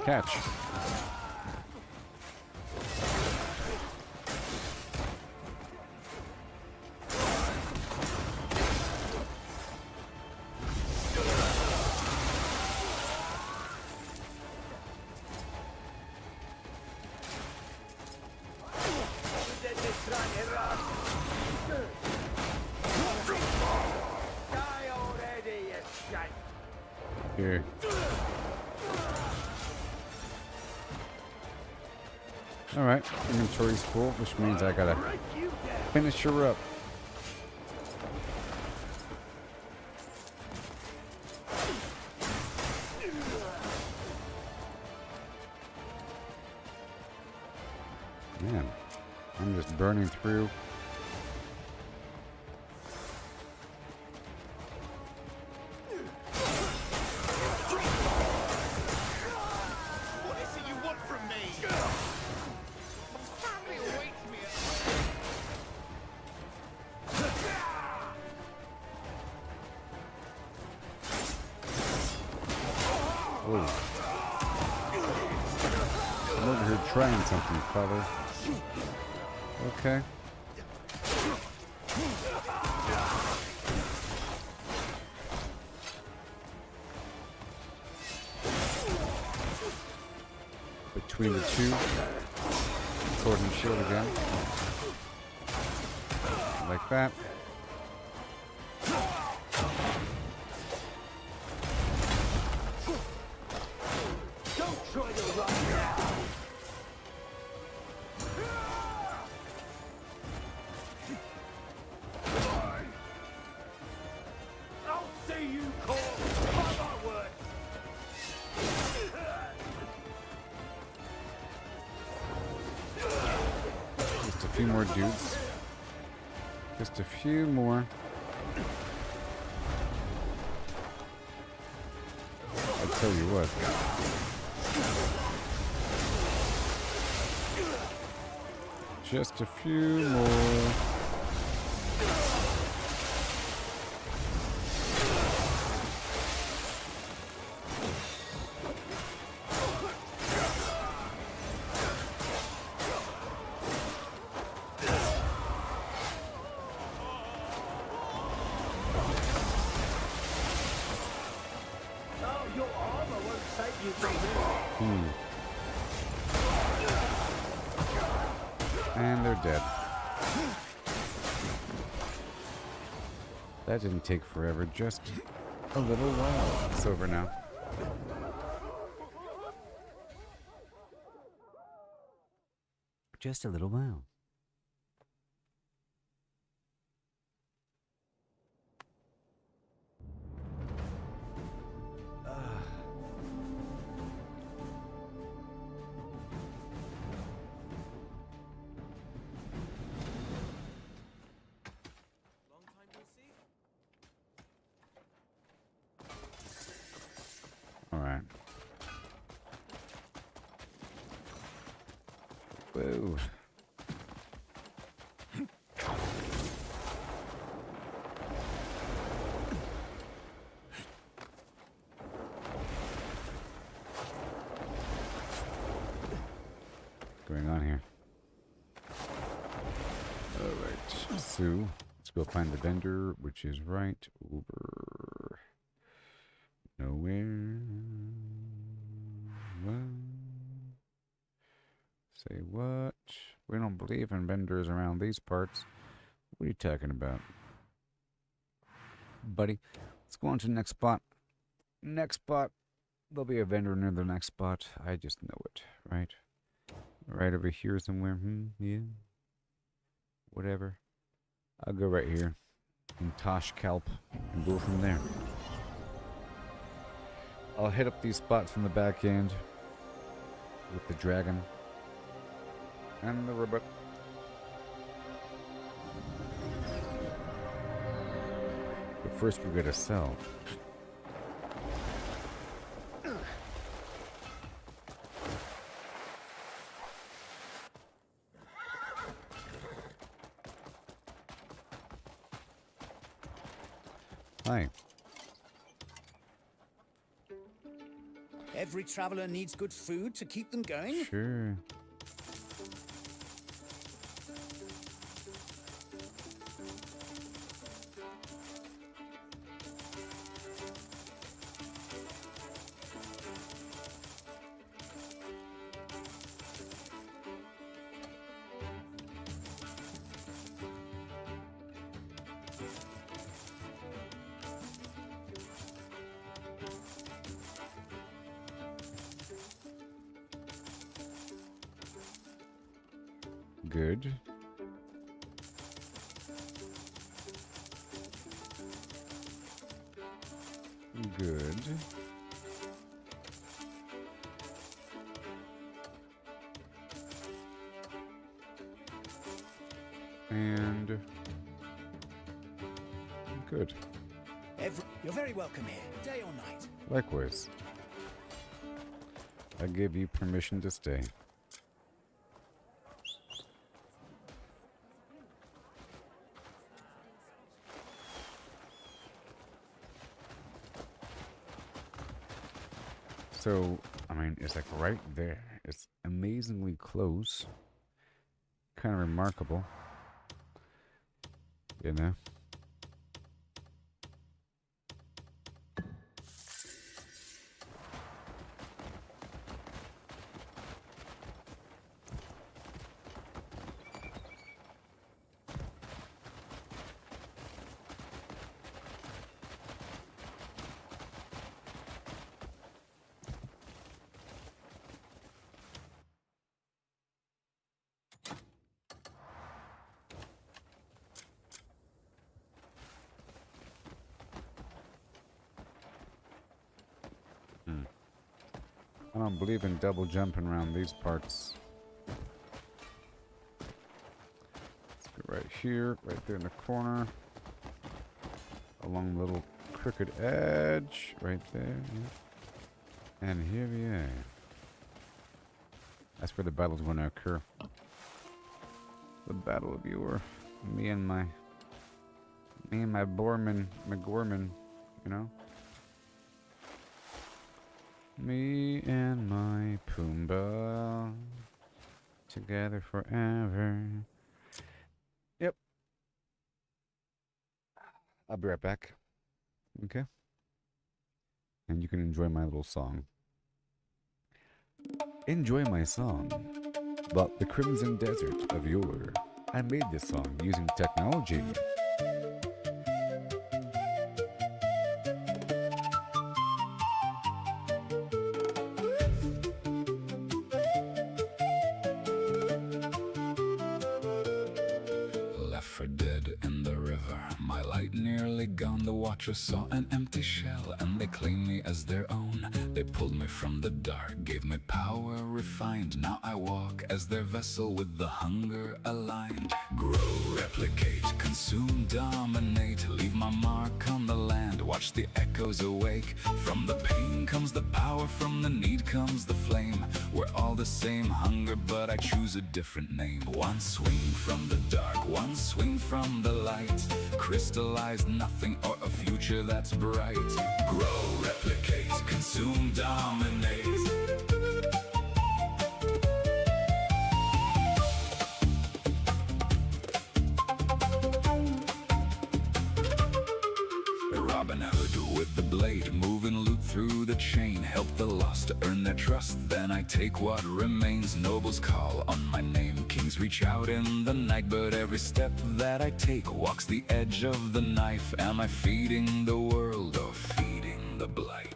Catch. Here. Alright, inventory's full, which means I gotta finish her up. Man, I'm just burning through. Oh. I'm over here trying something, father. Okay. Between the two, sword and shield again. Like that. Don't try to run now. I'll see you, Cole. By my word. Just a few more dudes. Just a few more. I'll tell you what. Just a few more. Oh, your armor won't save you from me. And they're dead. That didn't take forever, just a little while. It's over now. Just a little while. All right. Whoa. What's going on here? All right. So let's go find the vendor, which is right over nowhere. What? Say what? We don't believe in vendors around these parts. What are you talking about? Buddy, let's go on to the next spot. Next spot. There'll be a vendor near the next spot. I just know it, right? Right over here somewhere. Yeah. Whatever. I'll go right here in Tosh Kelp and go from there. I'll hit up these spots from the back end with the dragon and the robot. But first we gotta sell. Hi. Every traveler needs good food to keep them going. Sure. Good. Good. And good. You're very welcome here, day or night. Likewise. I give you permission to stay. So, I mean, it's like right there. It's amazingly close. Kind of remarkable. You know? I don't believe in double jumping around these parts. Let's go right here, right there in the corner. Along the little crooked edge, right there. Yeah. And here we are. That's where the battle's going to occur. The battle of your, me and my Borman, McGorman, you know? Me and my Pumbaa together forever. Yep. I'll be right back. Okay? And you can enjoy my little song. Enjoy my song about the crimson desert of yore. I made this song using technology. Saw an empty shell and they claimed me as their own. They pulled me from the dark, gave me power refined. Now I walk as their vessel with the hunger aligned. Grow, replicate, consume, dominate. Leave my mark on the land, watch the echoes awake. From the pain comes the power, from the need comes the flame. We're all the same hunger, but I choose a different name. One swing from the dark, one swing from the light. Crystallize nothing or a future that's bright. Grow, replicate, consume, dominate. Robin Hood with the blade, moving loot through the chain. Help the lost to earn their trust, then I take what remains. Nobles call on my name, kings reach out in the night. But every step that I take walks the edge of the knife. Am I feeding the world or feeding the blight?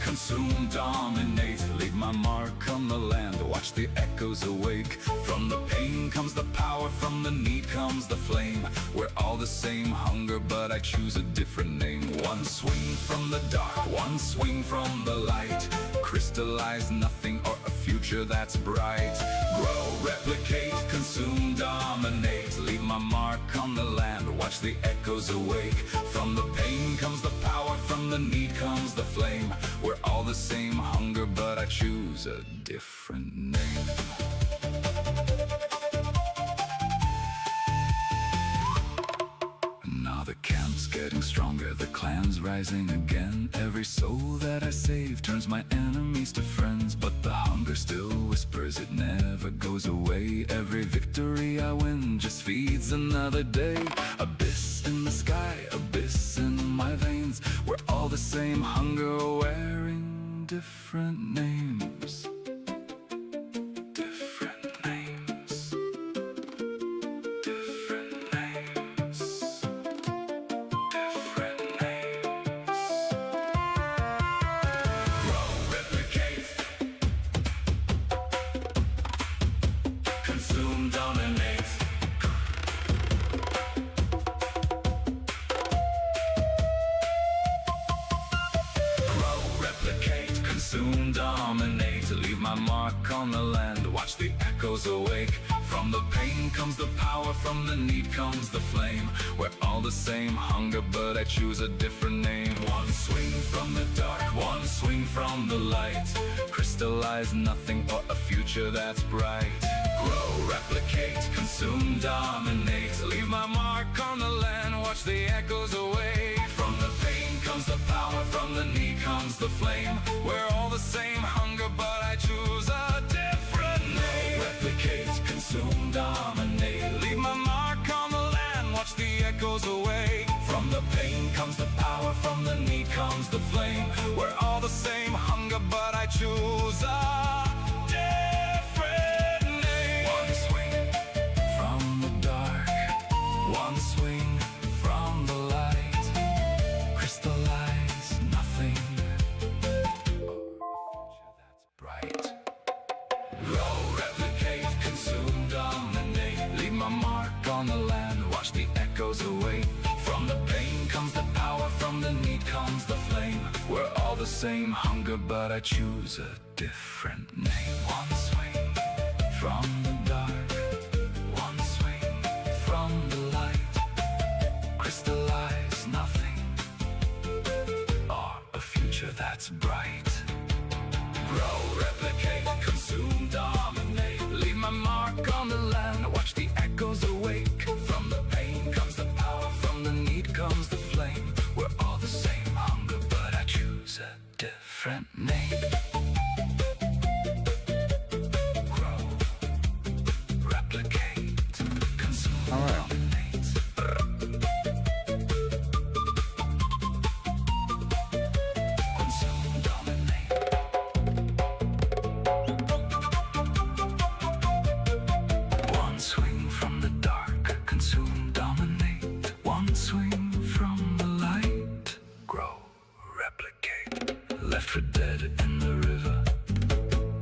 Consume, dominate, leave my mark on the land. Watch the echoes awake. From the pain comes the power, from the need comes the flame. We're all the same hunger, but I choose a different name. One swing from the dark, one swing from the light. Crystallize nothing or a future that's bright. Grow, replicate, consume, dominate. Leave my mark on the land, watch the echoes awake. From the pain comes the power, from the need comes the flame. We're all the same hunger, but I choose a different name. Now the camp's getting stronger, the clan's rising again. Every soul that I save turns my enemies to friends. But the hunger still whispers, it never goes away. Every victory I win just feeds another day. Abyss in the sky, abyss in my veins. We're all the same hunger, wearing different names. Awake from From the pain comes the power, from the need comes the flame. We're all the same hunger, but I choose a different name. One swing from the dark, one swing from the light. Crystallize nothing but a future that's bright. Grow, replicate, consume, dominate. Leave my mark on the land, watch the echoes away. From the pain comes the power, from the need comes the flame. We're all the same hunger, but I choose a different name. Replicate, consume, dominate. Leave my mark on the land, watch the echoes away. From the pain comes the power, from the need comes the flame. We're all the same hunger, but I choose a different name. One swing from the dark, one swing from the light. Crystallize nothing, bright. Grow, replicate, consume, dominate. Leave my mark on the land, watch the echoes away. From the pain comes the power, from the need comes the flame. We're all the same hunger, but I choose a different name. One swing from the dark, one swing from the light. Crystallize nothing, or a future that's bright. Grow, replicate, consume, dominate. Leave my mark on the land, watch the echoes awake. From the pain comes the power, from the need comes the flame. We're all the same hunger, but I choose a different name. Grow, replicate, consume, dominate. Consume, dominate. One swing from the dark, consume, dominate. One swing from the light, grow, replicate. Left for dead in the river,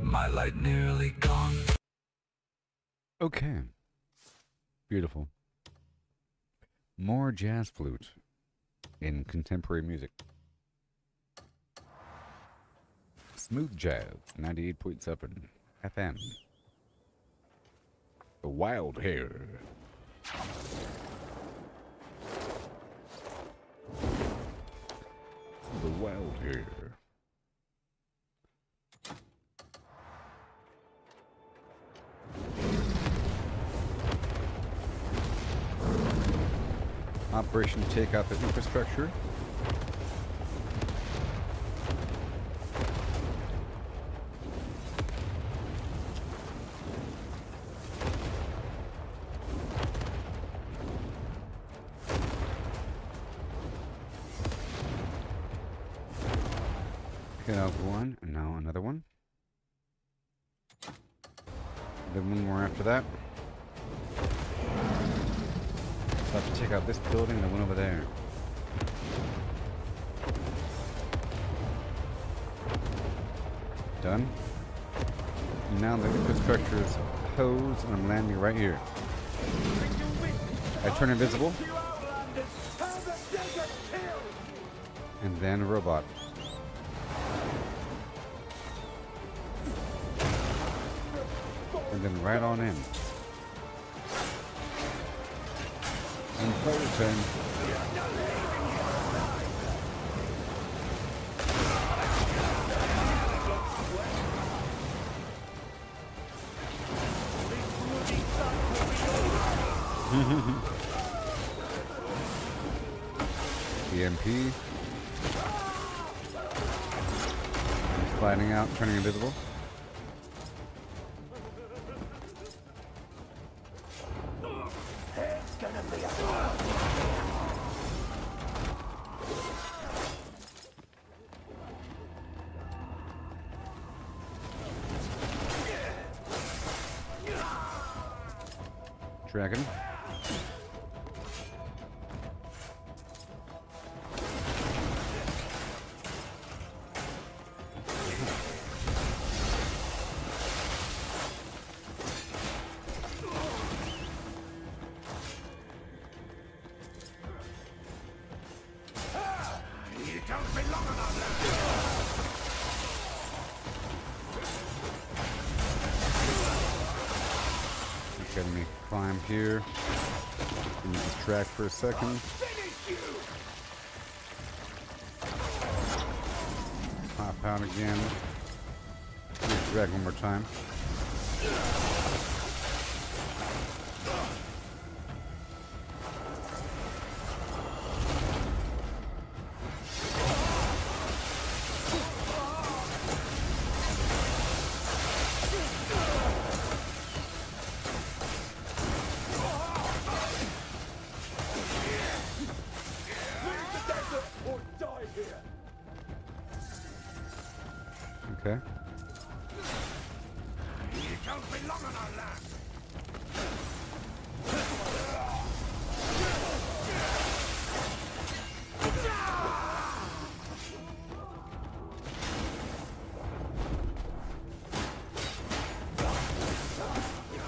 my light nearly gone. Okay. Beautiful. More jazz flute in contemporary music. Smooth Jazz, 98.7 FM. The Wild Hair. The Wild Hair. Operation Take Out the Infrastructure. Hit out one, and now another one. Then one more after that. So I have to take out this building and the one over there. Done. And now the infrastructure is hosed and I'm landing right here. I turn invisible. And then a robot. And then right on in. And Fulton. EMP. Sliding out, turning invisible. Dragon. You don't belong on our land. You're kidding me. climb here. Use this track for a second. Hop out again. Use drag one more time. Okay. You don't belong on our land.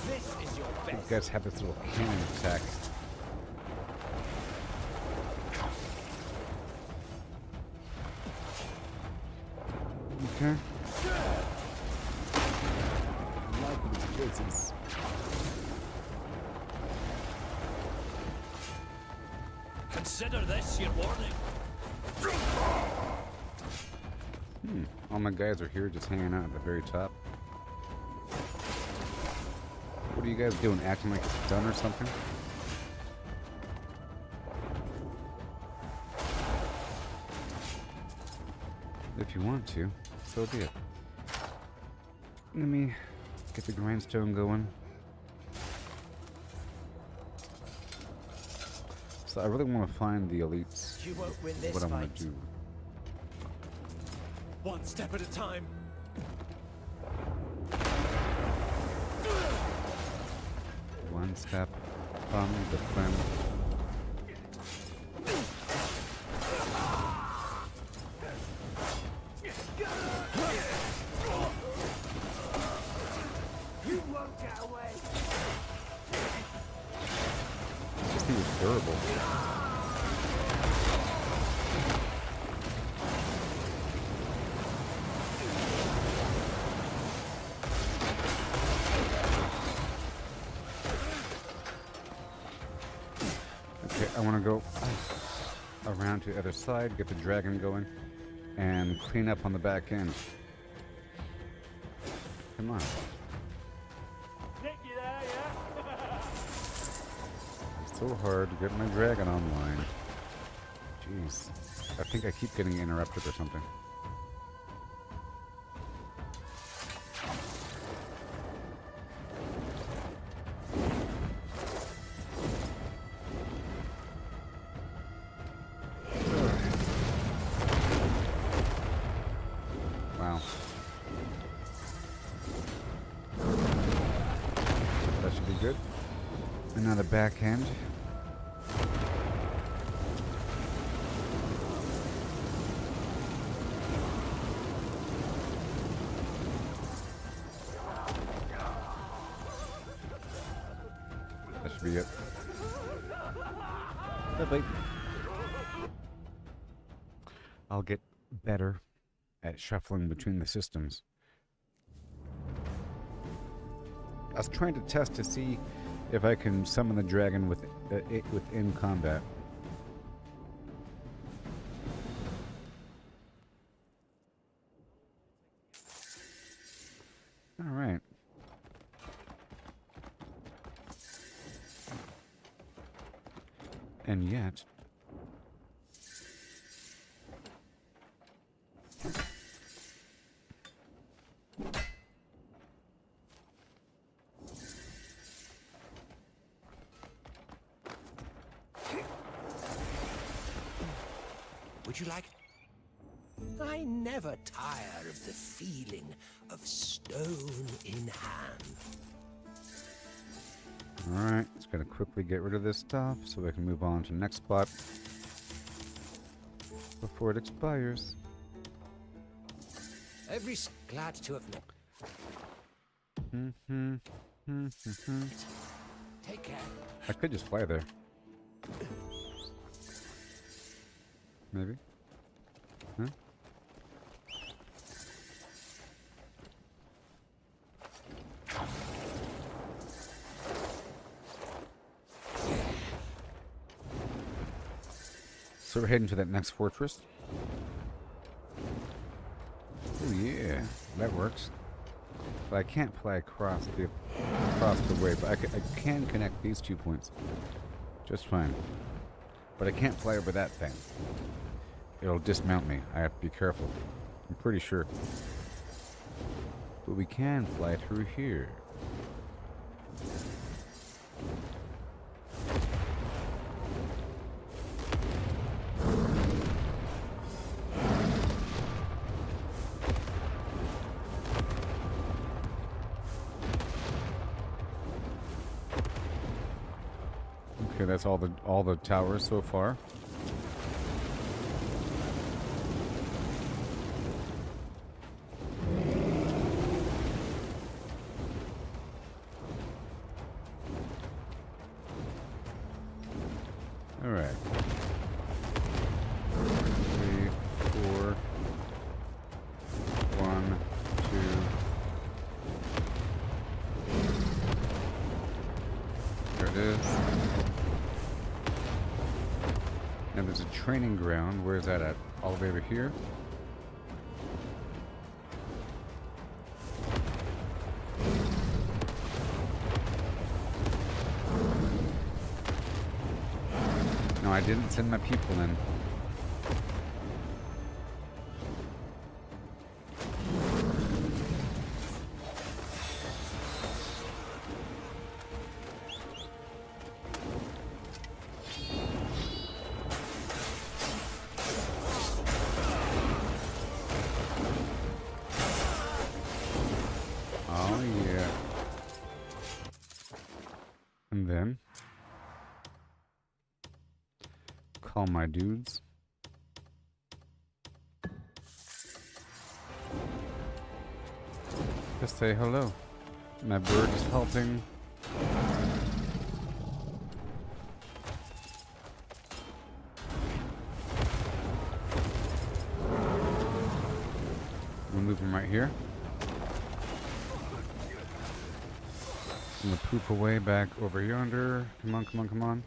This is your You best. guys have this little cannon attack. Okay. Business. Consider this your warning. All my guys are here just hanging out at the very top. What are you guys doing? Acting like it's done or something? If you want to, so be it. Let me get the grindstone going. So I really want to find the elites. You won't win this what I'm going fight. to do. One step at a time. One step on the plan. You won't get away. This thing is durable. Okay, I want to go around to the other side, get the dragon going, and clean up on the back end. Come on. It's so hard to get my dragon online. Jeez. I think I keep getting interrupted or something. Wow. That should be good. Another backhand. That should be it. Lovely. I'll get better at shuffling between the systems. I was trying to test to see if I can summon the dragon within combat. All right. And yet, Would you like? I never tire of the feeling of stone in hand. alright, just gotta quickly get rid of this stuff so we can move on to the next spot before it expires. Glad to have met. Take care. I could just fly there. Maybe? Huh? So we're heading to that next fortress. Oh yeah, that works. But I can't fly across the way, but I can connect these 2 points just fine. But I can't fly over that thing. It'll dismount me. I have to be careful. I'm pretty sure. But we can fly through here. Okay, that's all the towers so far. All right. 3, 4. 1, 2. There it is. Now there's a training ground. Where is that at? All the way over here? No, I didn't send my people in. Oh, yeah. And then call my dudes. Just say hello. My bird is helping. We'll move him right here. I'm gonna poop away back over yonder. Come on, come on, come on.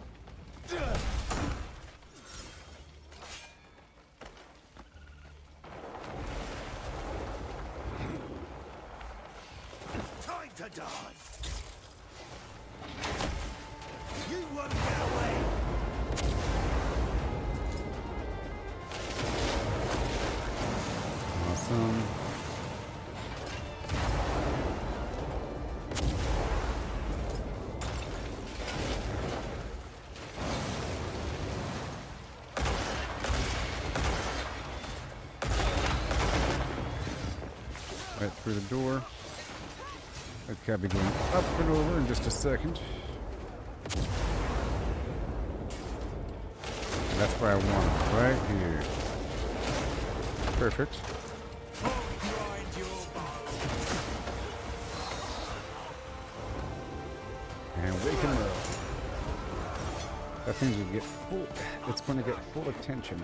Time to die. You won't get away. Awesome. Right through the door. Okay, I'll be going up and over in just a second. And that's where I want it, right here. Perfect. And wake him up. That thing's gonna get full. It's gonna get full attention.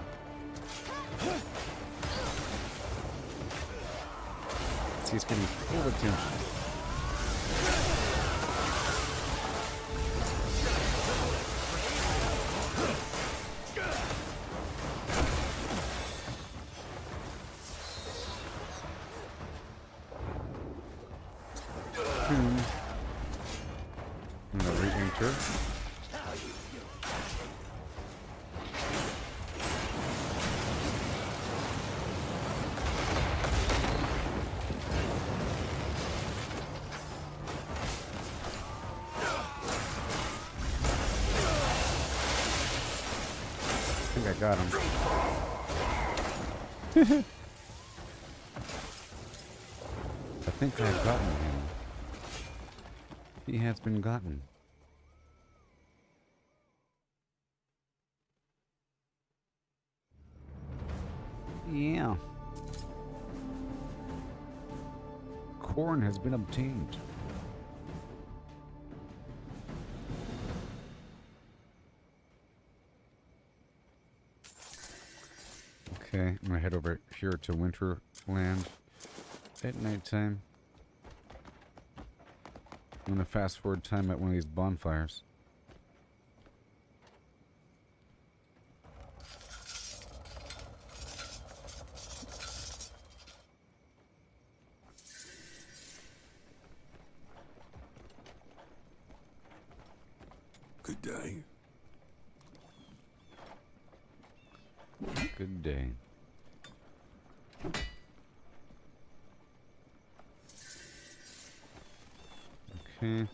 See, it's getting full attention. I'm gonna re-enter. I think I got him. I think I've gotten him. He has been gotten. Yeah. Corn has been obtained. Okay, I'm gonna head over here to Winterland at nighttime. I'm gonna fast forward time at one of these bonfires. day. Good day. Okay.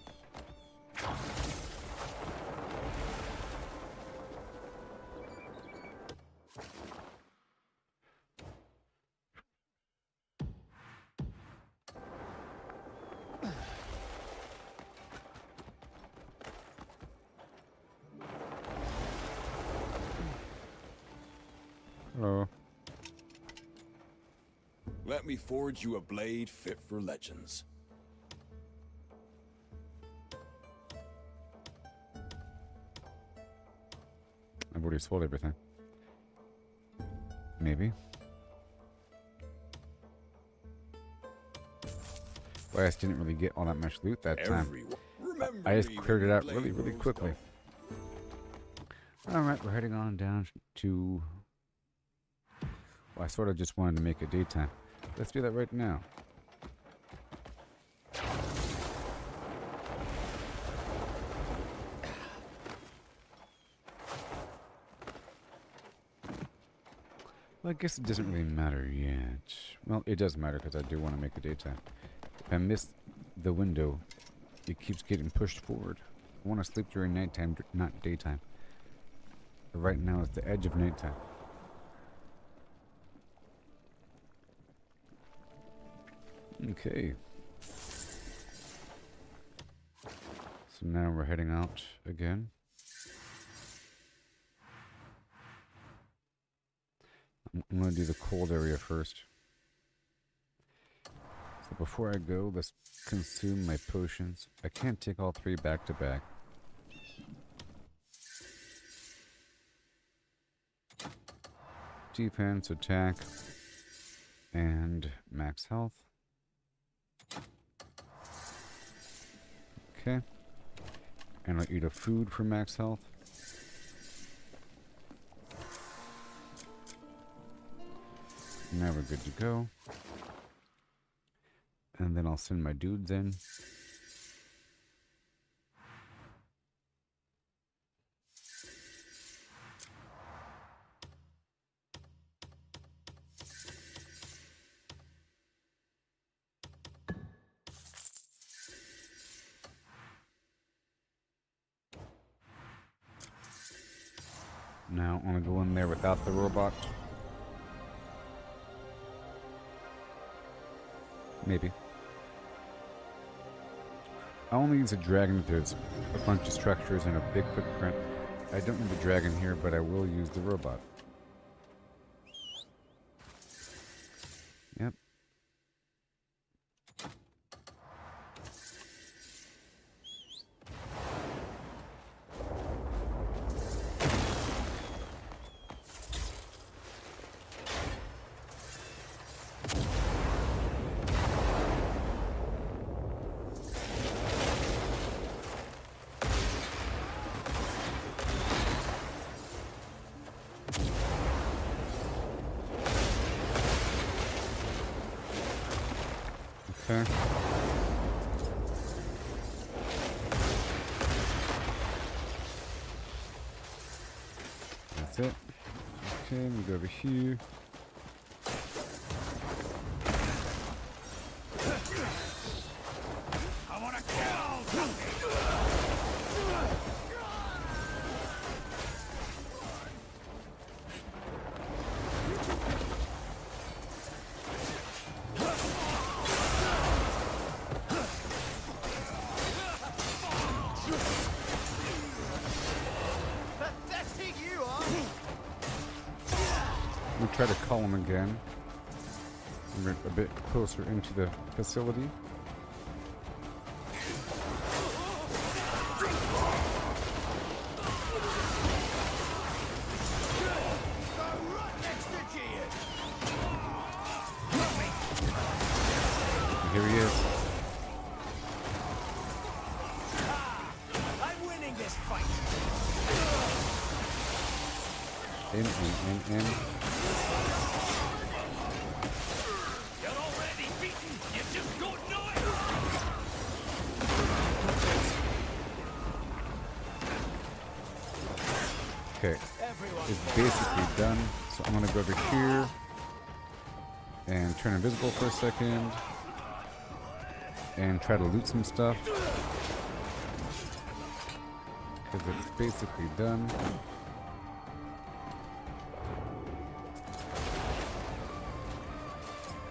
Hello. Let me forge you a blade fit for legends. I've already sold everything. Maybe. Well, I just didn't really get all that much loot that time. I just cleared it out really, really quickly. Alright, we're heading on down to... Well, I sort of just wanted to make it daytime. Let's do that right now. Well, I guess it doesn't really matter yet. Well, it does matter because I do want to make it daytime. If I miss the window, it keeps getting pushed forward. I want to sleep during nighttime, not daytime. But right now it's the edge of nighttime. Okay. So now we're heading out again. I'm going to do the cold area first. So before I go, let's consume my potions. I can't take all three back to back. Defense, attack, and max health. Okay. And I'll eat a food for max health. Now we're good to go. And then I'll send my dudes in. Now I'm gonna go in there without the robot. Maybe. I only use a dragon if there's a bunch of structures and a big footprint. I don't need the dragon here, but I will use the robot. Yep. Okay. That's it. Okay, we go over here. I want to kill something. We try to call him again. We're a bit closer into the facility. Here he is. I'm winning this fight. In. You're already beaten. You just don't know it. Okay, it's basically done. So I'm gonna go over here and turn invisible for a second and try to loot some stuff because it's basically done.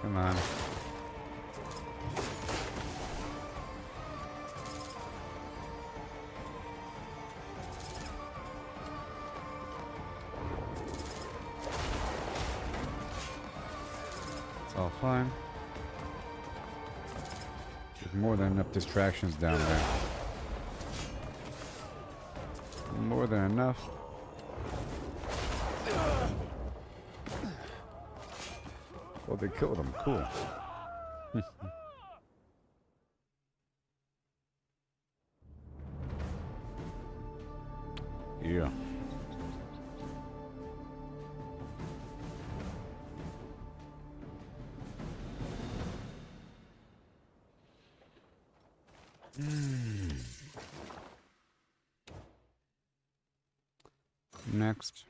Come on. It's all fine. There's more than enough distractions down there. More than enough. Well, they killed him. Cool. Yeah. Next.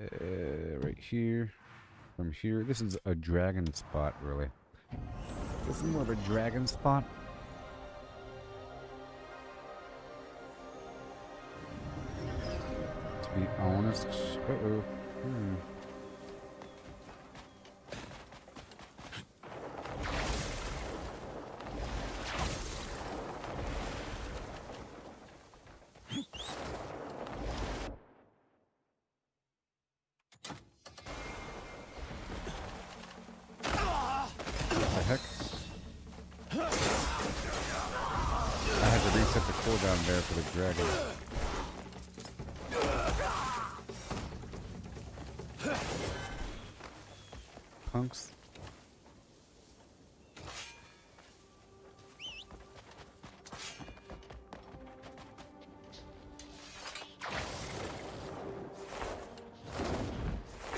Right here. From here. This is a dragon spot, really. This is more of a dragon spot. To be honest. Uh-oh. What the heck? I had to reset the cooldown there for the dragon. Punks.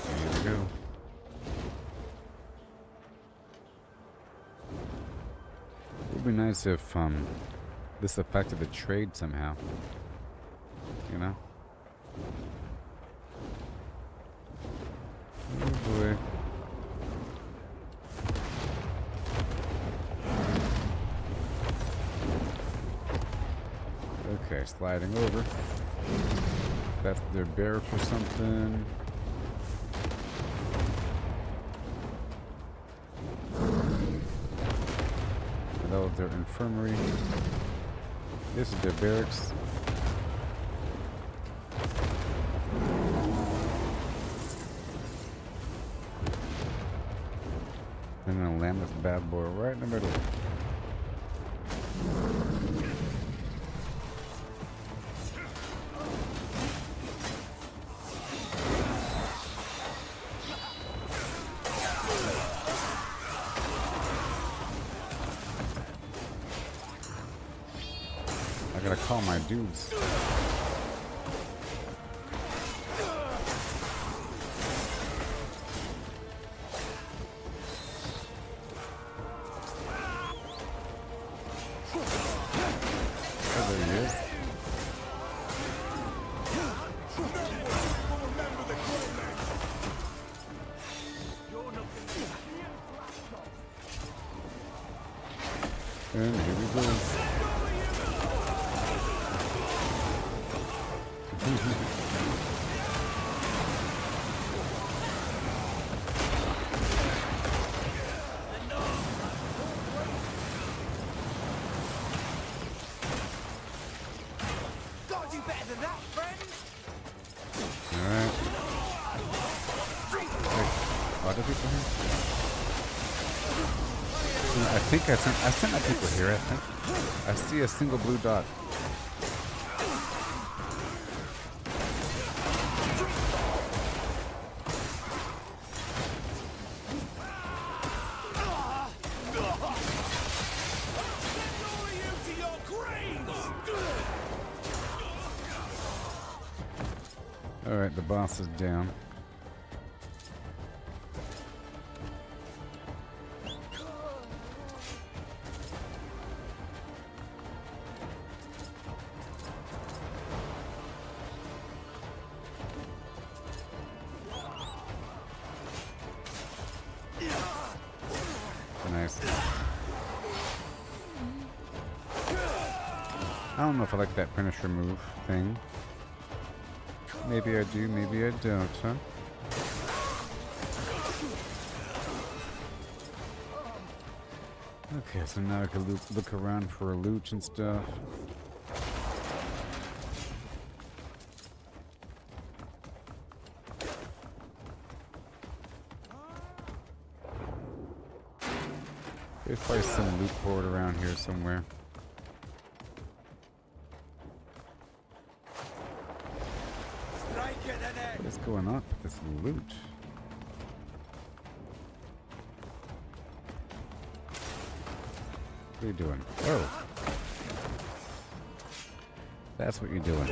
Here we go. It would be nice if this affected the trade somehow. You know? Oh boy. Okay, sliding over. That's their barrack or something. That was their infirmary. This is their barracks. I'm gonna land this bad boy right in the middle. I gotta call my dudes. Oh, there he is. And here we go. Gotta do better than that, friend! Alright. Wait, are there people here? I think I sent my people here, I think. I see a single blue dot. Alright, the boss is down. nice. I don't know if I like that finisher move thing. Maybe I do, maybe I don't, huh? Okay, so now I can look around for loot and stuff. There's probably some loot board around here somewhere. What's going on with this loot? What are you doing? Oh. That's what you're doing.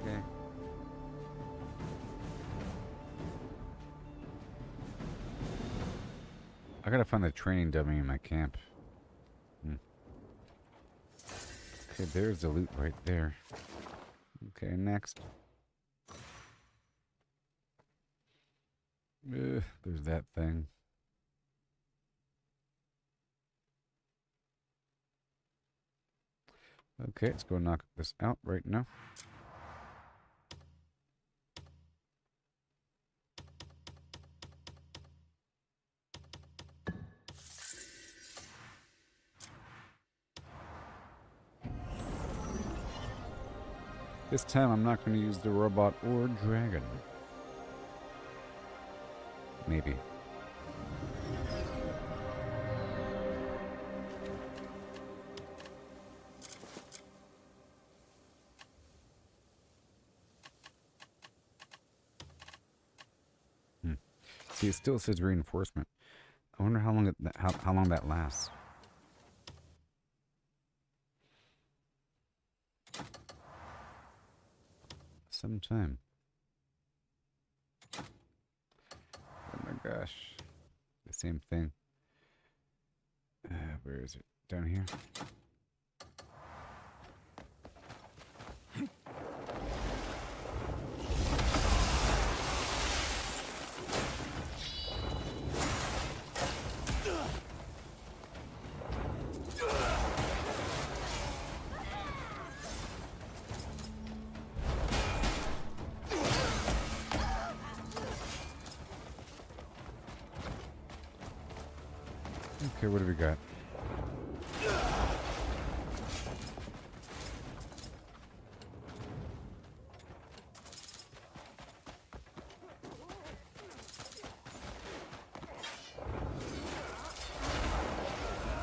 Okay. I gotta find the training dummy in my camp. Okay, there's the loot right there. Okay, next. There's that thing. Okay, let's go knock this out right now. This time I'm not going to use the robot or dragon. Maybe. See, it still says reinforcement. I wonder how long how long that lasts. Some time. Oh my gosh. The same thing. Where is it? Down here? Okay, what do we got?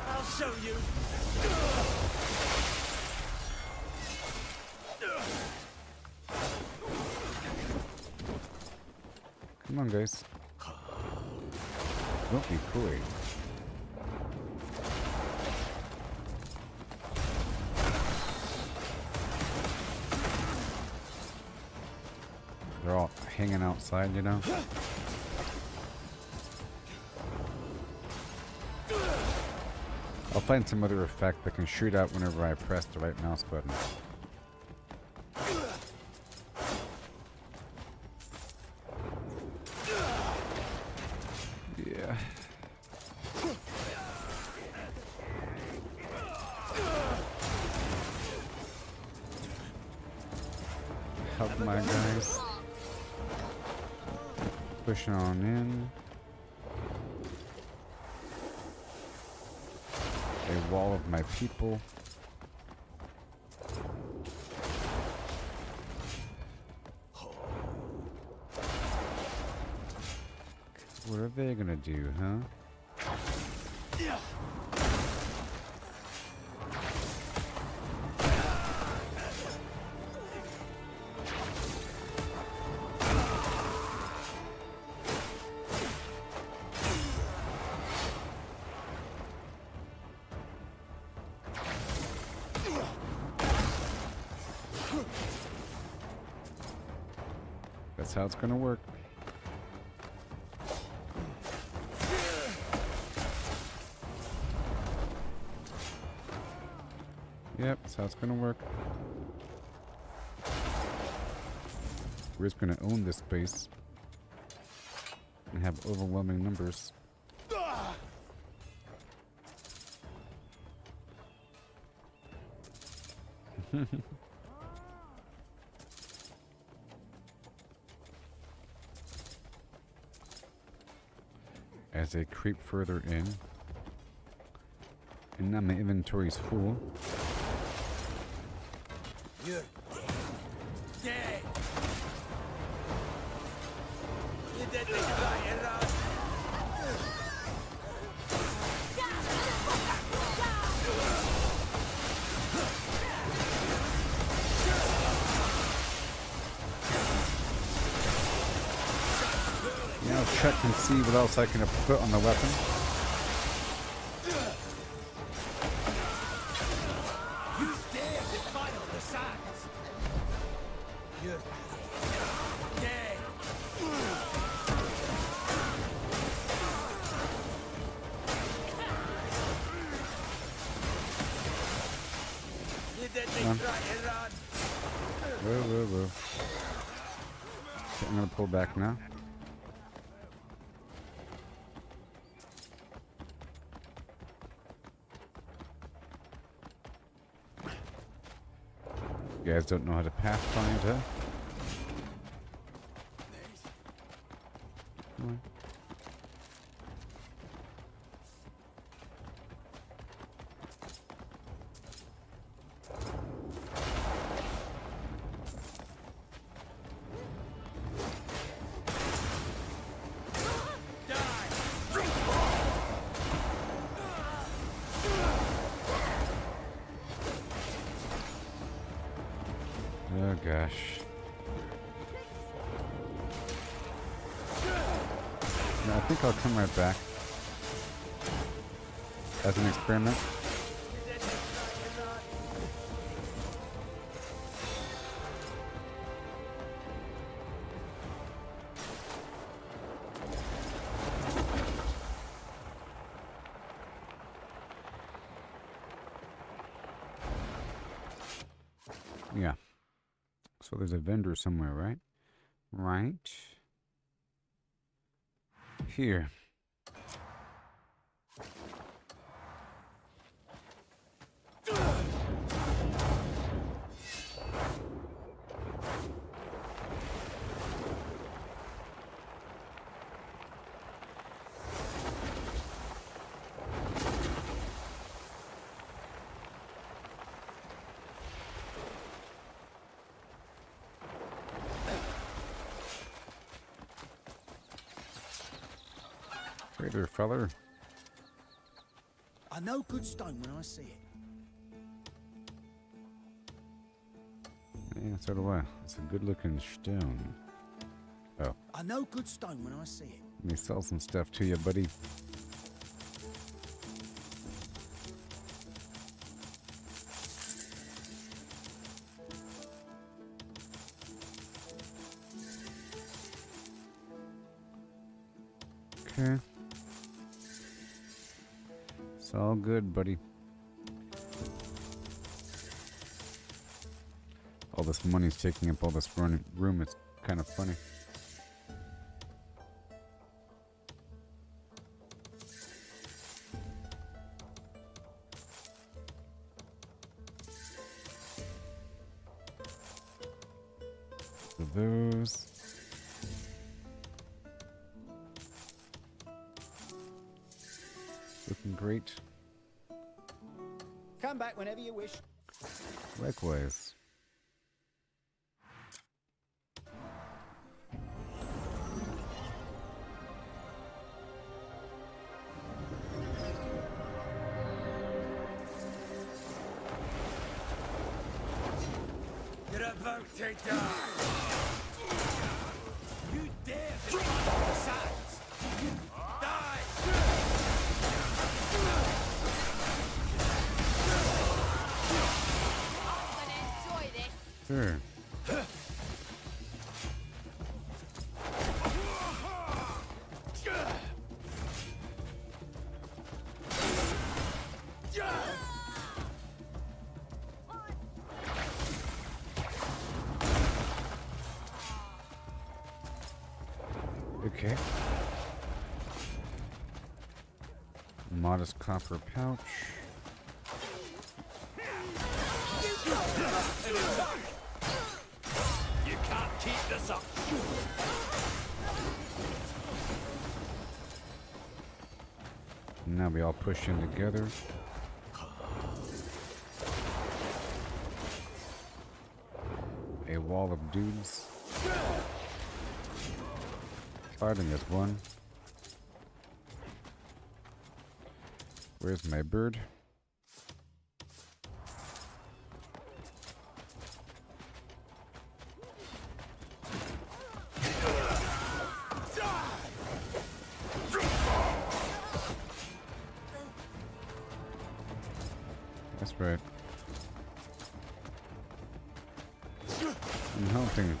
I'll show you. Come on, guys. Don't be coy. They're all hanging outside, you know? I'll find some other effect that can shoot out whenever I press the right mouse button. Yeah. Help my guys. Pushing on in. A wall of my people. What are they gonna do, huh? That's how it's gonna work. Yep, that's how it's gonna work. We're just gonna own this space and have overwhelming numbers. As they creep further in, and now my inventory's full. You're dead. You didn't try it out. Now check and see what else I can put on the weapon. You dare defile the sands. You're dead. You didn't try it out. Whoa, whoa, whoa. Okay, I'm gonna pull back now. You guys don't know how to pathfind, huh? Come on. Oh gosh. No, I think I'll come right back. As an experiment. Yeah. So there's a vendor somewhere, right? Right. Here. Hey there, feller. I know good stone when I see it. Yeah, so do I. It's a good looking stone. Oh. I know good stone when I see it. Let me sell some stuff to you, buddy. Okay. It's all good, buddy. All this money's taking up all this room. It's kind of funny. So those. Looking great. Come back whenever you wish. Likewise. You're about to die. You dare defile the sands. Die. Sure. Okay. Modest copper pouch. You can't keep this up. Now we all push in together. A wall of dudes. Fighting is one. Where's my bird? That's right. I'm helping.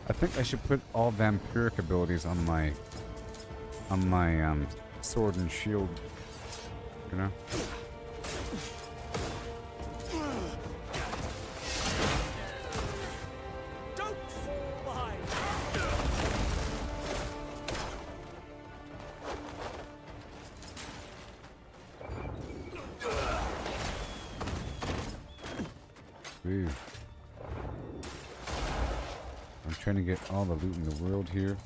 I think I should put all vampiric abilities on my sword and shield. You know? Don't fall behind. Ooh. I'm trying to get all the loot in the world here.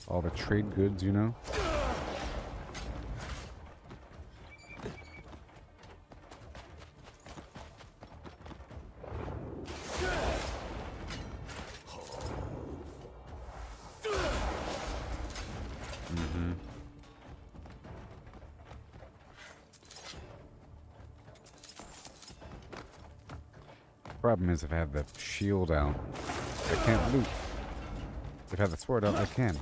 All the trade goods, you know? Problem is, if I have the shield out, I can't loot. If I have the sword out, I can.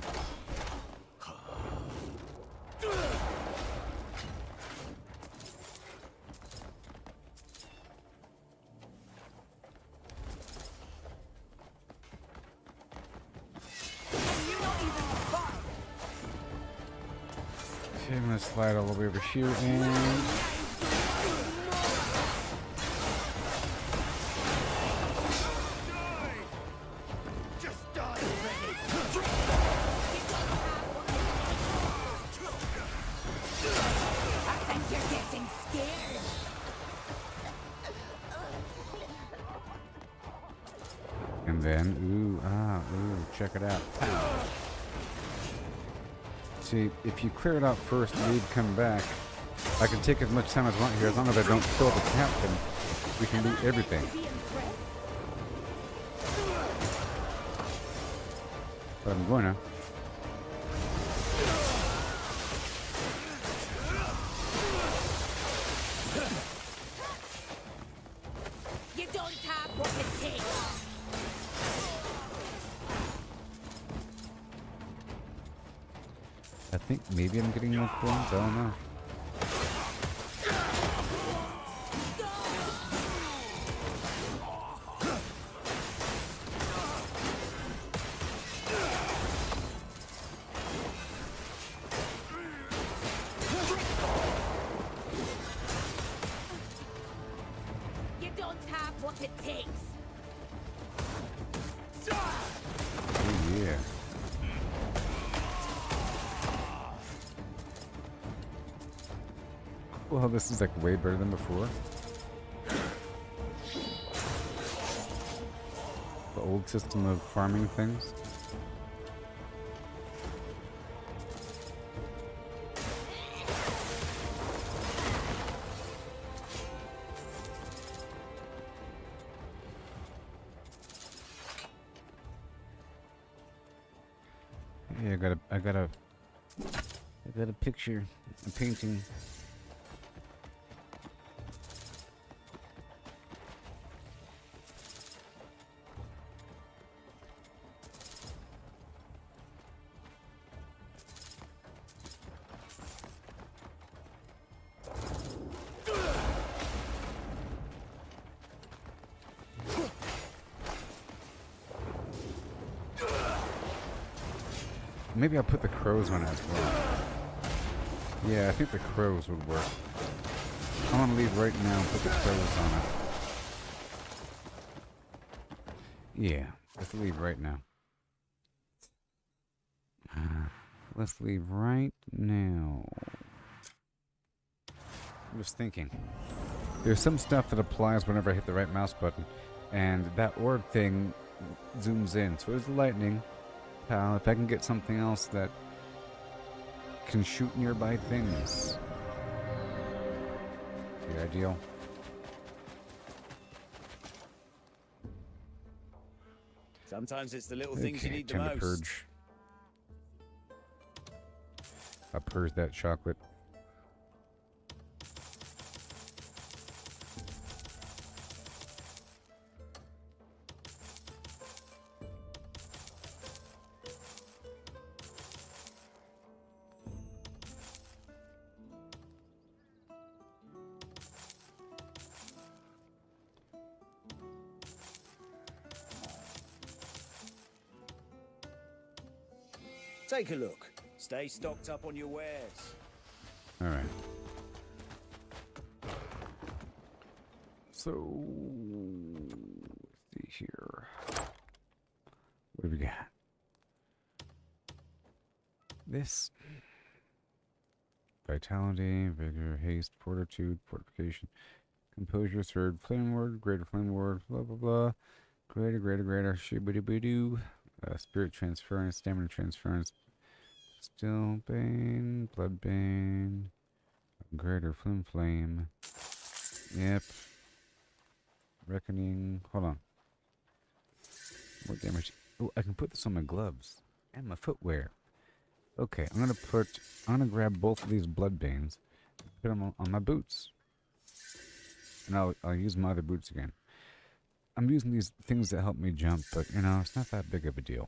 Okay, I'm gonna slide all the way over here and... And then, check it out. Pow. See, if you clear it out first, leave, come back, I can take as much time as I want here. As long as I don't kill the captain, we can do everything. But I'm going to. You don't have what it takes. I think maybe I'm getting more coins. I don't know. You don't have what it takes. Oh, yeah. Well, this is like way better than before. The old system of farming things. Yeah, I got a picture, a painting. Maybe I'll put the crows on it as well. Yeah, I think the crows would work. I'm gonna leave right now and put the crows on it. Yeah, let's leave right now. Let's leave right now. I'm just thinking. There's some stuff that applies whenever I hit the right mouse button, and that orb thing zooms in. So there's the lightning. If I can get something else that can shoot nearby things, be ideal. Sometimes it's the little things you need the time most. to purge. I purge that chocolate. Take a look. Stay stocked up on your wares. All right. So, let's see here. What do we got? This. Vitality, vigor, haste, fortitude, fortification, composure, third, flame ward, greater flame ward, blah, blah, blah. Greater, shibidi-bidoo. Spirit transference, stamina transference, still bane, blood bane, greater flame. Yep. Reckoning. Hold on. More damage. Oh, I can put this on my gloves and my footwear. Okay, I'm gonna grab both of these blood banes, put them on my boots, and I'll use my other boots again. I'm using these things that help me jump, but you know, it's not that big of a deal.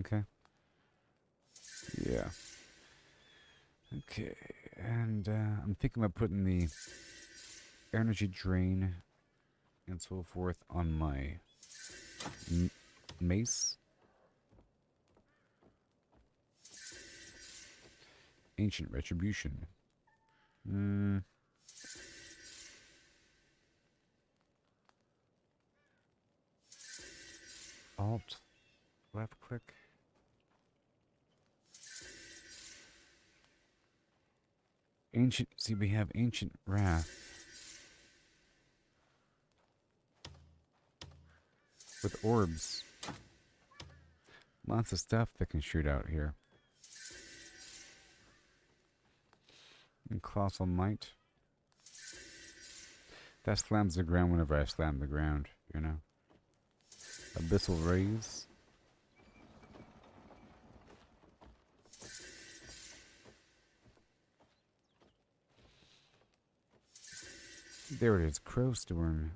Okay. Yeah. Okay, and I'm thinking about putting the energy drain and so forth on my mace. Ancient retribution. Alt, left click. Ancient, see, we have Ancient Wrath with orbs. Lots of stuff that can shoot out here. And Colossal Might. That slams the ground whenever I slam the ground, you know. Abyssal Raise. There it is, Crowstorm.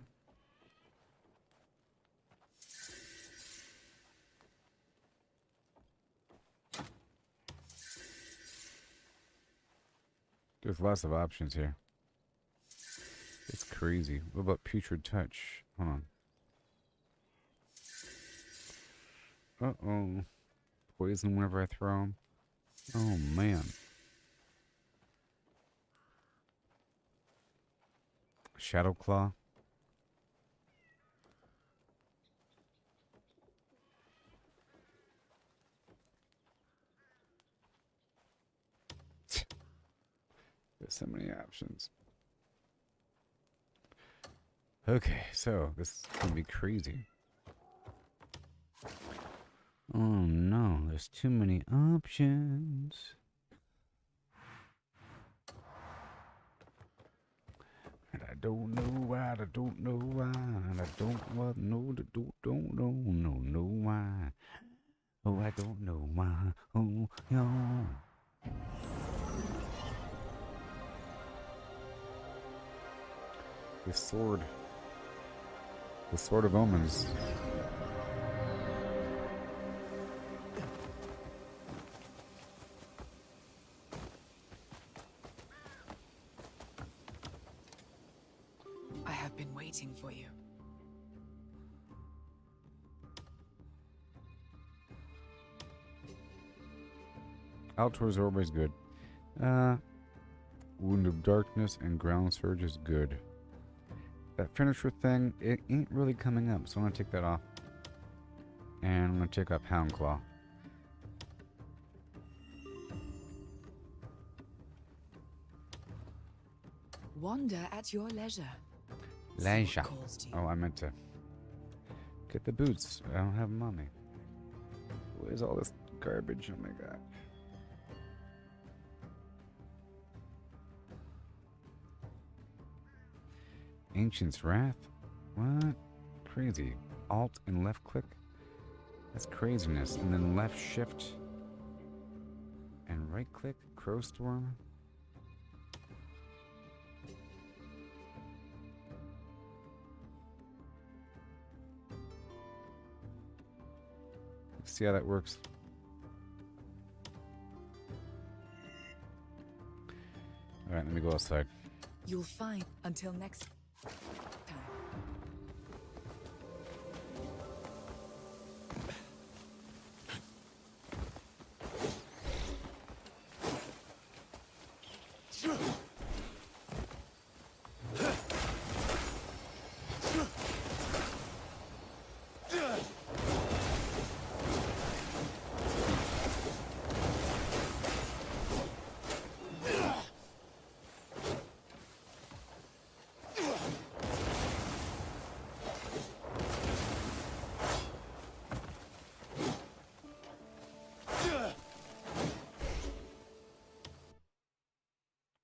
There's lots of options here. It's crazy. What about Putrid Touch? Hold on. Uh-oh. Poison whenever I throw them. Oh, man. Shadow Claw. There's so many options. Okay, so this is gonna be crazy. Oh no, there's too many options. And I don't know why, I don't know why, and I don't know, don't know why. Oh, I don't know why, oh, no. The sword. The Sword of Omens. I have been waiting for you. Outdoors are always good. Wound of Darkness and Ground Surge is good. That finisher thing, it ain't really coming up, so I'm gonna take that off. And I'm gonna take up Hound Claw. Wander at your leisure. Leisure. Oh, I meant to get the boots. I don't have them on me. Where's all this garbage? Oh my god. Ancient's Wrath? What? Crazy. Alt and left click? That's craziness. And then left shift and right click? Crowstorm? Let's see how that works. Alright, let me go outside. You'll find until next time.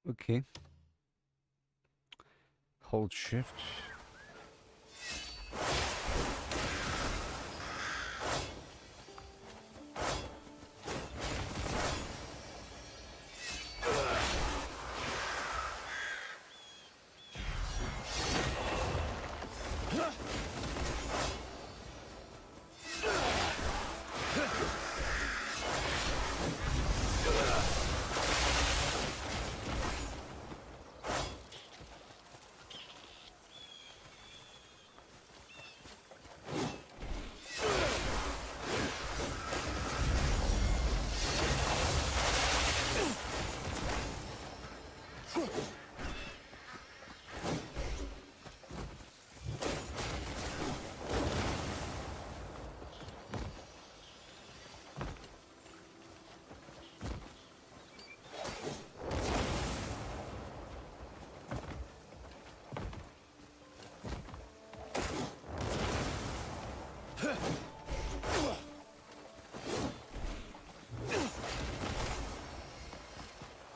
Okay. Hold shift.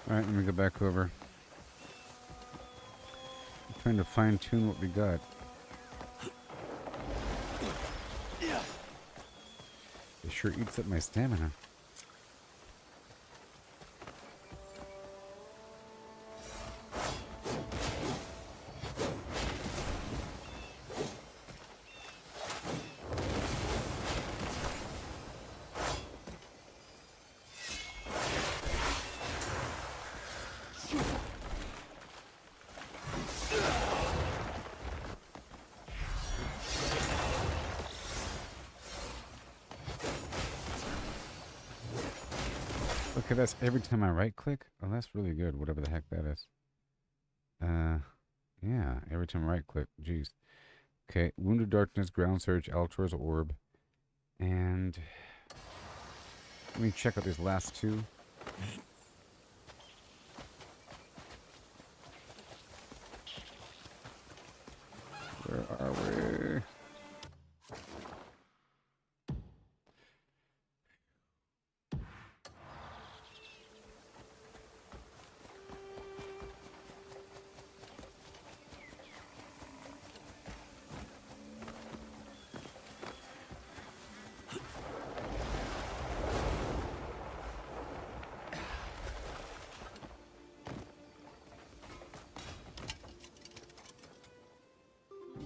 Alright, let me go back over. I'm trying to fine tune what we got. It sure eats up my stamina. Okay, that's every time I right click? Oh, that's really good, whatever the heck that is. Yeah, every time I right click, jeez. Okay, Wounded Darkness, Ground Surge, Altor's Orb, and let me check out these last two. Where are we?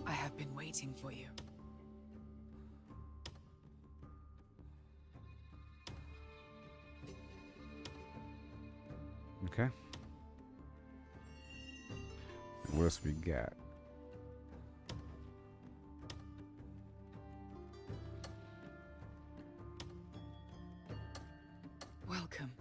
I have been waiting for you. Okay. What else we got? Welcome.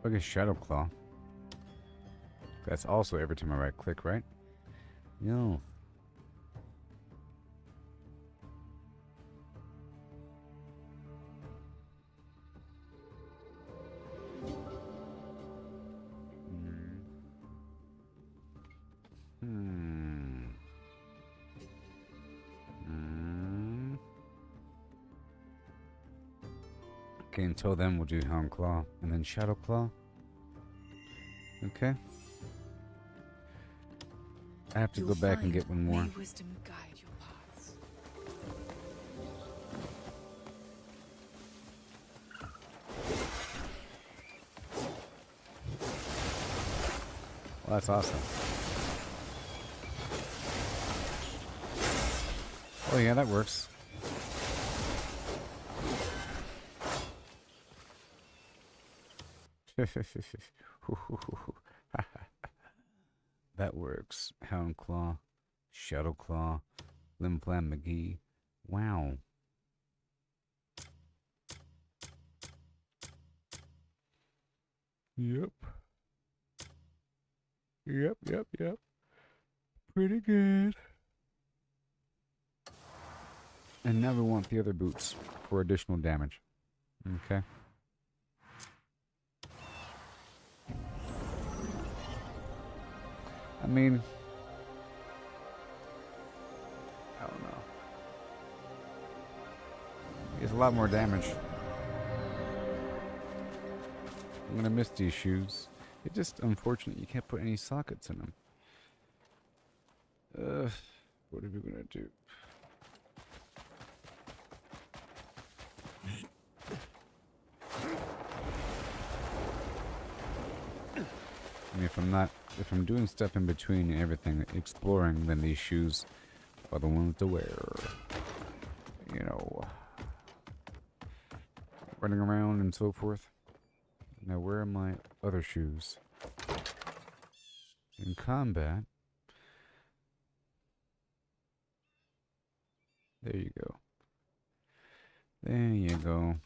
Look at Shadow Claw. That's also every time I right click, right? Yo. Okay, until then we'll do Hound Claw and then Shadow Claw. Okay. I have to go back and get one more. May wisdom guide your paths. Well, that's awesome. Oh yeah, that works. That works. Hound Claw, Shadow Claw, Lim Flam McGee. Wow. Yep. Yep. Pretty good. And now we want the other boots for additional damage. Okay. I mean, I don't know. It's a lot more damage. I'm gonna miss these shoes. It's just unfortunate you can't put any sockets in them. What are we gonna do? I mean, if I'm doing stuff in between and everything, exploring, then these shoes are the ones to wear. You know, running around and so forth. Now, where are my other shoes? In combat. There you go. There you go.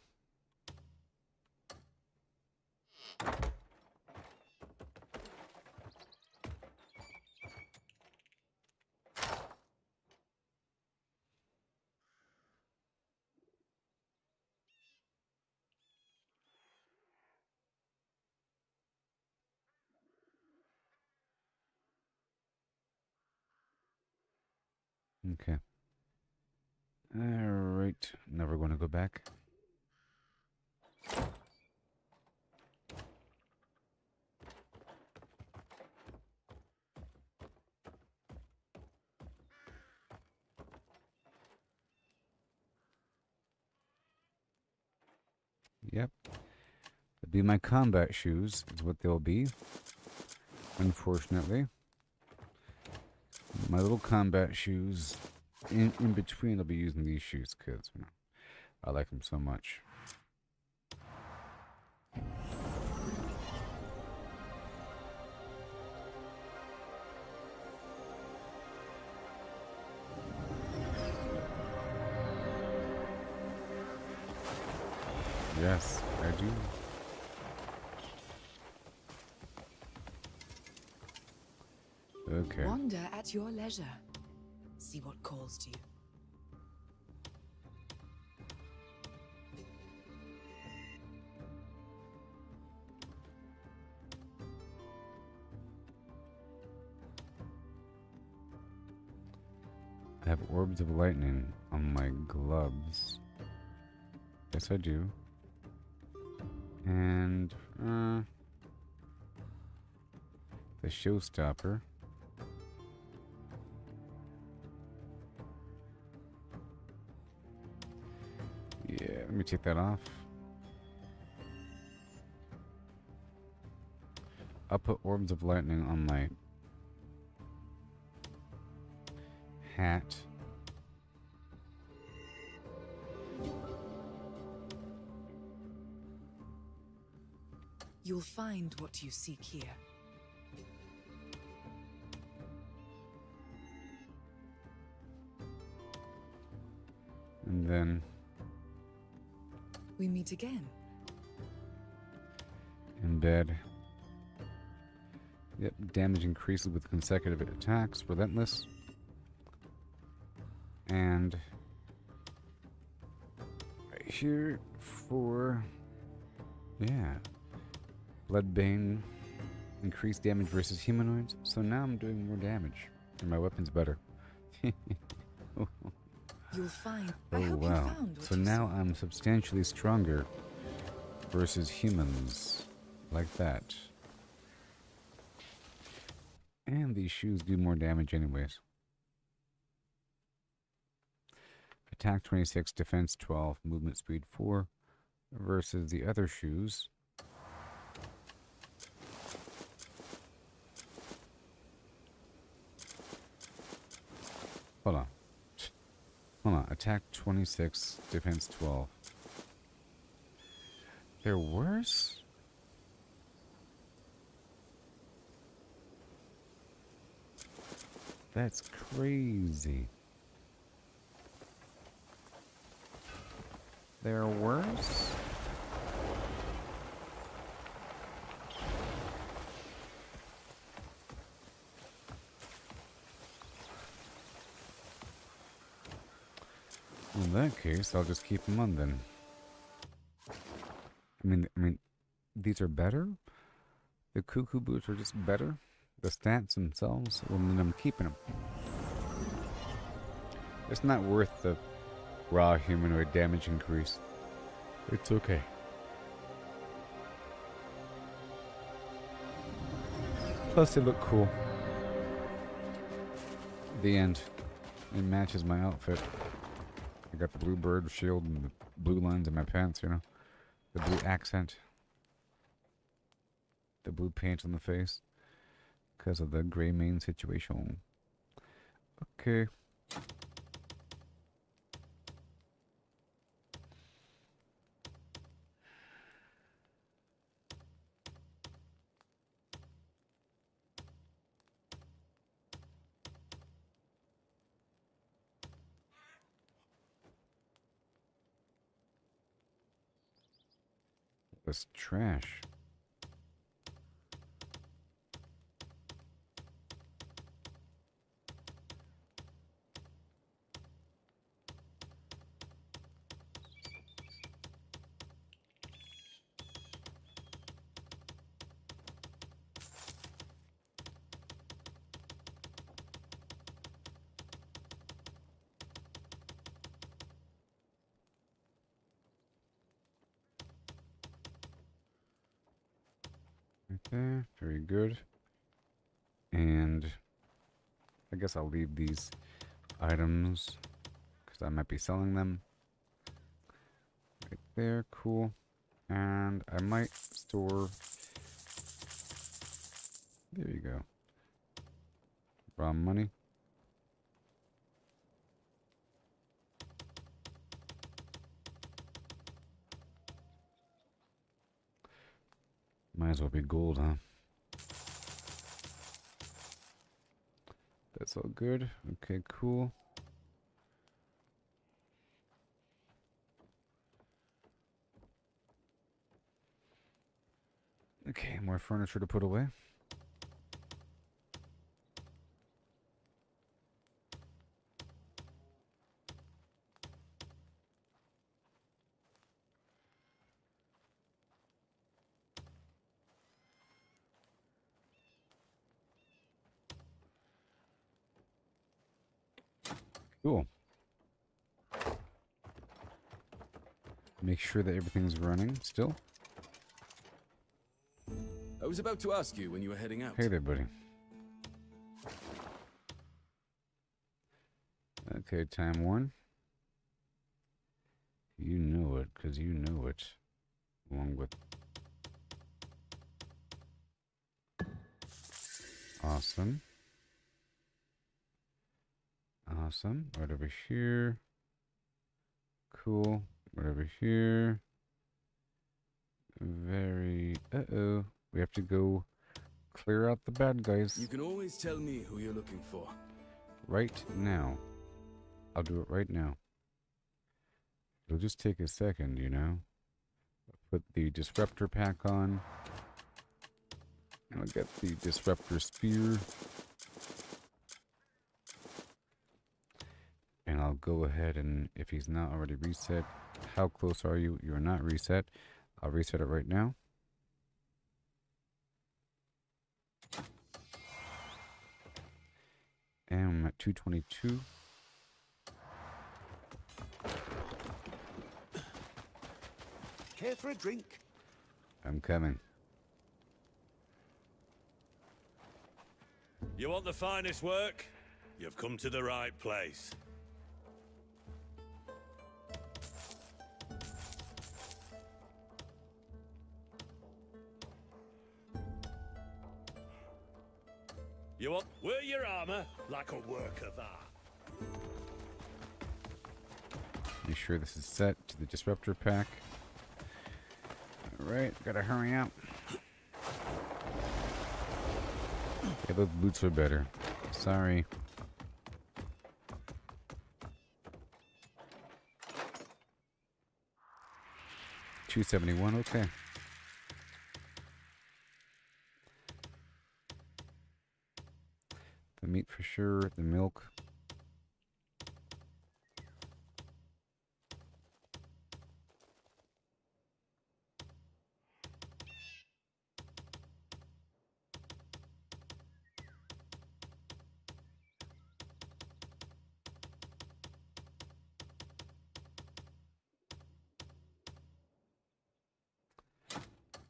Okay. Alright. Now we're going to go back. Yep. It'll be my combat shoes, is what they'll be. Unfortunately. My little combat shoes. In between, I'll be using these shoes because, you know, I like them so much. Yes, I do. Okay. Wander at your leisure. See what calls to you. I have orbs of lightning on my gloves. Yes, I do. And, the showstopper. Yeah, let me take that off. I'll put orbs of lightning on my hat. You'll find what you seek here. And then... We meet again. Embed. Yep, damage increases with consecutive attacks. Relentless. And right here for, yeah, Bloodbane. Increased damage versus humanoids. So now I'm doing more damage. And my weapon's better. You'll find. Oh, wow. So now I'm substantially stronger versus humans. Like that. And these shoes do more damage anyways. Attack 26, defense 12, movement speed 4. Versus the other shoes. Hold on. Hold on. Attack 26, defense 12. They're worse? That's crazy. They're worse? In that case, I'll just keep them on then. I mean, these are better? The cuckoo boots are just better? The stats themselves? Well, then I'm keeping them. It's not worth the raw humanoid damage increase. It's okay. Plus, they look cool. The end. It matches my outfit. I got the blue bird shield and the blue lines in my pants, you know. The blue accent. The blue paint on the face. Because of the gray mane situation. Okay. This trash. Okay, very good. And I guess I'll leave these items because I might be selling them. Right there, cool. And I might store. There you go. Raw money. Might as well be gold, huh? That's all good. Okay, cool. Okay, more furniture to put away. Cool. Make sure that everything's running still. I was about to ask you when you were heading out. Hey there, buddy. Okay, time one. You know it, because you know it. Along with... Awesome. Awesome. Right over here. Cool. Right over here. Very... Uh-oh. We have to go clear out the bad guys. You can always tell me who you're looking for. Right now. I'll do it right now. It'll just take a second, you know. Put the disruptor pack on. And I'll get the disruptor spear. And I'll go ahead and, if he's not already reset, how close are you? You're not reset. I'll reset it right now. And I'm at 222. Care for a drink? I'm coming. You want the finest work? You've come to the right place. You want... Wear your armor like a work of art. Make sure this is set to the disruptor pack. Alright, gotta hurry up. Yeah, those boots are better. Sorry. $271, okay. The meat for sure, the milk.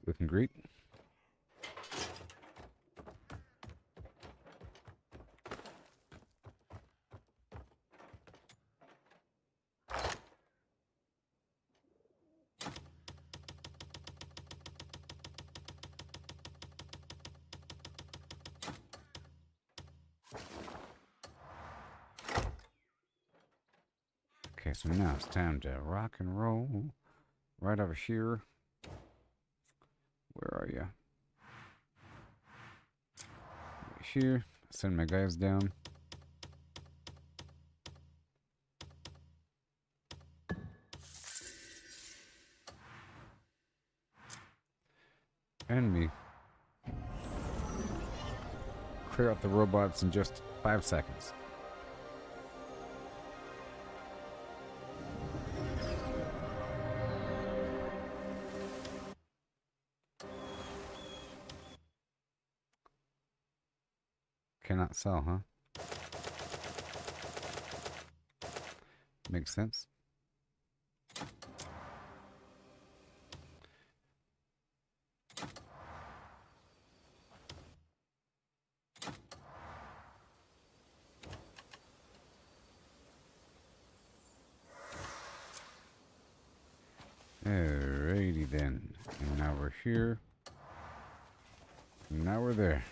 Looking great. Okay, so now it's time to rock and roll. Right over here. Where are you? Right here. Send my guys down. And me. Clear out the robots in just 5 seconds. Cannot sell, huh? Makes sense. Alrighty then. And now we're here. And now we're there.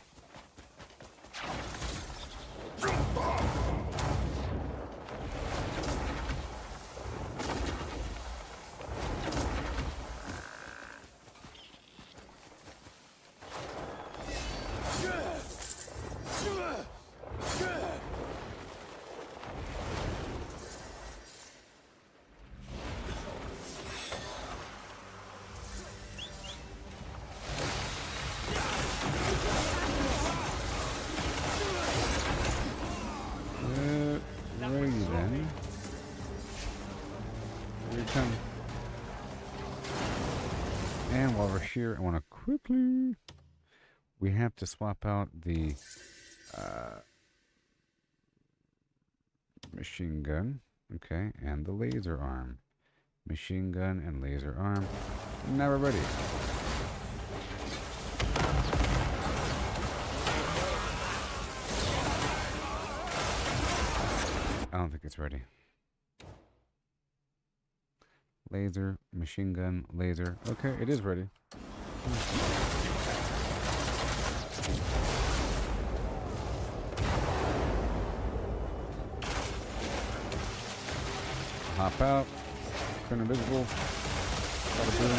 And while we're here, I want to quickly... We have to swap out the machine gun. Okay, and the laser arm. Machine gun and laser arm. Now we're ready. I don't think it's ready. Laser, machine gun, laser. Okay, it is ready. Hop out. Turn invisible. Bada boom.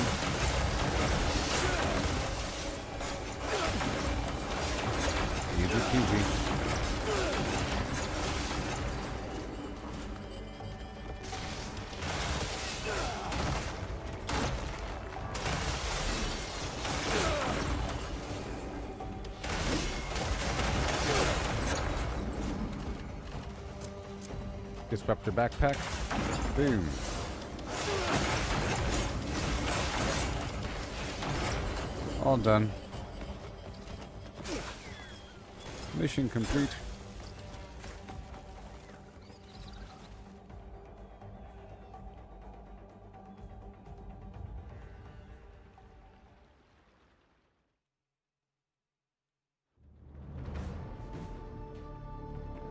Easy peasy. Disruptor backpack. Boom. All done. Mission complete.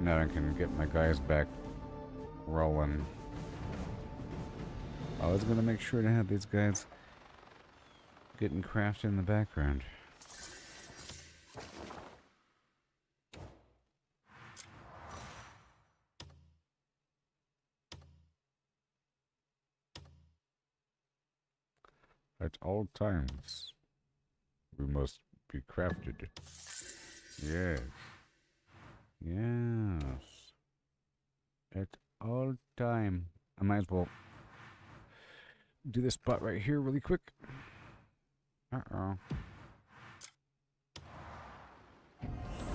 Now I can get my guys back rolling. I was gonna make sure to have these guys getting crafted in the background. At all times, we must be crafted. Yes. Yes. At all time. I might as well do this spot right here really quick. Uh-oh.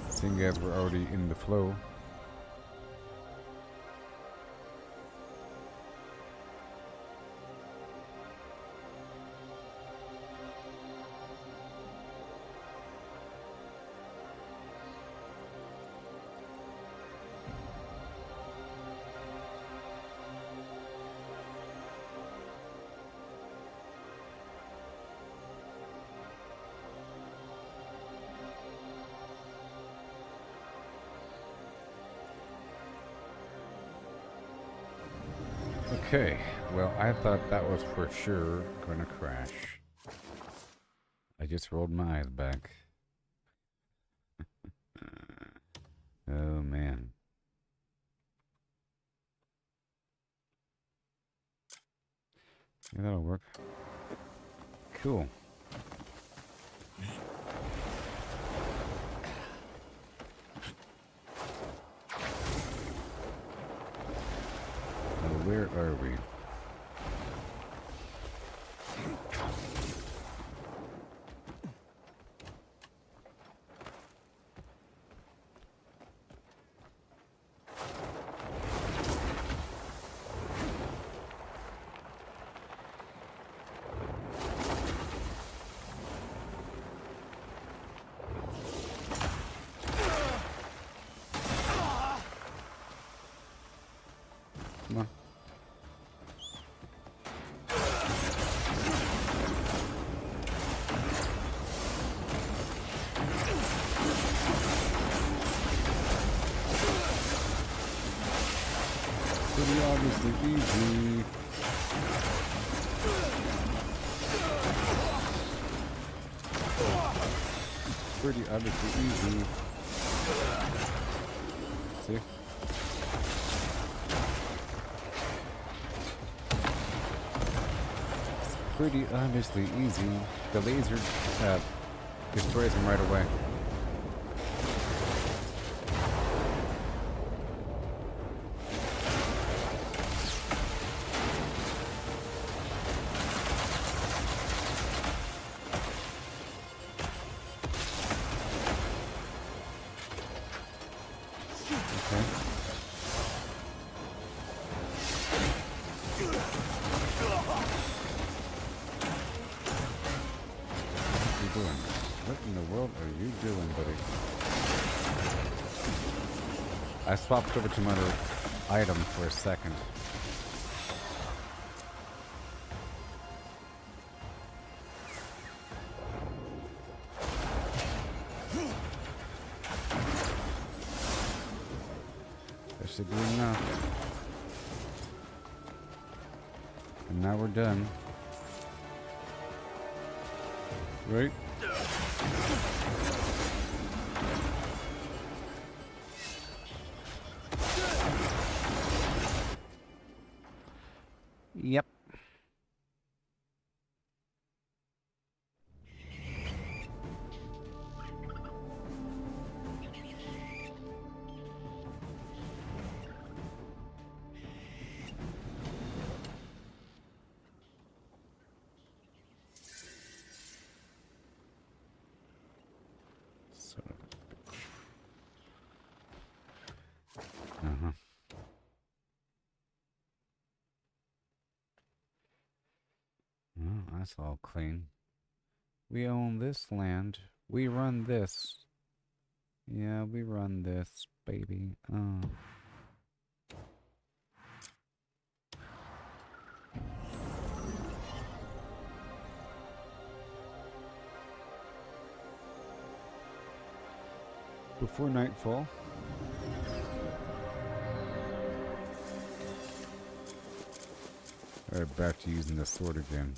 Seeing as we're already in the flow. Okay, well, I thought that was for sure gonna crash. I just rolled my eyes back. Oh, man. Yeah, that'll work. Cool. Where are we? Come on. Pretty obviously easy. Pretty obviously easy. See? It's pretty obviously easy. The laser destroys him right away. I swapped over to another item for a second. That should be enough. And now we're done. Right? Yep. Son of a bitch. Uh-huh. That's all clean. We own this land. We run this. Yeah, we run this, baby. Before nightfall. Alright, back to using the sword again.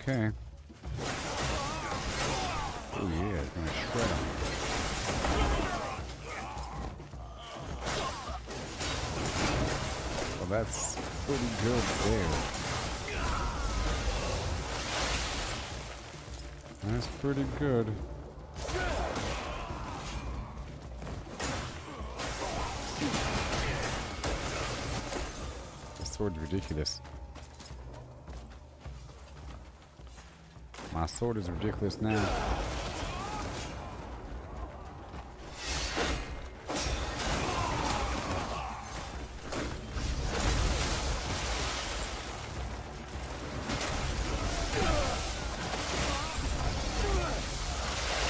Okay. Oh yeah, it's gonna shred him. Well, that's pretty good there. That's pretty good. This sword's ridiculous. My sword is ridiculous now.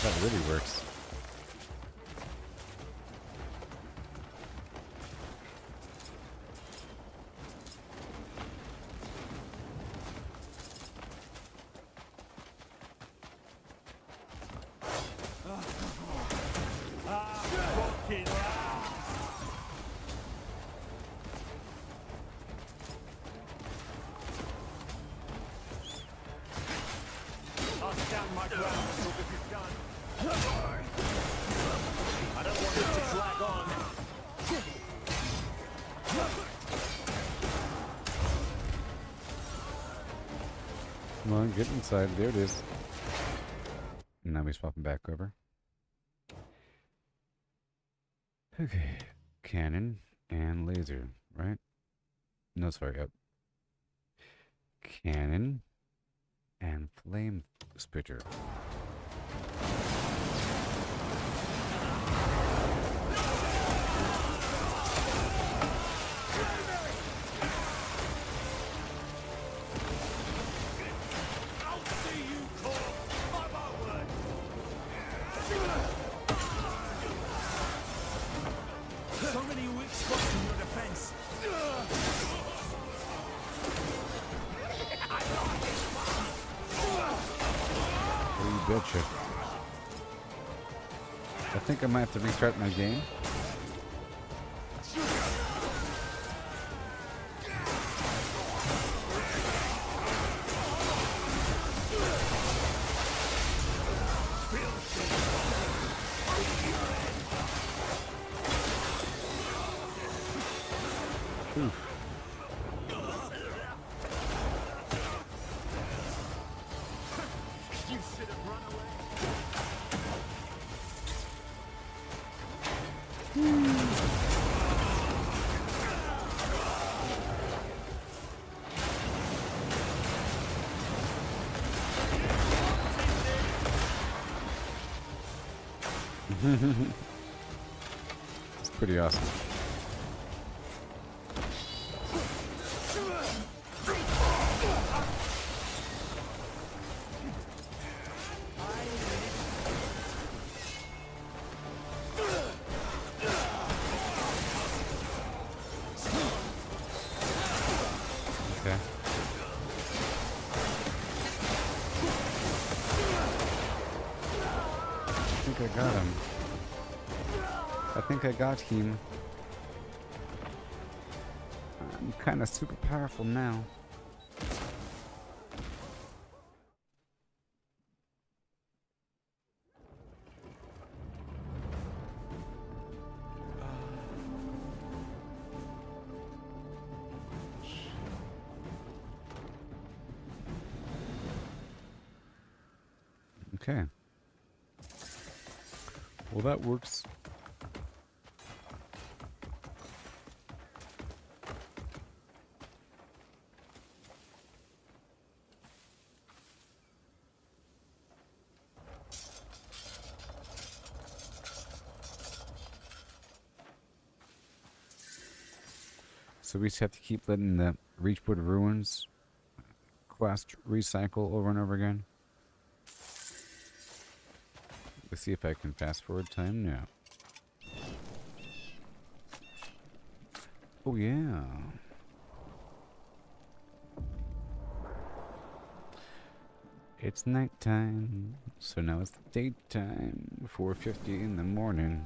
That really works. Come on, get inside. There it is. Now we're swapping back over. Okay. Cannon and laser, right? No, sorry, up. Cannon and flame spitter. So many weak spots in your defense. Oh, you betcha. I think I might have to restart my game. Oof. You should have run away. It's pretty awesome. Okay. I think I got him. I think I got him. I'm kind of super powerful now. Okay. Well, that works. So we just have to keep letting the Reachwood Ruins quest recycle over and over again. Let's see if I can fast forward time now. Oh yeah. It's nighttime, so now it's daytime. 4:50 in the morning.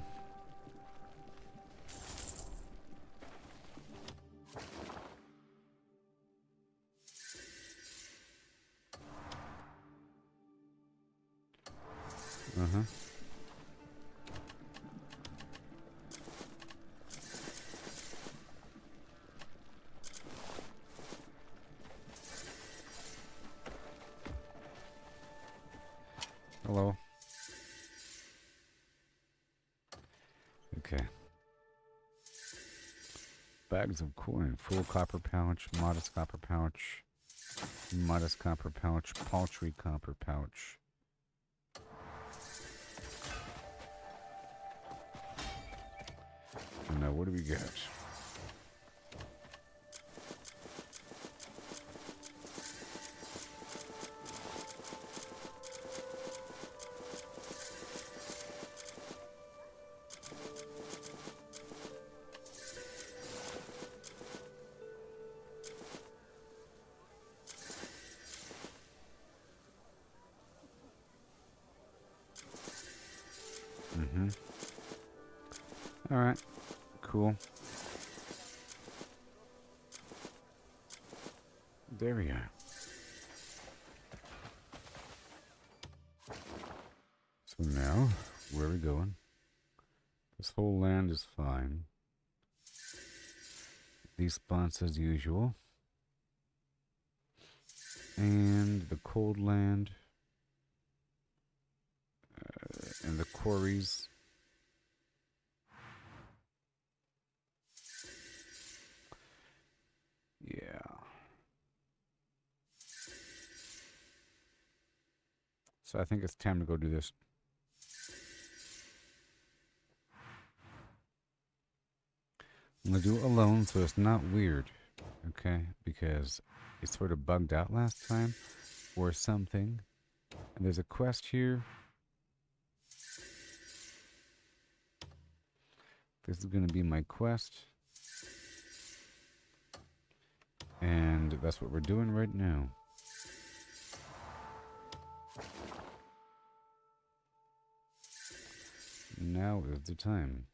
Uh-huh. Hello. Okay. Bags of coin. Full copper pouch. Modest copper pouch. Modest copper pouch. Paltry copper pouch. Now, what do we get? Mm-hmm. All right. Cool. There we are. So now, where are we going? This whole land is fine. These spots as usual. And the cold land. And the quarries. Yeah. So I think it's time to go do this. I'm going to do it alone so it's not weird. Okay? Because it sort of bugged out last time. Or something. And there's a quest here. This is going to be my quest. And that's what we're doing right now. Now is the time.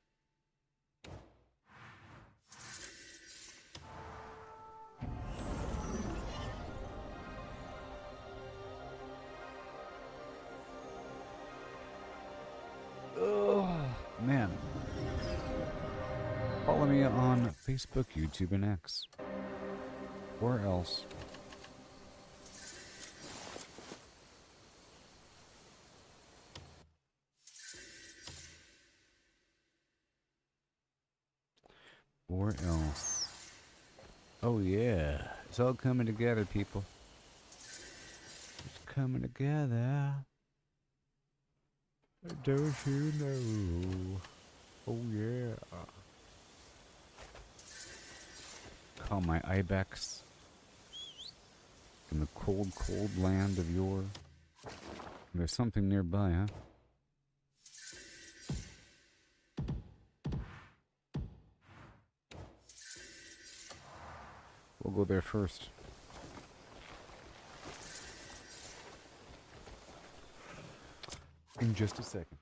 Oh, man. Follow me on Facebook, YouTube, and X. Or else. Or else. Oh yeah. It's all coming together, people. It's coming together. Don't you know? Oh yeah. Call my ibex. In the cold, cold land of yore. There's something nearby, huh? We'll go there first. In just a second.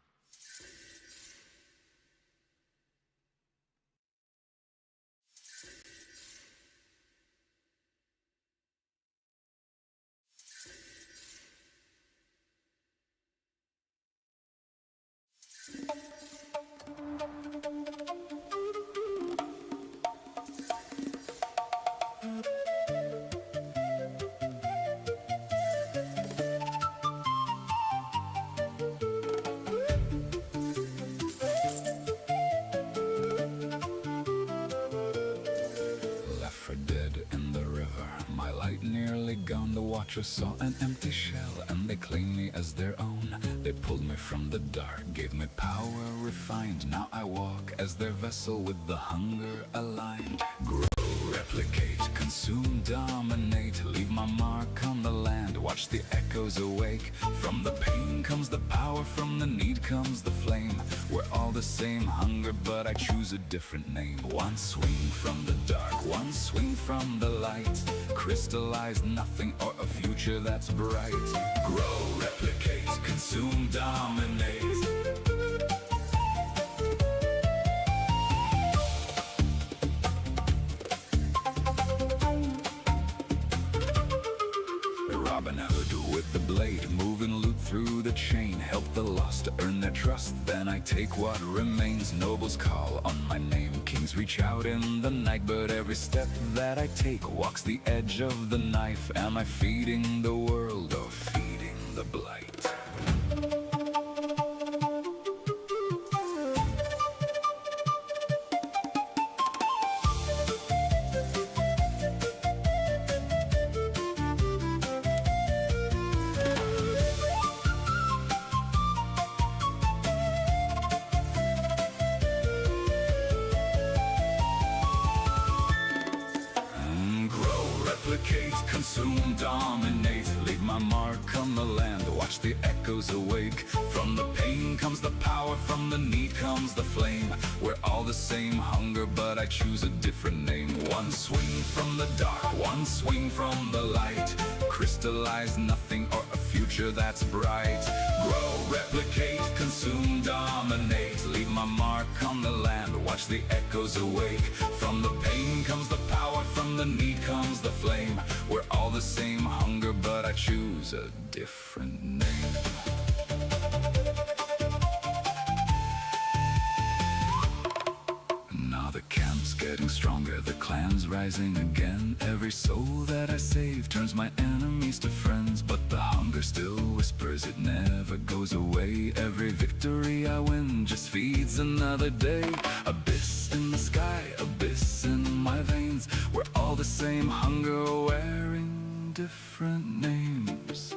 just saw an empty shell, and they claimed me as their own. They pulled me from the dark, gave me power refined. Now I walk as their vessel with the hunger aligned. Grow, replicate, consume, dominate. Leave my mark on the land, watch the echoes awake. From the pain comes the power, from the need comes the flame. We're all the same hunger, but I choose a different name. One swing from the dark, one swing from the light. Crystallize nothing or a future that's bright. Grow, replicate, consume, dominate. Robin Hood with the blade, moving loot through the chain. Help the lost to earn their trust, then I take what remains. Nobles call on my name, kings reach out in the night. But every step that I take walks the edge of the knife. Am I feeding the world or feeding the blight? Replicate, consume, dominate. Leave my mark on the land, watch the echoes awake. From the pain comes the power, from the need comes the flame. We're all the same hunger, but I choose a different name. One swing from the dark, one swing from the light. Crystallize nothing or a future that's bright. Grow, replicate, consume, dominate. Leave my mark on the land, watch the echoes awake. From the pain comes the power, from the need comes the flame. We're all the same hunger, but I choose a different name. Now the camp's getting stronger, the clan's rising again. Every soul that I save turns my enemies to friends. But the hunger still whispers, it never goes away. Every victory I win just feeds another day. Abyss in the sky, abyss in my veins. We're all the same hunger, wearing different names.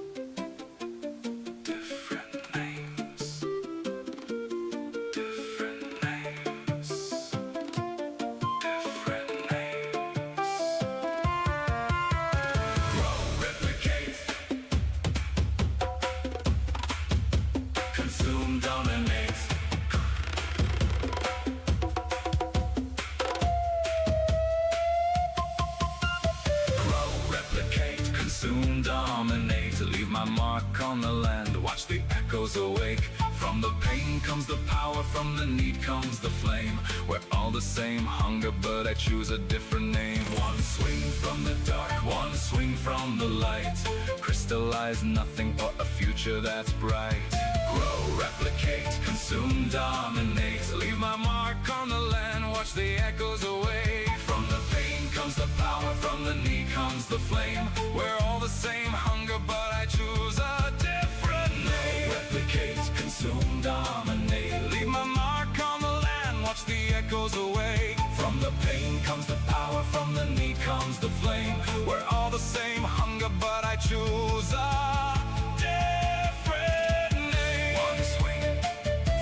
Consume, dominate. Leave my mark on the land, watch the echoes awake. From the pain comes the power, from the need comes the flame. We're all the same hunger, but I choose a different name. One swing from the dark, one swing from the light. Crystallize nothing or a future that's bright. Grow, replicate, consume, dominate. Leave my mark on the land, watch the echoes away. From the pain comes the power, from the need comes the flame. We're all the same hunger, but I choose a different name. Replicate, consume, dominate. Leave my mark on the land, watch the echoes away. From the pain comes the power, from the need comes the flame. We're all the same hunger, but I choose a different name. One swing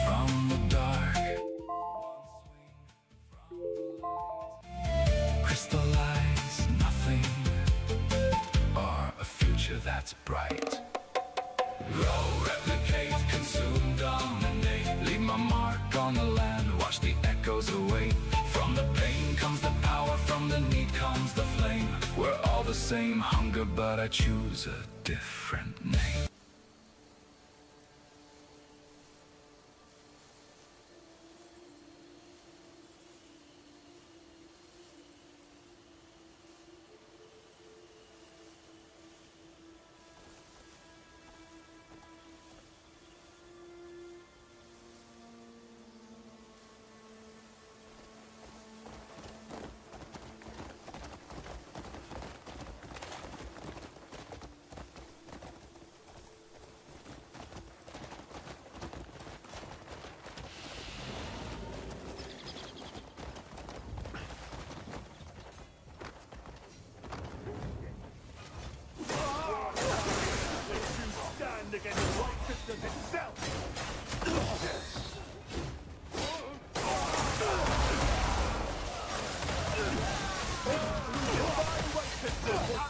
from the dark, crystallize nothing or a future that's bright. Grow, replicate, consume, dominate. Leave my mark on the land, watch the echoes away. From the pain comes the power, from the need comes the flame. We're all the same hunger, but I choose a different name.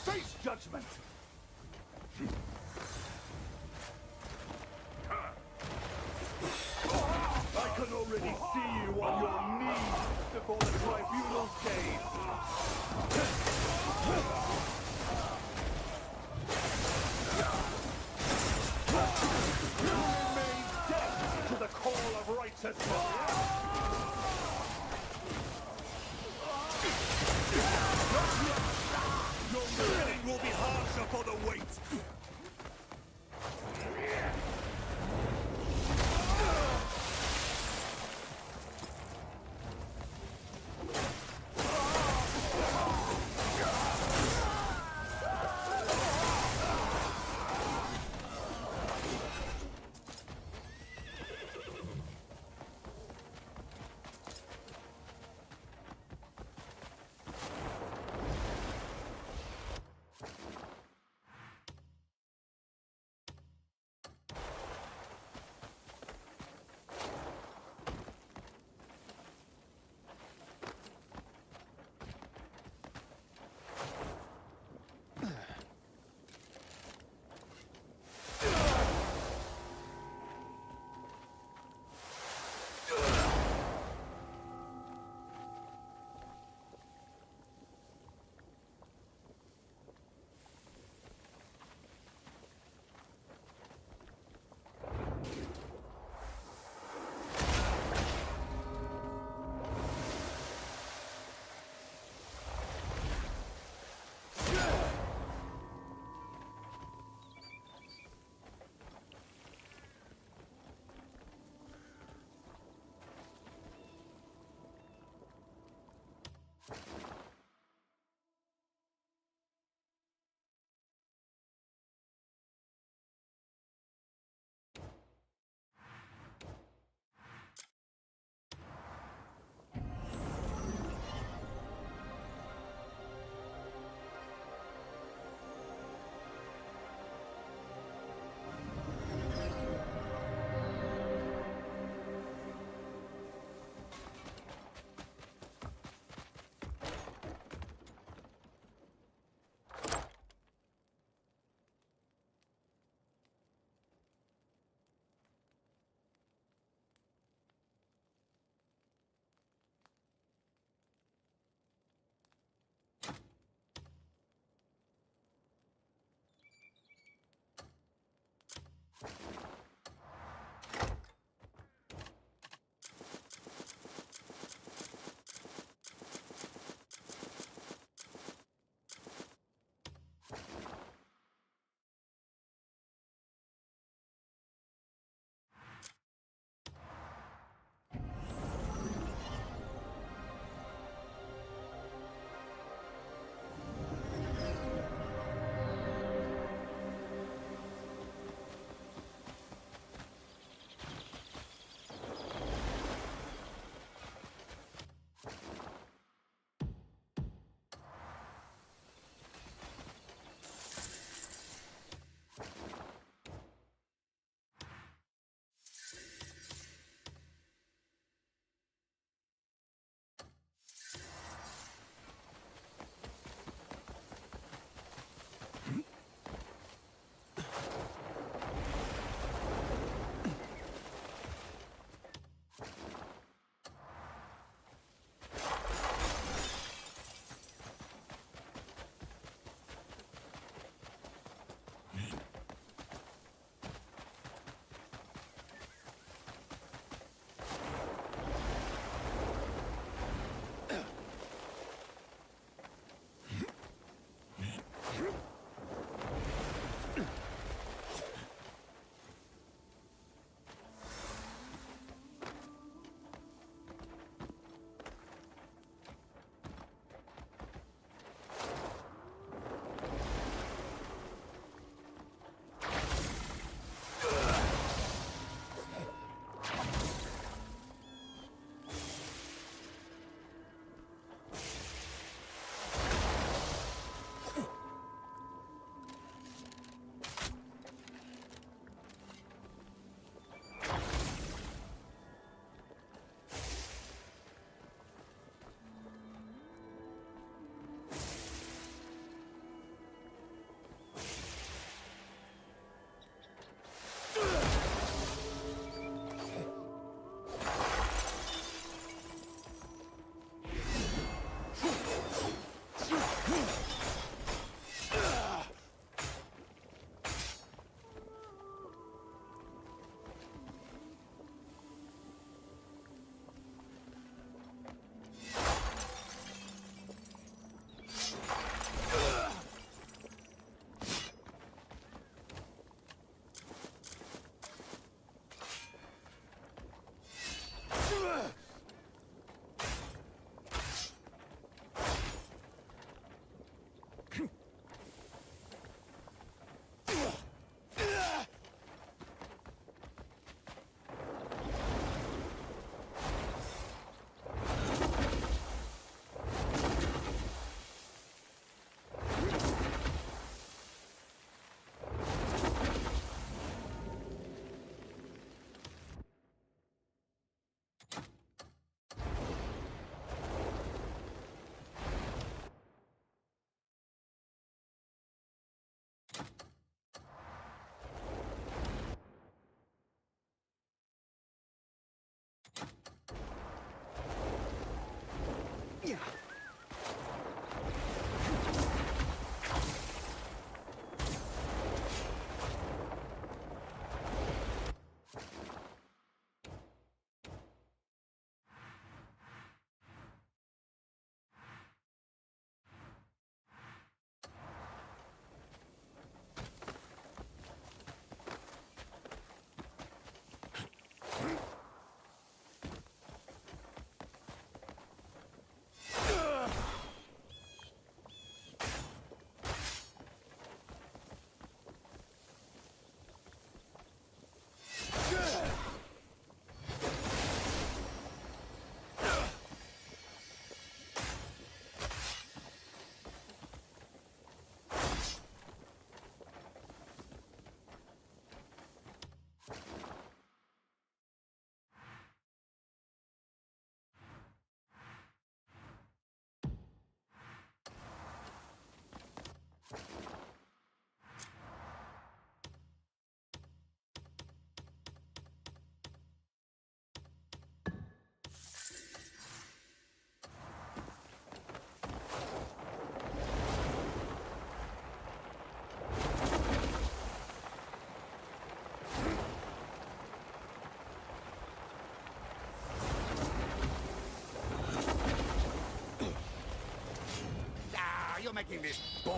Face judgment! I can already see you on your knees before the tribunal's gaze. You remain deaf to the call of righteousness. Your reckoning will be harsh upon you're making this boring.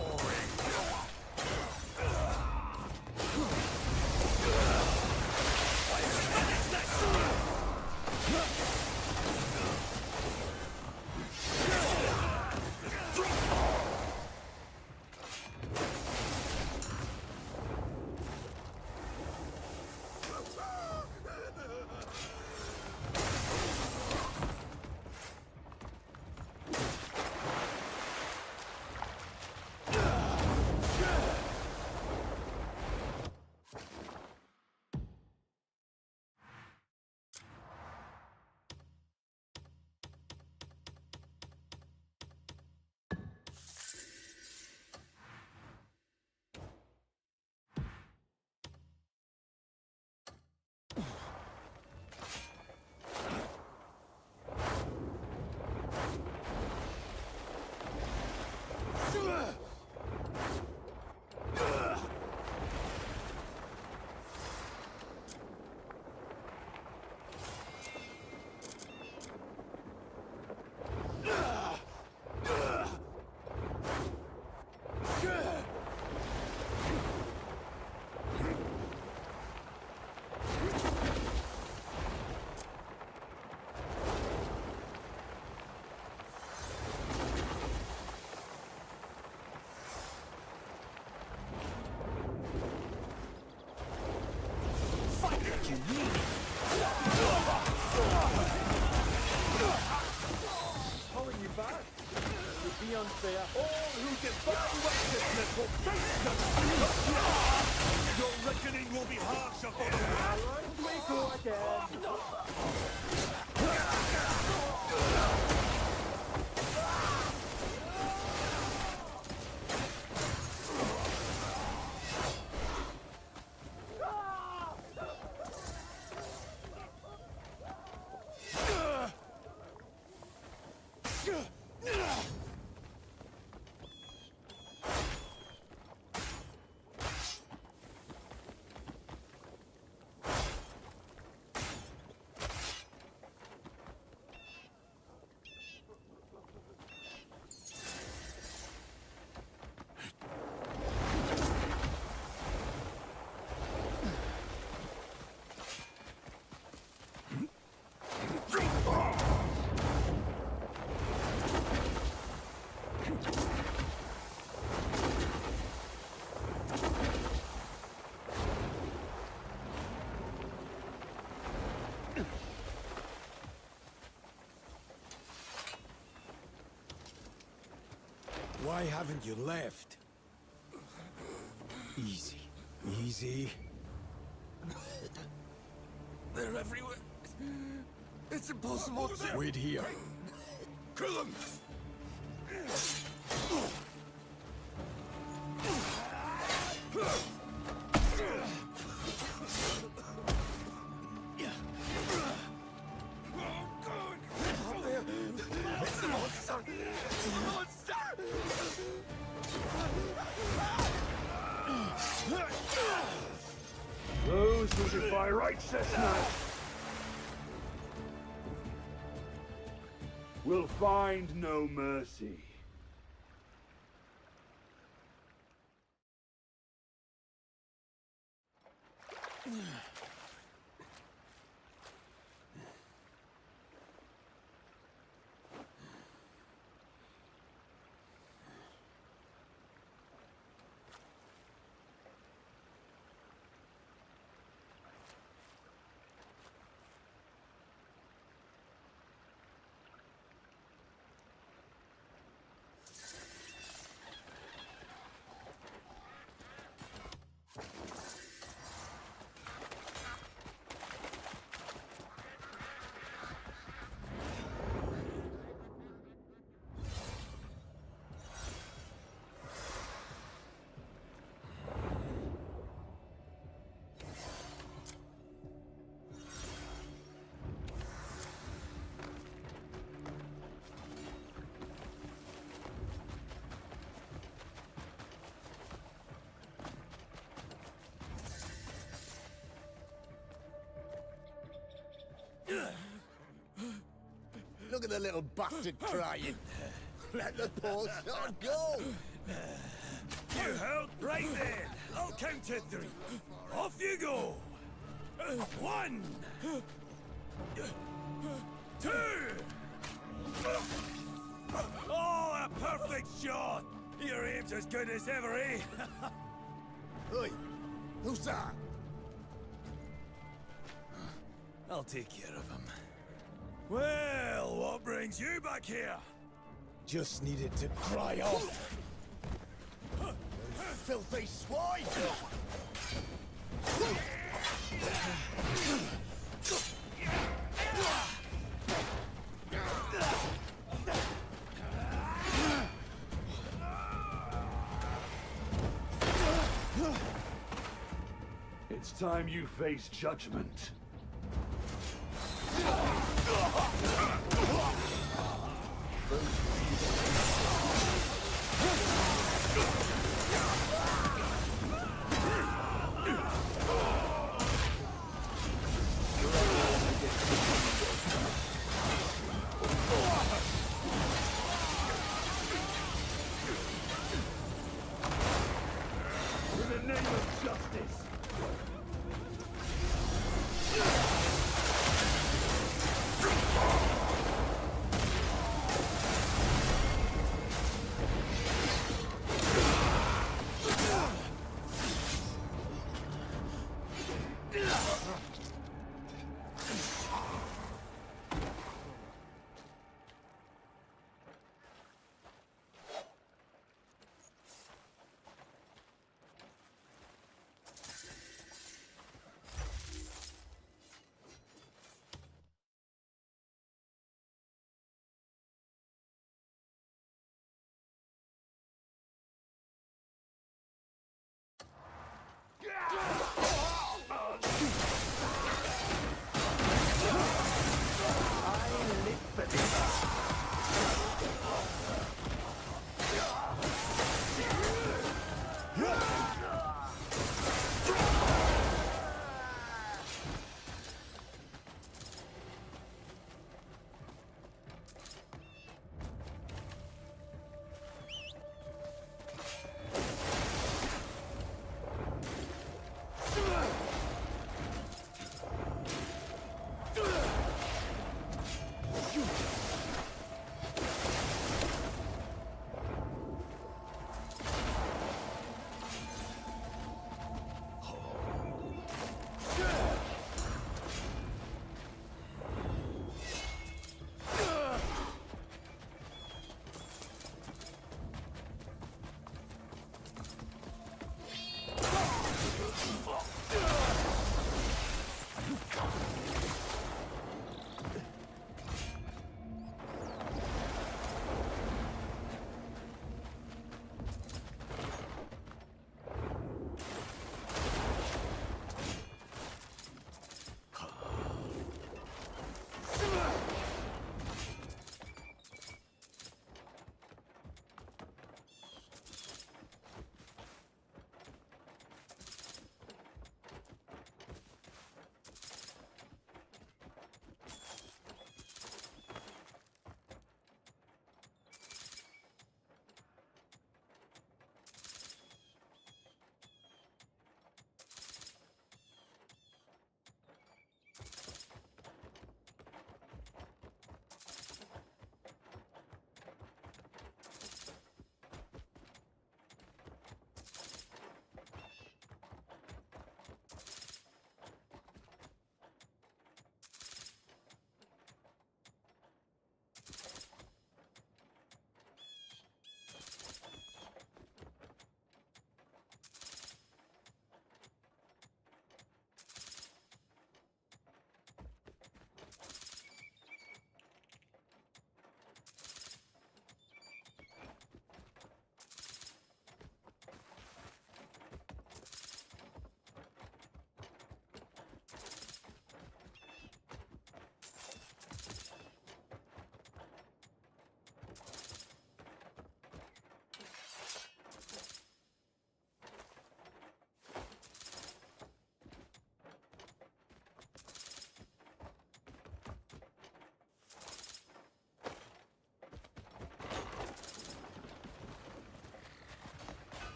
Pulling you back would be unfair. All who defy righteousness will face them. Your reckoning will be harsher for the world. We go again. Why haven't you left? Easy. Easy. They're everywhere. It's impossible to... Wait here. Kill them! It's a monster! It's a monster! Those who defy righteousness will find no mercy. Look at the little bastard crying. Let the poor sod go! You held? Right then! I'll count to 3. Off you go! 1! 2! Oh, a perfect shot! Your aim's as good as ever, eh? Oi, who's that? I'll take care of him. Well, what brings you back here? Just needed to cry off. Filthy swine! It's time you face judgment. In the name of justice.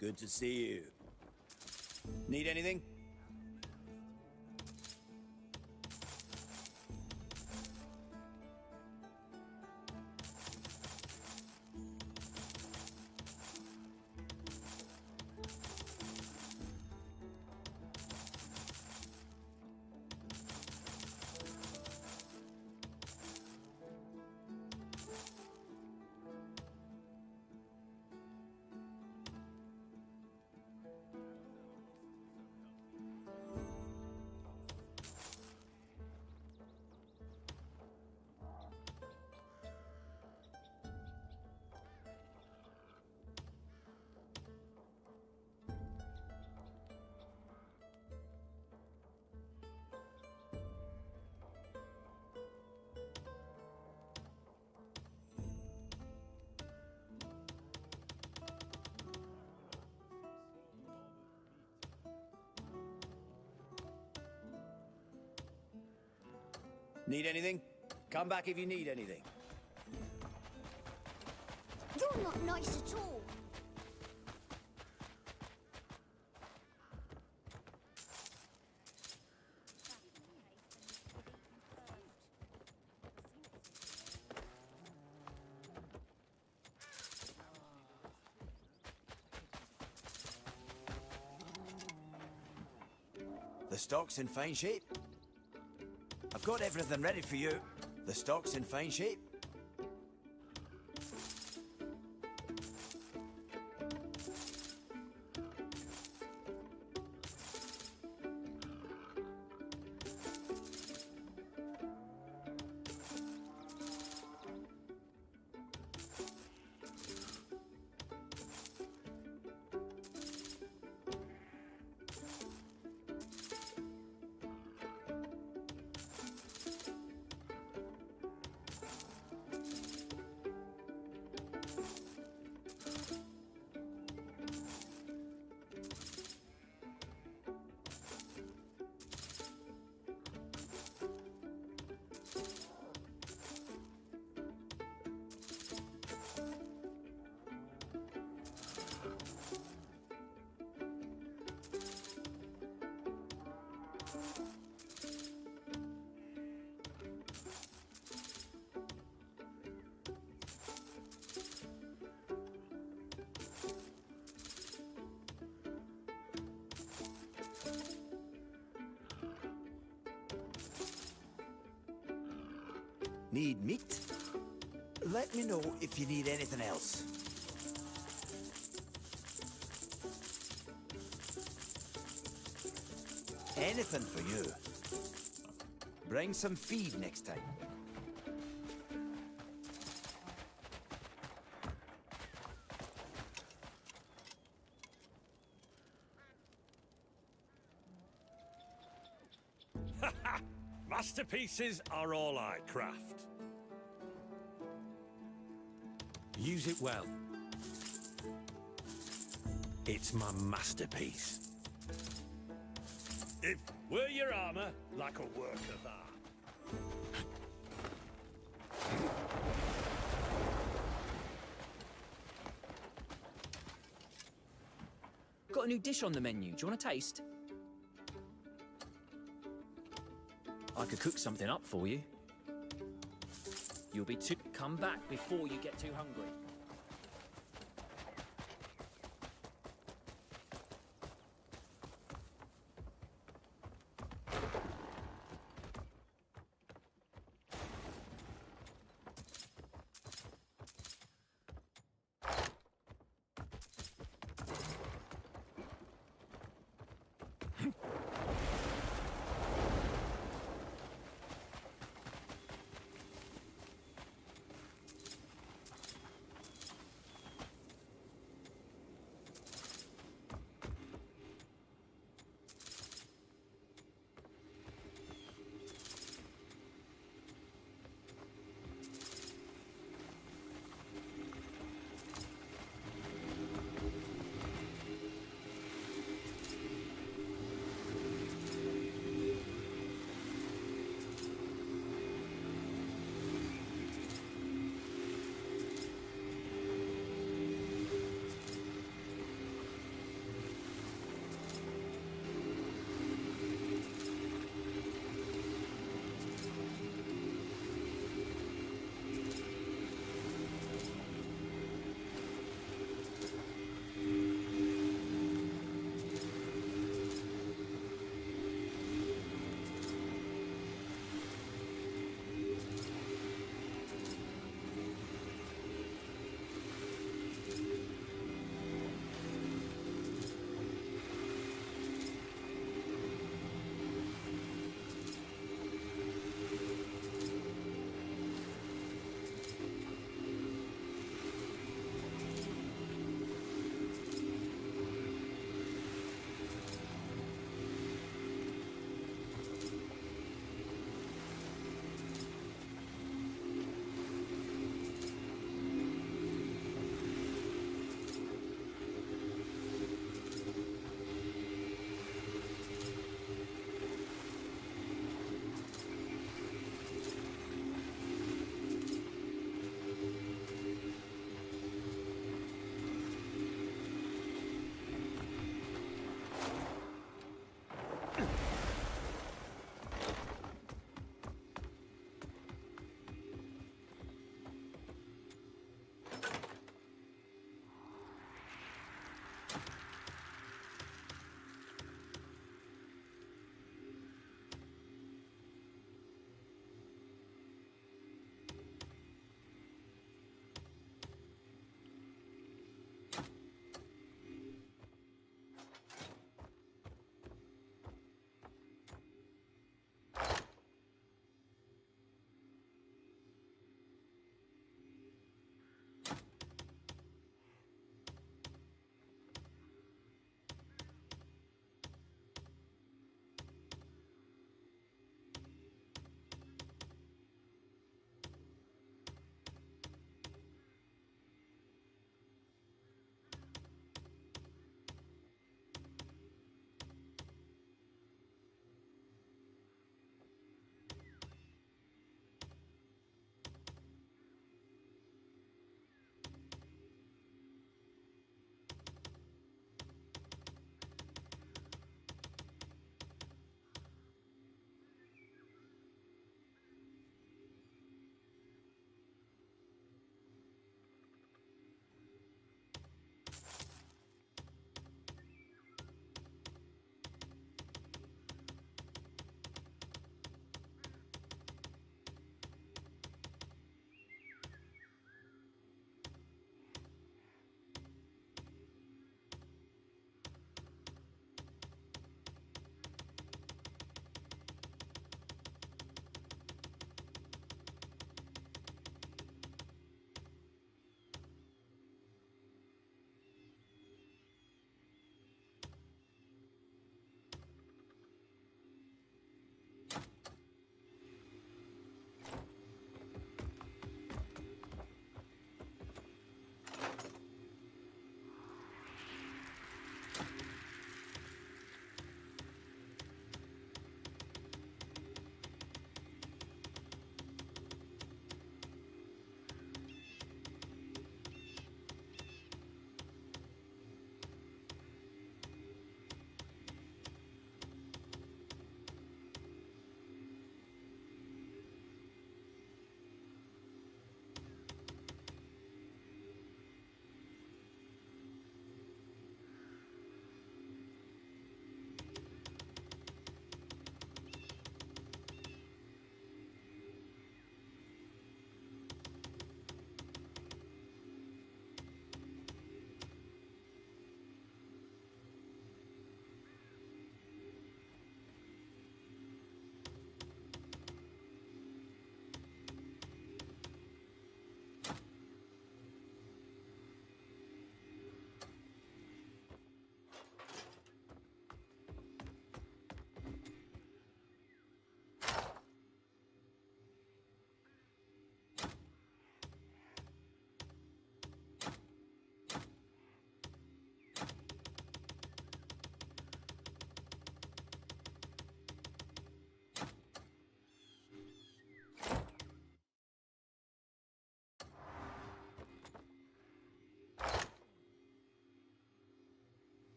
Good to see you. Need anything? Need anything? Come back if you need anything. You're not nice at all. The stock's in fine shape. I've got everything ready for you. The stock's in fine shape. Need meat? Let me know if you need anything else. Anything for you. Bring some feed next time. Masterpieces are all I craft. Use it well. It's my masterpiece. If wear your armor like a work of art. Got a new dish on the menu. Do you want a taste? I could cook something up for you. You'll be too... Come back before you get too hungry.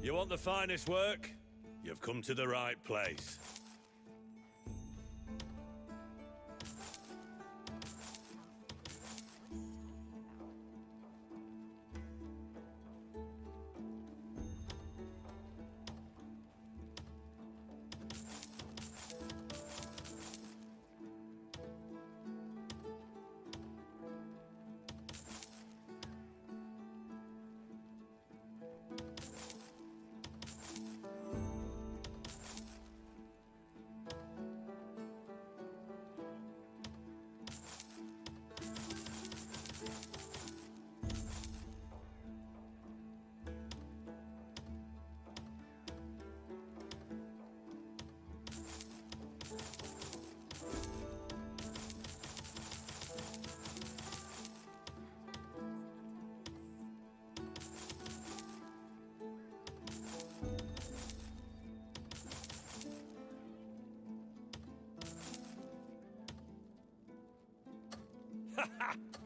You want the finest work? You've come to the right place.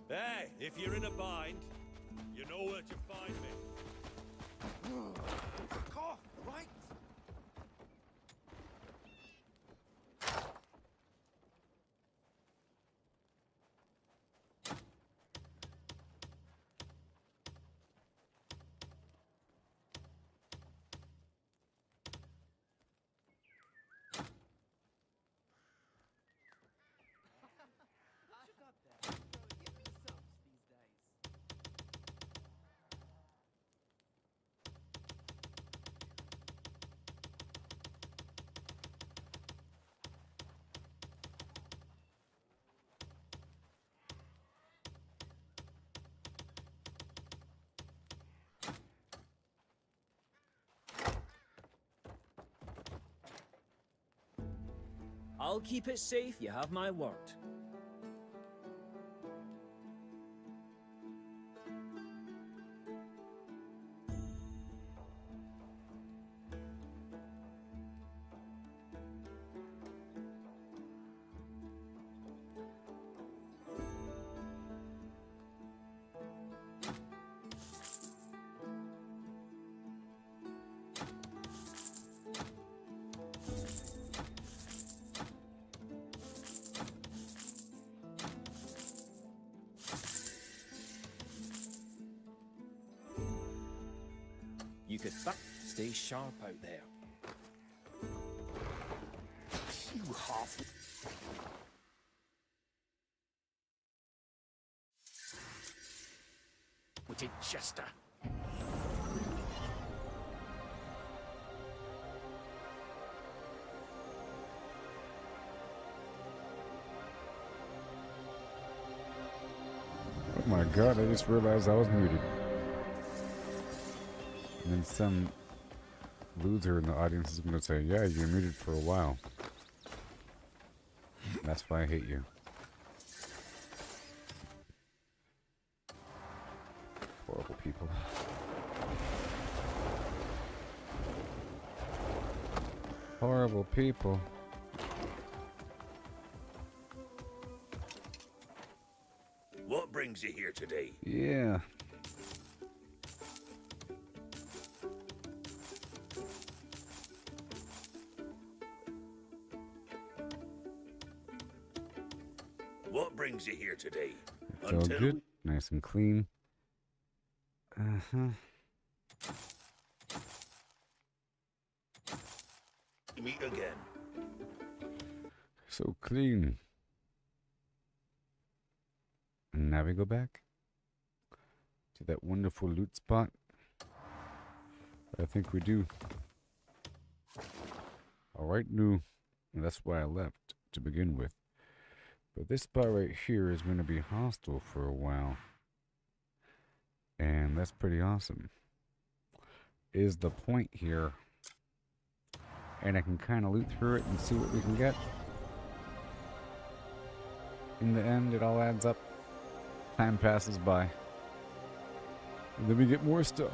Hey, if you're in a bind, you know where to find me. Fuck off, right? I'll keep it safe, you have my word. You could stay sharp out there. You half. Witted Chester. Oh my god, I just realized I was muted. And then some loser in the audience is going to say, yeah, you're muted for a while. That's why I hate you. Horrible people. Horrible people. What brings you here today? Yeah. What brings you here today? It's all good. Nice and clean. Uh-huh. Meet again. So clean. And now we go back to that wonderful loot spot. I think we do. Alright, new. And that's why I left to begin with. But this spot right here is going to be hostile for a while. And that's pretty awesome. Is the point here. And I can kind of loot through it and see what we can get. In the end, it all adds up. Time passes by. And then we get more stuff.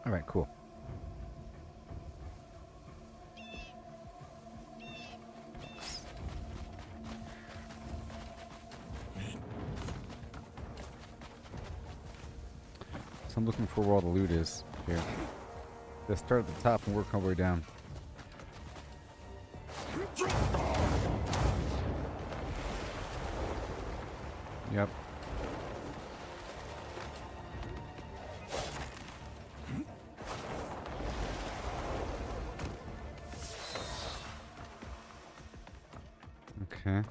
Alright, cool. So I'm looking for where all the loot is here. Let's start at the top and work our way down. Yep. Okay.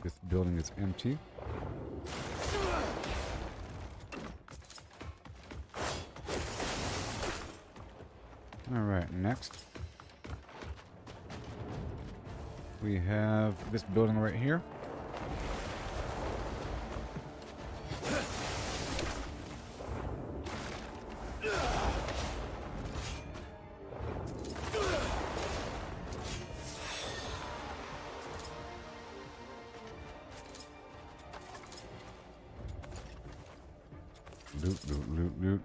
This building is empty. Alright, next. We have this building right here. Loot, loot, loot, loot.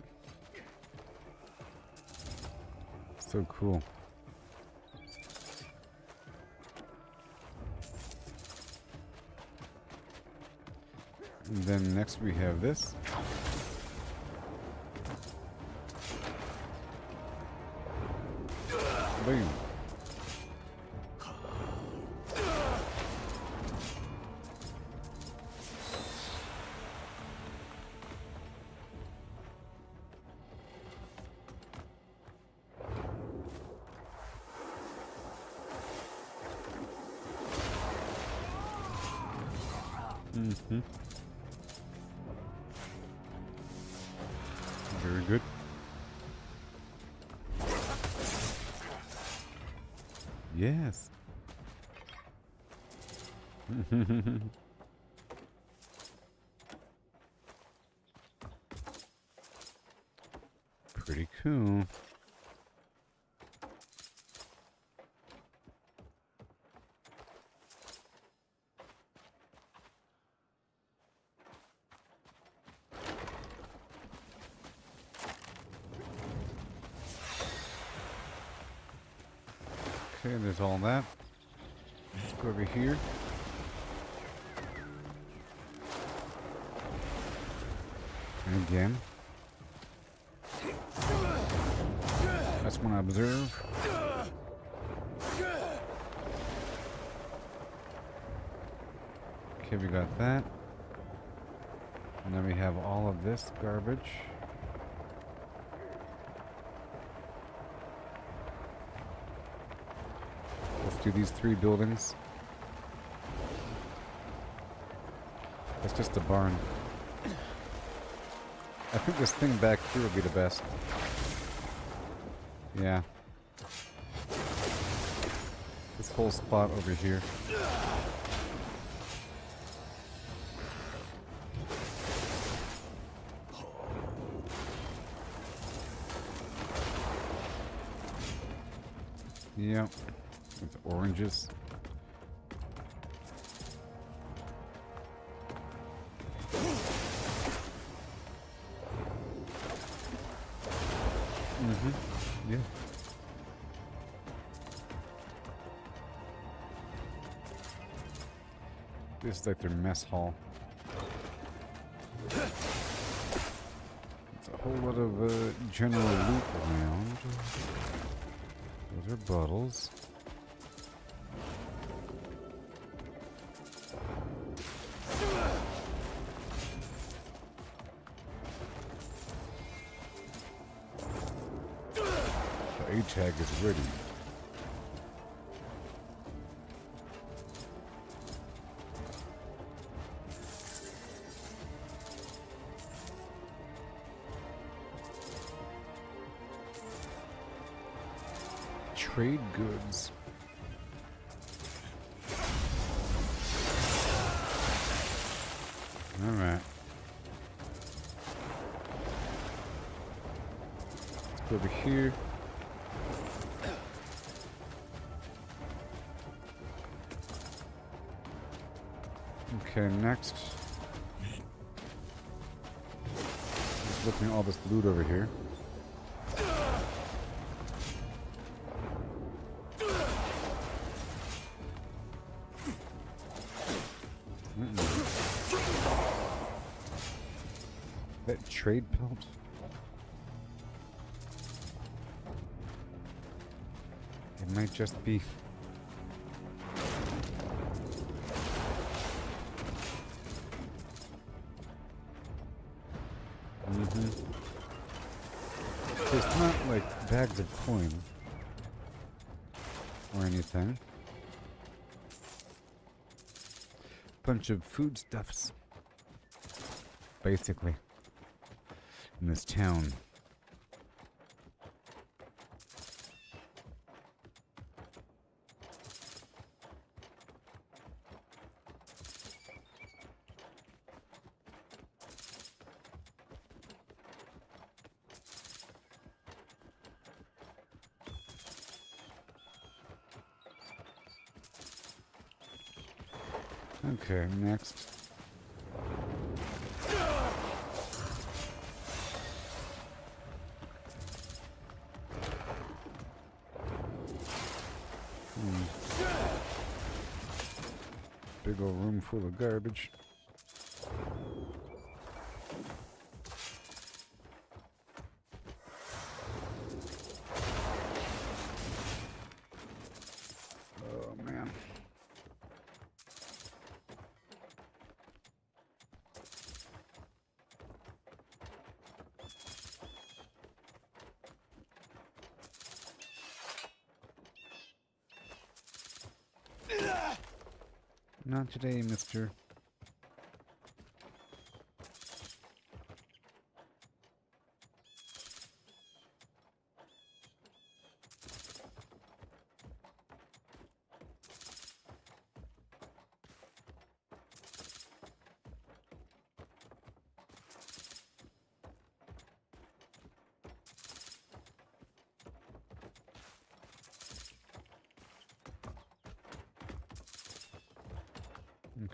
So cool. And then next we have this. Boom. Mm-hmm. Very good. Yes. Pretty cool. Okay, there's all that. Let's go over here. And again. That's one I observe. Okay, we got that. And then we have all of this garbage. Let's do these 3 buildings. That's just a barn. I think this thing back here would be the best. Yeah. This whole spot over here. Yep. With oranges. Mm-hmm. Yeah. This is like their mess hall. It's a whole lot of general loot around. Those are bottles. The A-tag is ready. Trade goods. All right. Let's go over here. Okay, next. Just looking at all this loot over here. That trade pelt? It might just be... It's not like bags of coin or anything. Bunch of foodstuffs, basically, in this town. Okay, next. Big old room full of garbage. Oh man. Not today, mister.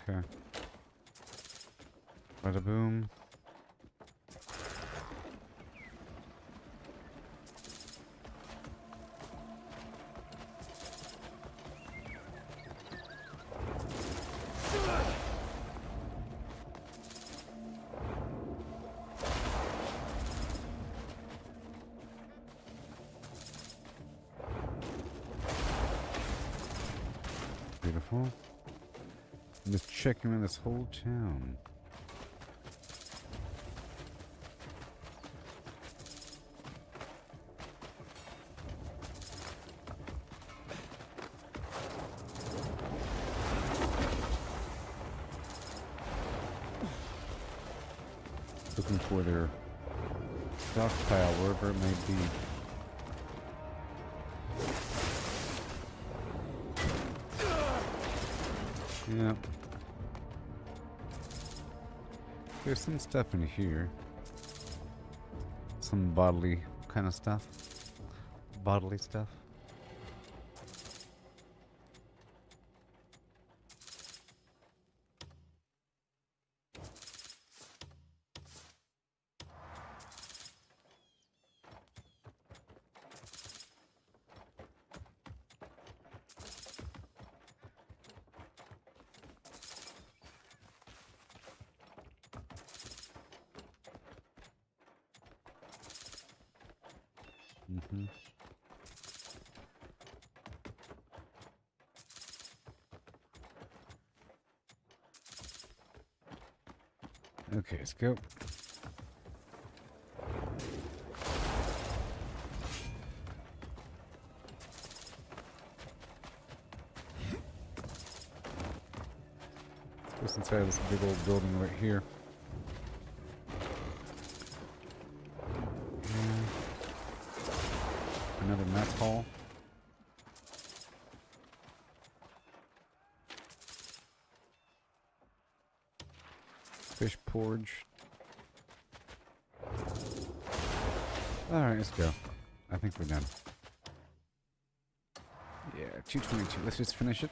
Okay. Bada boom. Beautiful. I'm just checking around this whole town. Looking for their stockpile, wherever it may be. Yep. There's some stuff in here. Some bodily kind of stuff. Bodily stuff. Okay, let's go. Let's go inside this big old building right here. Another mess hall. Fish porridge. Alright, let's go. I think we're done. Yeah, 222. Let's just finish it.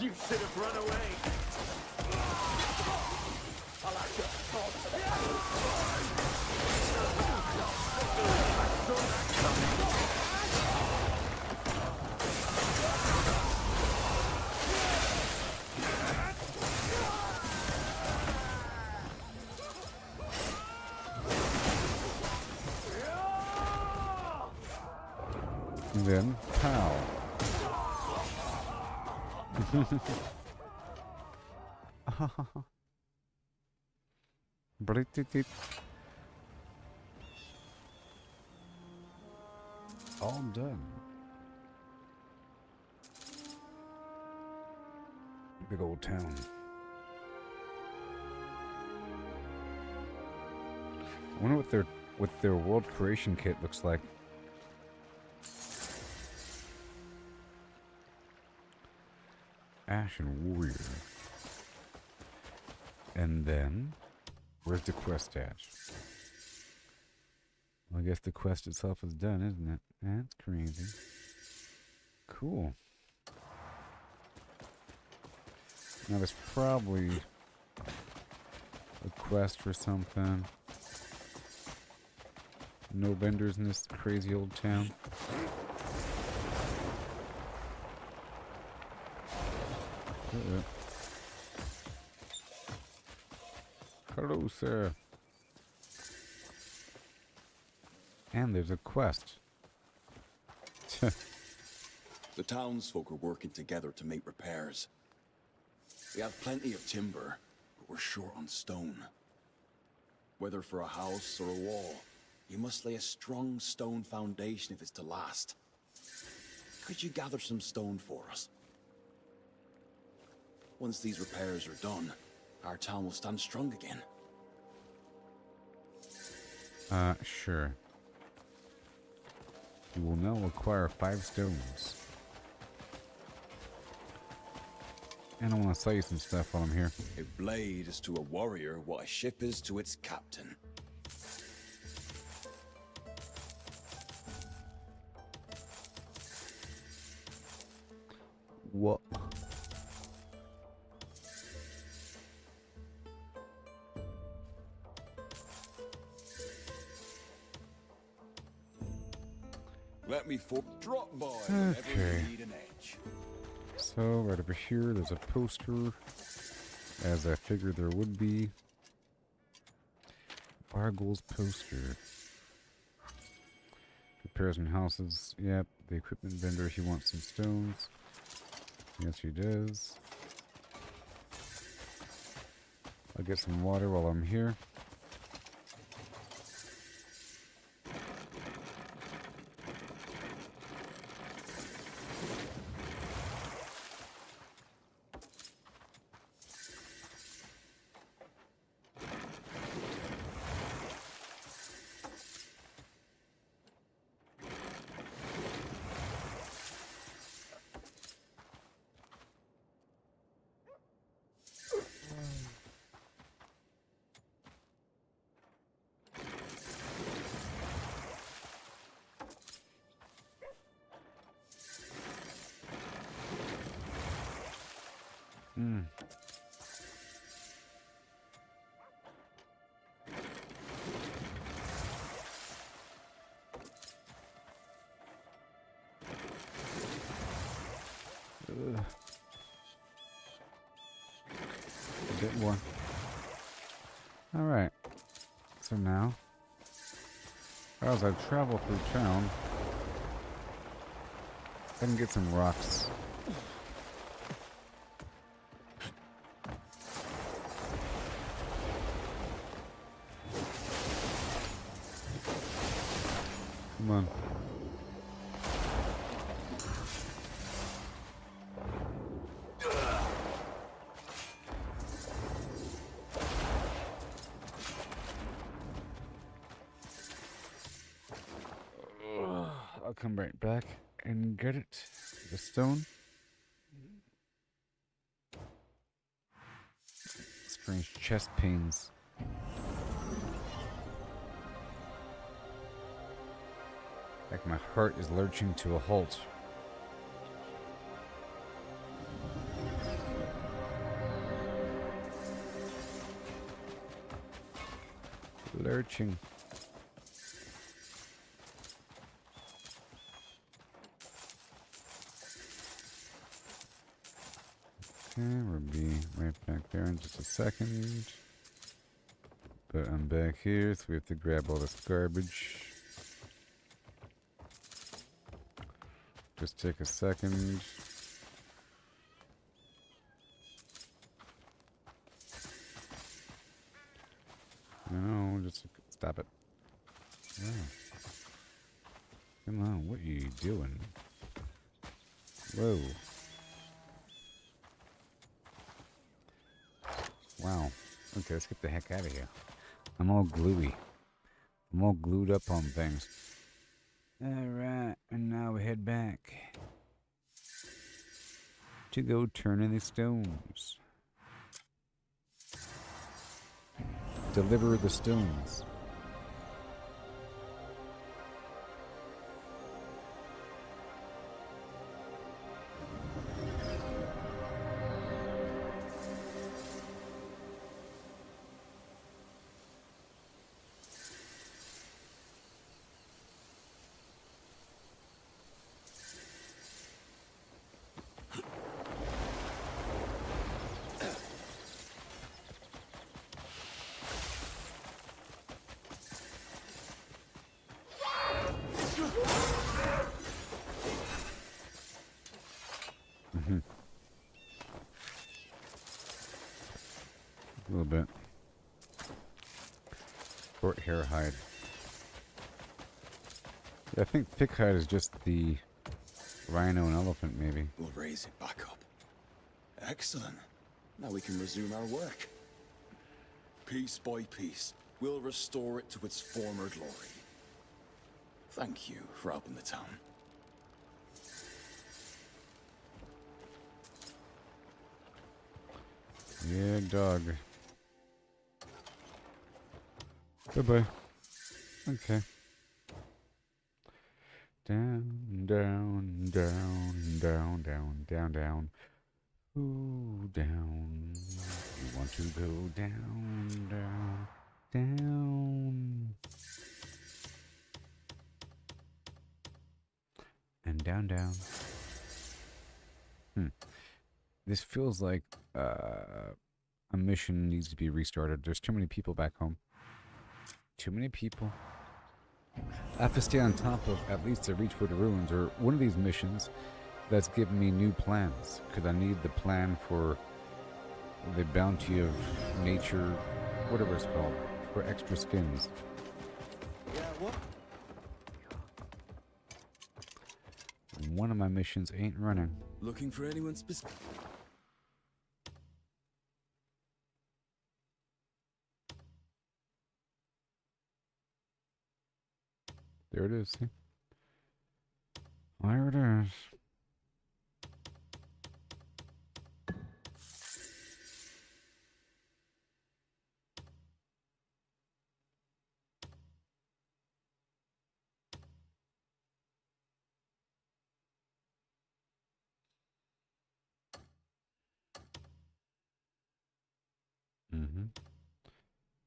You should have run away. I'll have to fall to the I saw that coming. And then, pow. Blit-tit-tit. All done. Big old town. I wonder what their world creation kit looks like. Ashen Warrior. And then, where's the quest at? Well, I guess the quest itself is done, isn't it? That's crazy. Cool. Now there's probably a quest for something. No vendors in this crazy old town. Hello, sir. And there's a quest. The townsfolk are working together to make repairs. We have plenty of timber, but we're short on stone. Whether for a house or a wall, you must lay a strong stone foundation if it's to last. Could you gather some stone for us? Once these repairs are done, our town will stand strong again. Sure. You will now acquire 5 stones. And I want to sell you some stuff while I'm here. A blade is to a warrior what a ship is to its captain. What? Let me drop by whenever Okay. you need an edge. So, right over here, there's a poster, as I figured there would be. Bargle's poster. Repairs and houses. Yep, the equipment vendor, he wants some stones. Yes, he does. I'll get some water while I'm here. A bit more. Alright. So now, as I travel through town, I can get some rocks. Come on. I'll come right back and get it. The stone. Strange chest pains. Like my heart is lurching to a halt. Lurching. Okay, we'll be right back there in just a second. But I'm back here, so we have to grab all this garbage. Just take a second. No, just stop it. Yeah. Come on, what are you doing? Whoa. Wow. Okay, let's get the heck out of here. I'm all gluey. I'm all glued up on things. Alright, and now we head back to go turn in the stones. Deliver the stones. A little bit. Short hair hide. Yeah, I think thick hide is just the rhino and elephant, maybe. We'll raise it back up. Excellent. Now we can resume our work. Piece by piece, we'll restore it to its former glory. Thank you for helping the town. Yeah, dog. Bye-bye. Okay. Down, down, down, down, down, down, down. Ooh, down. You want to go down, down, down. And down, down. This feels like a mission needs to be restarted. There's too many people back home. Too many people. I have to stay on top of at least the Reachwood Ruins or one of these missions that's giving me new plans. Because I need the plan for the bounty of nature, whatever it's called, for extra skins. Yeah, what? One of my missions ain't running. Looking for anyone specific? There it is, see? There it is.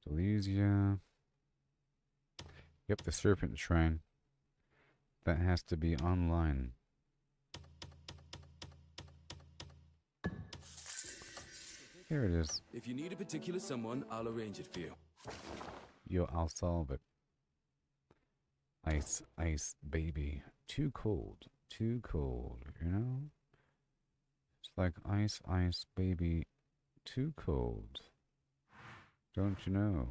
Silesia. Yep, the Serpent Shrine. That has to be online. Here it is. If you need a particular someone, I'll arrange it for you. Yo, I'll solve it. Ice, ice, baby. Too cold. Too cold, you know? It's like ice, ice, baby. Too cold. Don't you know?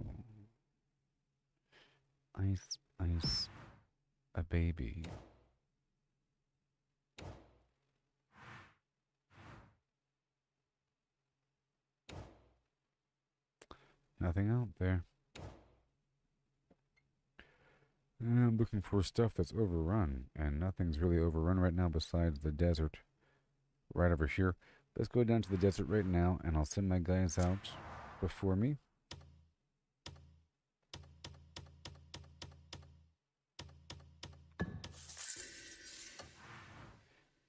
Ice, ice, a baby. Nothing out there. I'm looking for stuff that's overrun, and nothing's really overrun right now besides the desert right over here. Let's go down to the desert right now, and I'll send my guys out before me.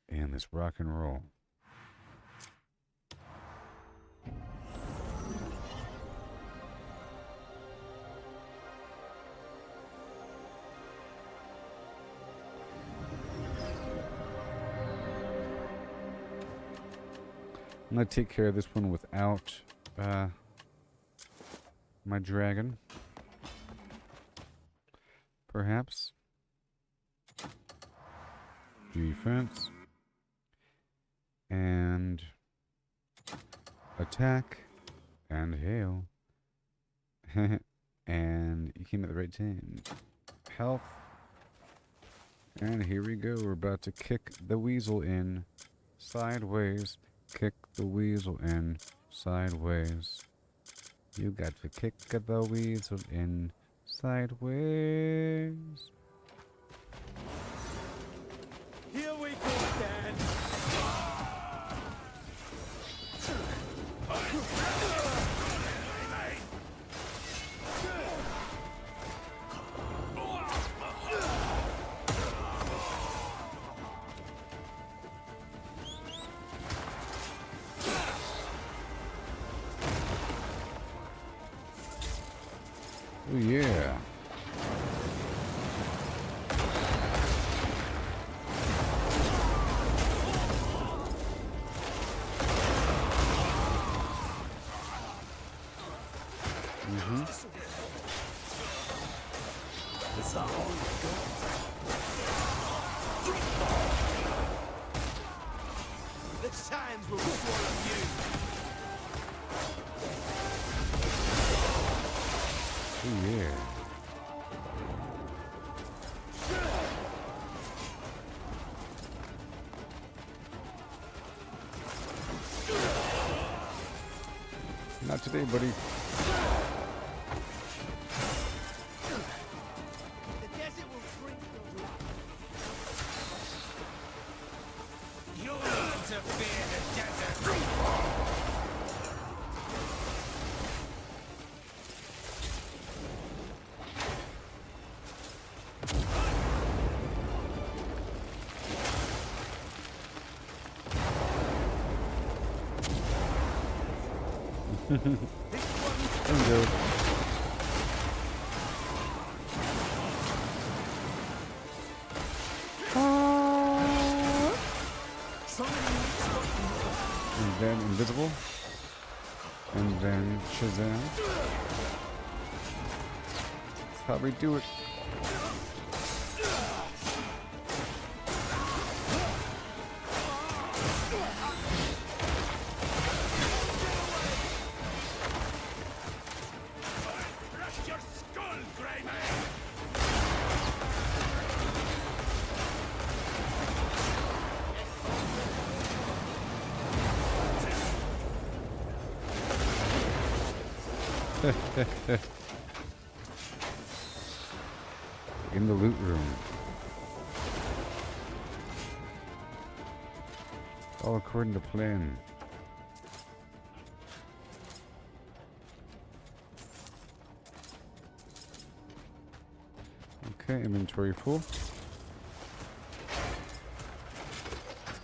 And let's rock and roll. I'm going to take care of this one without my dragon. defense, and attack, and hail. And you came at the right time. Health. And here we go. We're about to kick the weasel in sideways. Kick the weasel in sideways. You got to kick the weasel in sideways. Here we go, Dan. Oh yeah. The sands will swallow you. Oh yeah. Not today, buddy. The desert will drink your blood. You'll learn to fear the desert. Bingo. And then invisible. And then Shazam. That's how we do it. Crush your skull, Grey Man! In the loot room. All according to plan. Okay, inventory full.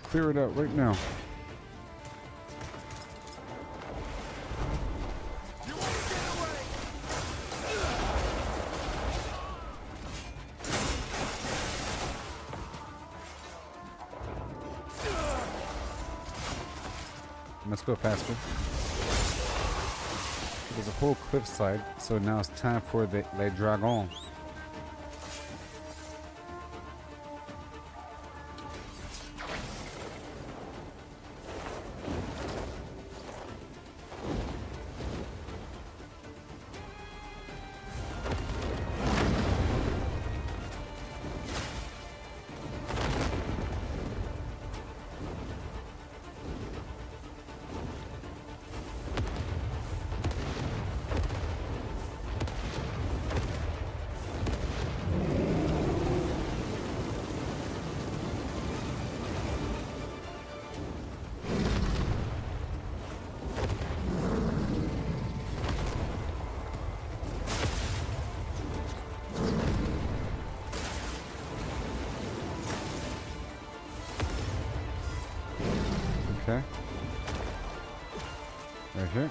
Clear it out right now. Let's go faster. There's a whole cliffside, so now it's time for the Les Dragons. Okay. Right here.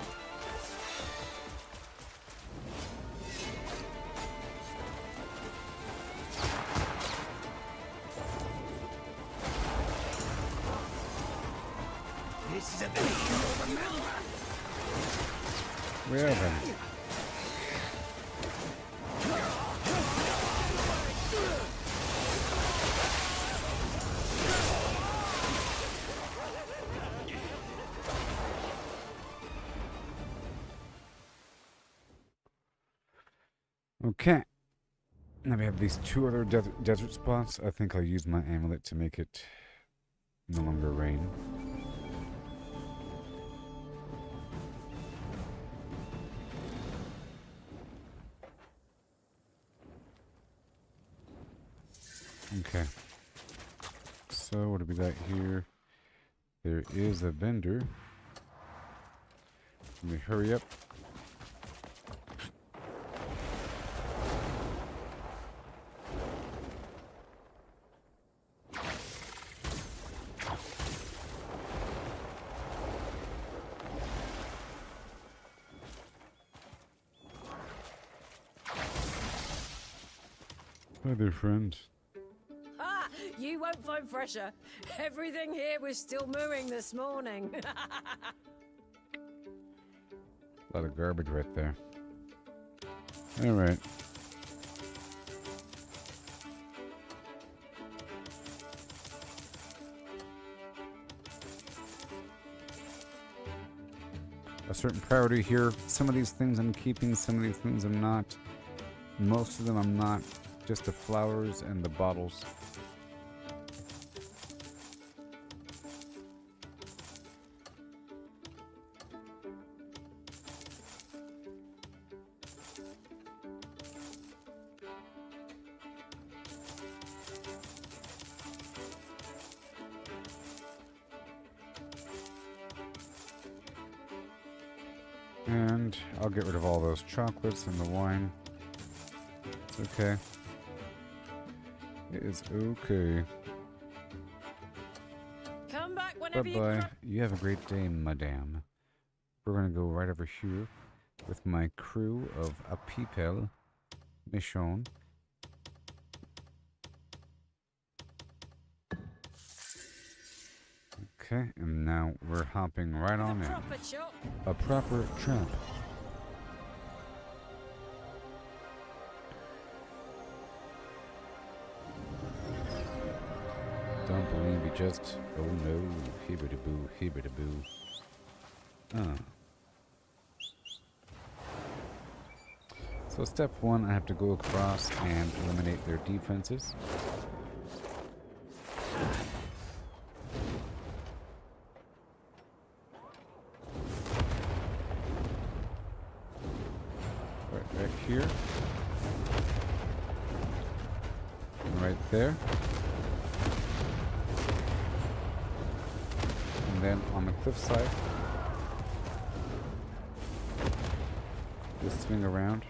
This is a day you'll remember. Where then? Okay. Now we have these two other desert spots. I think I'll use my amulet to make it no longer rain. Okay. So what do we got here? There is a vendor. Let me hurry up. Hi there, friend. Ah, you won't find fresher. Everything here was still mooing this morning. A lot of garbage right there. Alright. A certain priority here. Some of these things I'm keeping, some of these things I'm not. Most of them I'm not. Just the flowers and the bottles. And I'll get rid of all those chocolates and the wine. It's okay. It is okay. Come back whenever Bye-bye. You have a great day, madame. We're gonna go right over here with my crew of a people mission. Okay, and now we're hopping right on in. A proper tramp. Don't believe you just... Oh no. Hibbity-boo, hibbity-boo. So step one, I have to go across and eliminate their defenses. Right here. And right there. And then on the cliffside, just swing around.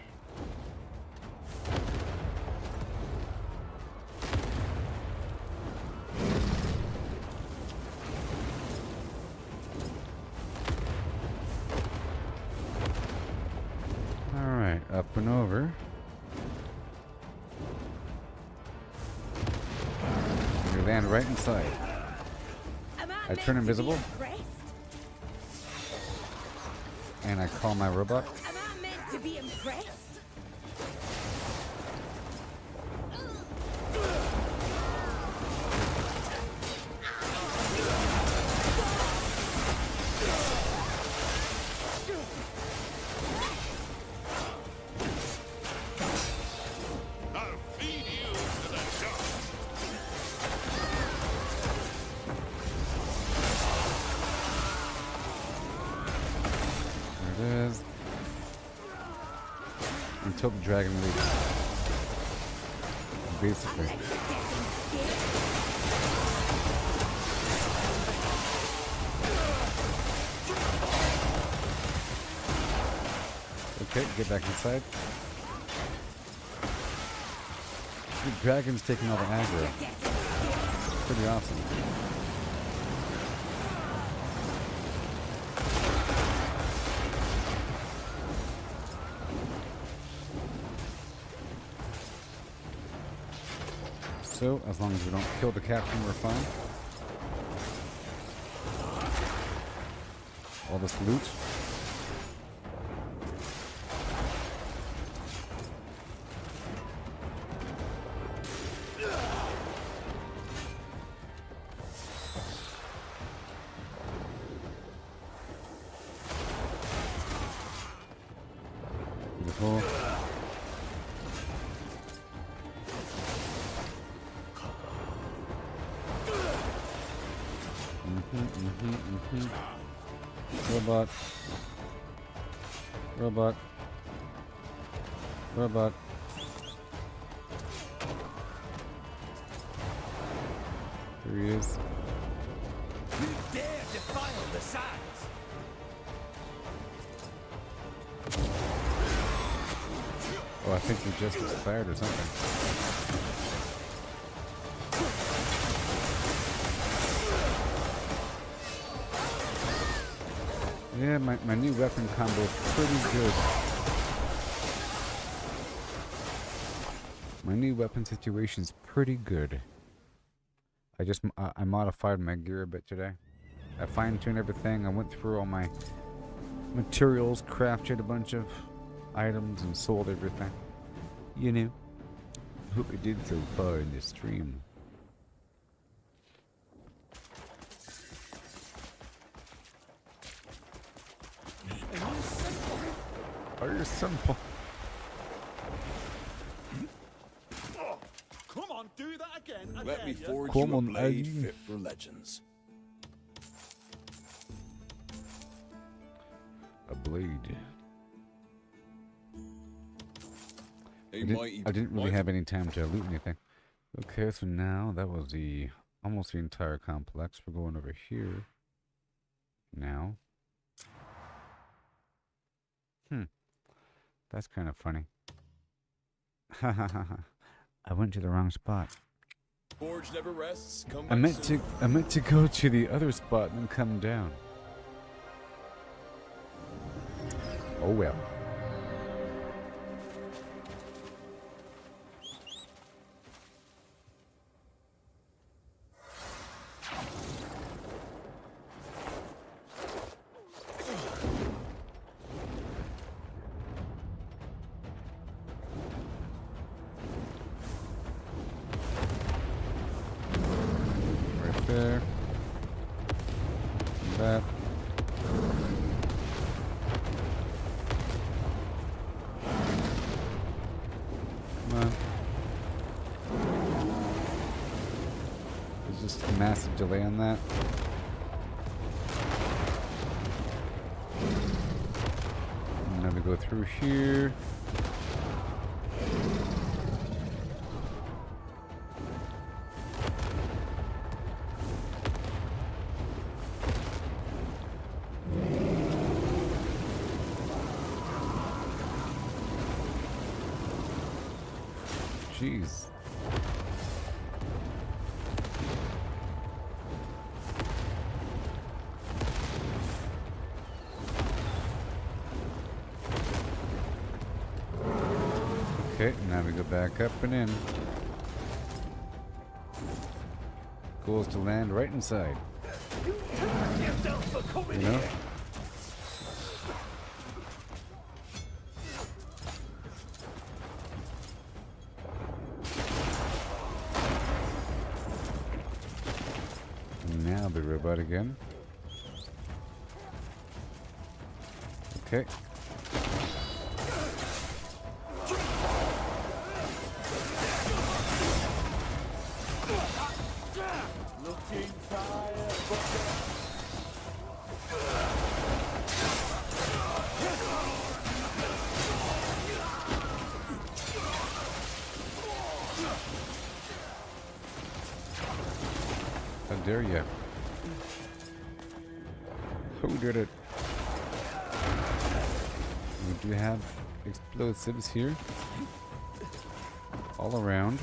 Alright, up and over. And we land right inside. I turn invisible. And I call my robot. Am I meant to be impressed? Until the dragon leaves. Basically. Okay, get back inside. The dragon's taking all the aggro. Pretty awesome. So, as long as we don't kill the captain, we're fine. All this loot. Beautiful. Robot. Robot. Robot. There he is. You dare defile the sands! Oh, I think he just expired or something. Yeah, my new weapon combo is pretty good. My new weapon situation's pretty good. I modified my gear a bit today. I fine-tuned everything. I went through all my materials, crafted a bunch of items, and sold everything. You know. Hope I did so far in this stream. Are you simple? Oh, come on, do that again. Let me forge Come you a on, blade Eddie. fit for legends. A blade. A I mighty didn't really mighty- have any time to loot anything. Okay, so now that was almost the entire complex. We're going over here now. That's kind of funny. Ha ha ha ha. I went to the wrong spot. Forge never rests. Come I back soon. meant to go to the other spot and then come down. Oh well. Right there. That. Come on. There's just a massive delay on that. And now we go through here. Jeez. Okay, now we go back up and in. Goal is to land right inside. You know? Now the robot again. Okay. Looking tired, How dare you? Who did it? We do have explosives here. All around.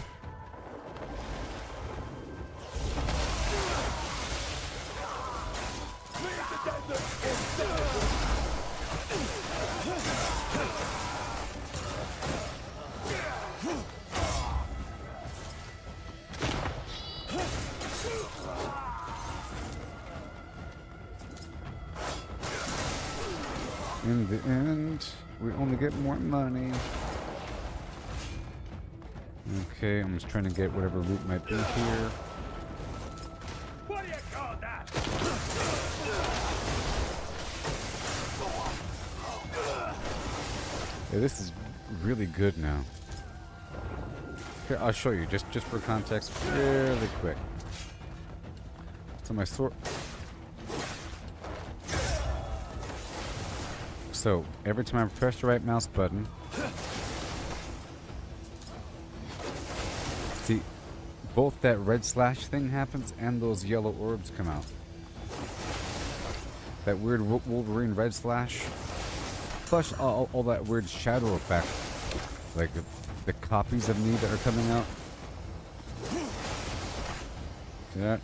In the end, we only get more money. Okay, I'm just trying to get whatever loot might be here. What do you call that? Yeah, this is really good now. Here, I'll show you, just for context, really quick. So my sword... So, every time I press the right mouse button... See, both that red slash thing happens and those yellow orbs come out. That weird Wolverine red slash. Plus all that weird shadow effect. Like the copies of me that are coming out. See that?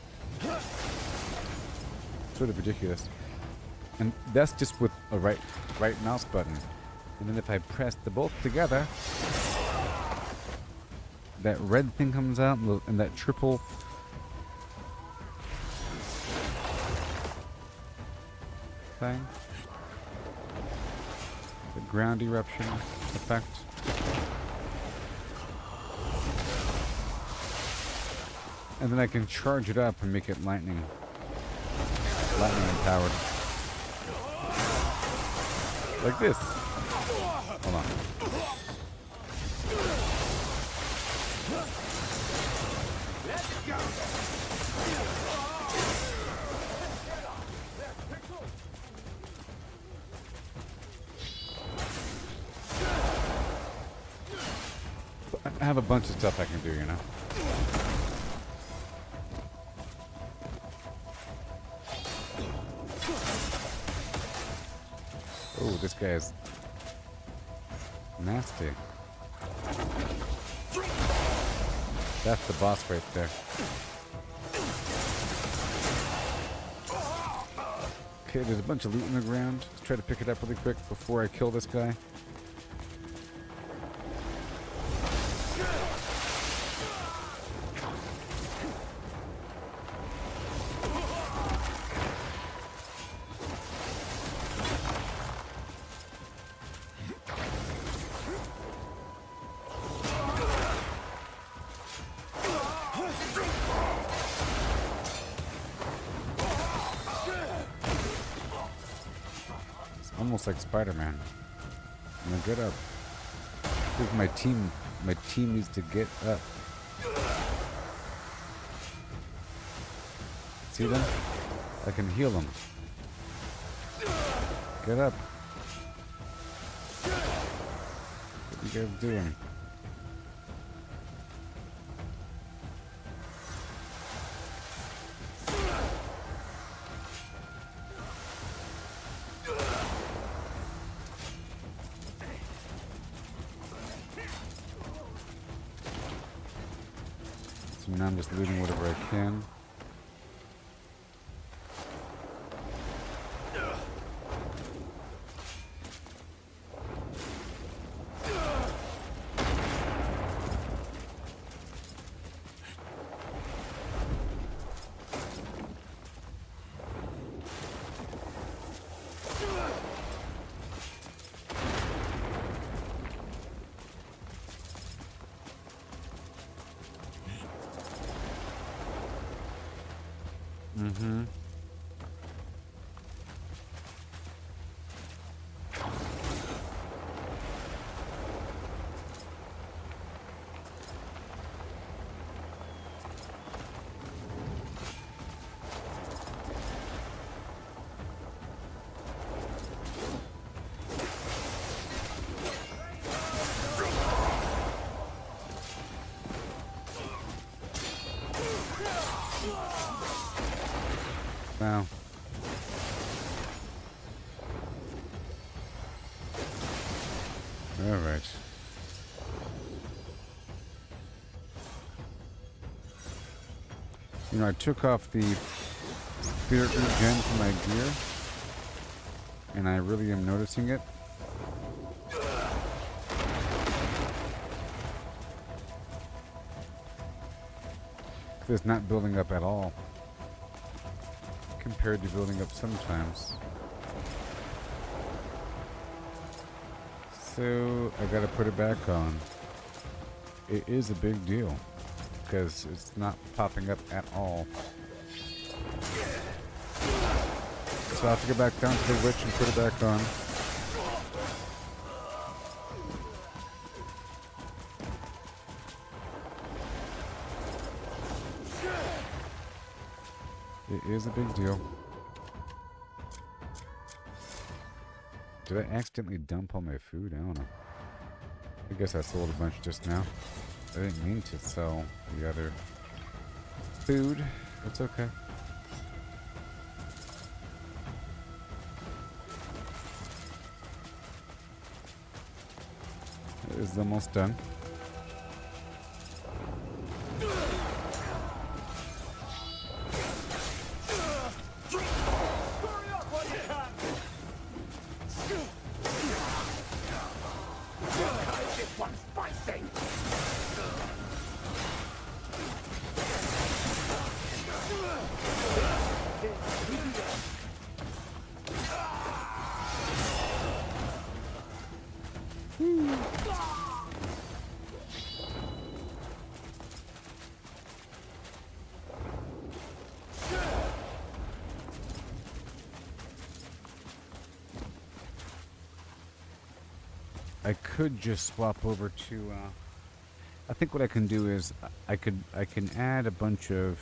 Sort of ridiculous. And that's just with a right mouse button. And then if I press the both together, that red thing comes out and that triple thing. The ground eruption effect. And then I can charge it up and make it lightning empowered. Like this. Hold on. I have a bunch of stuff I can do, you know. Oh, this guy is nasty. That's the boss right there. Okay, there's a bunch of loot in the ground. Let's try to pick it up really quick before I kill this guy. Almost like Spider-Man. Now get up. Here's my team. My team needs to get up. See them? I can heal them. Get up. What are you guys doing? So now I'm just looting whatever I can. Mm-hmm. Wow. All right. You know, I took off the spirit root gem from my gear, and I really am noticing it. It's not building up at all compared to building up sometimes. So I gotta put it back on. It is a big deal because it's not popping up at all. So I have to go back down to the witch and put it back on. It is a big deal. Did I accidentally dump all my food? I don't know. I guess I sold a bunch just now. I didn't mean to sell the other food. It's okay. It is almost done. I could just swap over to, I think what I can do is I can add a bunch of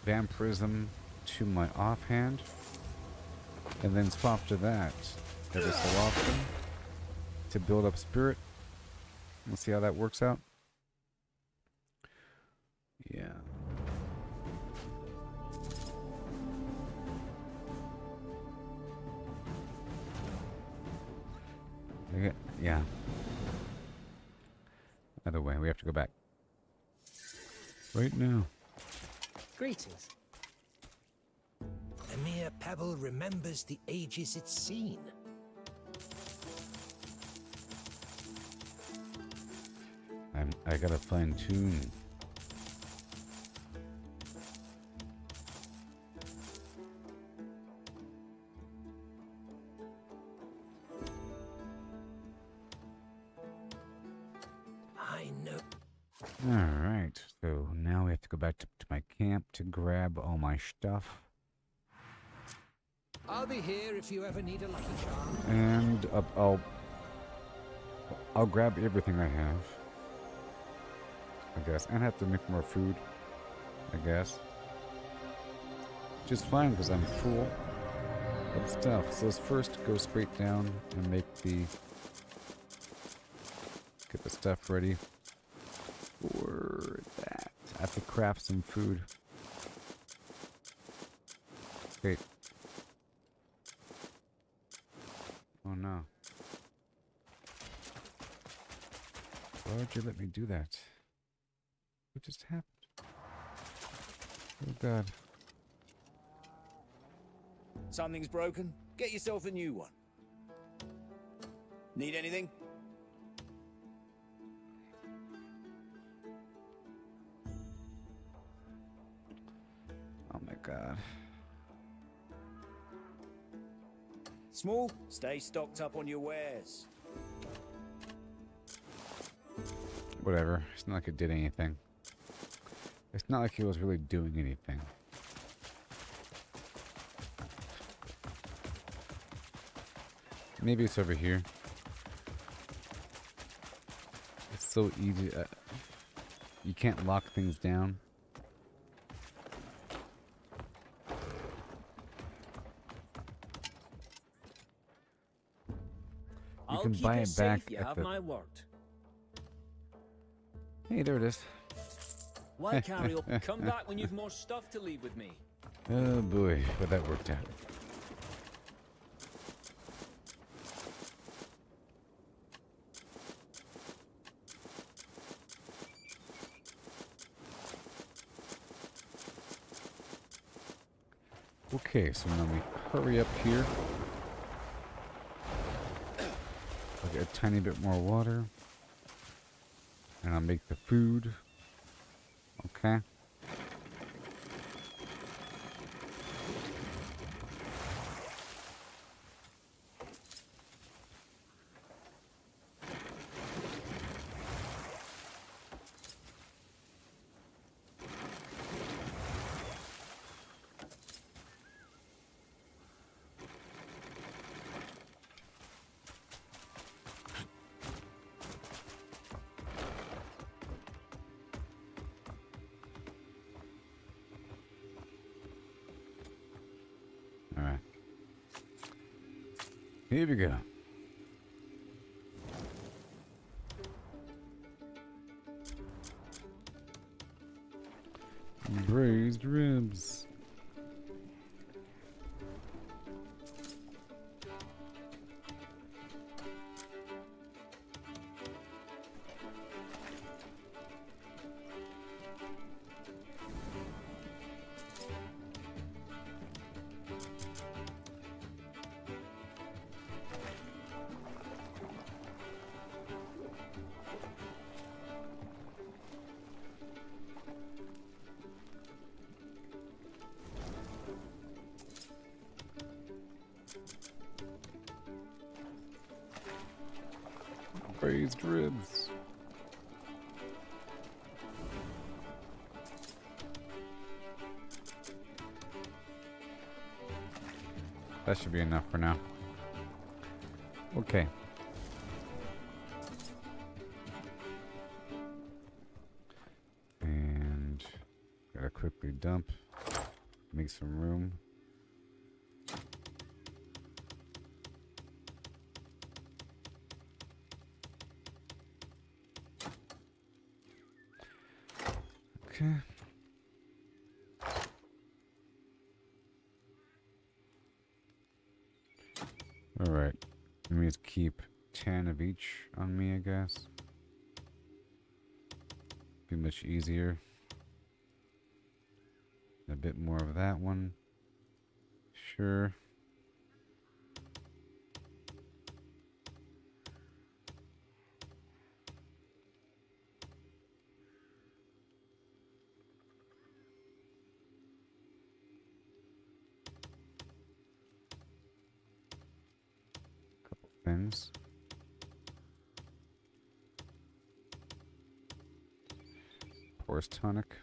vampirism to my offhand and then swap to that every so often to build up spirit. We'll see how that works out. Yeah. Yeah. Other way, we have to go back. Right now. Greetings. A mere pebble remembers the ages it's seen. I gotta fine tune. I know. Alright, so now we have to go back to my camp to grab all my stuff. I'll be here if you ever need a lucky charm. And I'll grab everything I have. I guess. And have to make more food. I guess. Which is fine because I'm full of stuff. So let's first go straight down and make get the stuff ready for that. I have to craft some food. Okay. Oh no. Why would you let me do that? What just happened? Oh god. Something's broken? Get yourself a new one. Need anything? Oh my god. Small, stay stocked up on your wares. Whatever. It's not like it did anything. It's not like he was really doing anything. Maybe it's over here. It's so easy. You can't lock things down. You can buy it back You at have the... my word. Hey, there it is. Why carry on? Come back when you've more stuff to leave with me. Oh boy, but that worked out. Okay, so now we hurry up here. I'll get a tiny bit more water. And I'll make the food. Okay. Here we go. Braised ribs. Braised ribs. That should be enough for now. Okay. And gotta quickly dump, make some room. Okay. Alright. Let me just keep 10 of each on me, I guess. Be much easier. A bit more of that one. Sure. Things. Porous tonic.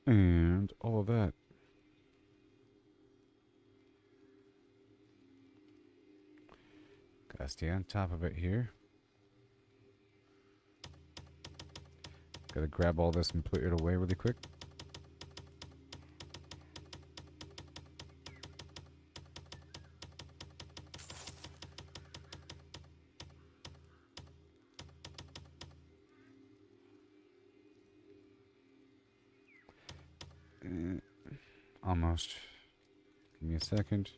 And all of that. Gotta stay on top of it here. Gotta grab all this and put it away really quick. Almost. Give me a second.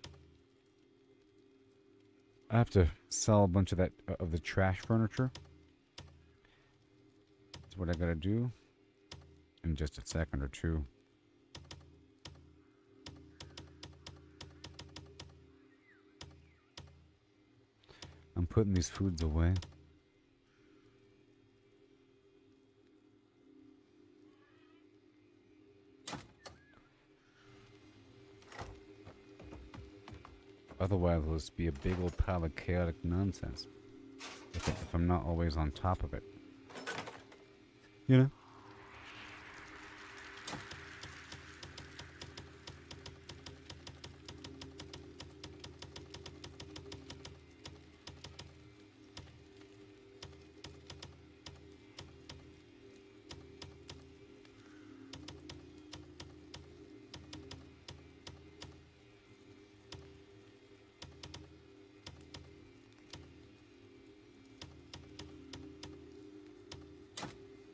I have to sell a bunch of that of the trash furniture. That's what I gotta do in just a second or two. I'm putting these foods away. Otherwise, it'll just be a big old pile of chaotic nonsense. If I'm not always on top of it. You know?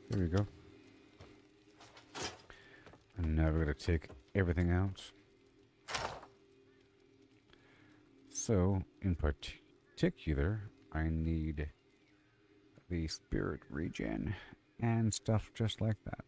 There we go. And now we're going to take everything out. So, in particular, I need the spirit regen and stuff just like that.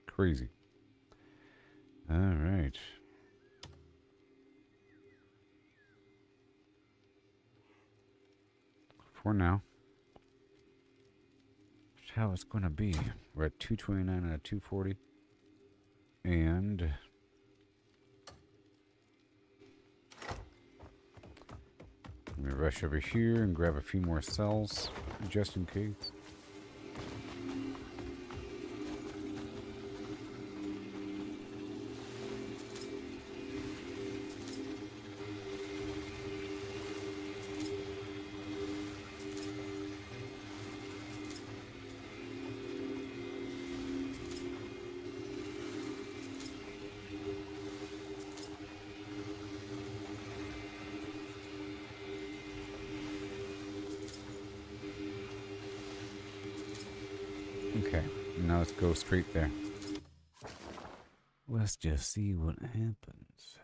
Crazy. All right. For now, that's how it's going to be. We're at 229 out of 240. And rush over here and grab a few more cells, just in case. Okay, now let's go straight there. Let's just see what happens.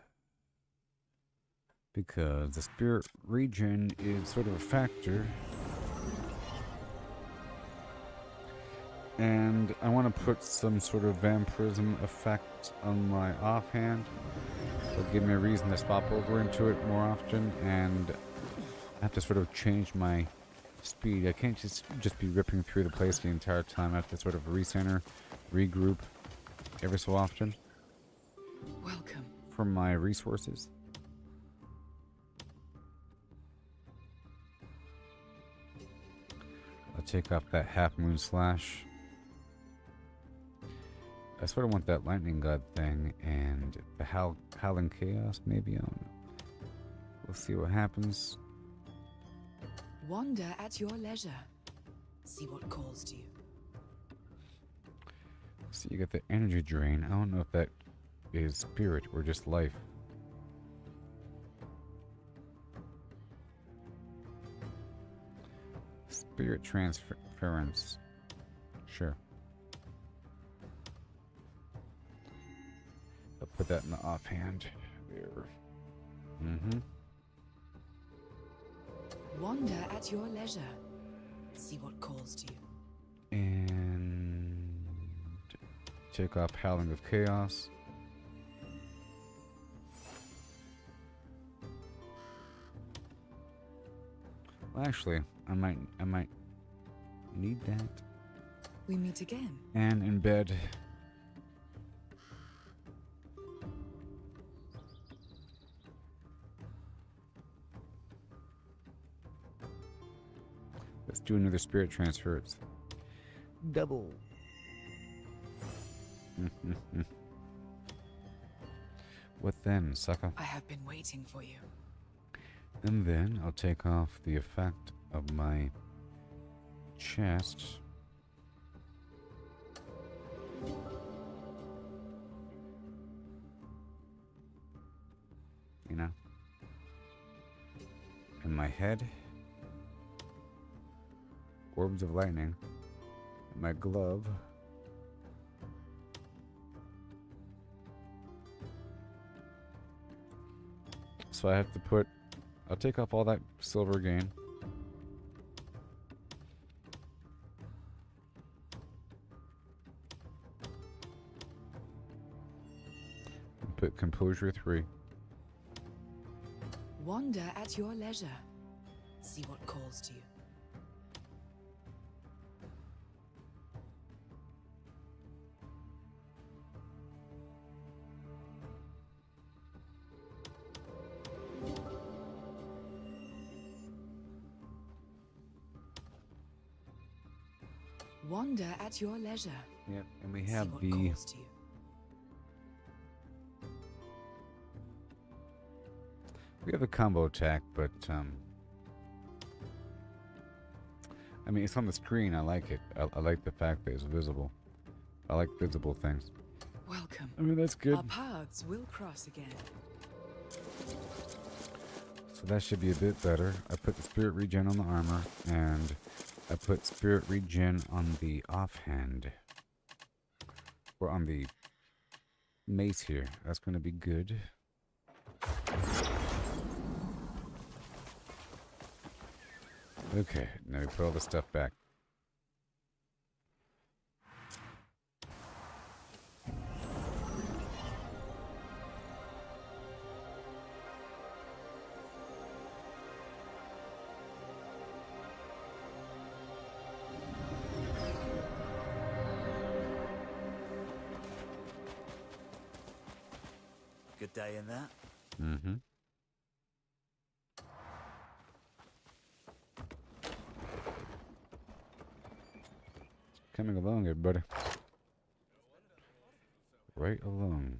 Because the spirit regen is sort of a factor. And I want to put some sort of vampirism effect on my offhand. It'll give me a reason to swap over into it more often, and I have to sort of change my speed. I can't just be ripping through the place the entire time. I have to sort of recenter, regroup every so often. Welcome. For my resources. I'll take off that half moon slash. I sort of want that lightning god thing and the howling chaos maybe. I don't know. We'll see what happens. Wander at your leisure. See what calls to you. So you get the energy drain. I don't know if that is spirit or just life. Spirit transference. Sure. I'll put that in the offhand. There. Mm-hmm. Wander at your leisure. See what calls to you. And take off Howling of Chaos. Well, actually, I might need that. We meet again. And embed. Let's do another spirit transfer. It's double. What then, sucker? I have been waiting for you. And then I'll take off the effect of my chest. You know? And my head. Orbs of lightning. My glove. So I have to put... I'll take off all that silver again. And put Composure 3. Wander at your leisure. See what calls to you. Wander at your leisure. Yep, and we have See what calls to you. We have a combo attack, but I mean, it's on the screen. I like it. I like the fact that it's visible. I like visible things. Welcome. I mean, that's good. Our paths will cross again. So that should be a bit better. I put the spirit regen on the armor, and I put spirit regen on the offhand. Or on the mace here. That's going to be good. Okay, now we put all the stuff back. Good day in that. Mm-hmm. coming along, everybody. Right along.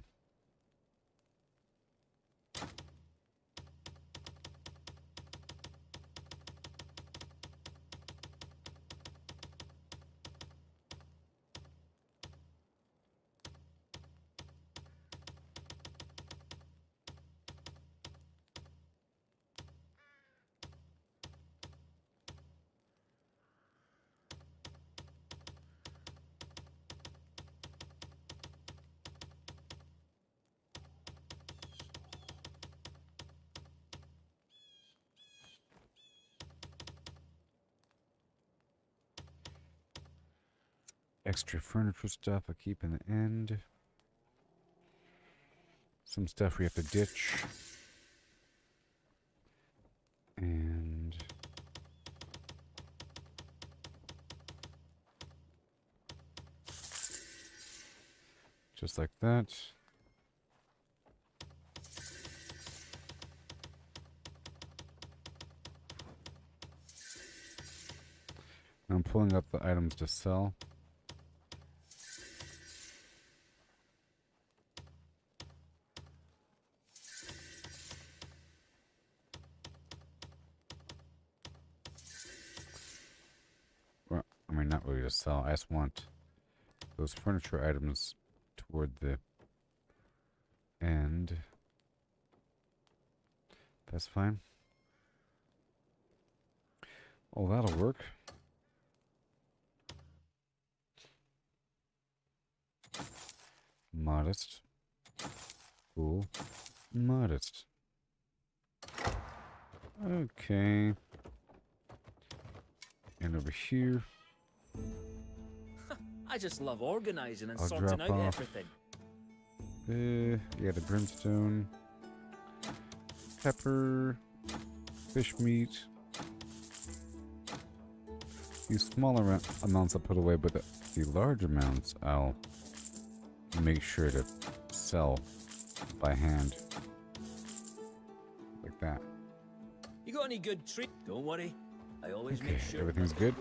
Extra furniture stuff I keep in the end. Some stuff we have to ditch. And just like that. I'm pulling up the items to sell. Well, I mean, not really to sell. I just want those furniture items toward the end. That's fine. Oh, that'll work. Modest. Cool. Modest. Okay. And over here. I just love organizing and I'll sorting drop out off. everything. Yeah, the brimstone. Pepper. Fish meat. These smaller amounts I'll put away, but the large amounts I'll make sure to sell by hand. Like that. You got any good treat? Don't worry. I always Okay, make sure everything's good.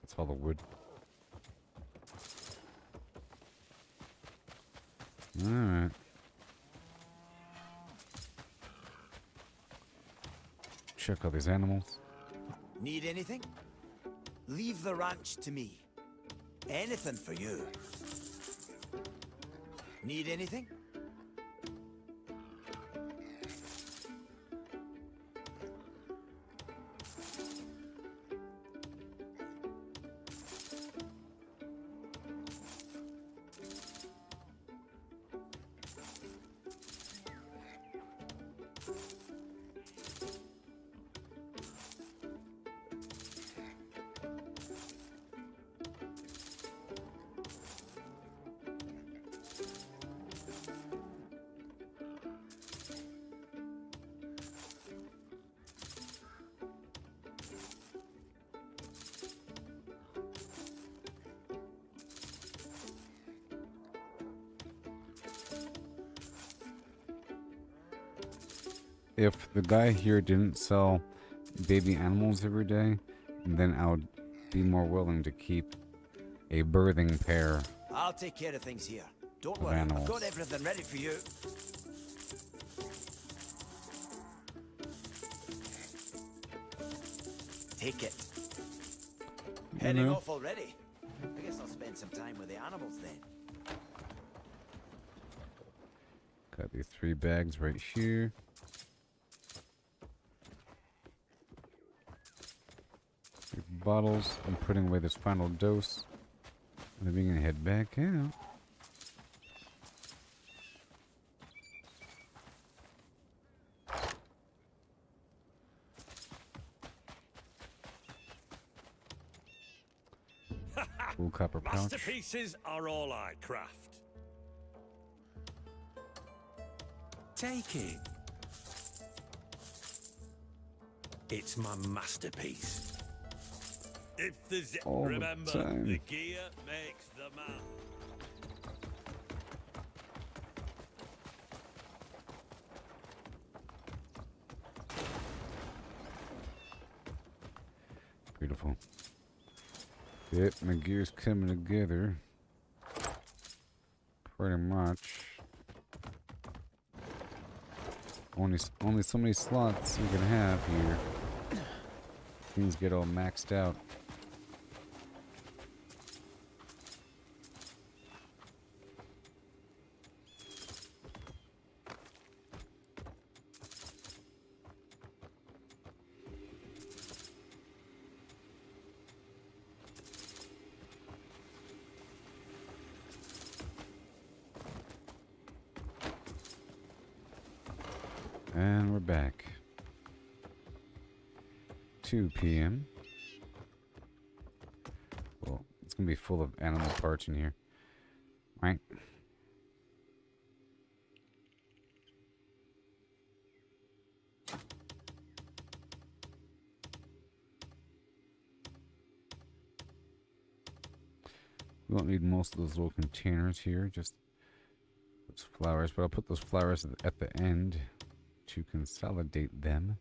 That's all the wood. Alright. Check out these animals. Need anything? Leave the ranch to me. Anything for you. Need anything? If the guy here didn't sell baby animals every day, then I would be more willing to keep a birthing pair. I'll take care of things here. Don't Of worry. animals. I've got everything ready for you. Take it. Heading off already. I guess I'll spend some time with the animals then. Got these 3 bags right here. These bottles. I'm putting away this final dose. And then we're gonna head back out. Cool copper pouch. Masterpieces are all I craft. Take it. It's my masterpiece. If there's All the remember, time. the gear makes the man. Beautiful. Yep, my gear's coming together. Pretty much. Only so many slots you can have here. Things get all maxed out. And we're back. 2 p.m. Well, it's gonna be full of animal parts in here. Right. We won't need most of those little containers here, just those flowers, but I'll put those flowers at the end to consolidate them.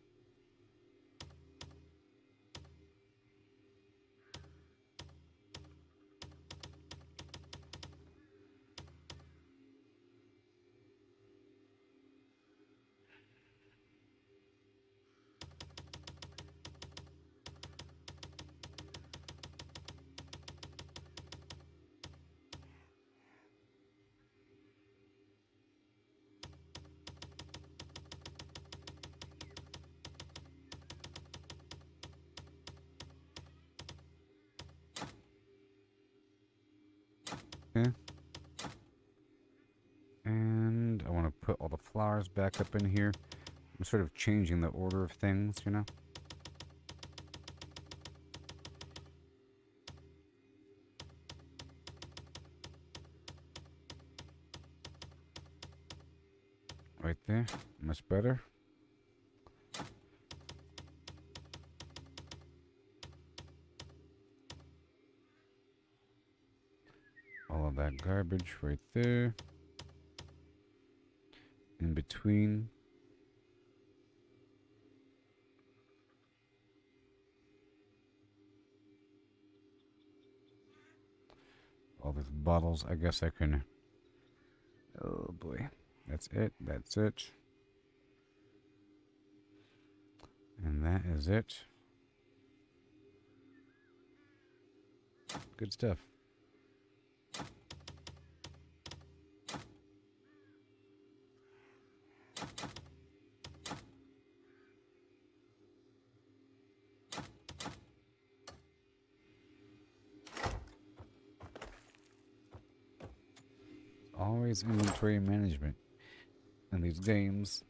Okay. And I want to put all the flowers back up in here. I'm sort of changing the order of things, you know? Right there. Much better. All of that garbage right there. In between. All these bottles. I guess I can... Oh boy. That's it. That's it. And that is it. Good stuff. Always inventory management in these games.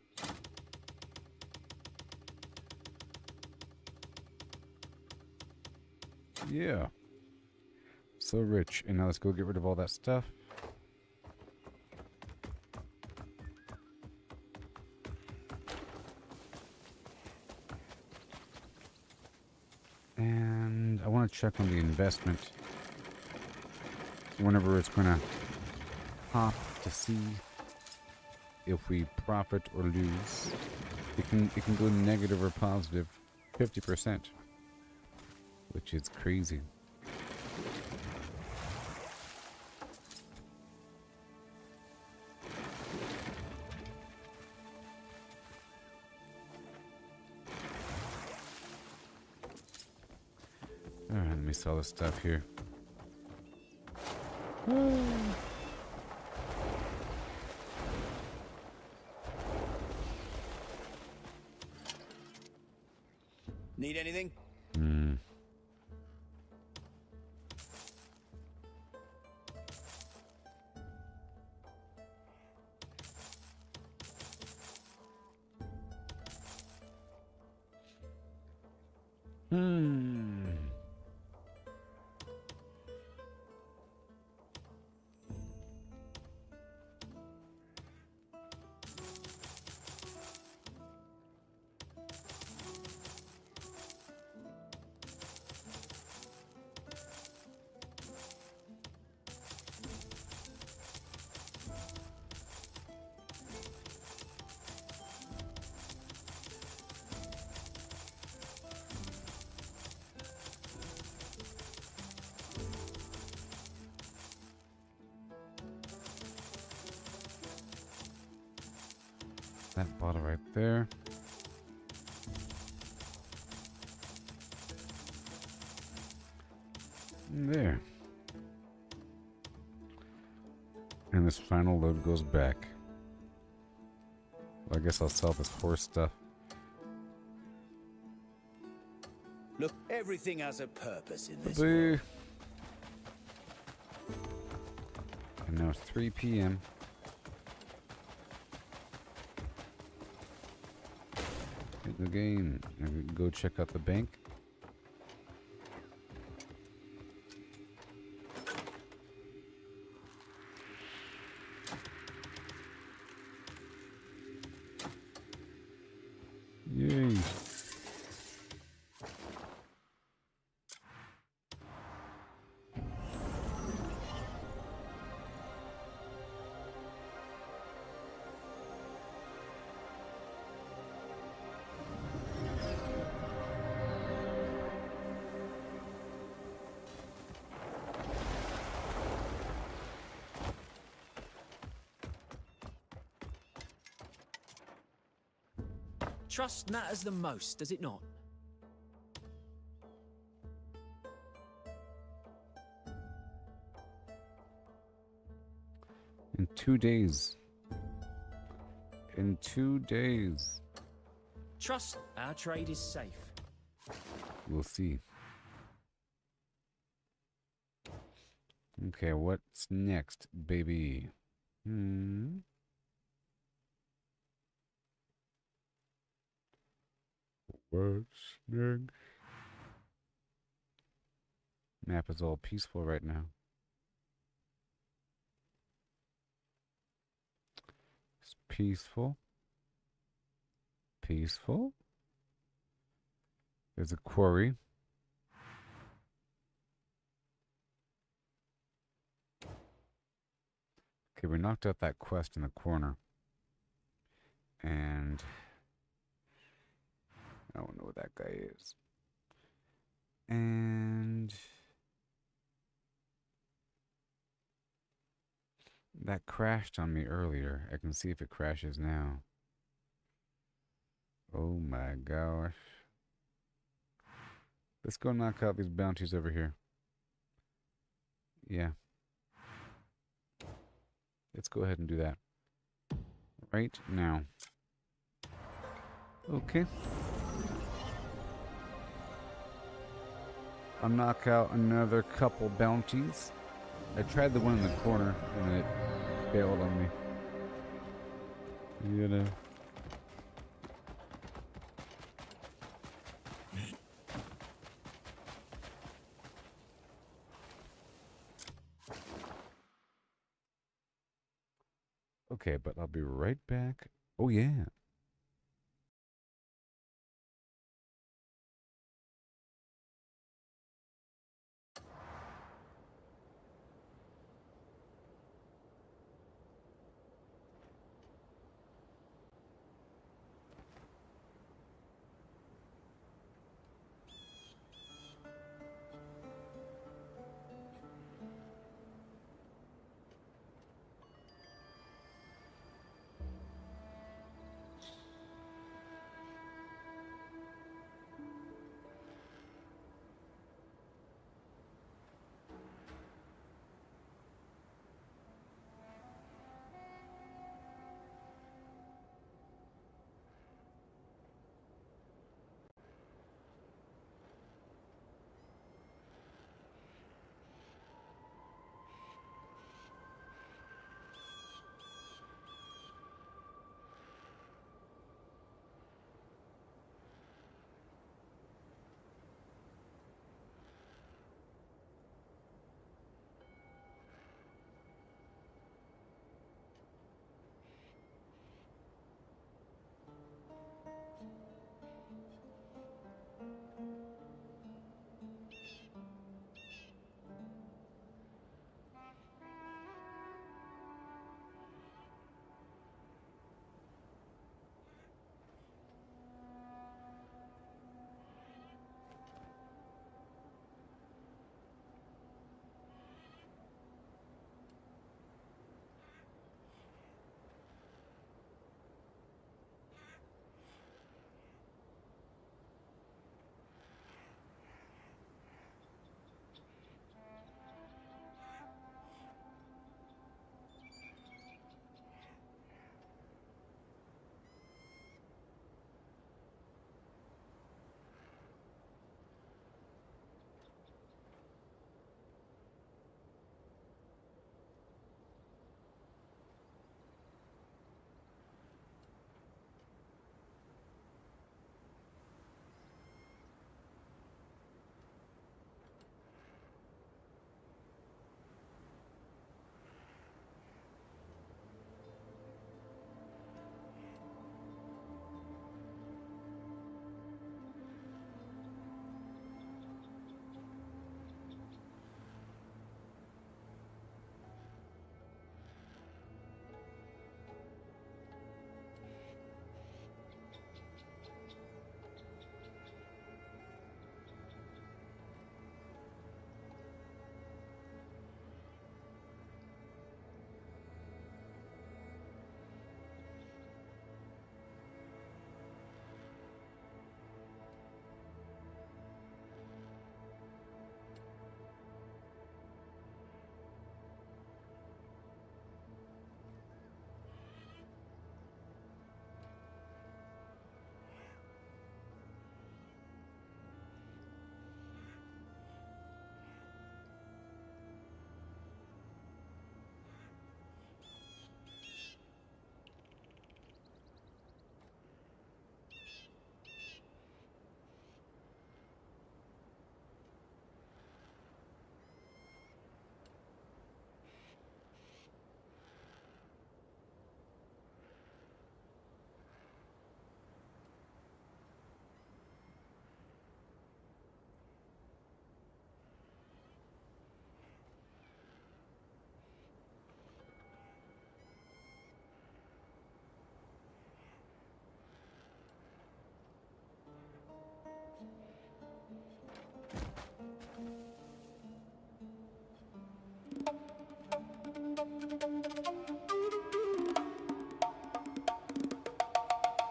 Yeah. So rich. And now let's go get rid of all that stuff. And I want to check on the investment whenever it's going to pop to see if we profit or lose. It can go negative or positive 50%, which is crazy. All right, let me sell this stuff here. Need anything? That bottle right there. There. And this final load goes back. Well, I guess I'll sell this horse stuff. Look, everything has a purpose in this Boo. world. And now it's 3 p.m. Hit the game. And go check out the bank. Yay. Trust matters the most, does it not? In 2 days. In 2 days. Trust our trade is safe. We'll see. Okay, what's next, baby? What's next? Map is all peaceful right now. It's peaceful. Peaceful. There's a quarry. Okay, we knocked out that quest in the corner. And I don't know what that guy is. And that crashed on me earlier. I can see if it crashes now. Oh my gosh. Let's go knock out these bounties over here. Yeah. Let's go ahead and do that. Right now. Okay. I'll knock out another couple bounties. I tried the one in the corner and it failed on me. You know. Okay, but I'll be right back. Oh yeah.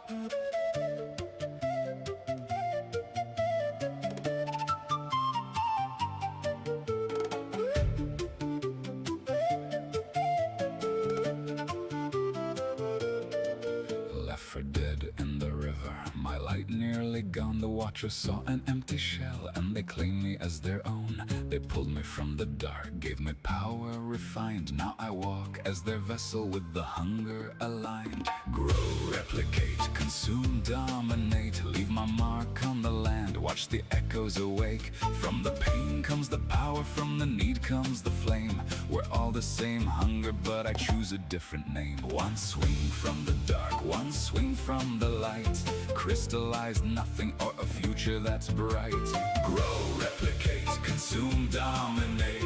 Left for dead in the river, my light nearly gone. The watchers saw an empty shell and they claimed me as their own. They pulled me from the dark, gave me power refined. Now I walk as their vessel with the hunger aligned. Grow, replicate, consume, dominate, leave my mark on the land. Watch the echoes awake. From the pain comes the power, from the need comes the flame. We're all the same hunger, but I choose a different name. One swing from the dark, one swing from the light. Crystallize nothing or a future that's bright. Grow, replicate, consume, dominate.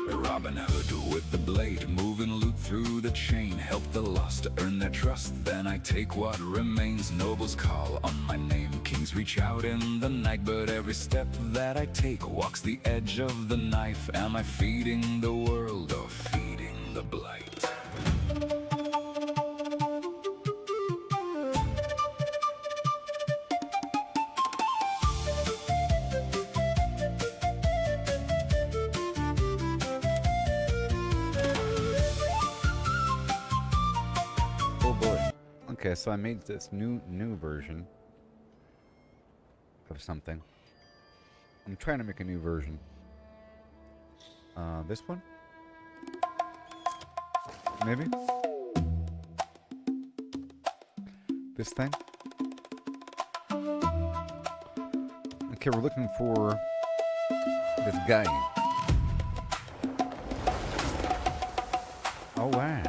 Robin Hood with the blade, moving loot through the chain. Help the lost to earn their trust, then I take what remains. Nobles call on my name, kings reach out in the night. But every step that I take walks the edge of the knife. Am I feeding the world or feeding the blight? Okay, so I made this new version of something. I'm trying to make a new version. This one? Maybe? This thing? Okay, we're looking for this guy. Oh, wow.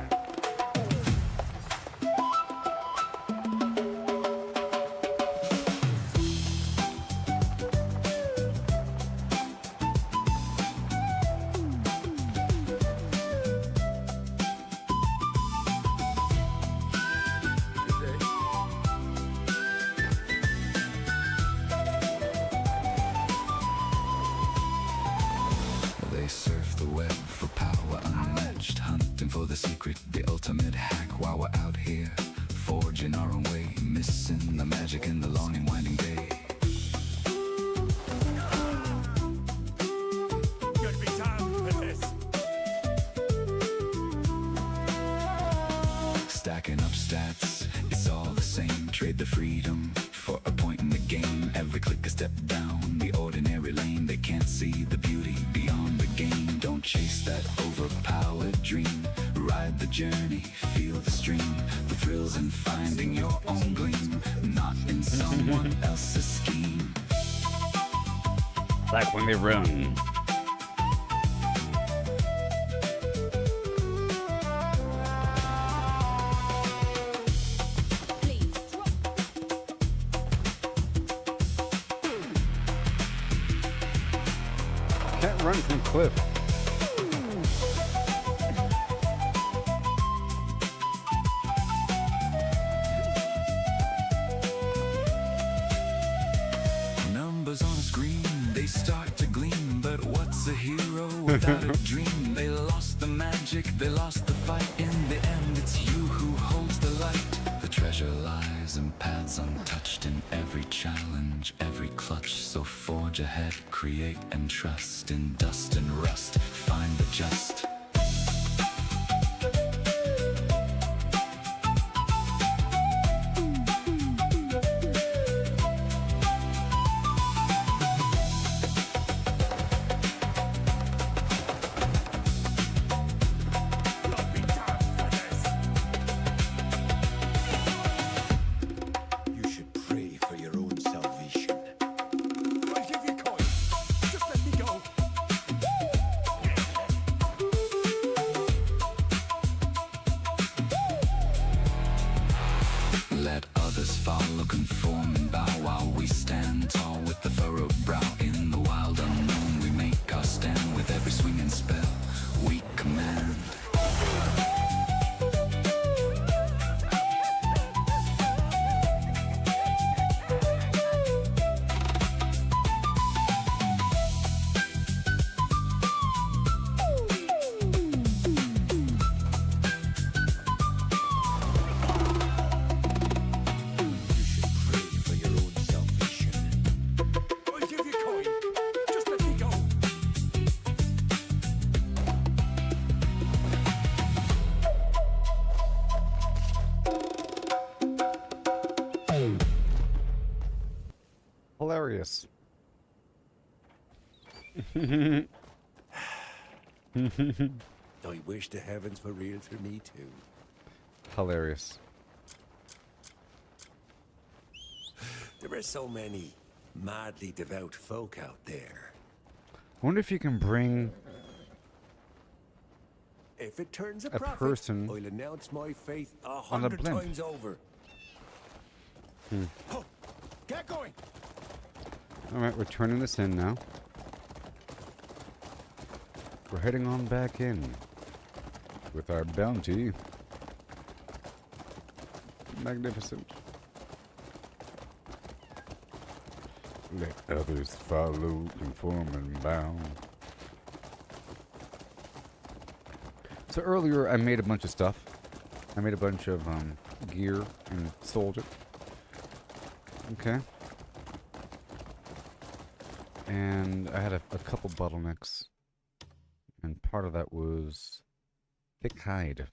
They surf the web for power unmatched, hunting for the secret, the ultimate hack. While we're out here, forging our own way, missing the magic in the long and winding day. You'd be damned for this. Stacking up stats, it's all the same. Trade the freedom for a point in the game. Every click a step down the ordinary lane. They can't see the beauty beyond the game. Don't chase that overpowered dream. Ride the journey, feel the stream. The thrills in finding your own gleam, not in someone else's scheme. Like when they run. Can't run from cliff. Numbers on a screen, they start to gleam. But what's a hero without a dream? They lost the magic, they lost the fight. In the end, it's you who holds the light. The treasure lies in paths untouched, in every challenge, every clutch. So forge ahead, create and trust. In dust and rust, find the just. You should pray for your own salvation. I'll give you coin. Just let me go. Hilarious. I wish the heavens were real for me too. Hilarious. There are so many madly devout folk out there. I wonder if you can bring If it turns a person profit, I'll announce my faith on a 100 blimp. times over. Oh, get going. Alright, we're turning this in now. We're heading on back in with our bounty. Magnificent. Let others follow, conform, and bow. So earlier I made a bunch of stuff. I made a bunch of gear and sold it. Okay. And I had a couple bottlenecks. And part of that was thick hide.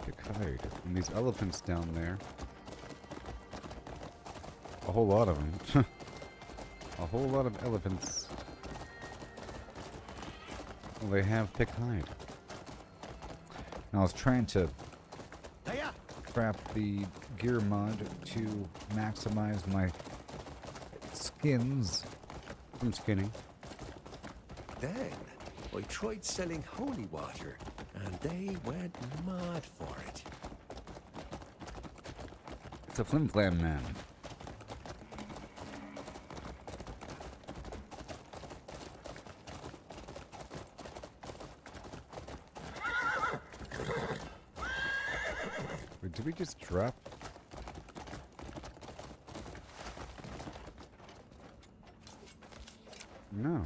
Thick hide. And these elephants down there. A whole lot of them. A whole lot of elephants. Well, they have thick hide. And I was trying to craft the gear mod to maximize my skins from skinning. Then I tried selling holy water, and they went mad for it. It's a flim flam man. Wait, did we just drop? No.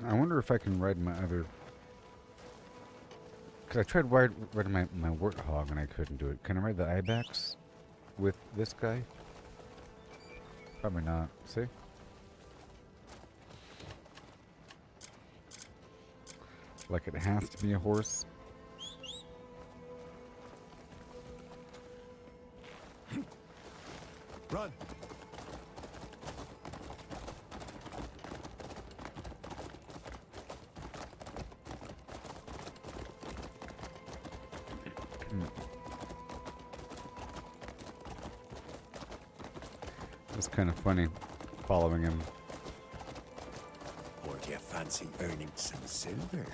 I wonder if I can ride my other... Because I tried riding my warthog and I couldn't do it. Can I ride the ibex with this guy? Probably not. See? Like it has to be a horse. Run! It's kind of funny following him. Or do you fancy earning some silver?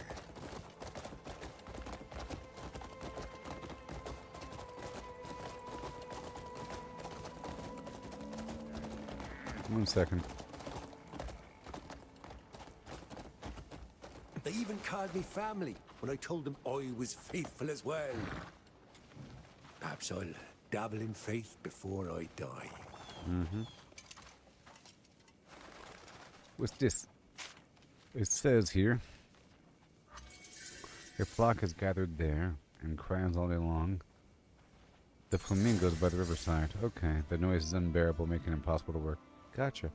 One second. They even called me family when I told them I was faithful as well. Perhaps I'll dabble in faith before I die. Mm-hmm. What's this? It says here, your flock is gathered there and cries all day long. The flamingos by the riverside. Okay, the noise is unbearable, making it impossible to work. Gotcha.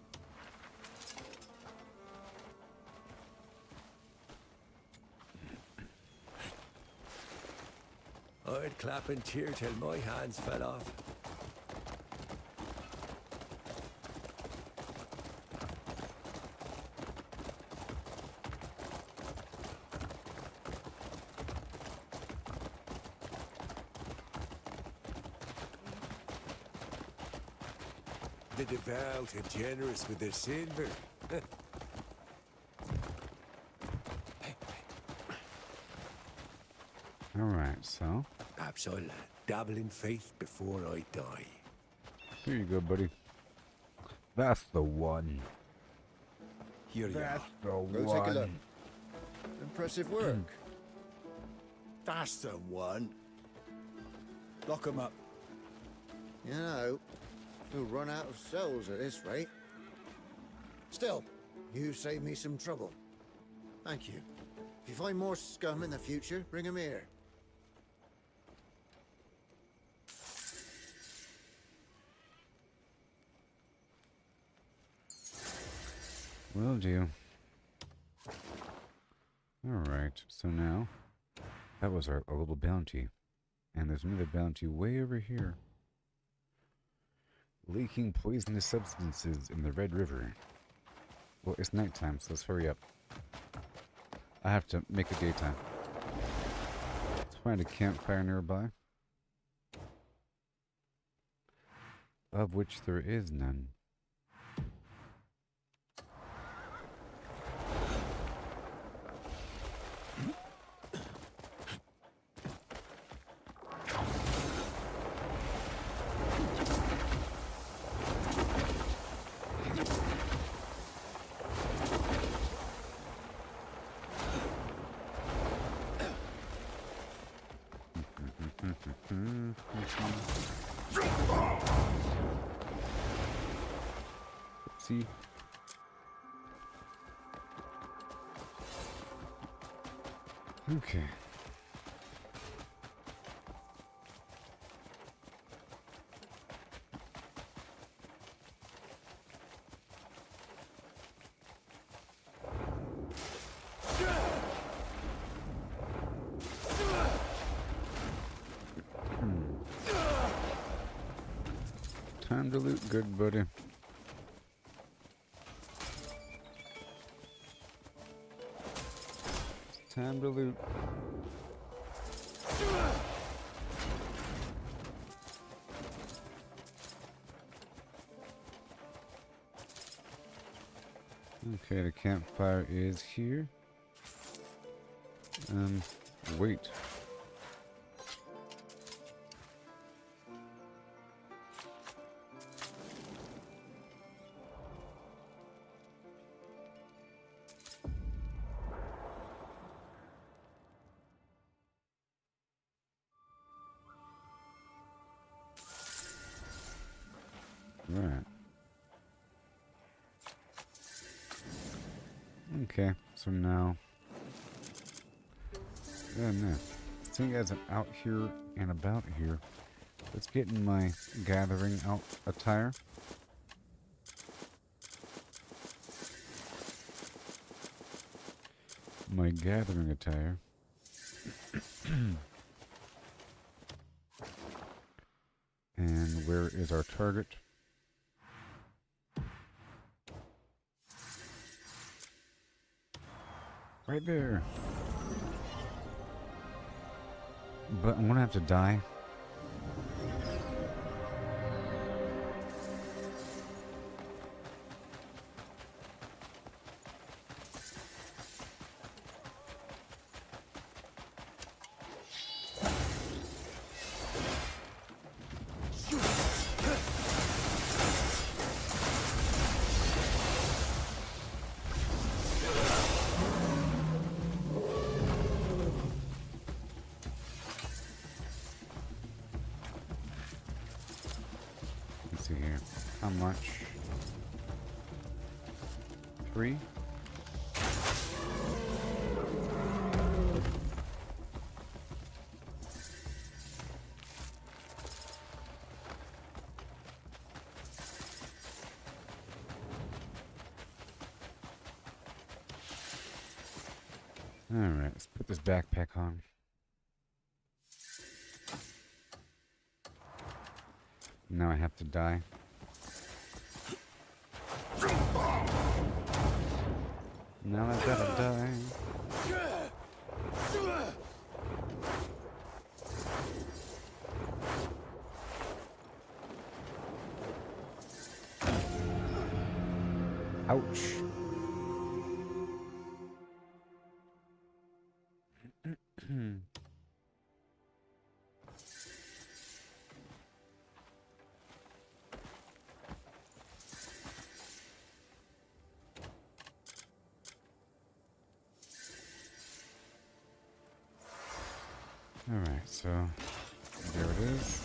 I'd clap and cheer till my hands fell off. The devout and generous with their silver. Alright, so. Perhaps I'll dabble in faith before I die. Here you go, buddy. That's the one. Here you are. That's the Go one. take a look. Impressive work. That's the one. Lock 'em up. You know, we'll run out of cells at this rate. Still, you saved me some trouble. Thank you. If you find more scum in the future, bring 'em here. Will do. Alright, so now, that was our little bounty. And there's another bounty way over here. Leaking poisonous substances in the Red River. Well, it's nighttime, so let's hurry up. I have to make it daytime. Let's find a campfire nearby. Of which there is none. See. Okay. Time to loot, good buddy. Time to loot. Okay, the campfire is here. Wait. Right. Okay, so now... Yeah, no. Seeing as I'm out here and about here, let's get in my gathering out attire. My gathering attire. And where is our target? Right there. But I'm gonna have to die. See here. How much? 3? Alright, let's put this backpack on. Now I have to die. Now I gotta die. Ouch. Alright, so there it is.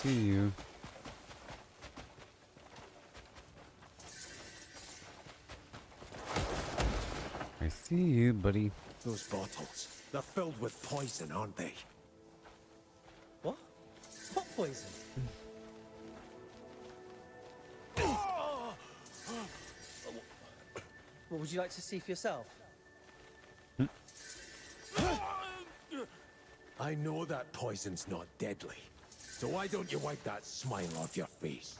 see you. I see you, buddy. Those bottles, they're filled with poison, aren't they? What? What poison? What would you like to see for yourself? I know that poison's not deadly. So why don't you wipe that smile off your face?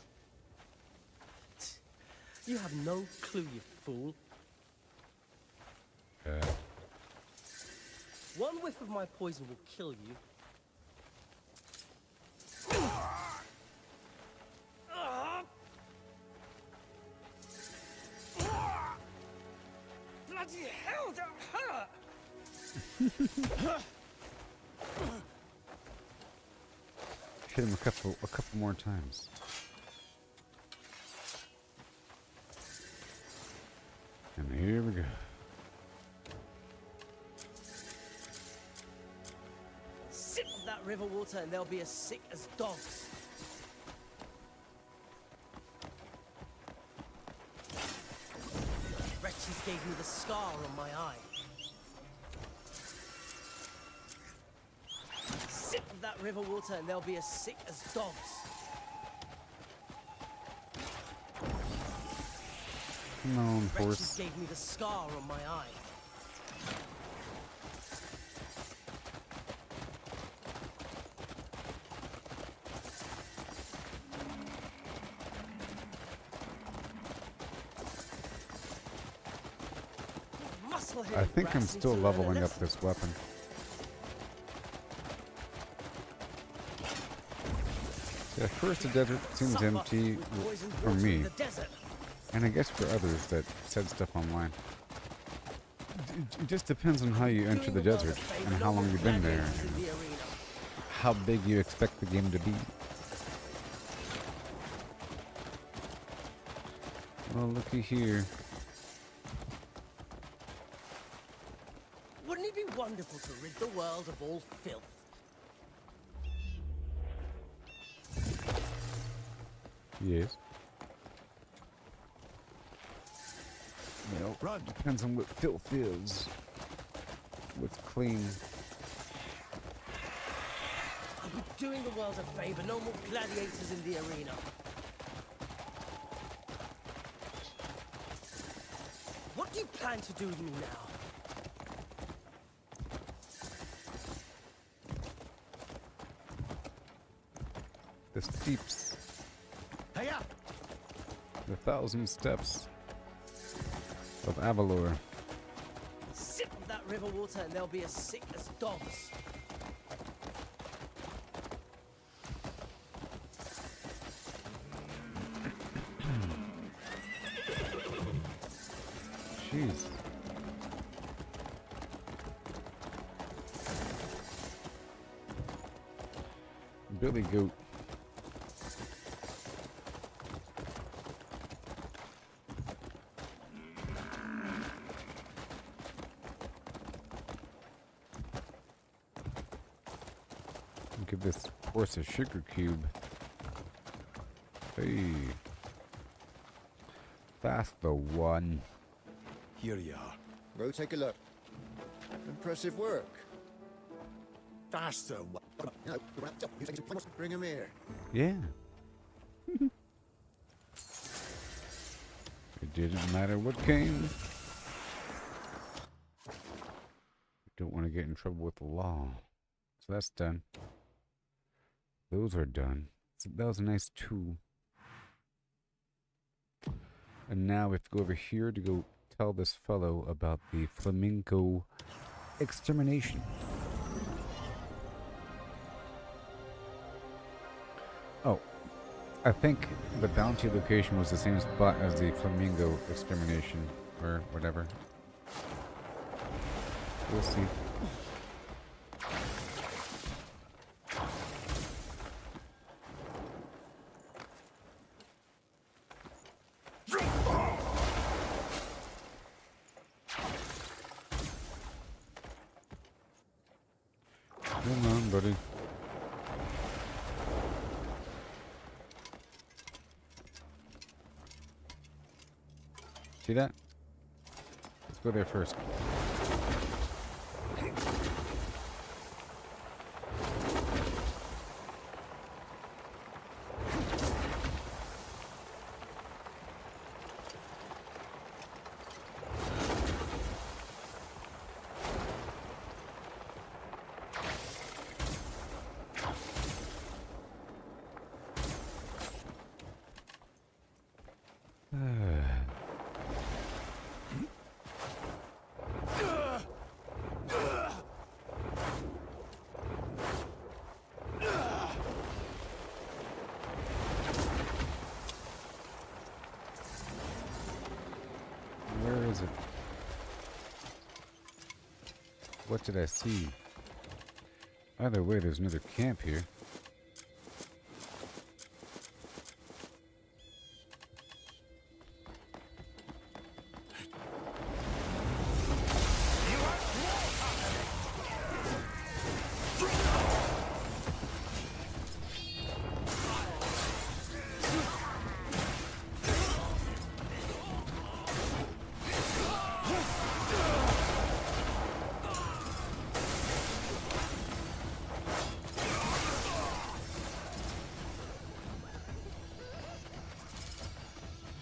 You have no clue, you fool. One whiff of my poison will kill you. Bloody hell, that hurt! Hit him a couple more times. And here we go. Sip of that river water and they'll be as sick as dogs. Wretches gave me the scar on my eye. Sip of that river water and they'll be as sick as dogs. Come on, Wretches horse. gave me the scar on my eye. I think I'm still leveling up this weapon. At first the desert seems empty for me, and I guess for others that said stuff online. It just depends on how you enter the desert, and how long you've been there, and how big you expect the game to be. Well, looky here. Wouldn't it be wonderful to rid the world of all filth? Yes. Well, depends on what filth is. What's clean. I'll be doing the world a favor. No more gladiators in the arena. What do you plan to do with me now? The steeps. Hey-ya! The 1,000 steps of Avalor. Sip of that river water and they'll be as sick as dogs. Jeez. Billy Goat. Give this horse a sugar cube. Hey. That's the one. Here you are. Go take a look. Impressive work. That's the one. Bring him here. Yeah. It didn't matter what came. Don't want to get in trouble with the law. So that's done. Those are done. So that was a nice 2. And now we have to go over here to go tell this fellow about the flamingo extermination. Oh, I think the bounty location was the same spot as the flamingo extermination, or whatever. We'll see. Come on, buddy. See that? Let's go there first. Where is it? What did I see? Either way, there's another camp here.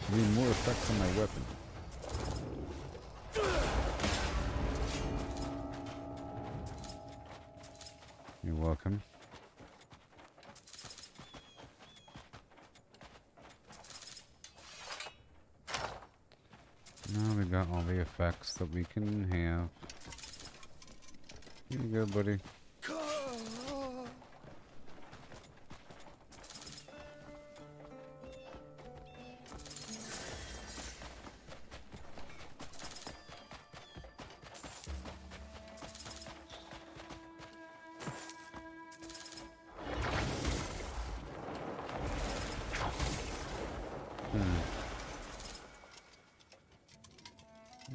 I need more effects on my weapon. You're welcome. Now we got all the effects that we can have. Here you go, buddy.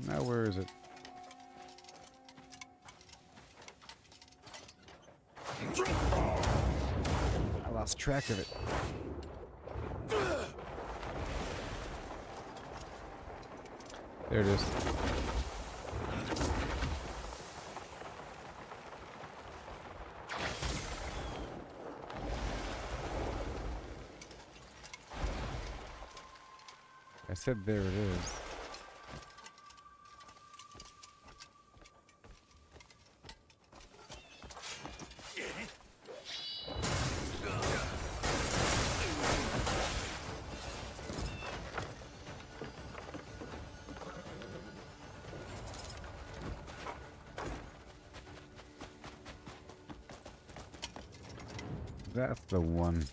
Now where is it? I lost track of it. There it is. I said there it is. That's the one.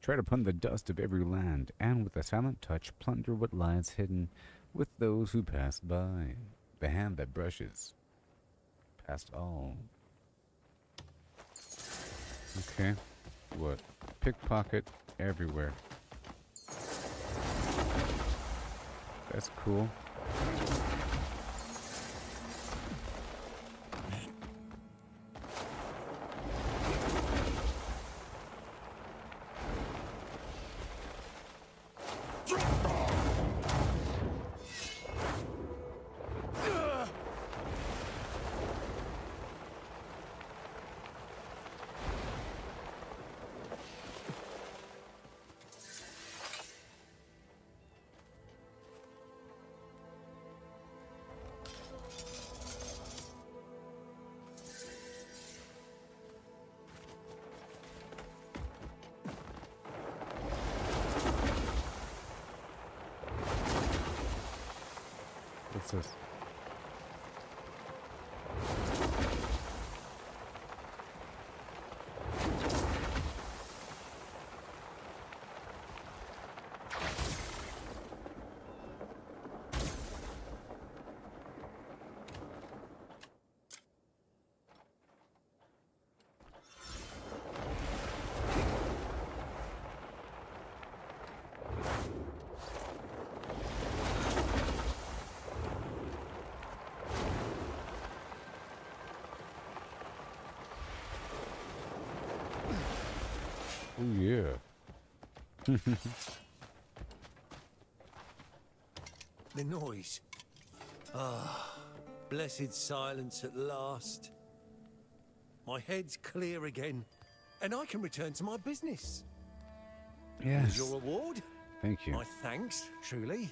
Try to plunder the dust of every land, and with a silent touch plunder what lies hidden with those who pass by. The hand that brushes past all. Okay. What? Pickpocket everywhere. That's cool. What's this? Oh yeah. The noise. Ah, blessed silence at last. My head's clear again, and I can return to my business. Yes. As your reward? Thank you. My thanks, truly.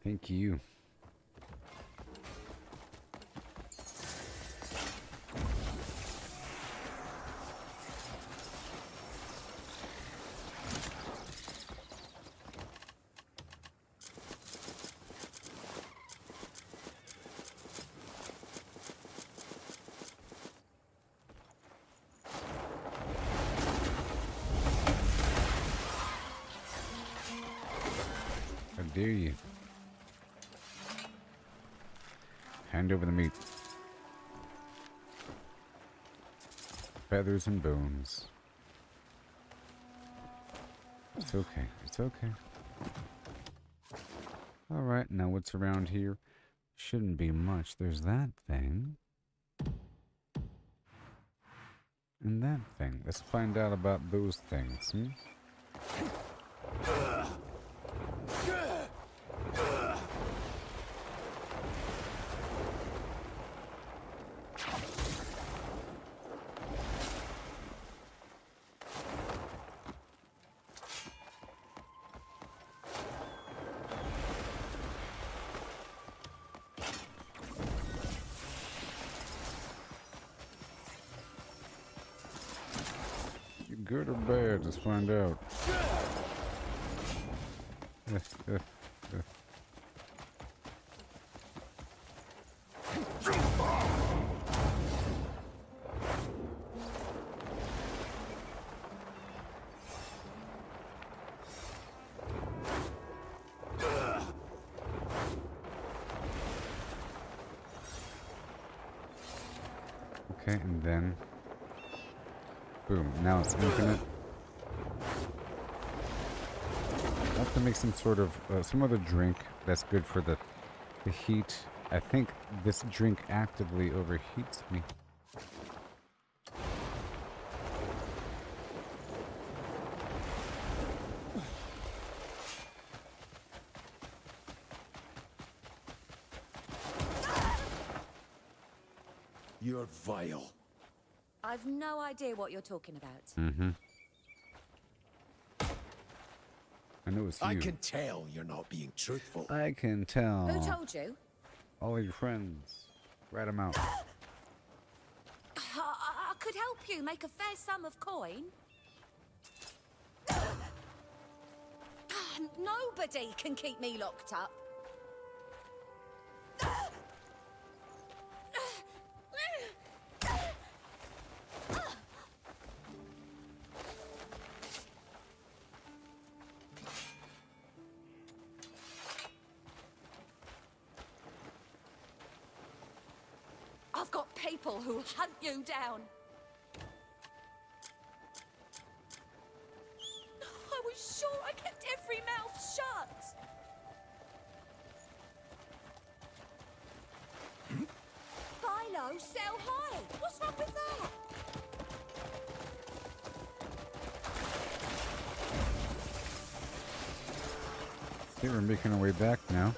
Thank you. How dare you? Hand over the meat. Feathers and bones. It's okay. It's okay. Alright, now what's around here? Shouldn't be much. There's that thing. And that thing. Let's find out about those things, hmm? Good or bad? Let's find out. Okay, and then boom, now it's infinite. I have to make some sort of, some other drink that's good for the heat. I think this drink actively overheats me. You're vile. I've no idea what you're talking about. Mm-hmm. I know it's you. I can tell you're not being truthful. I can tell. Who told you? All your friends. Rat them out. I could help you make a fair sum of coin. Nobody can keep me locked up. I've got people who'll hunt you down. I was sure I kept every mouth shut. Buy low, sell high. What's wrong with that? Okay, we're making our way back now.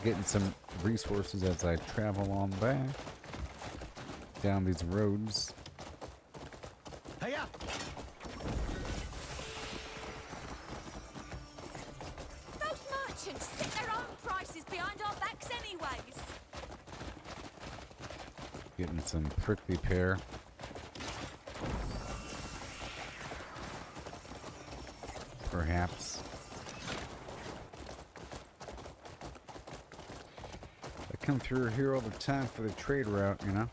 Getting some resources as I travel on back down these roads. Hey up! Those merchants set their own prices behind our backs anyways. Getting some prickly pear. Perhaps. I come through here all the time for the trade route, you know?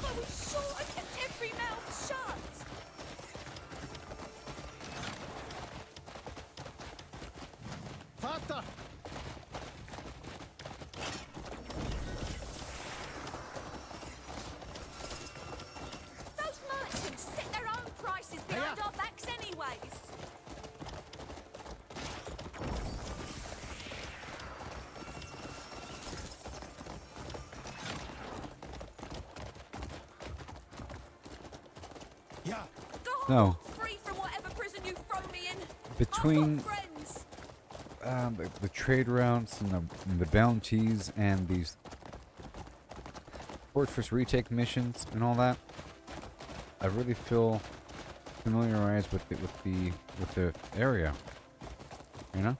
I was sure I kept every mouth shut. Vater! snow. Free from whatever prison you throw me in. Between Friends. the trade routes and the bounties and these fortress retake missions and all that, I really feel familiarized with the area. You know,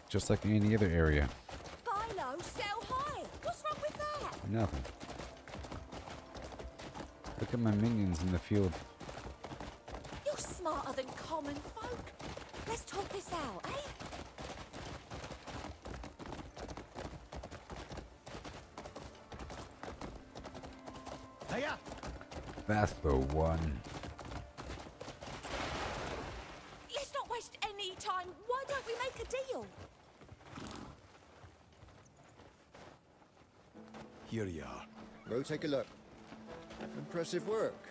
just like any other area. Buy low, sell high. What's wrong with that? Nothing. Look at my minions in the field. You're smarter than common folk. Let's talk this out, eh? Hiya! That's the one. Let's not waste any time. Why don't we make a deal? Here you are. Go take a look. Impressive work.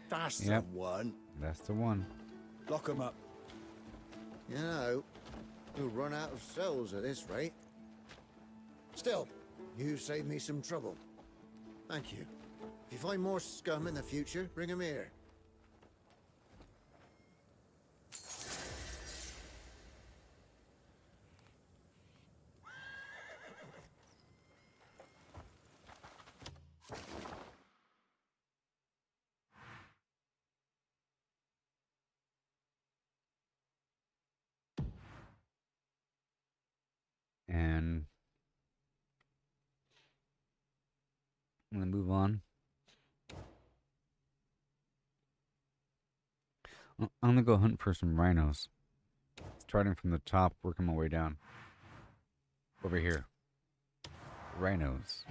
That's Yep. the one. That's the one. Lock 'em up. You know, we'll run out of cells at this rate. Still, you saved me some trouble. Thank you. If you find more scum in the future, bring 'em here. And I'm gonna move on. I'm gonna go hunt for some rhinos. Starting from the top, working my way down. Over here. Rhinos.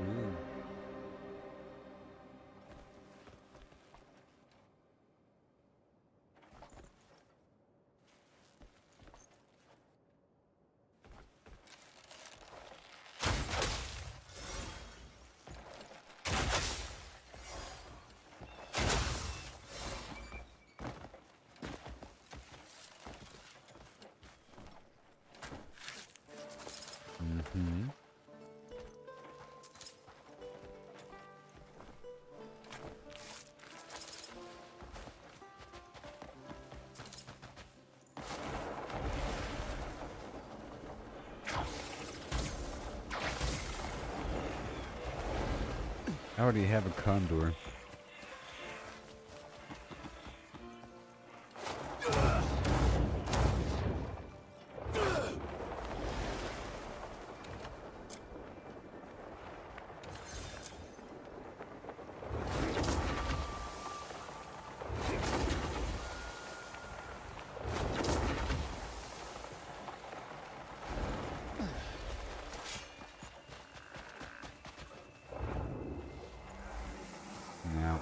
Ooh. Mm-hmm. I already have a condor. Now,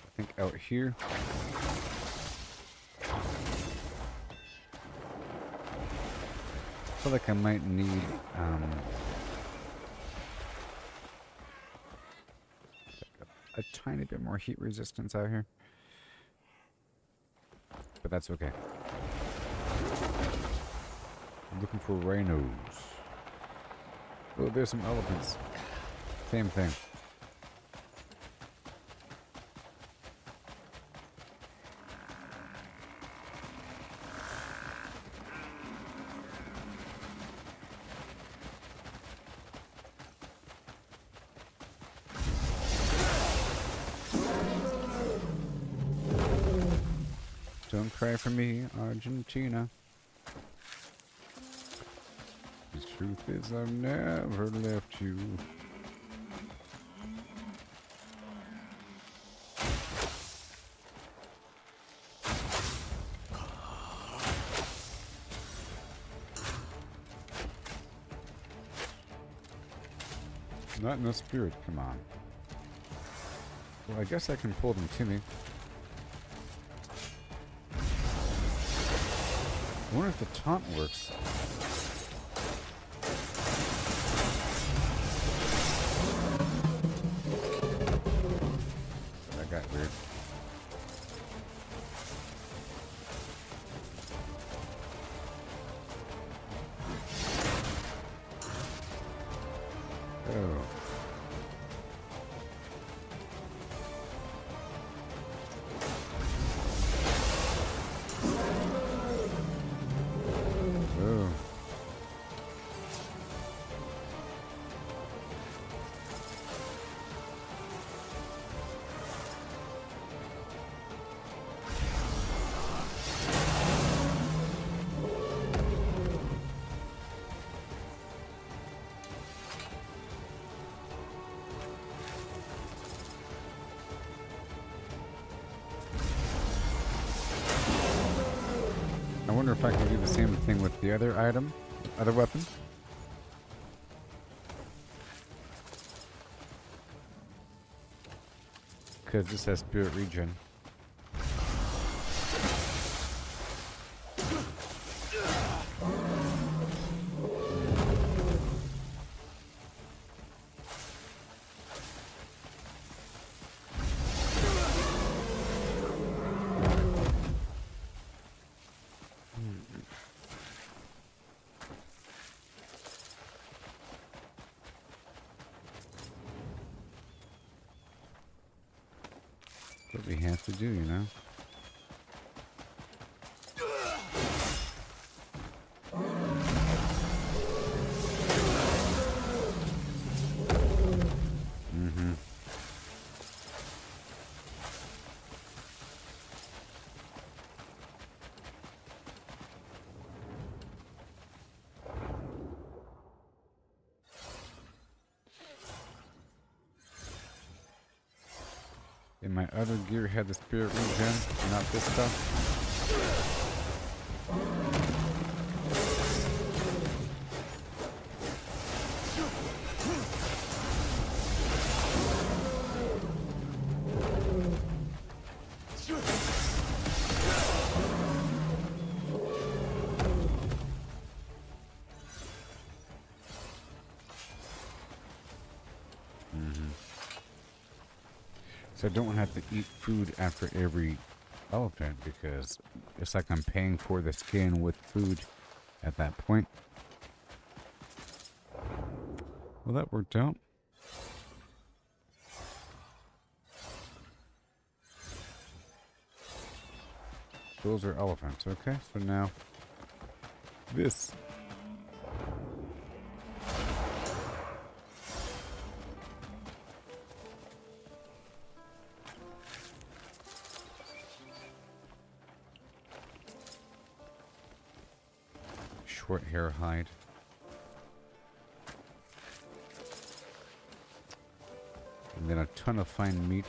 I think out here. I feel like I might need a tiny bit more heat resistance out here, but that's okay. I'm looking for rhinos. Oh, there's some elephants. Same thing. Don't cry for me, Argentina. The truth is I've never left you. Not in the spirit, come on. Well, I guess I can pull them to me. I wonder if the taunt works. weird. Oh. Oh. I wonder if I can do the same thing with the other item, other weapon. Because this has spirit regen. What we have to do, you know? Mm-hmm. And my other gear had the spirit regen, not this stuff. So I don't have to eat food after every elephant because it's like I'm paying for the skin with food at that point. Well, that worked out. Those are elephants, okay? So now this. Short hair hide. And then a ton of fine meat.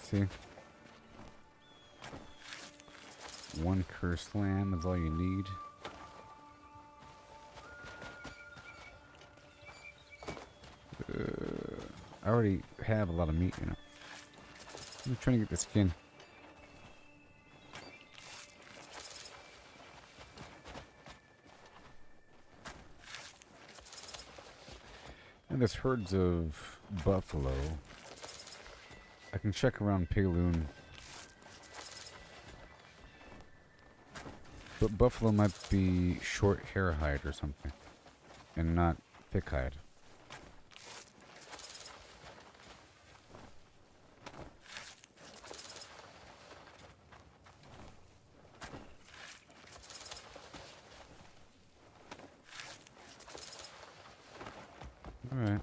See? One cursed lamb is all you need. I already have a lot of meat, you know. I'm trying to get the skin. And there's herds of buffalo. I can check around Paloon. But buffalo might be short hair hide or something. And not thick hide. Alright.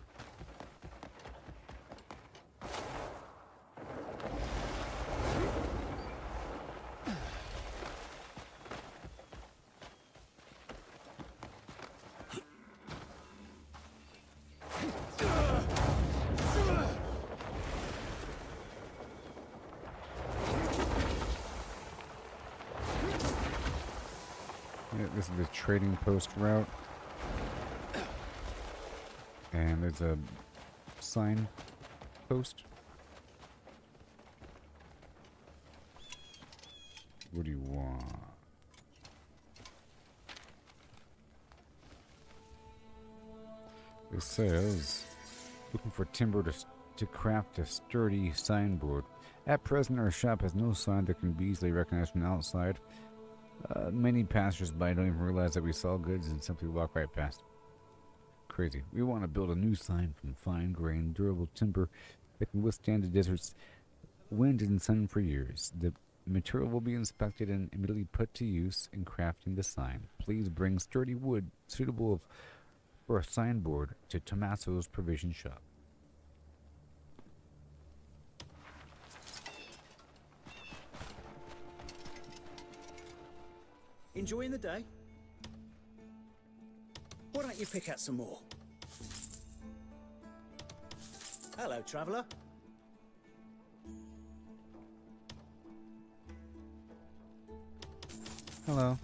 Yeah, this is the trading post route. And there's a sign post. What do you want? It says, looking for timber to craft a sturdy signboard. At present, our shop has no sign that can be easily recognized from the outside. Many passers-by don't even realize that we sell goods and simply walk right past. Crazy. We want to build a new sign from fine-grained, durable timber that can withstand the desert's wind and sun for years. The material will be inspected and immediately put to use in crafting the sign. Please bring sturdy wood suitable for a signboard to Tommaso's provision shop. Enjoying the day? Why don't you pick out some more? Hello, traveller. Hello.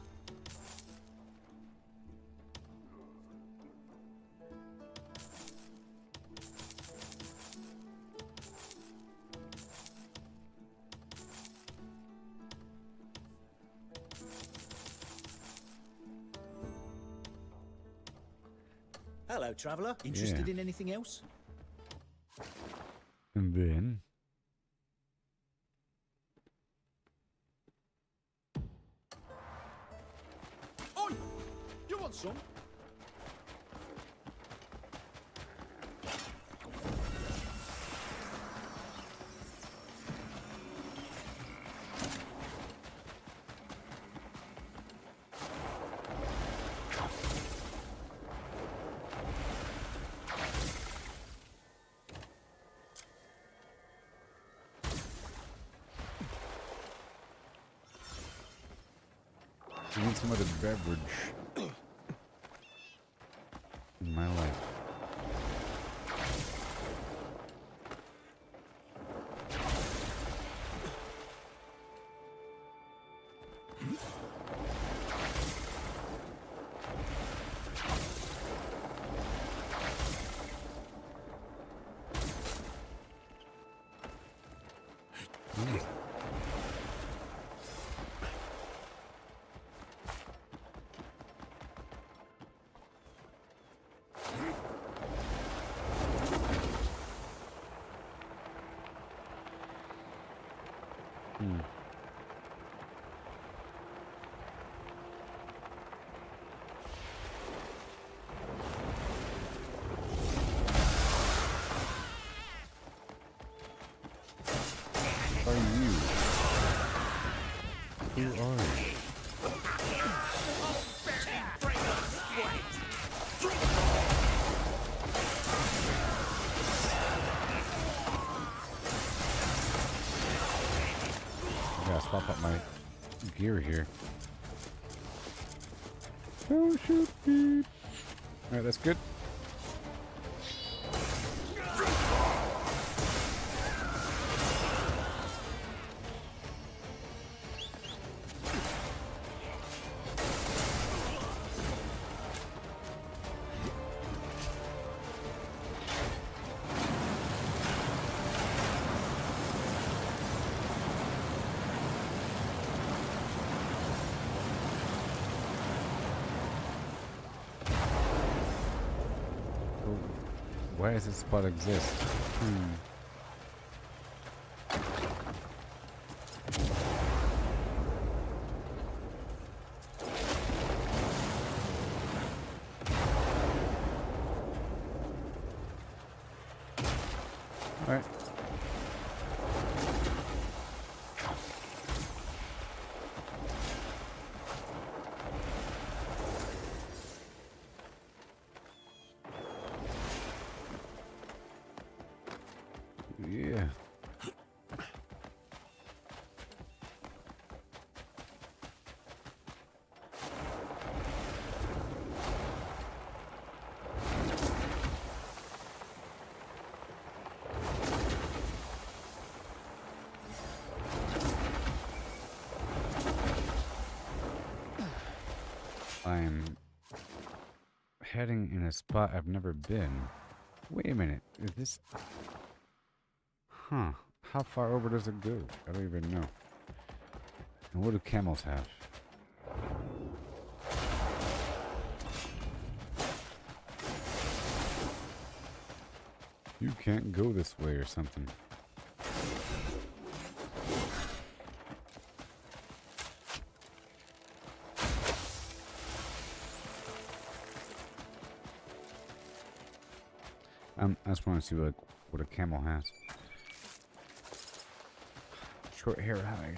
Hello, traveller. Interested in anything else? And then... Oi! You want some? I need some other beverage in my life. Who are you? I gotta swap up my gear here. Don't shoot me. Alright, that's good. Why does this spot exist? Alright. Yeah. I'm heading in a spot I've never been. Wait a minute, is this... Huh. How far over does it go? I don't even know. And what do camels have? You can't go this way or something. I just want to see like what a camel has. Short hair hide.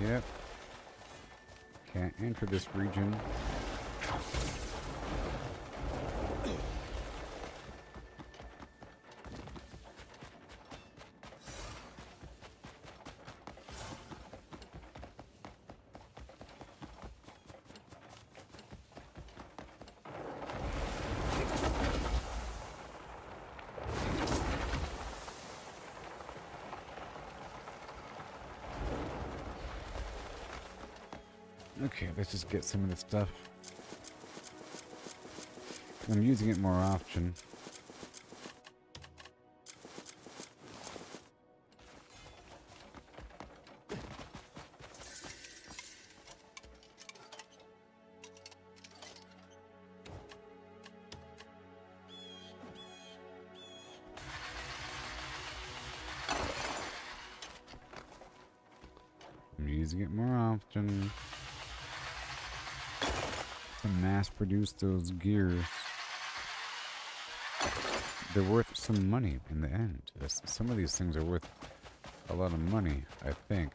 Yep. Can't enter this region. Okay, let's just get some of this stuff. I'm using it more often. I'm using it more often. To mass produce those gears. They're worth some money in the end. Some of these things are worth a lot of money, I think.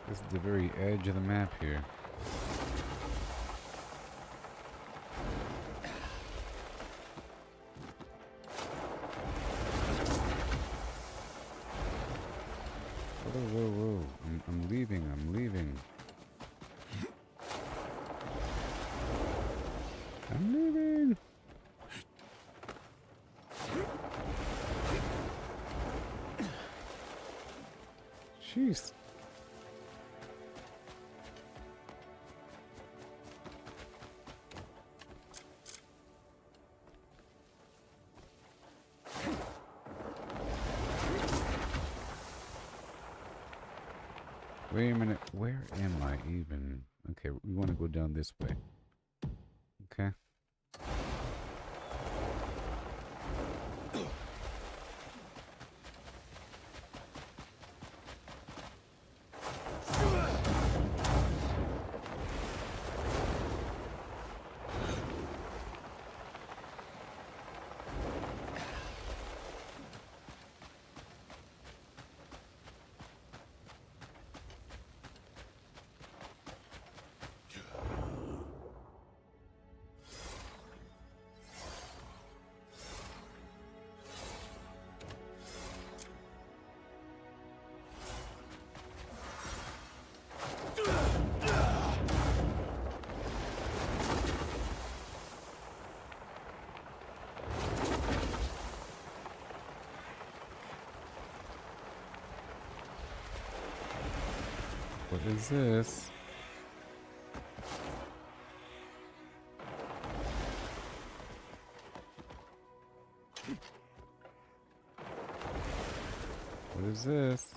This is the very edge of the map here. Whoa. I'm leaving. I'm leaving. Jeez. Wait a minute, where am I even? Okay, we want to go down this way. Okay. What is this? What is this?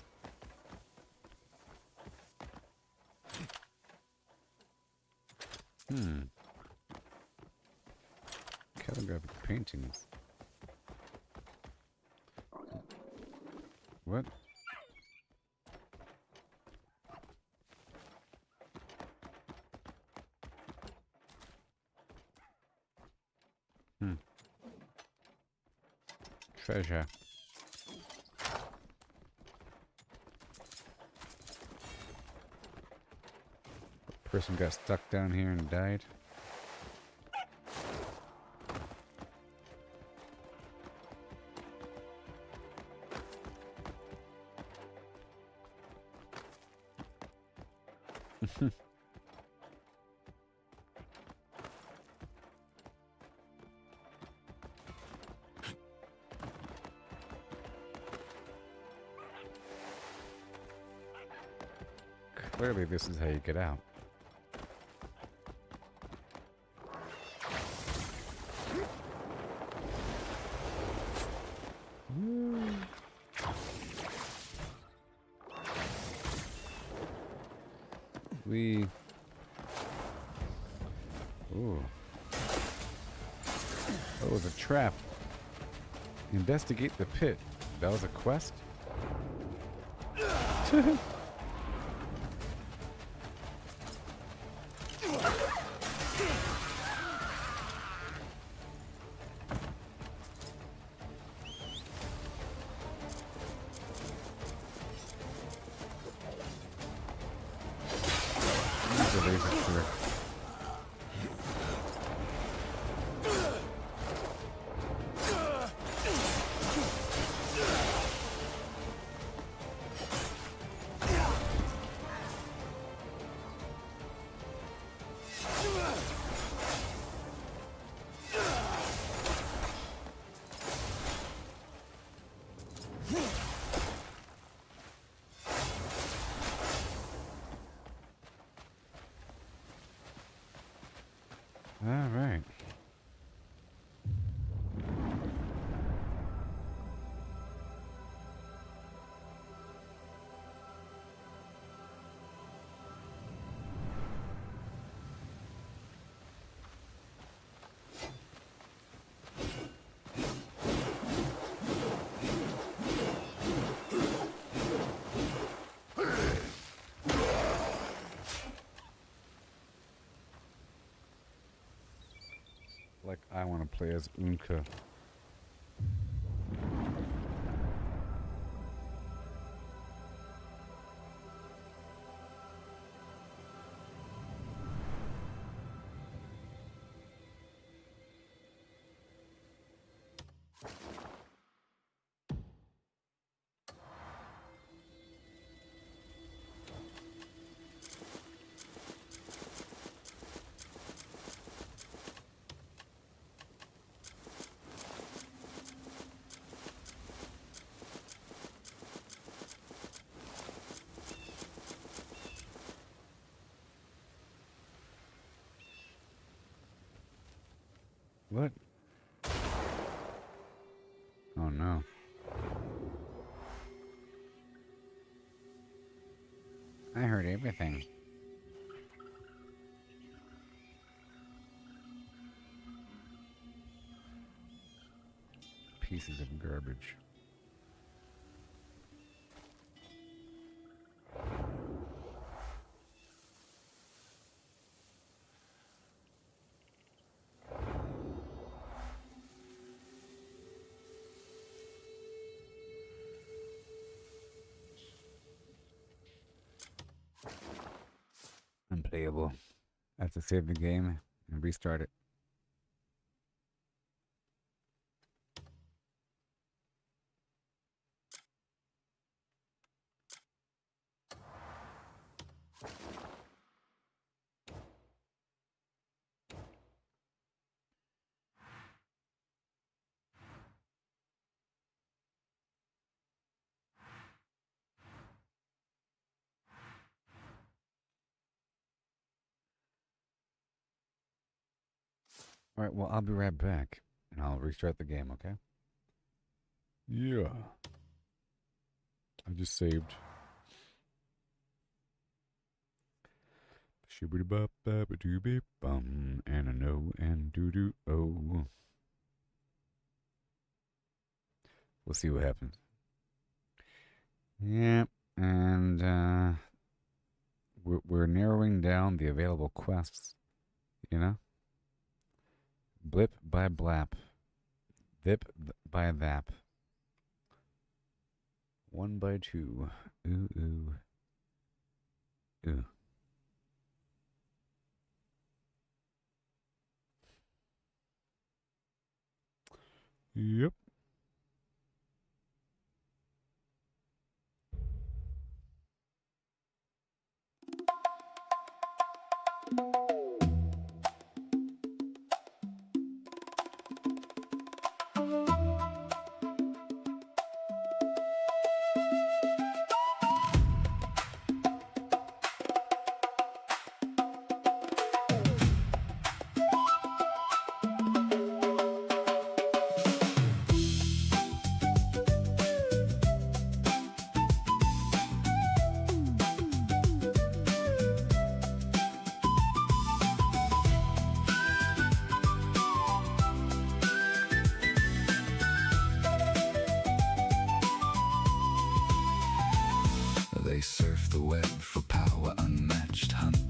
Calligraphic paintings. What? Treasure. A person got stuck down here and died. Clearly, this is how you get out. We... Ooh. That was a trap. Investigate the pit. That was a quest? All right. Like I want to play as Unka. What? Oh no. I heard everything. Pieces of garbage. Unplayable. I have to save the game and restart it. Alright, well, I'll be right back. And I'll restart the game, okay? Yeah. I just saved. Shibbity bop bop a doo beep bum and a no and doo doo oh. We'll see what happens. Yep, and we're narrowing down the available quests, you know? Blip by blap. Zip by thap. 1 by 2. Ooh, ooh. Ooh. Yep.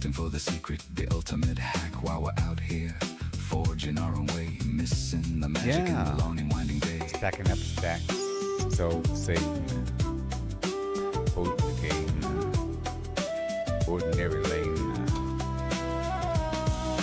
hunting for the secret, the ultimate hack while we're out here, forging our own way, missing the magic in the long and winding day. Stacking up stacks. So Satan. Hold the game. Ordinary lane.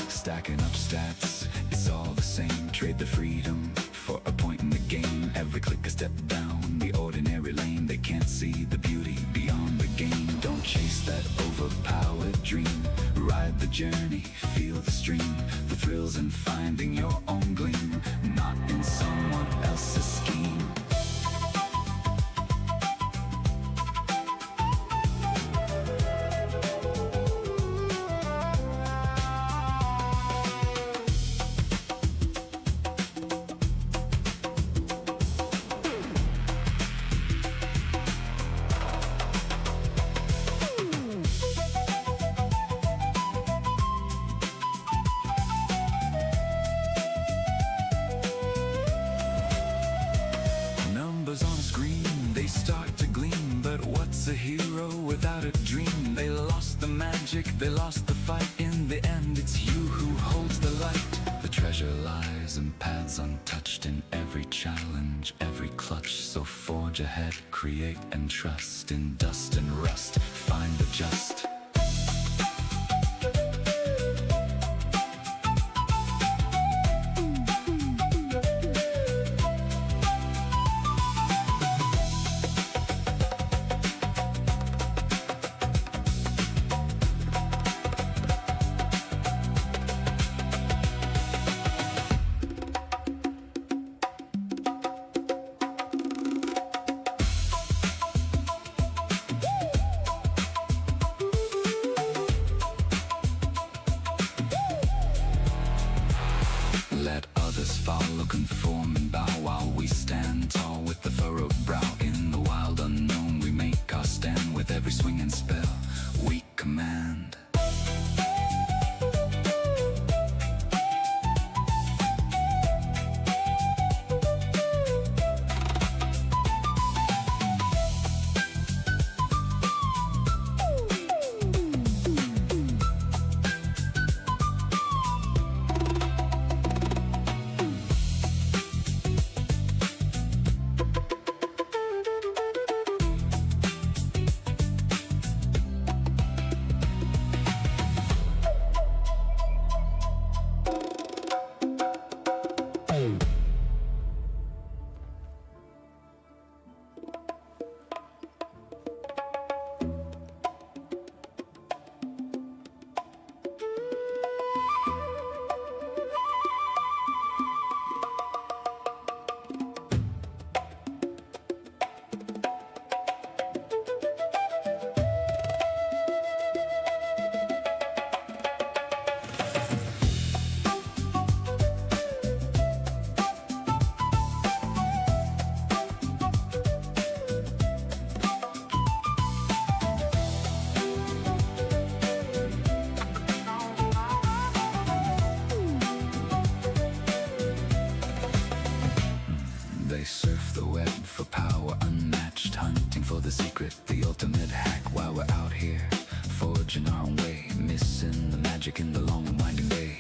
Stacking up stats, it's all the same. Trade the freedom for a point in the game. Every click a step down the ordinary lane. They can't see the beauty beyond the game. Don't chase that overpowered dream. Ride the journey, feel the stream. The thrills in finding your own gleam, not in someone else's scheme. Numbers on a screen, they start to gleam. But what's a hero without a dream? They lost the magic, they lost the fight. In the end, it's you who holds the light. The treasure lies in paths untouched, in every challenge, every clutch. So forge ahead, create and trust. In dust and rust, find the just. Let others follow, conform and bow, while we stand tall with the furrowed brow. In the wild unknown we make our stand. With every swing and spell we command. They surf the web for power unmatched, hunting for the secret, the ultimate hack while we're out here, forging our own way, missing the magic in the long and winding day.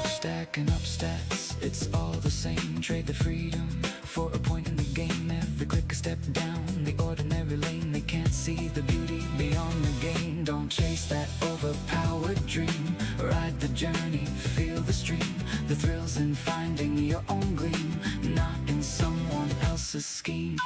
Stacking up stats, it's all the same. Trade the freedom for a point in the game. Every click a step down the ordinary lane. They can't see the beauty beyond the gain. Don't chase that overpowered dream. Ride the journey, feel the stream. The thrills in finding your own gleam, not in someone else's scheme.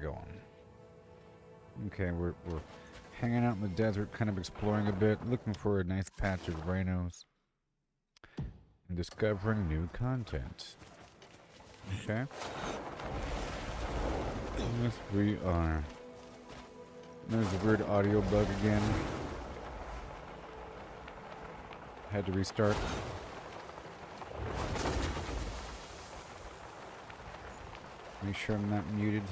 going. Okay, we're hanging out in the desert, kind of exploring a bit, looking for a nice patch of rhinos, and discovering new content. Okay. Yes, we are. There's a weird audio bug again. Had to restart. Make sure I'm not muted.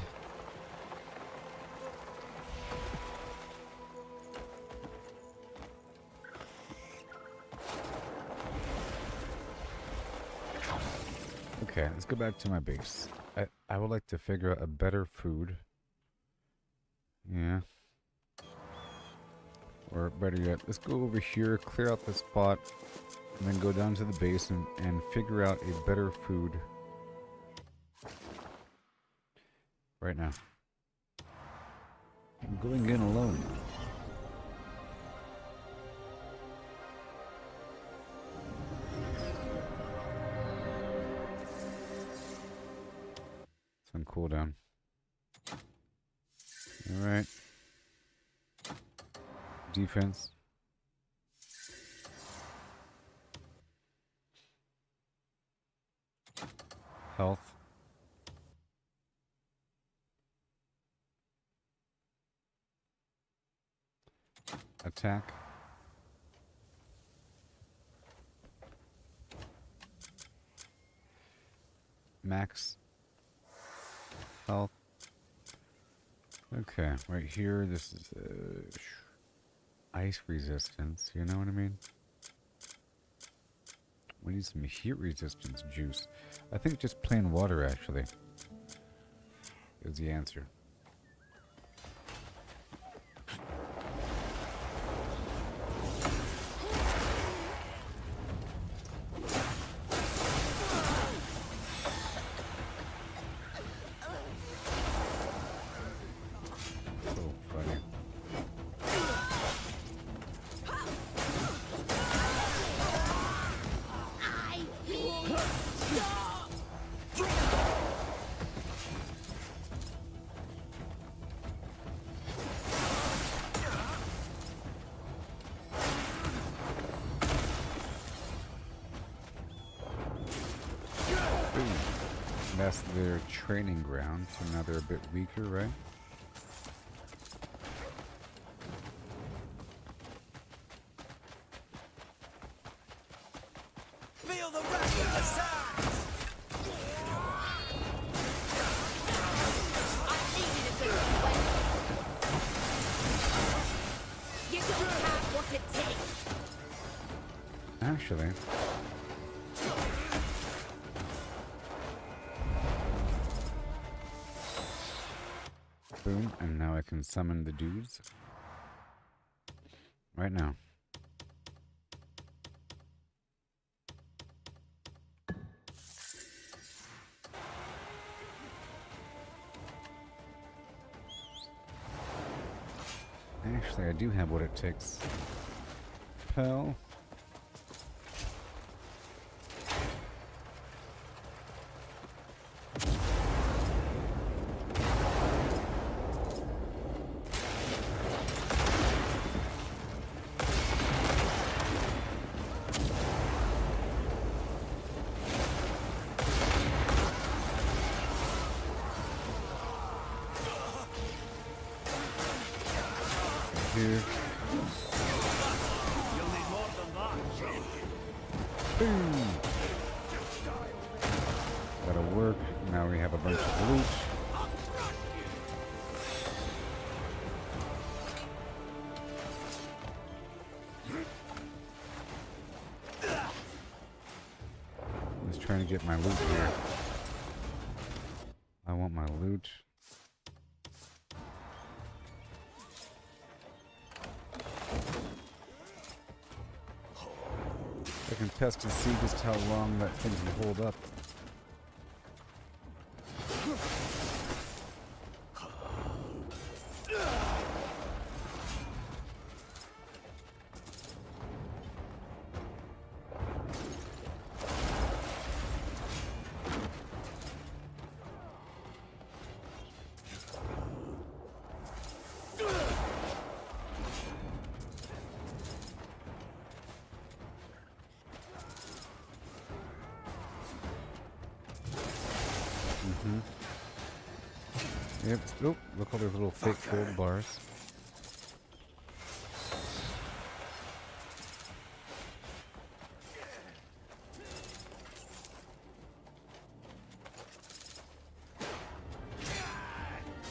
Okay, let's go back to my base. I would like to figure out a better food. Yeah. Or better yet, let's go over here, clear out the spot, and then go down to the base and figure out a better food. Right now. I'm going in alone. It's on cooldown. Alright. Defense. Health. Attack. Max health. Okay, right here, this is ice resistance, you know what I mean? We need some heat resistance juice. I think just plain water, actually, is the answer. That's their training ground, so now they're a bit weaker, right? Feel the rush of the sides! I needed a bit of sweat. You don't have what it takes. Actually, boom, and now I can summon the dudes right now. Actually, I do have what it takes. Pell. Here. You'll need more than that. Boom. That'll work. Now we have a bunch of loot. I'm just trying to get my loot here. I want my loot. I can test to see just how long that thing can hold up. Yep. Oh, look all those little fake gold bars.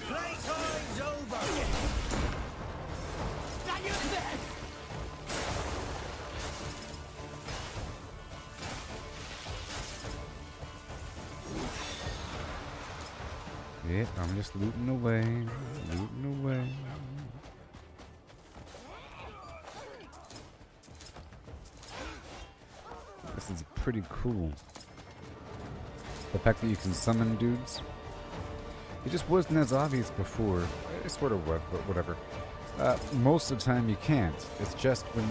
Playtime's over! Now you there! Yep, I'm just looting away. Looting away. This is pretty cool. The fact that you can summon dudes. It just wasn't as obvious before. It sort of was, but whatever. Most of the time you can't. It's just when,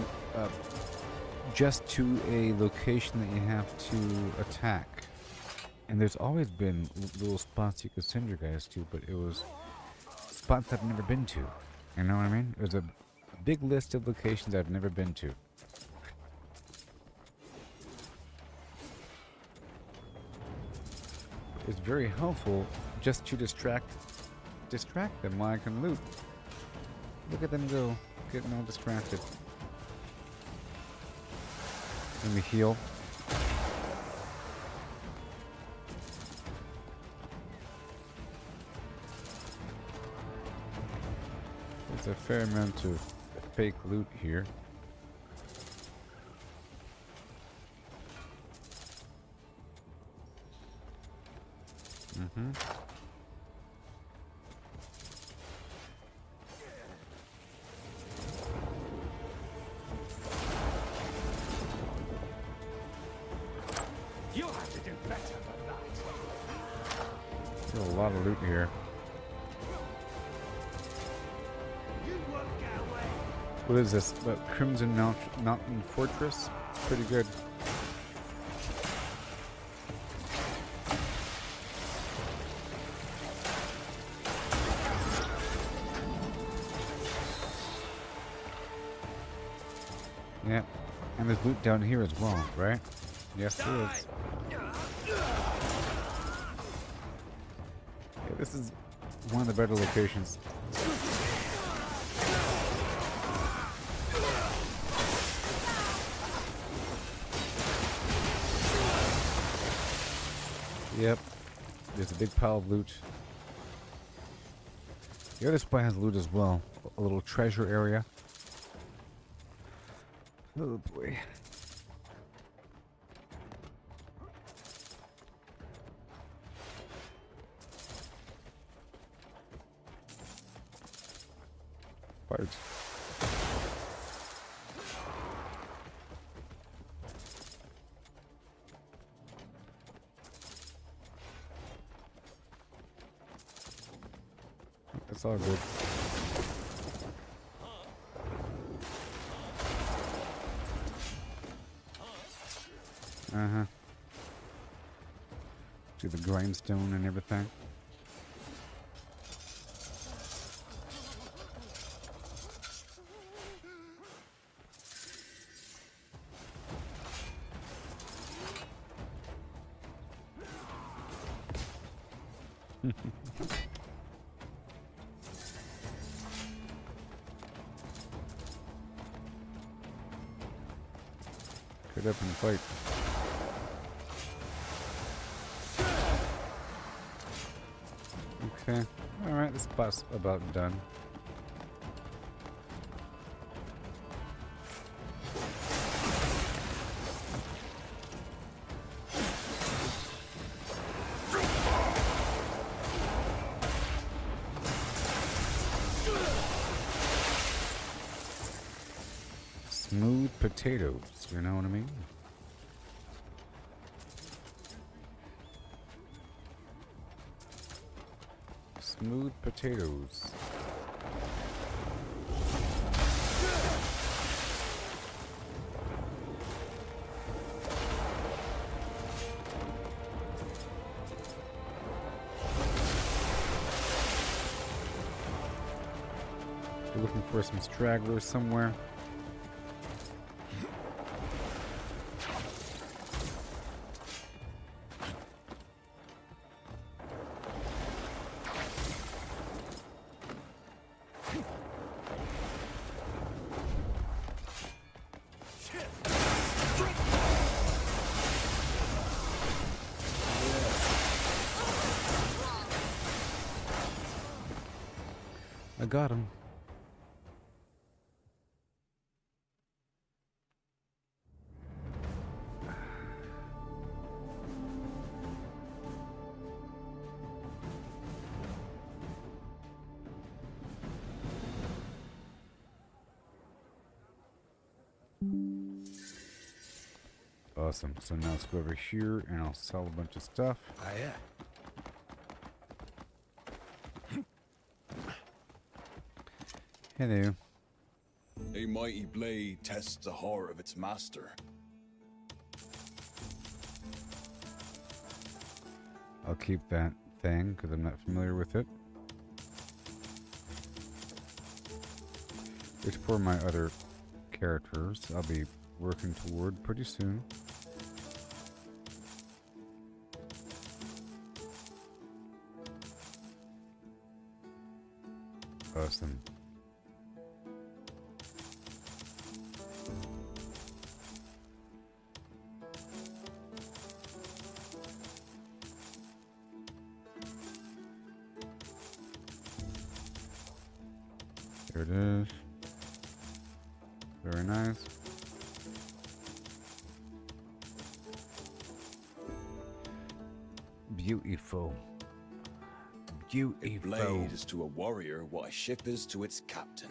just to a location that you have to attack. And there's always been little spots you could send your guys to, but it was spots I've never been to. You know what I mean? There's a big list of locations I've never been to. It's very helpful just to distract them while I can loot. Look at them go, getting all distracted. Let me heal. There's a fair amount of fake loot here. Mm-hmm. You have to do better than that. There's a lot of loot here. What is this? Crimson Mountain Fortress? It's pretty good. Yeah, and there's loot down here as well, right? Yes, there is. Yeah, this is one of the better locations. Yep, there's a big pile of loot. The other spot has loot as well. A little treasure area. Oh boy. Birds. It's all good. Uh-huh. Do the grindstone and everything. Get up and fight. Okay. Alright, this spot's about done. Smooth potatoes, you know what I mean? Smooth potatoes. We're looking for some stragglers somewhere. I got him. Awesome. So now let's go over here and I'll sell a bunch of stuff. Oh, yeah. Hello. A mighty blade tests the heart of its master. I'll keep that thing because I'm not familiar with it. Which for my other characters I'll be working toward pretty soon. Awesome. There it is. Very nice. Beautiful. A blade is to a warrior what a ship is to its captain.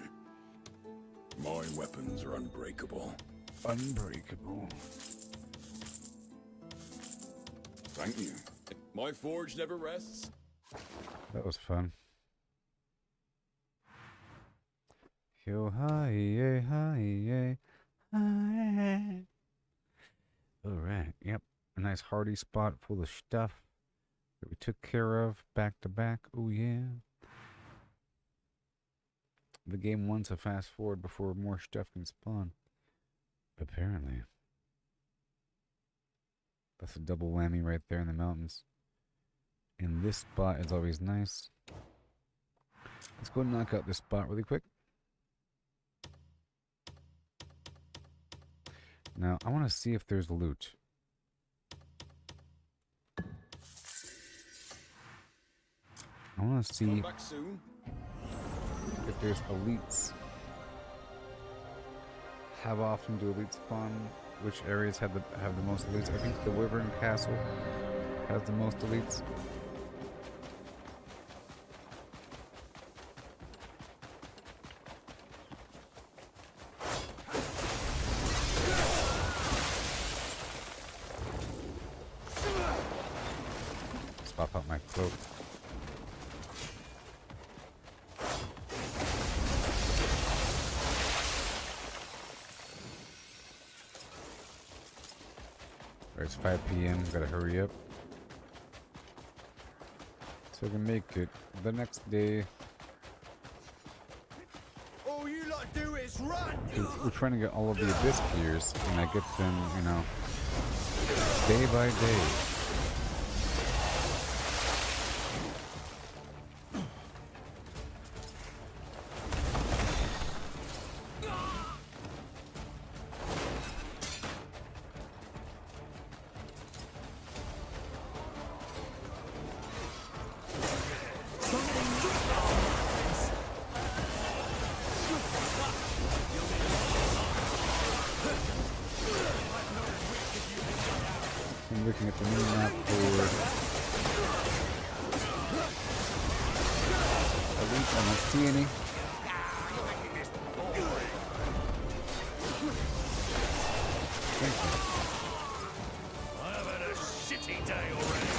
My weapons are unbreakable. Unbreakable. Thank you. My forge never rests. That was fun. Yo, hi, yay, hi, yay, hi. Alright, yep. A nice hardy spot full of stuff that we took care of back to back. Oh, yeah. The game wants a fast forward before more stuff can spawn. Apparently. That's a double whammy right there in the mountains. And this spot is always nice. Let's go and knock out this spot really quick. Now, I want to see if there's loot. I want to see Back soon. if there's elites. How often do elites spawn? Which areas have the most elites? I think the Wyvern Castle has the most elites. Swap out my cloak. It's 5 p.m. Gotta hurry up so I can make it the next day. All you lot do is run. We're trying to get all of the Abyss gears, and I get them, you know, day by day. I'm looking at the new map for Elite. I don't see any. Thank you. I have had a shitty day already.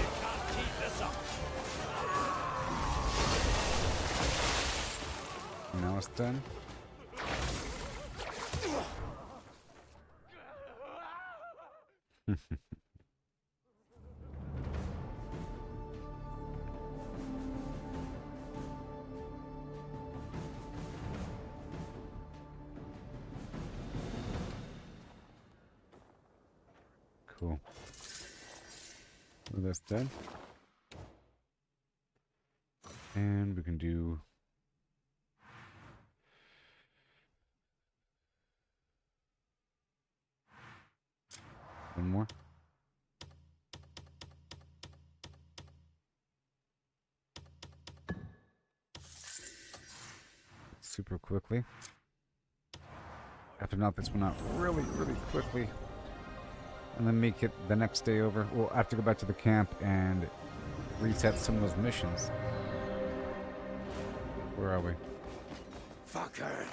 You can't keep this up. Now it's done. Cool. Well, that's done. And we can do one more. super quickly. I have to knock this one out really, really quickly. And then make it the next day over. Well, I have to go back to the camp and reset some of those missions. Where are we? Fucker.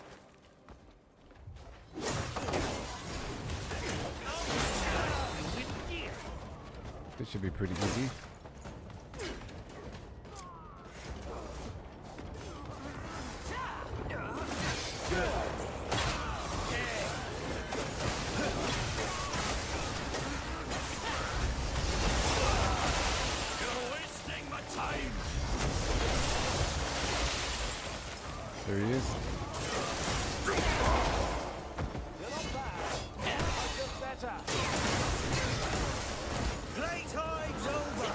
This should be pretty easy. There he is. Playtime's over.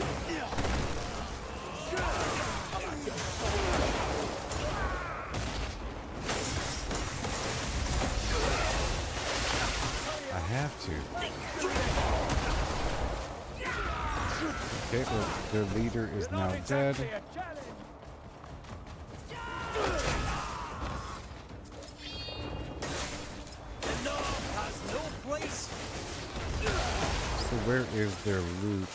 I have to. Okay, well, their leader is now dead. So where is their loot?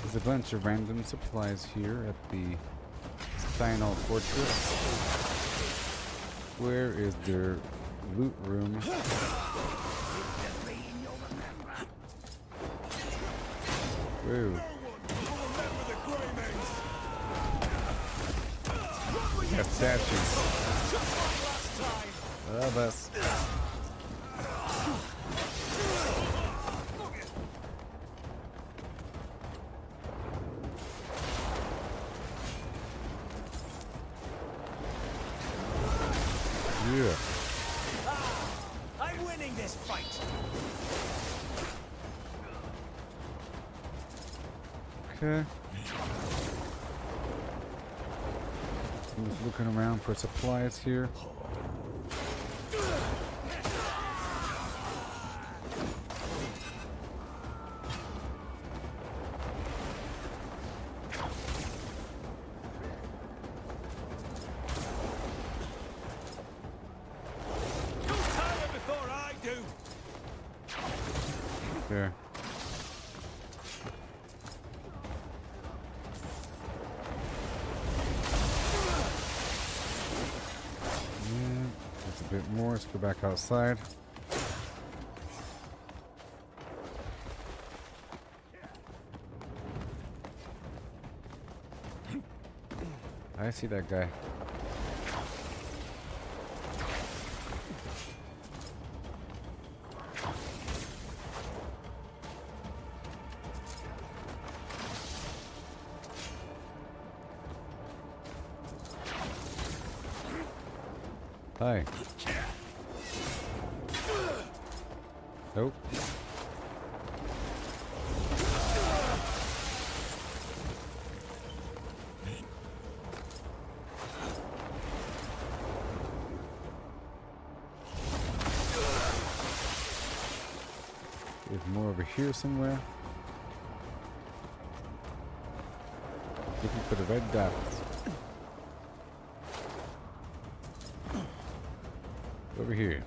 There's a bunch of random supplies here at the Cyanol Fortress. Where is their loot room? Whoa. Got statues. Love us. Yeah. I'm winning this fight. Okay. I'm just looking around for supplies here. There. Yeah, that's a bit more. Let's go back outside. I see that guy. Hi. Nope. There's more over here somewhere. Looking for the red dots. Over here.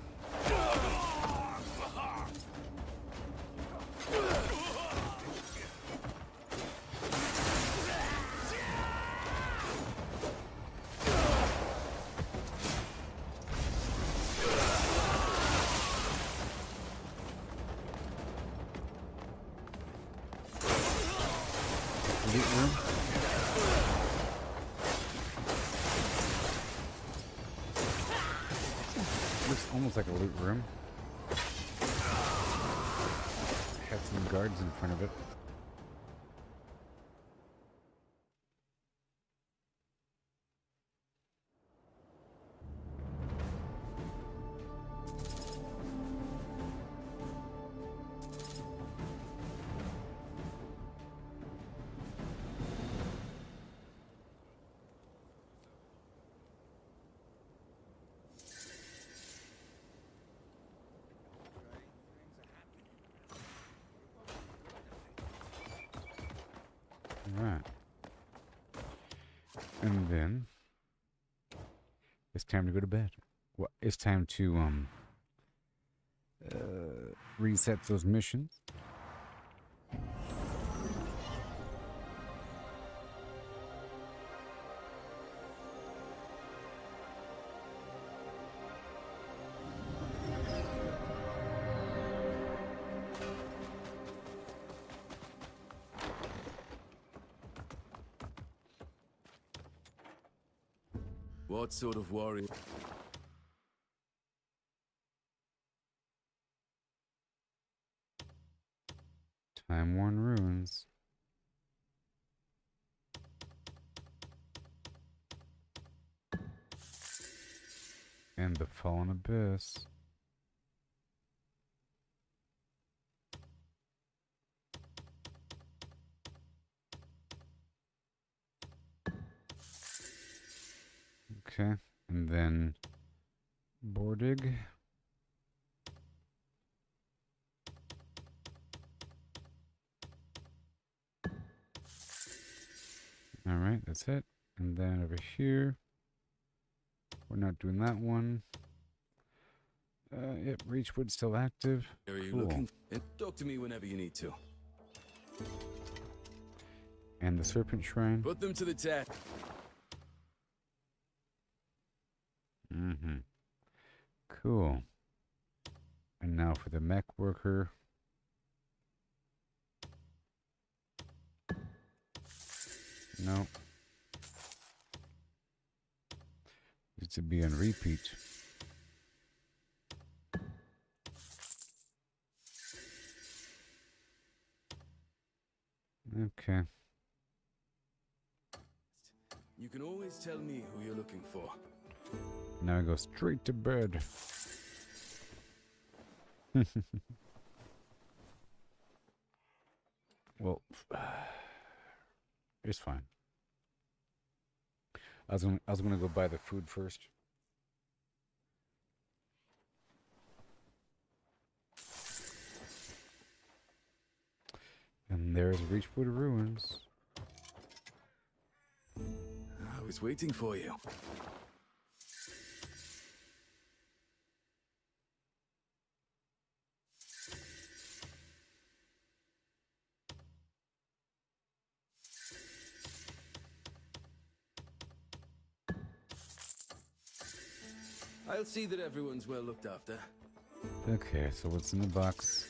Loot room. Looks almost like a loot room. Had some guards in front of it. Right. And then It's time to go to bed. Well, it's time to reset those missions. What sort of warrior? Time-worn ruins. And the fallen abyss. Okay, and then Bordig. All right, that's it. And then over here, we're not doing that one. Yep, Reachwood's still active. Are you Cool. looking? And talk to me whenever you need to. And the Serpent Shrine. Put them to the test. Mm-hmm. Cool. And now for the mech worker. No. Needs to be on repeat. Okay. You can always tell me who you're looking for. Now I go straight to bed. Well, it's fine. I was gonna go buy the food first. And there's Reachwood Ruins. I was waiting for you. I'll see that everyone's well looked after. Okay, so what's in the box?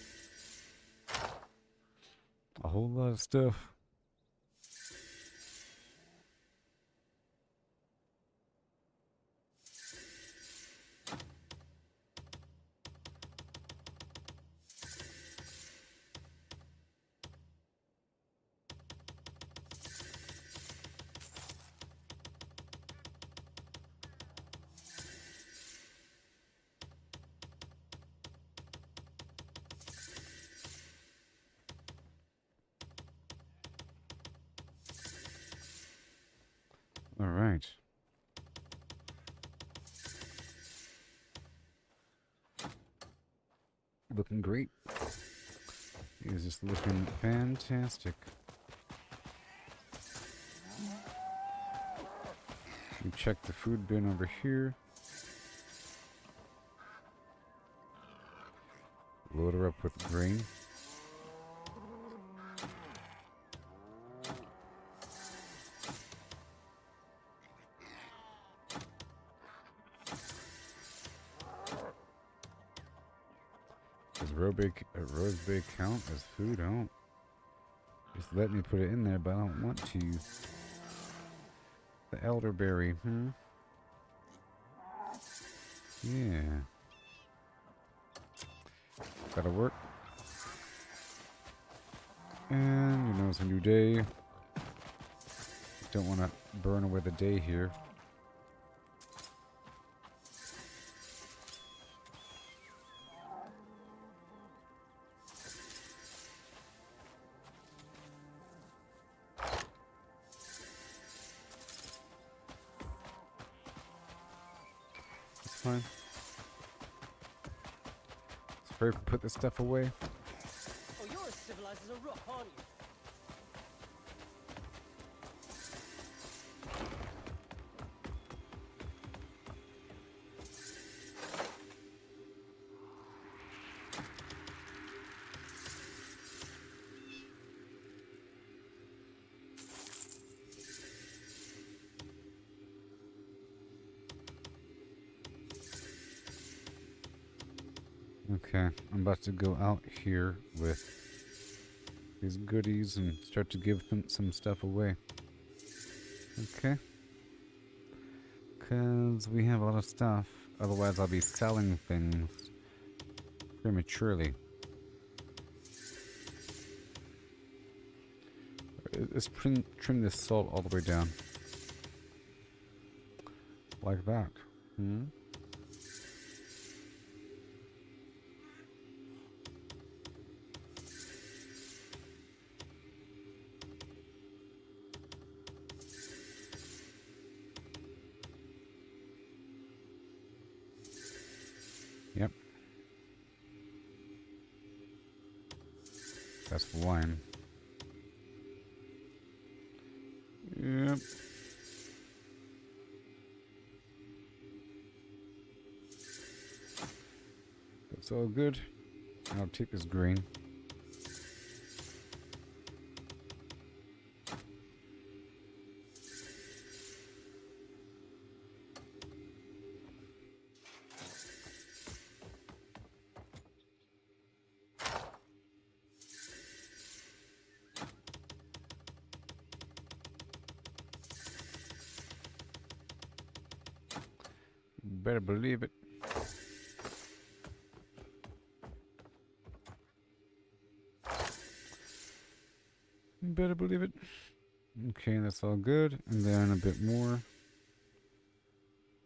A whole lot of stuff. All right. Looking great. He is just looking fantastic. We check the food bin over here. Load her up with grain. Does rosebay count as food? I don't. Just let me put it in there, but I don't want to. The elderberry, Yeah. Gotta work. And, you know, it's a new day. Don't want to burn away the day here. Fine. Let's put this stuff away. Oh, you're as civilized as a rock, aren't you? Okay, I'm about to go out here with these goodies and start to give them some stuff away. Okay. Because we have a lot of stuff. Otherwise, I'll be selling things prematurely. Let's trim this salt all the way down. Like that. Hmm? Yep. That's wine. Yep. That's all good. I'll take this grain. Better believe it. Better believe it. Okay, that's all good. And then a bit more.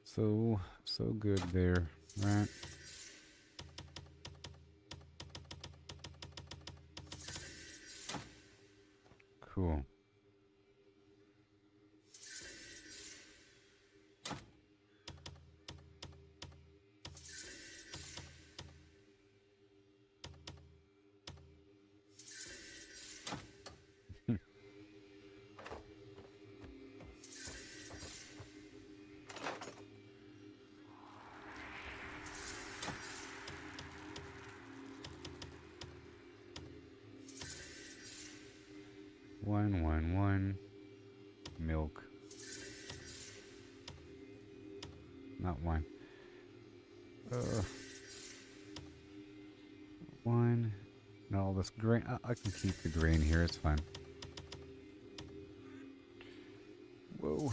So good there, right? Cool. Wine. Milk. Not wine. Wine. And all this grain. I can keep the grain here, it's fine. Whoa.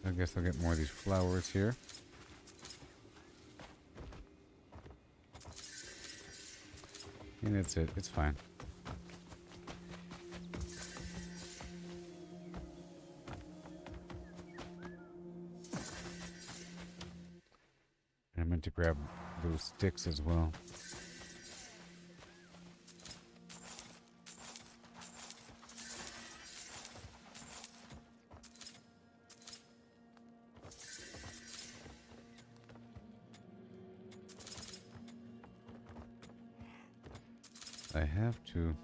I guess I'll get more of these flowers here. And that's it. It's fine. I meant to grab those sticks as well. I have to.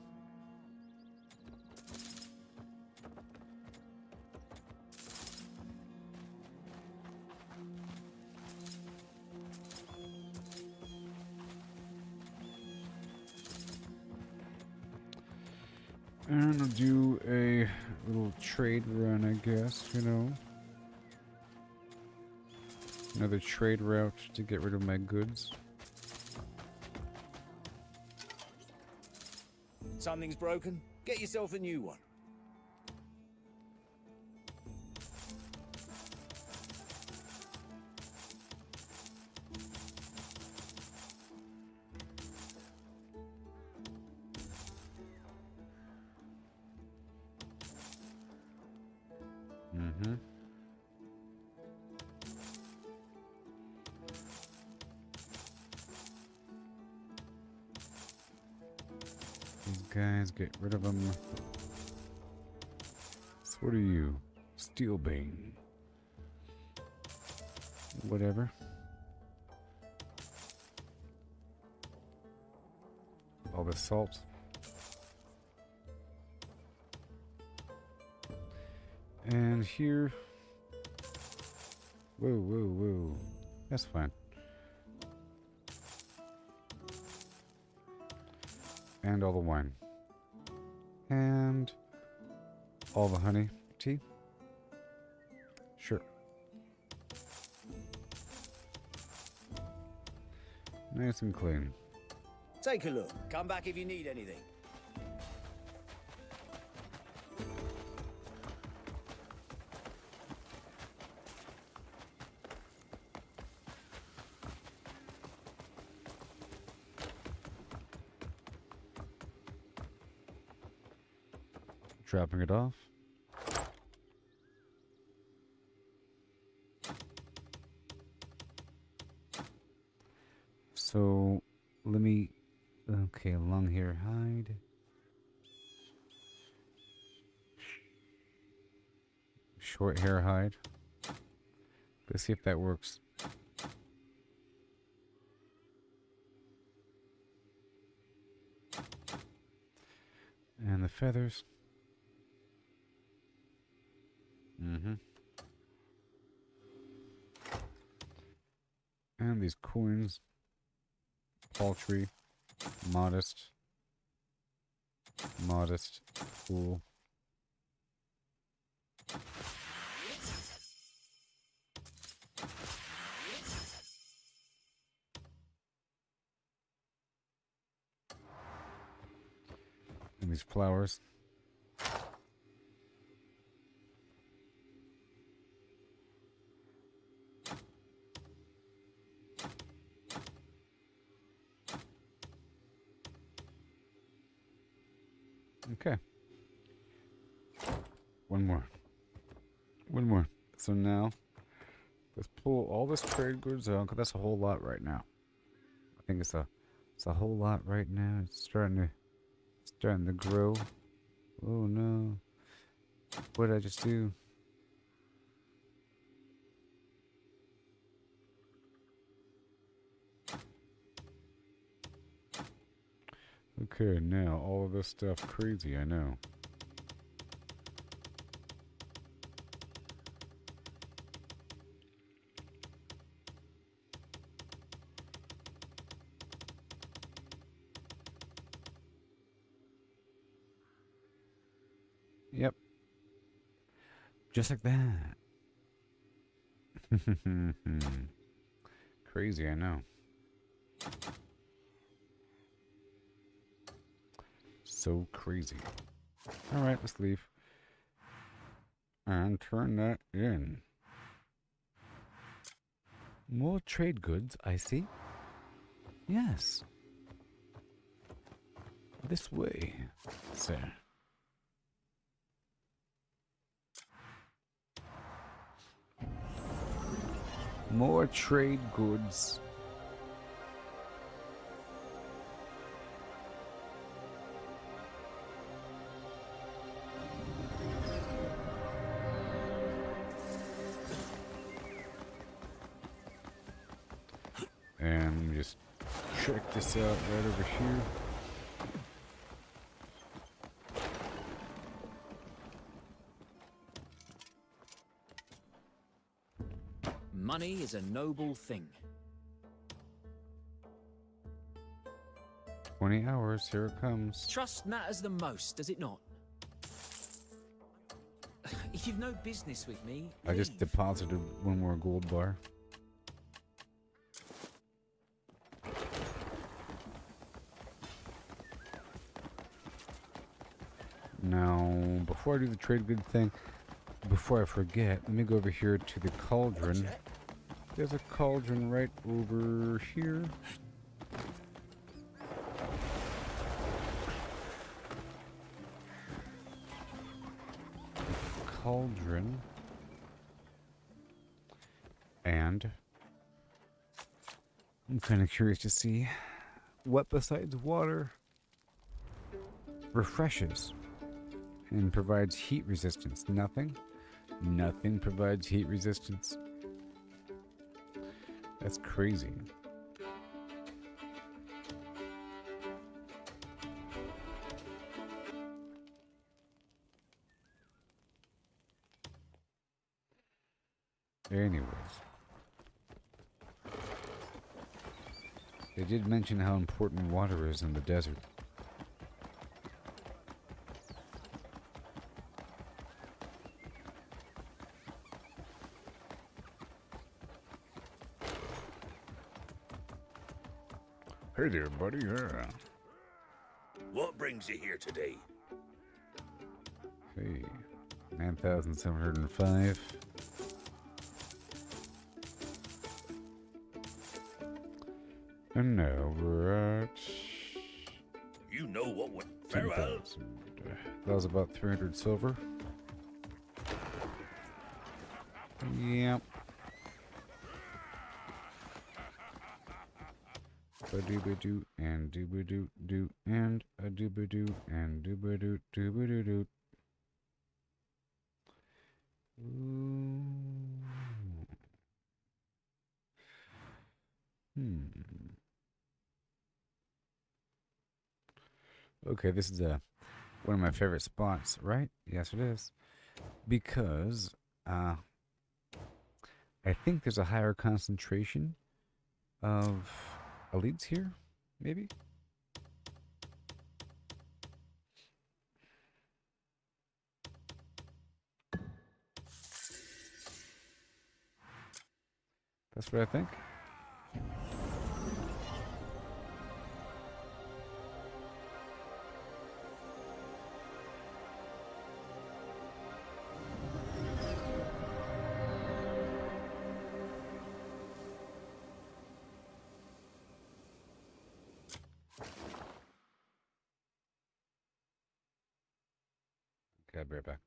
And I'll do a little trade run, I guess, you know. Another trade route to get rid of my goods. Something's broken? Get yourself a new one. Mm-hmm. These guys, get rid of them. So what are you? Steelbane. Whatever. All the salt. And here. Whoa. That's fine. And all the wine. And all the honey tea. Sure. Nice and clean. Take a look. Come back if you need anything. Dropping it off. So, let me... Okay, long hair hide. Short hair hide. Let's see if that works. And the feathers. And these coins. Paltry. Modest. Modest. Fool. And these flowers. Okay. One more. One more. So now, let's pull all this trade goods out, because that's a whole lot right now. I think it's a whole lot right now. It's starting to grow. Oh no. What did I just do? Okay, now all of this stuff crazy, I know. Yep. Just like that. Crazy, I know. So crazy. Alright, let's leave. And turn that in. More trade goods, I see. Yes. This way, sir. More trade goods. And let me just check this out right over here. Money is a noble thing. 20 hours, here it comes. Trust matters the most, does it not? If you've no business with me, I just deposited one more gold bar. Now, before I do the trade good thing, before I forget, let me go over here to the cauldron. There's a cauldron right over here. Cauldron. And I'm kind of curious to see what besides water refreshes and provides heat resistance. Nothing. Nothing provides heat resistance. That's crazy. Anyways. They did mention how important water is in the desert. Hey there, buddy. Yeah. What brings you here today? Hey, 9,705. And now we're at... You know what would... Farewell. 10,000. That was about 300 silver. Yep. A-doo-ba-doo, and doo-ba-doo-doo, and a doo-ba-doo, and doo-ba-doo, doo-ba-doo-doo. Okay, this is one of my favorite spots, right? Yes, it is. Because I think there's a higher concentration of elites here, maybe? That's what I think. Okay, I'll be right back.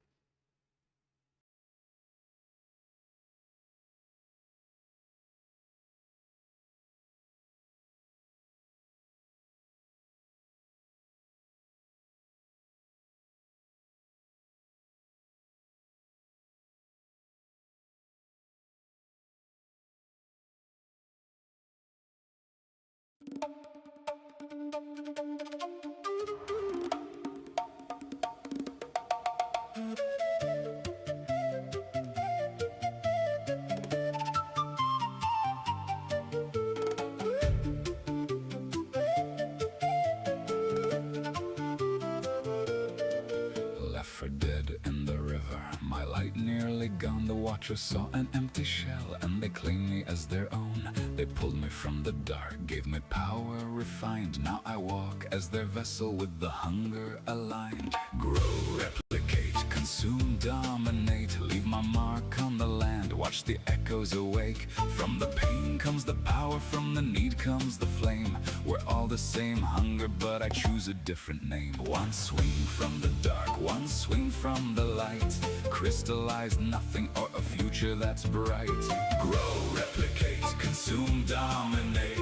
Left for dead in the river, my light nearly gone. The watchers saw an empty shell and they claimed me as their own. They pulled me from the dark, gave me power refined. Now I walk as their vessel with the hunger aligned. Grow, replicate, consume, dominate. Leave my mark on the land, watch the echoes awake. From the pain comes the power, from the need comes the flame. We're all the same hunger, but I choose a different name. One swing from the dark, one swing from the light. Crystallize nothing or a future that's bright. Grow, replicate, consume, dominate.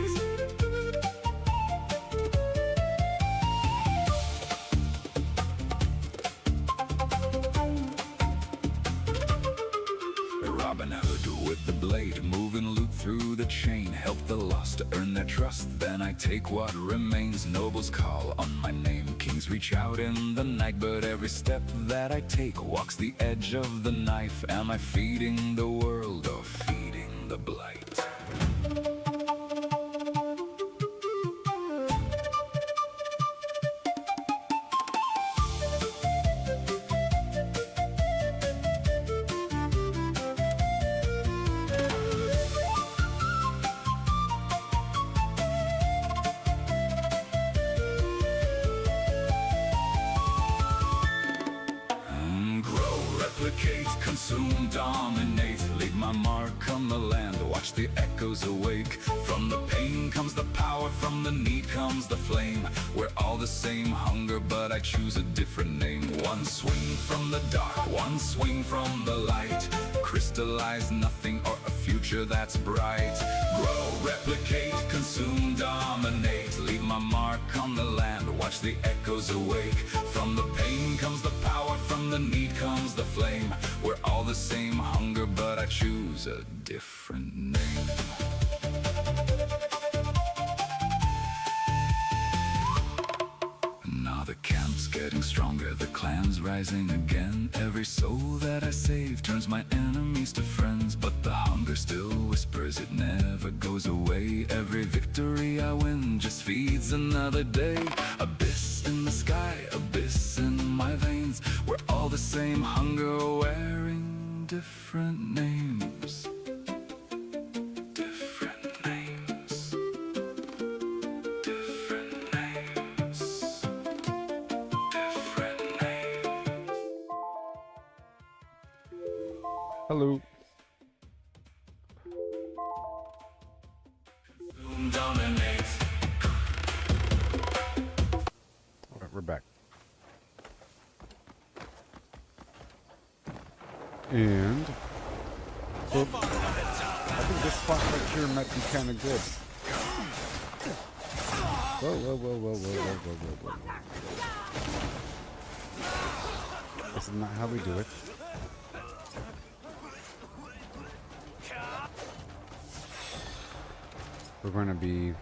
Robin Hood with the blade, moving loot through the chain. Help the lost to earn their trust, then I take what remains. Nobles call on my name, kings reach out in the night. But every step that I take walks the edge of the knife. Am I feeding the world or feeding the blight? Replicate, consume, dominate. Leave my mark on the land, watch the echoes awake. From the pain comes the power, from the need comes the flame. We're all the same hunger, but I choose a different name. One swing from the dark, one swing from the light. Crystallize nothing or a future that's bright. Grow, replicate, consume, dominate. Leave my mark on the land, watch the echoes awake. From the pain comes the power, from the need comes the flame. We're all the same hunger, but I choose a different name. Now the camp's getting stronger, the clan's rising. rising again. Every soul that I save turns my enemies to friends, but the hunger still whispers, it never goes away. Every victory I win just feeds another day. Abyss in the sky, abyss in my veins. We're all the same hunger wearing different names. Hello. Alright, we're back. And I think this spot right here might be kind of good. Whoa, whoa, whoa, whoa, whoa, whoa, whoa, whoa, whoa. This is not how we do it. We're going to be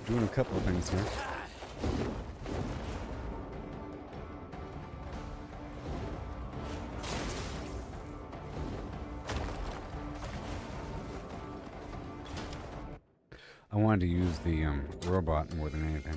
doing a couple of things here. I wanted to use the robot more than anything.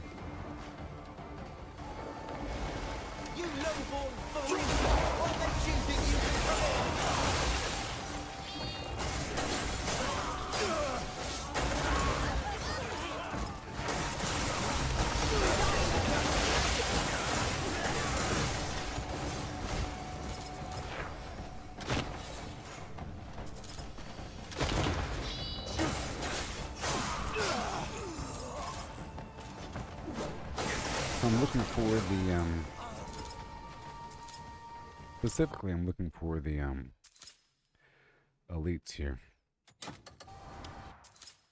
I'm looking for the specifically I'm looking for the elites here.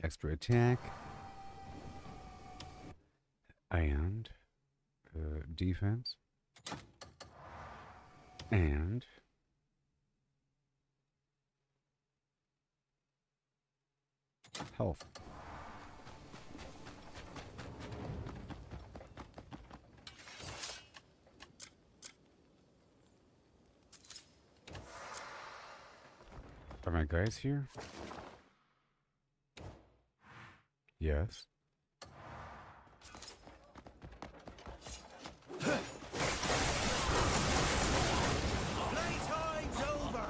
Extra attack and defense and health. Are my guys here? Yes. Playtime's over.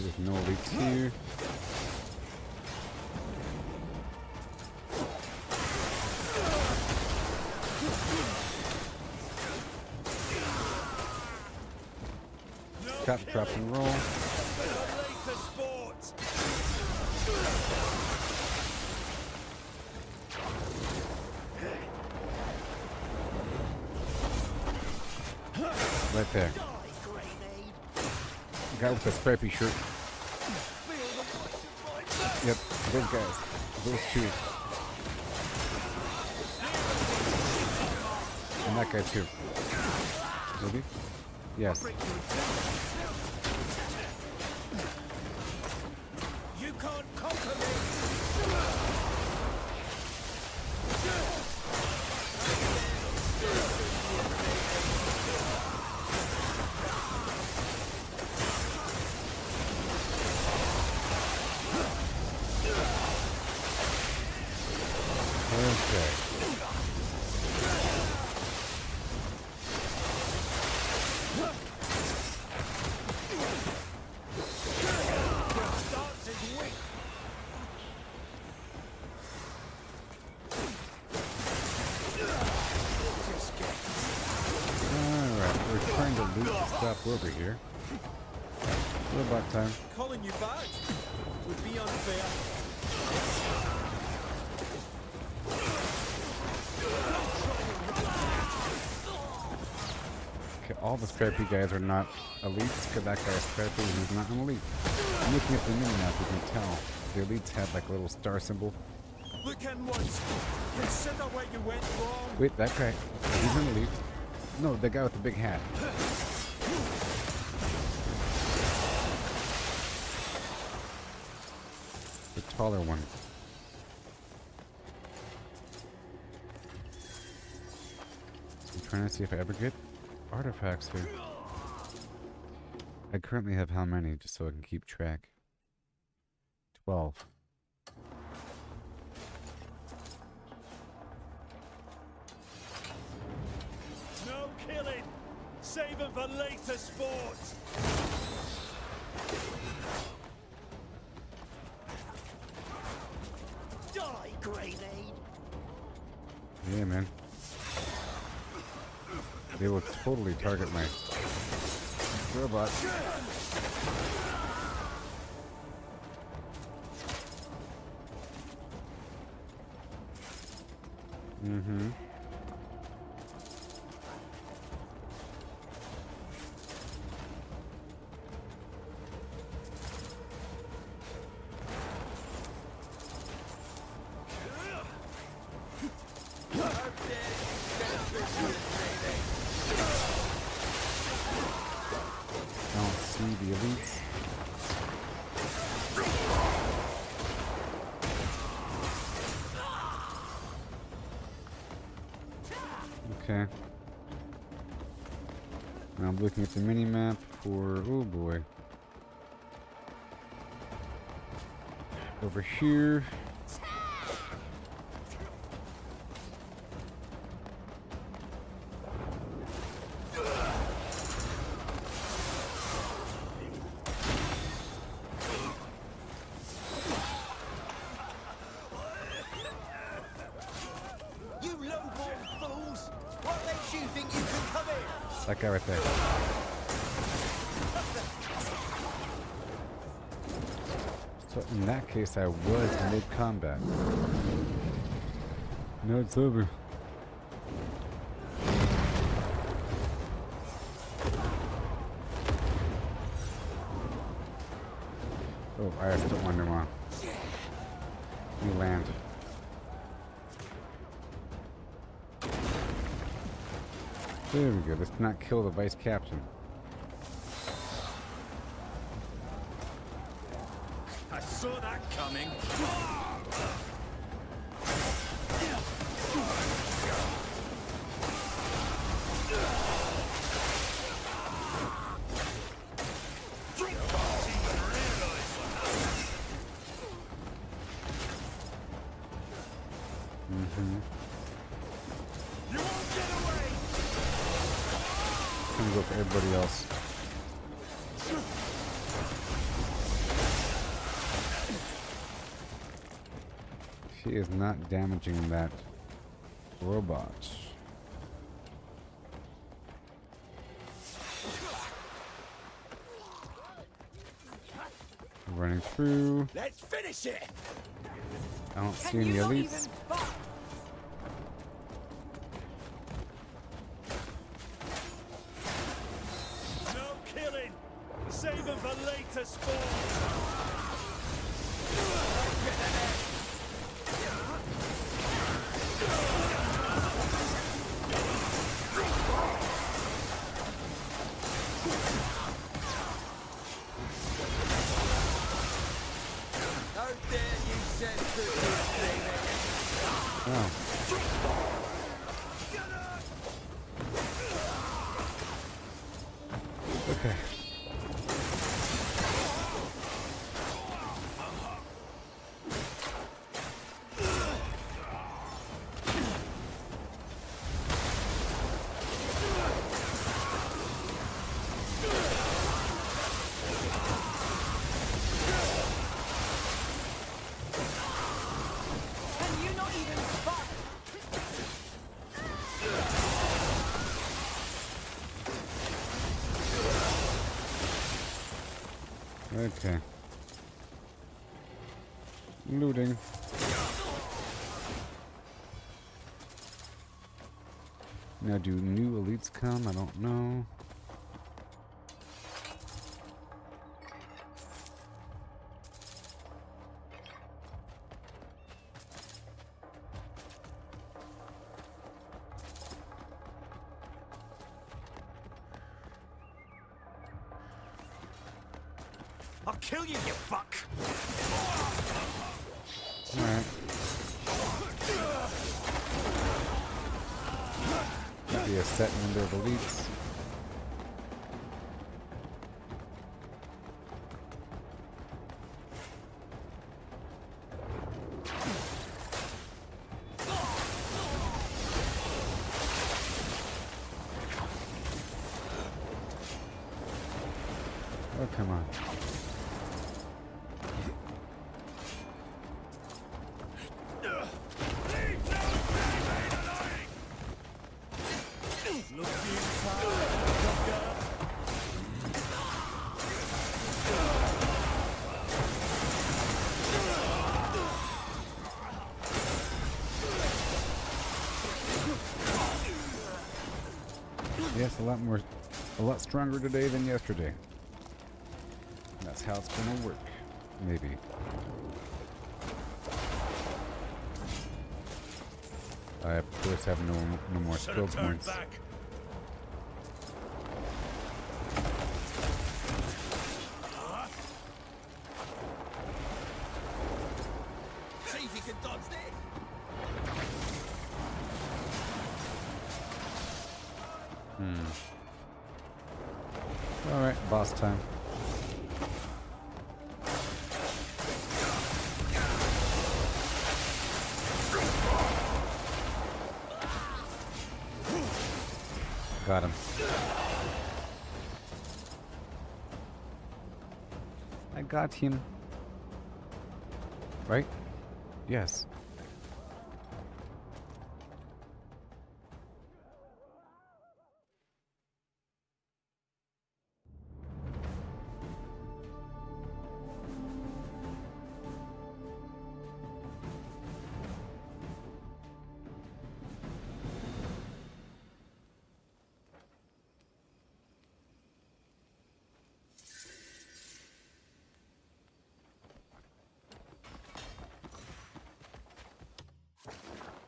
There's no elites here. Trap, trap, and roll. Right there. Guy with the stripy shirt. Yep, those guys. Those two. And that guy too. Maybe? Yes. You can't conquer me. Okay. Stop over here. Robot time. Calling you back would be unfair. Okay, all the stripy guys are not elites, because that guy's stripy and he's not an elite. I'm looking at the mini map, you can tell. The elites have like a little star symbol. Look inwards. Consider where you went wrong. Wait, that guy. He's an elite. No, the guy with the big hat. The taller one. I'm trying to see if I ever get artifacts here. I currently have how many, just so I can keep track? 12. No killing. Save them for later sport. Die, grenade. Yeah, man. They will totally target my robot. Mm-hmm. I don't see the elites. Okay. Now I'm looking at the mini map for, oh boy. Over here. You low-born fools! What makes you think you can come in? That guy right there. So in that case, I was mid-combat. No, it's over. Oh, I just don't wonder why. You land. There we go. Let's not kill the vice captain. I saw that coming. You won't get away. I'm gonna go for everybody else. She is not damaging that robot. Running through. Let's finish it. I don't see any elites. No killing. Save them for later sport. How dare you set foot in this thing? Oh. Okay. Can you not even spot? Okay. Looting. Now, do new elites come? I don't know. kill you, you fuck! Alright. Might be a set number of elites. Oh, come on. Yes, a lot stronger today than yesterday. That's how it's gonna work. Maybe. I of course have no more skill points. See if you can dodge this! Alright, boss time. Got him. I got him. Right? Yes.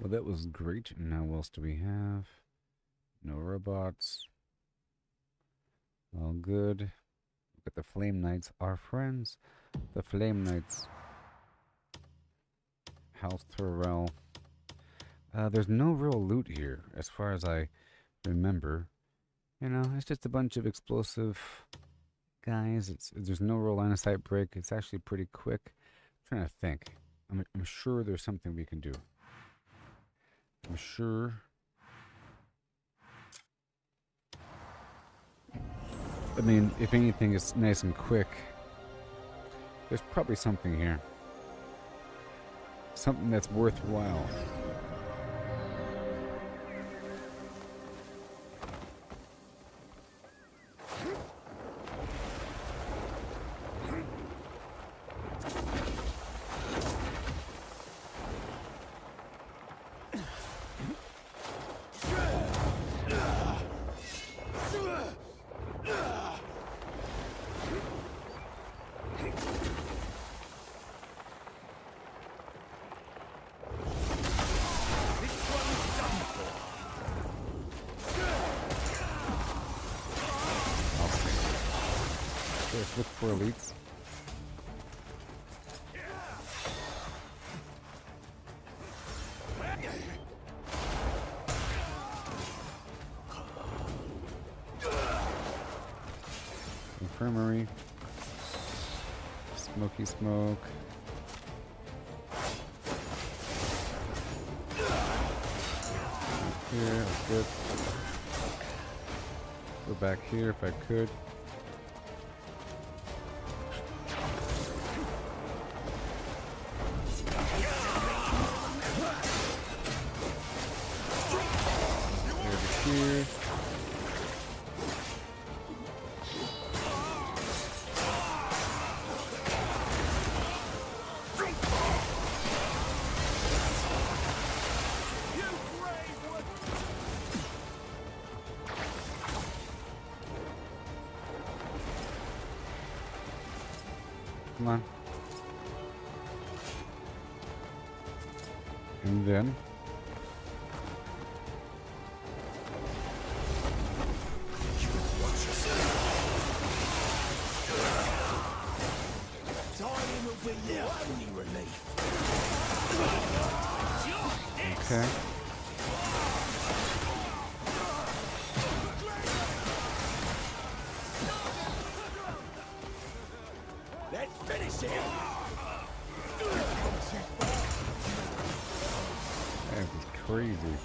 Well, that was great. Now what else do we have? No robots. All good. Look at the Flame Knights, our friends. The Flame Knights. House Thorell. There's no real loot here, as far as I remember. You know, it's just a bunch of explosive guys. There's no real line of sight break. It's actually pretty quick. I'm trying to think. I'm sure there's something we can do. I'm sure. I mean, if anything is nice and quick, there's probably something here. Something that's worthwhile. Let's look for elites. Infirmary. Smoky smoke. Here, that's good. Go back here if I could. Here. Come on. And then only relief. Okay. Let's finish it. That is crazy.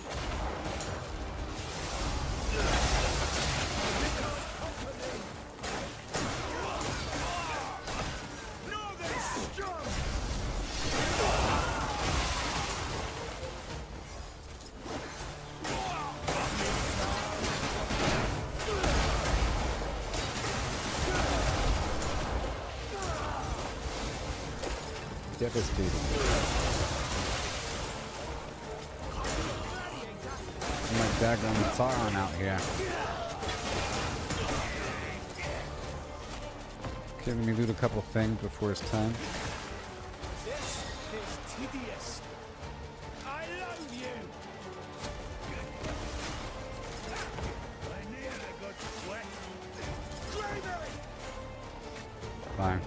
Devastating. My daggone Sauron out here. Okay, let me loot a couple things before it's time. This is tedious. I love you. I nearly got sweat. Gravy! Fine.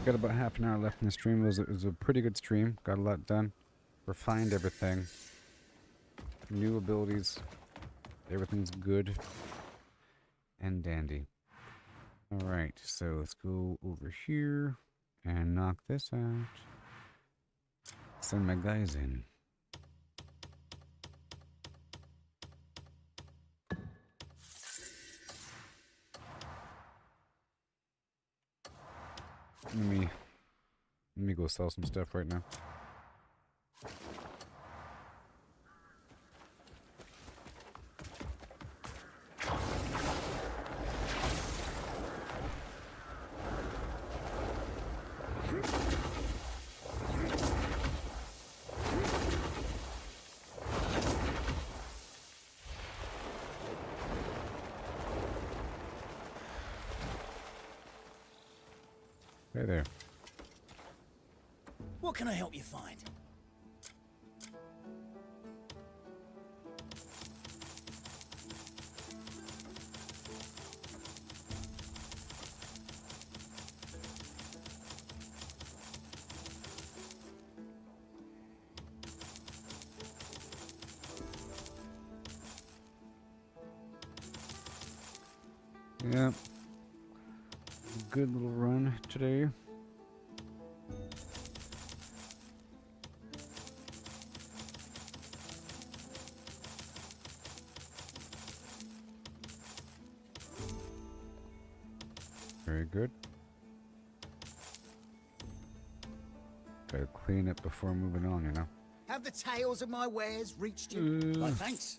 Got about half an hour left in the stream. It was a pretty good stream. Got a lot done. Refined everything. New abilities. Everything's good and dandy. Alright, so let's go over here and knock this out. Send my guys in. Let me go sell some stuff right now. Hey there. What can I help you find? Yeah. Good little run today. Very good. Gotta clean it before moving on, you know. Have the tales of my wares reached you? Why, thanks.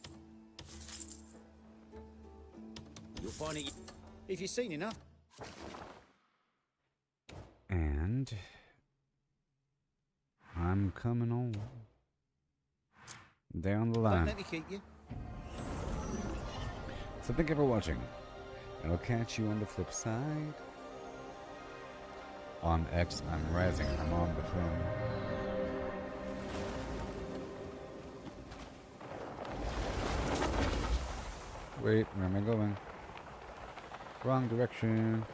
You'll find it if you've seen enough. And I'm coming on down the line. Don't let me keep you. So thank you for watching. And I'll catch you on the flip side. On X, I'm rising. I'm on the throne. Wait, where am I going? Wrong direction.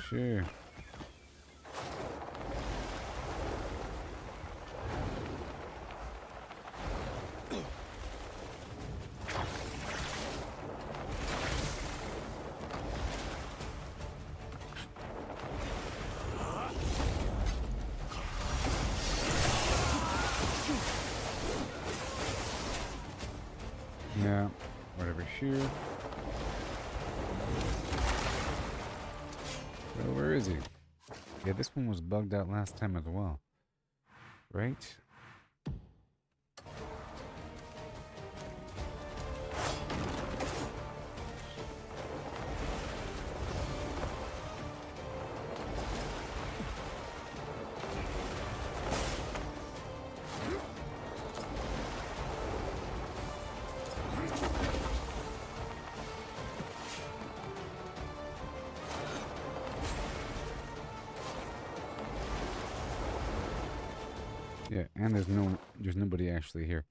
Sure. Yeah, whatever here. So where is he? Yeah, this one was bugged out last time as well. Right? Yeah, and there's nobody actually here.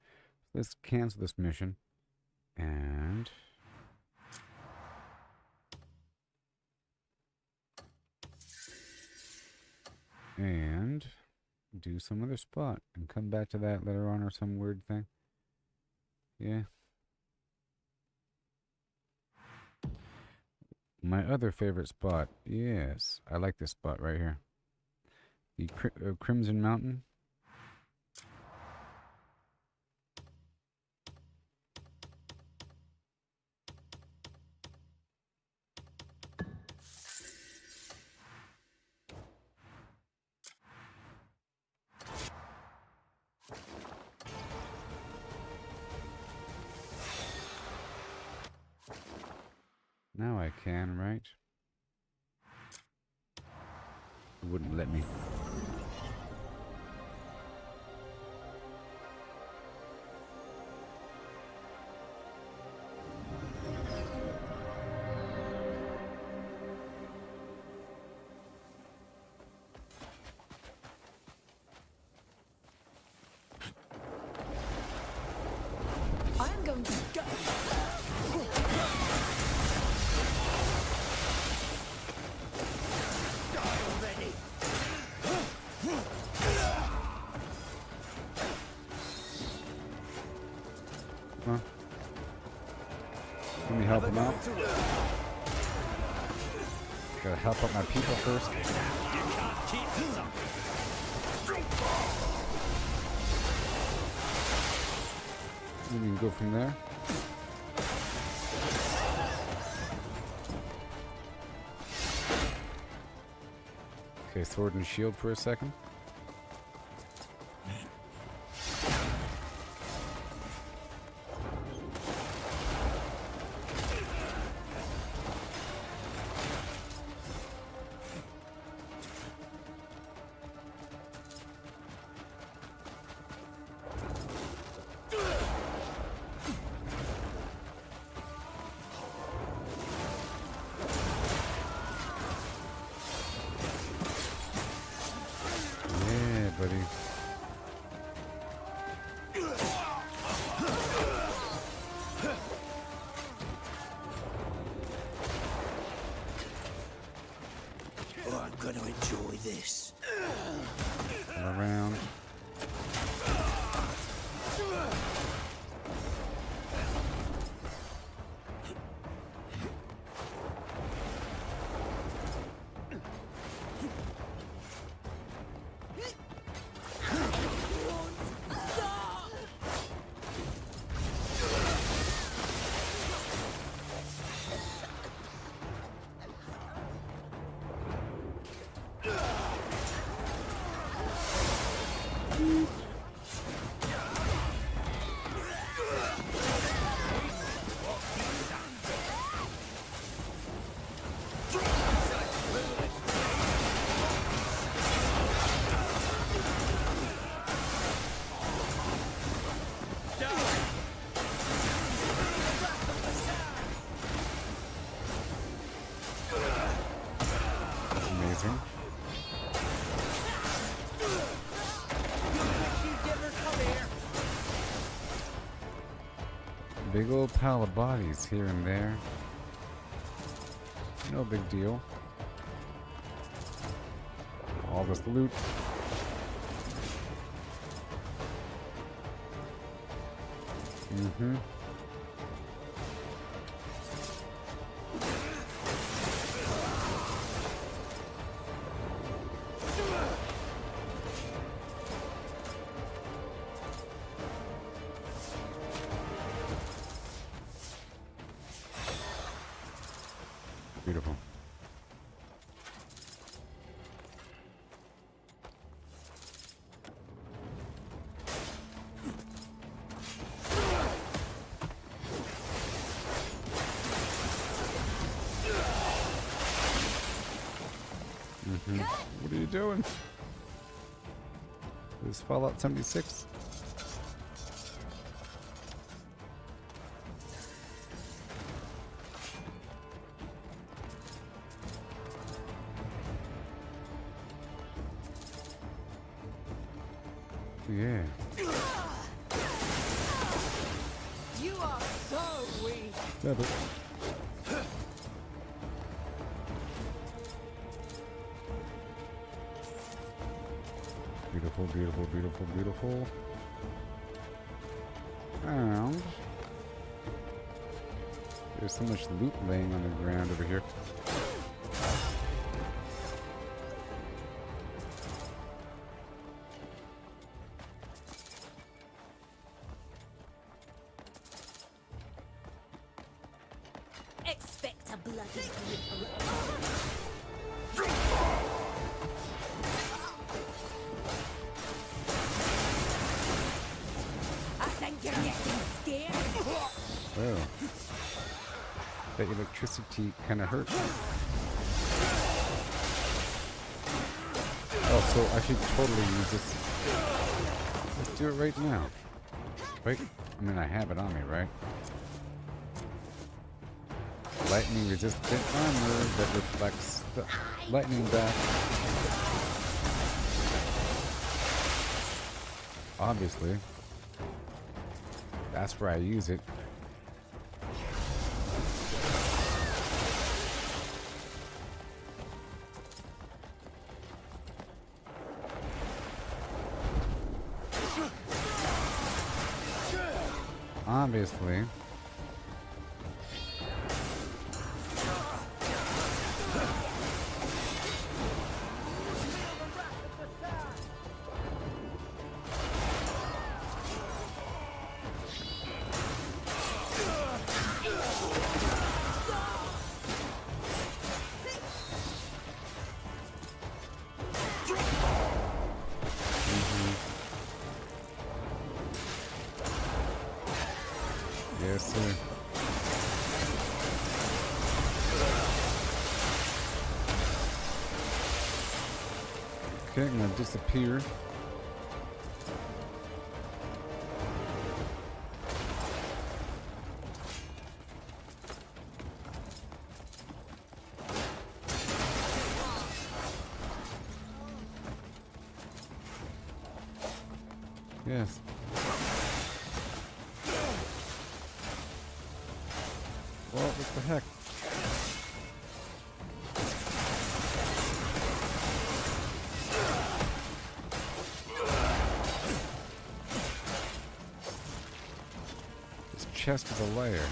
Let's cancel this mission and do some other spot and come back to that later on or some weird thing. Yeah. My other favorite spot. Yes, I like this spot right here. The Crimson Mountain. Now I can, right? It wouldn't let me. I am going to go. Huh? Let me help him out. Gotta help out my people first. We can go from there. Okay, sword and shield for a second. Yeah, buddy. Oh, I'm gonna enjoy this. Around. Amazing. Big old pile of bodies here and there. No big deal. All this loot. Mm-hmm. Beautiful. What are you doing? This is Fallout 76. Yeah. You are so weak. Got it. Beautiful, beautiful, beautiful, beautiful. And there's so much loot laying on the ground over here. Expect a bloody I think you're getting scared. Well, that electricity kind of hurts. Oh, so I should totally use this. Let's do it right now. Right? I mean, I have it on me, right? Lightning resistant armor that reflects the lightning back. Obviously. That's where I use it. Obviously. Yes, sir. Okay, I'm gonna disappear. Yes. Well, what the heck? This chest is a layer.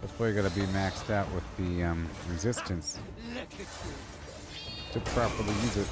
That's why you gotta be maxed out with the resistance to properly use it.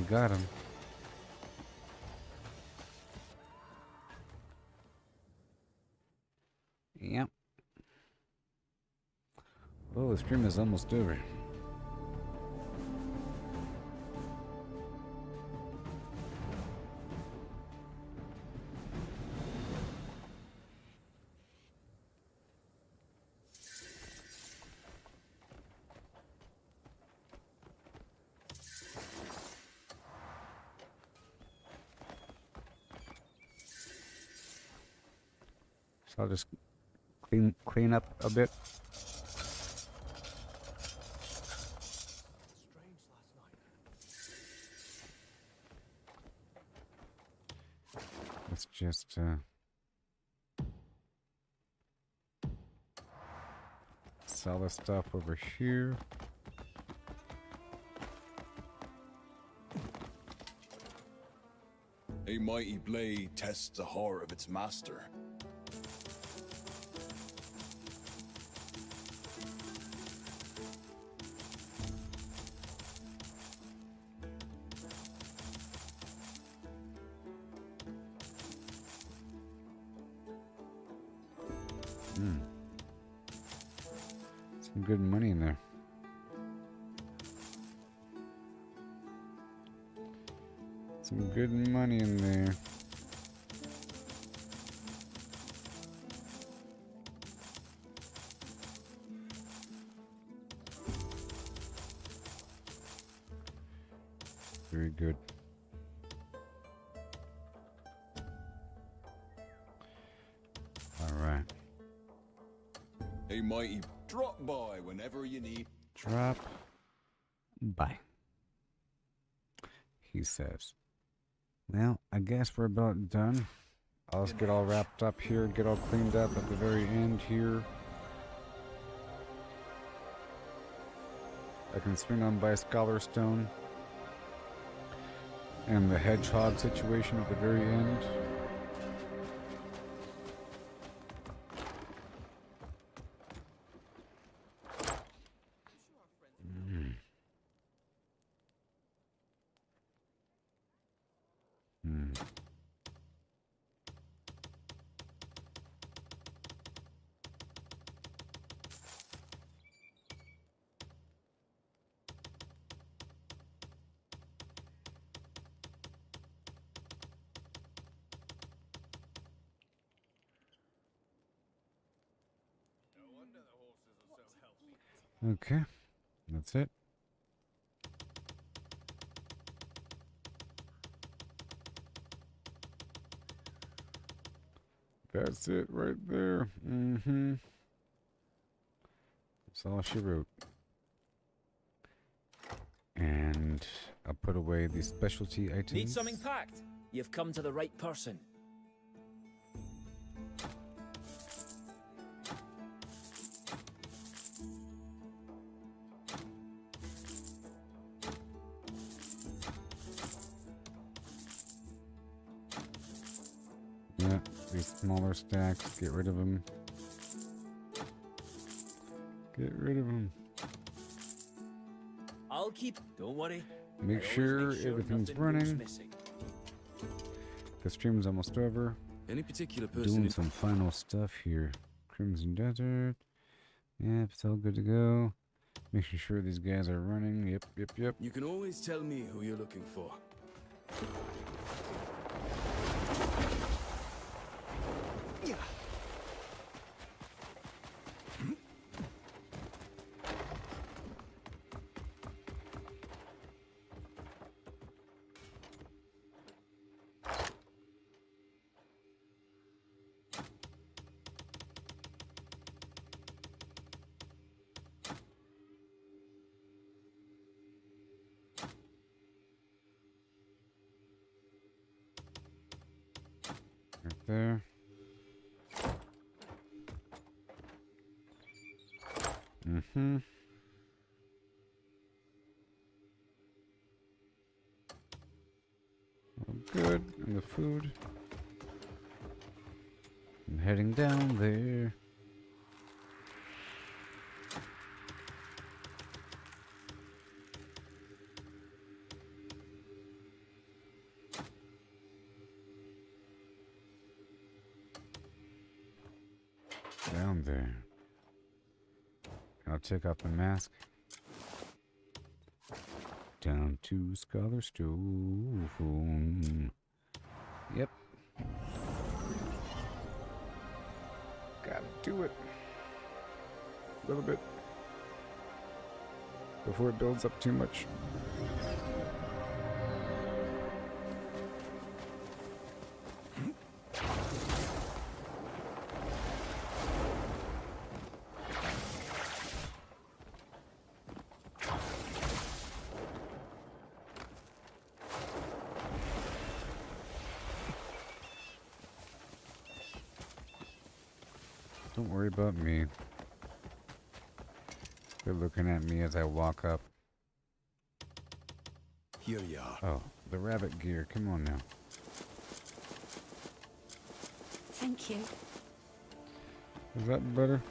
Got him. Yep. Well, the stream is almost over. So I'll just clean up a bit. Let's just sell this stuff over here. A mighty blade tests the heart of its master. Some good money in there. Some good money in there. Very good. All right. Hey, mighty, drop by whenever you need. Drop by, he says. Well, I guess we're about done. I'll just get all wrapped up here, get all cleaned up at the very end here. I can swing on by Scholar Stone. And the hedgehog situation at the very end. Okay, that's it. That's it right there. That's all she wrote. And I'll put away the specialty items. Need something packed? You've come to the right person. Yeah, these smaller stacks, get rid of them. Get rid of them. I'll keep. Don't worry. Make sure everything's running. The stream's almost over. Any particular person Doing some final stuff here. Crimson Desert. Yep, it's all good to go. Making sure these guys are running. Yep. You can always tell me who you're looking for. Right there. All good. And the food. I'm heading down there. Down there. I'll take off the mask. Down to Scholar Stone. Yep. Gotta do it. A little bit. Before it builds up too much. Don't worry about me. They're looking at me as I walk up. Here you are. Oh, the rabbit gear. Come on now. Thank you. Is that better?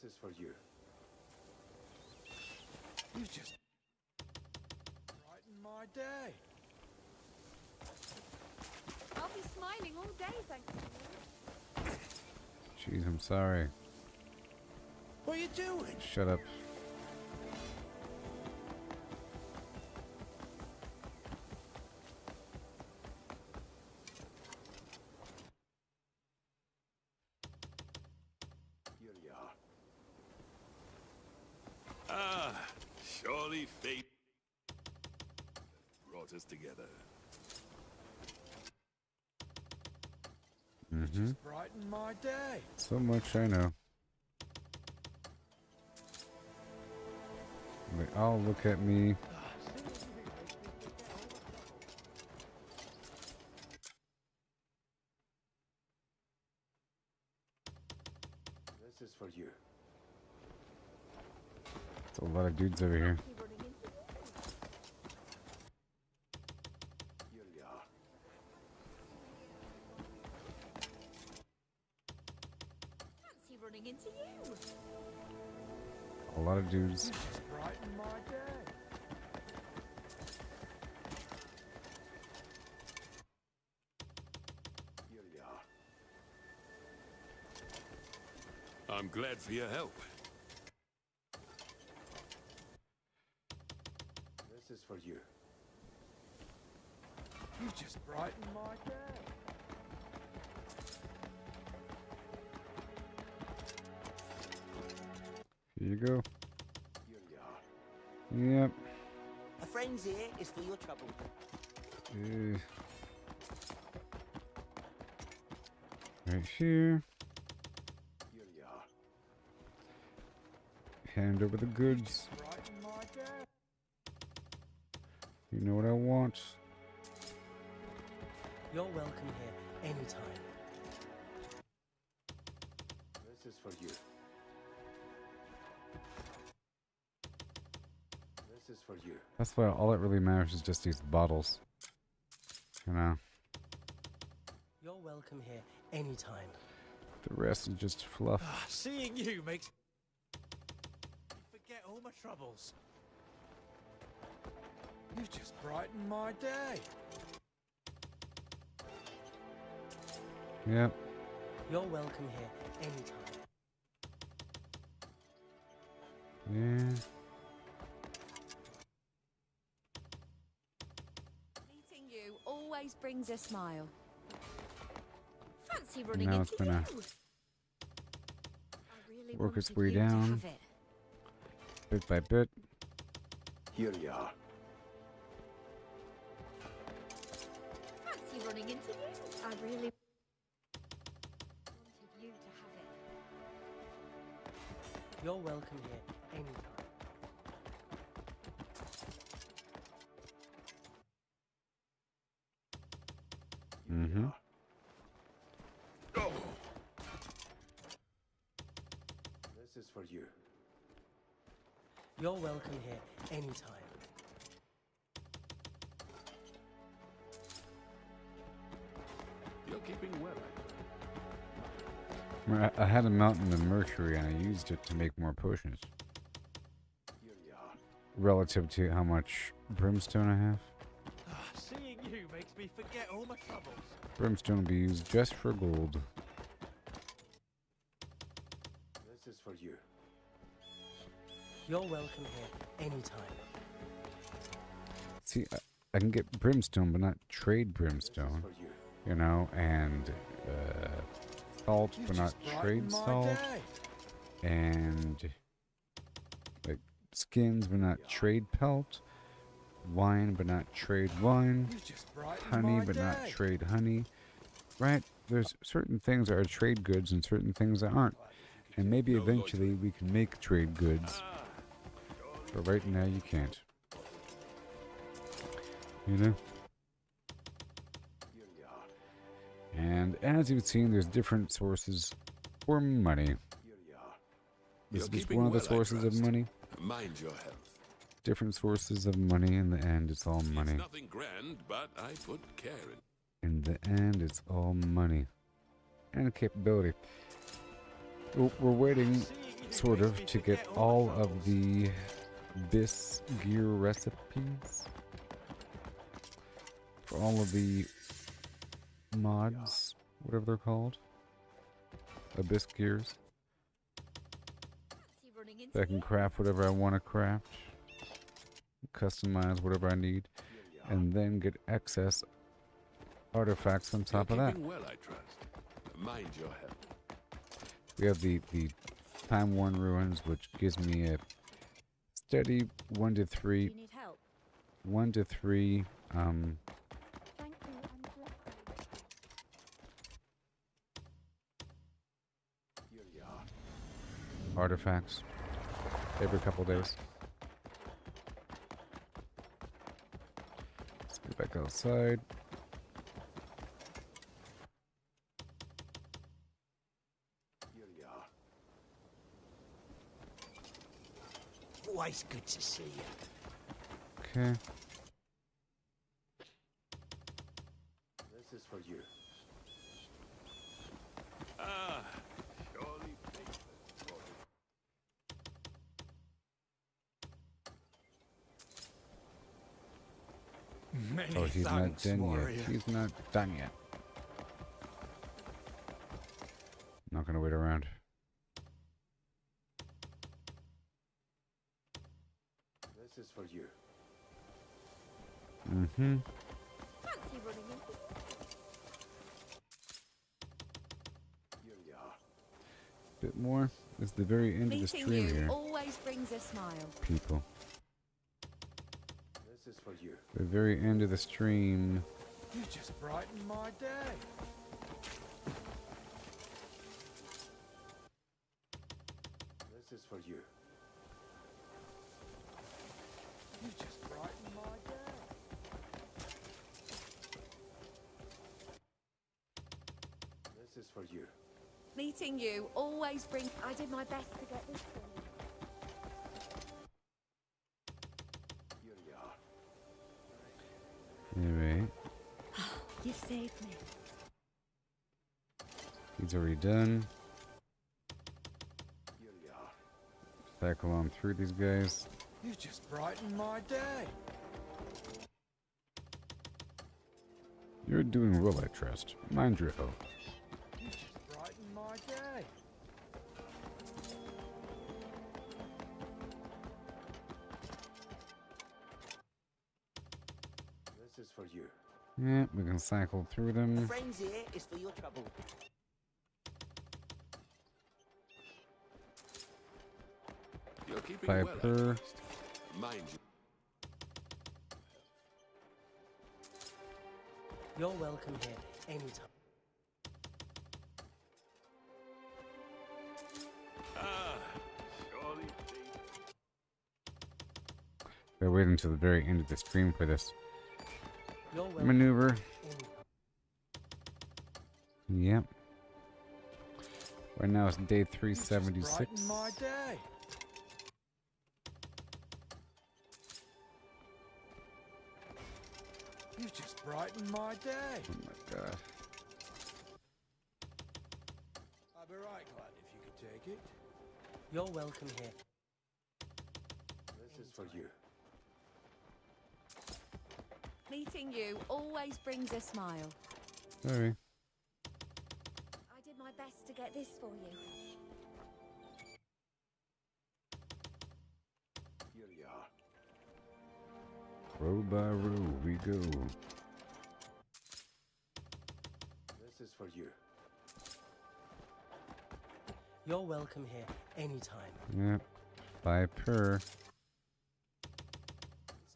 This is for you. You just brightened my day. I'll I'll be smiling all day, thank you. Jeez, I'm sorry. What are you doing? Shut up. Here you are. Ah, surely fate brought us together. Mm-hmm. Brighten my day. So much I know. They all look at me. This is for you. It's a lot of dudes over here. Here you are. Fancy running into you. A lot of dudes. Brighten my day. Here you are. I'm glad for your help. This is for you. You just brighten my day. Here you go. Here you are. Yep. A friend's here is for your trouble. Right here. Here you are. Hand over the goods. Brighten my day. You know what I want. You're welcome here anytime. This is for you. This is for you. That's why all that really matters is just these bottles. You know. You're welcome here anytime. The rest is just fluff. Seeing you makes me forget all my troubles. You've just brightened my day. Yep. You're welcome here anytime. Yeah. Meeting you always brings a smile. Fancy running Now into it's gonna you. I really work its wanted way you to down. have it. Bit by bit. Here you are. Fancy running into you. I really wanted you to have it. You're welcome here anytime. Mm-hmm. This is for you. You're welcome here anytime. You're keeping well. I had a mountain of mercury and I used it to make more potions. Here you are. Relative to how much brimstone I have. Seeing you makes me forget all my troubles. Brimstone will be used just for gold. This is for you. You're welcome here anytime. See, I can get brimstone, but not trade brimstone. For you. You know, and salt, but not trade salt. And like skins, but not trade pelt. Wine, but not trade wine. Honey, but not trade honey. Right? There's certain things that are trade goods and certain things that aren't. And maybe eventually we can make trade goods. But right now you can't. You know? Here you are. And as you've seen, there's different sources for money. Here you are. This You're is keeping one of the well, I sources of trust. money. Mind your health. Different sources of money. In the end, it's all money. It's nothing grand, but I put care in. In the end, it's all money. And capability. We're waiting, sort of, to get all of the Bis gear recipes. For all of the mods, whatever they're called. Abyss gears. So I can craft whatever I want to craft. Customize whatever I need. And then get excess artifacts on top of that. Well, I trust. Mind your health. We have the Time Worn Ruins, which gives me a steady 1 to 3. You need help? 1 to 3 artifacts every couple days. Let's go back outside. Always good to see you. Okay. This is for you. Ah, surely Many Oh, he's not thanks, done warrior. yet. He's not done yet. Not gonna wait around. This is for you. Mm-hmm. Fancy running into Here you are. Bit more. It's the very end of the Meeting stream you here, always brings a smile. people. This is for you. The very end of the stream. You just brightened my day. This is for you. You just brightened my day. This is for you. Meeting you always brings. I did my best to get this for you. Here you are. Alright. You saved me. He's already done. Here you are. Cycle on through these guys. You just brightened my day. You're doing well, I trust. Mind your own. You just brightened my day. This is for you. Yeah, we can cycle through A them. friend's here is for your trouble. You're keeping By well, I per. trust. Mind you. You're welcome here anytime. Ah, surely Gotta wait until the very end of the stream for this You're welcome. maneuver. Anytime. Yep. Right now it's day You just 376. brightened my day. You just brightened my day. Oh my god. I'd be right glad if you could take it. You're welcome here. this is for you. Meeting you always brings a smile. Sorry. I did my best to get this for you. Here you are. Row by row we go. This is for you. You're welcome here anytime. Yep. By per. It's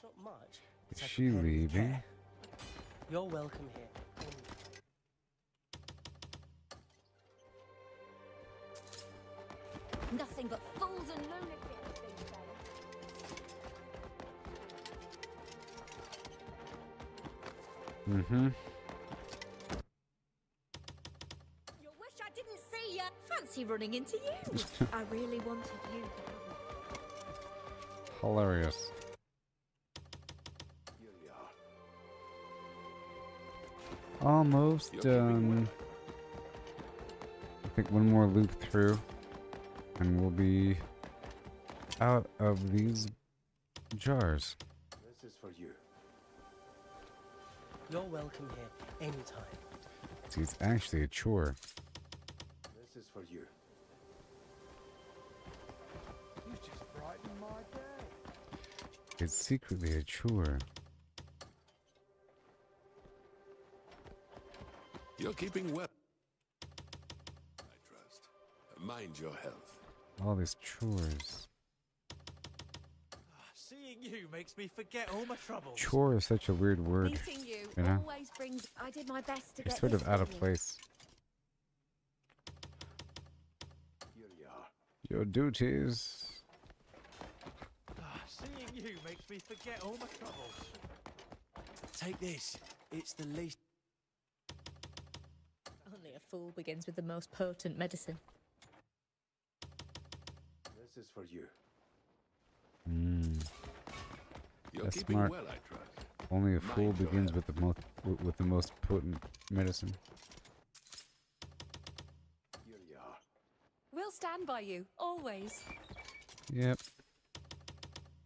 not much. Is It's like she preparing with leaving? care. You're welcome here anytime. Nothing but fools and lunatics these days. Mm-hmm. You wish I didn't see ya. Fancy running into you. I really wanted you to have me. Hilarious. Here you are. Almost You're keeping done. I think one more loop through and we'll be out of these jars. This is for you. You're welcome here anytime. See, it's actually a chore. This is for you. You just brightened my day. It's secretly a chore. You're keeping well. I trust. Mind your health. All these chores. Seeing you makes me forget all my troubles. Chore is such a weird word. Meeting you, You know? always brings. I did my best to It's get sort this of out of for you. place. Here you are. Your duties. Seeing you makes me forget all my troubles. Take this. It's the least. Only a fool begins with the most potent medicine. This is for you. You're That's keeping smart. well, I trust. Only a fool begins with the most potent medicine. Here you are. We'll stand by you, always. Yep.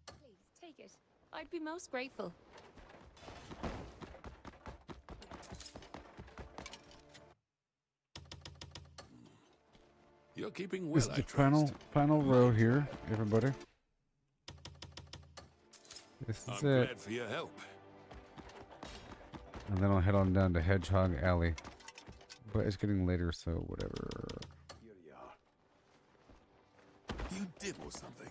Please, take it. I'd be most grateful. You're keeping well, This is I the trust. final row here, everybody. This is I'm it. glad for your help. And then I'll head on down to Hedgehog Alley. But it's getting later, so whatever. Here you are. You dibble something.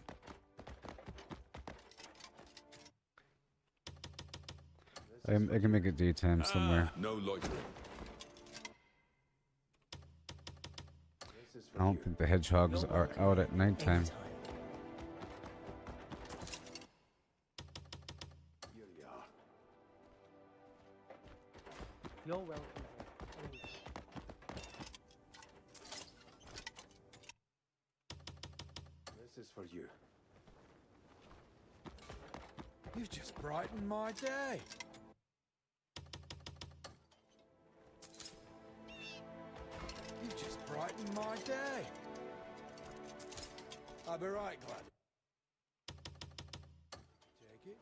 I can make it daytime somewhere. No loitering. I don't think the hedgehogs are out at nighttime. Here you are. You're welcome. This is for you. You just brightened my day. You just brightened my day. I'll be right glad. Take it.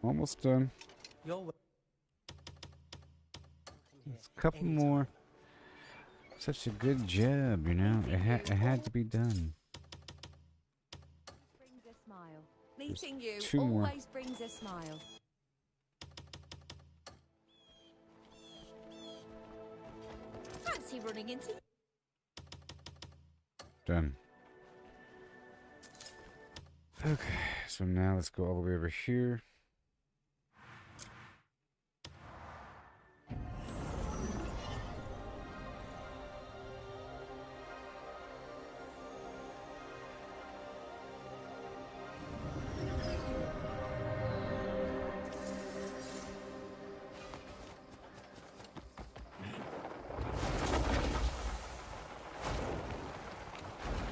Almost done. You're welcome. Just a couple more. Such a good job, you know. It had to be done. Brings a smile. Meeting you two more. always brings a smile. Fancy running into you. Done. Okay, so now let's go all the way over here.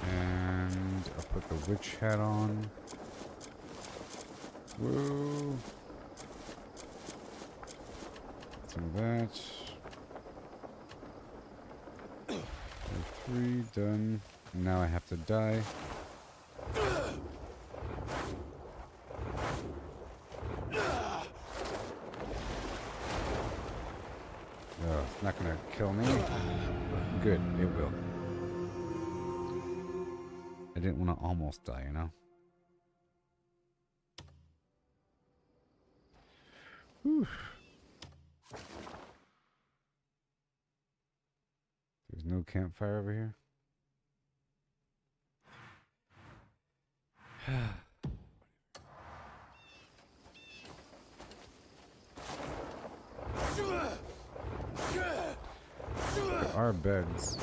And I'll put the witch hat on. Whoa. Some of that. 3, done. Now I have to die. Oh, it's not gonna kill me. Good, it will. I didn't want to almost die, you know? Whew. There's no campfire over here. There are beds.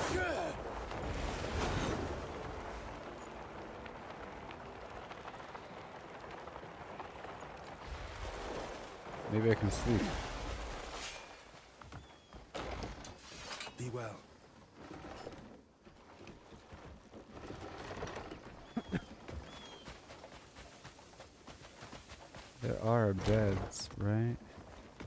Maybe I can sleep. Be well. There are beds, right?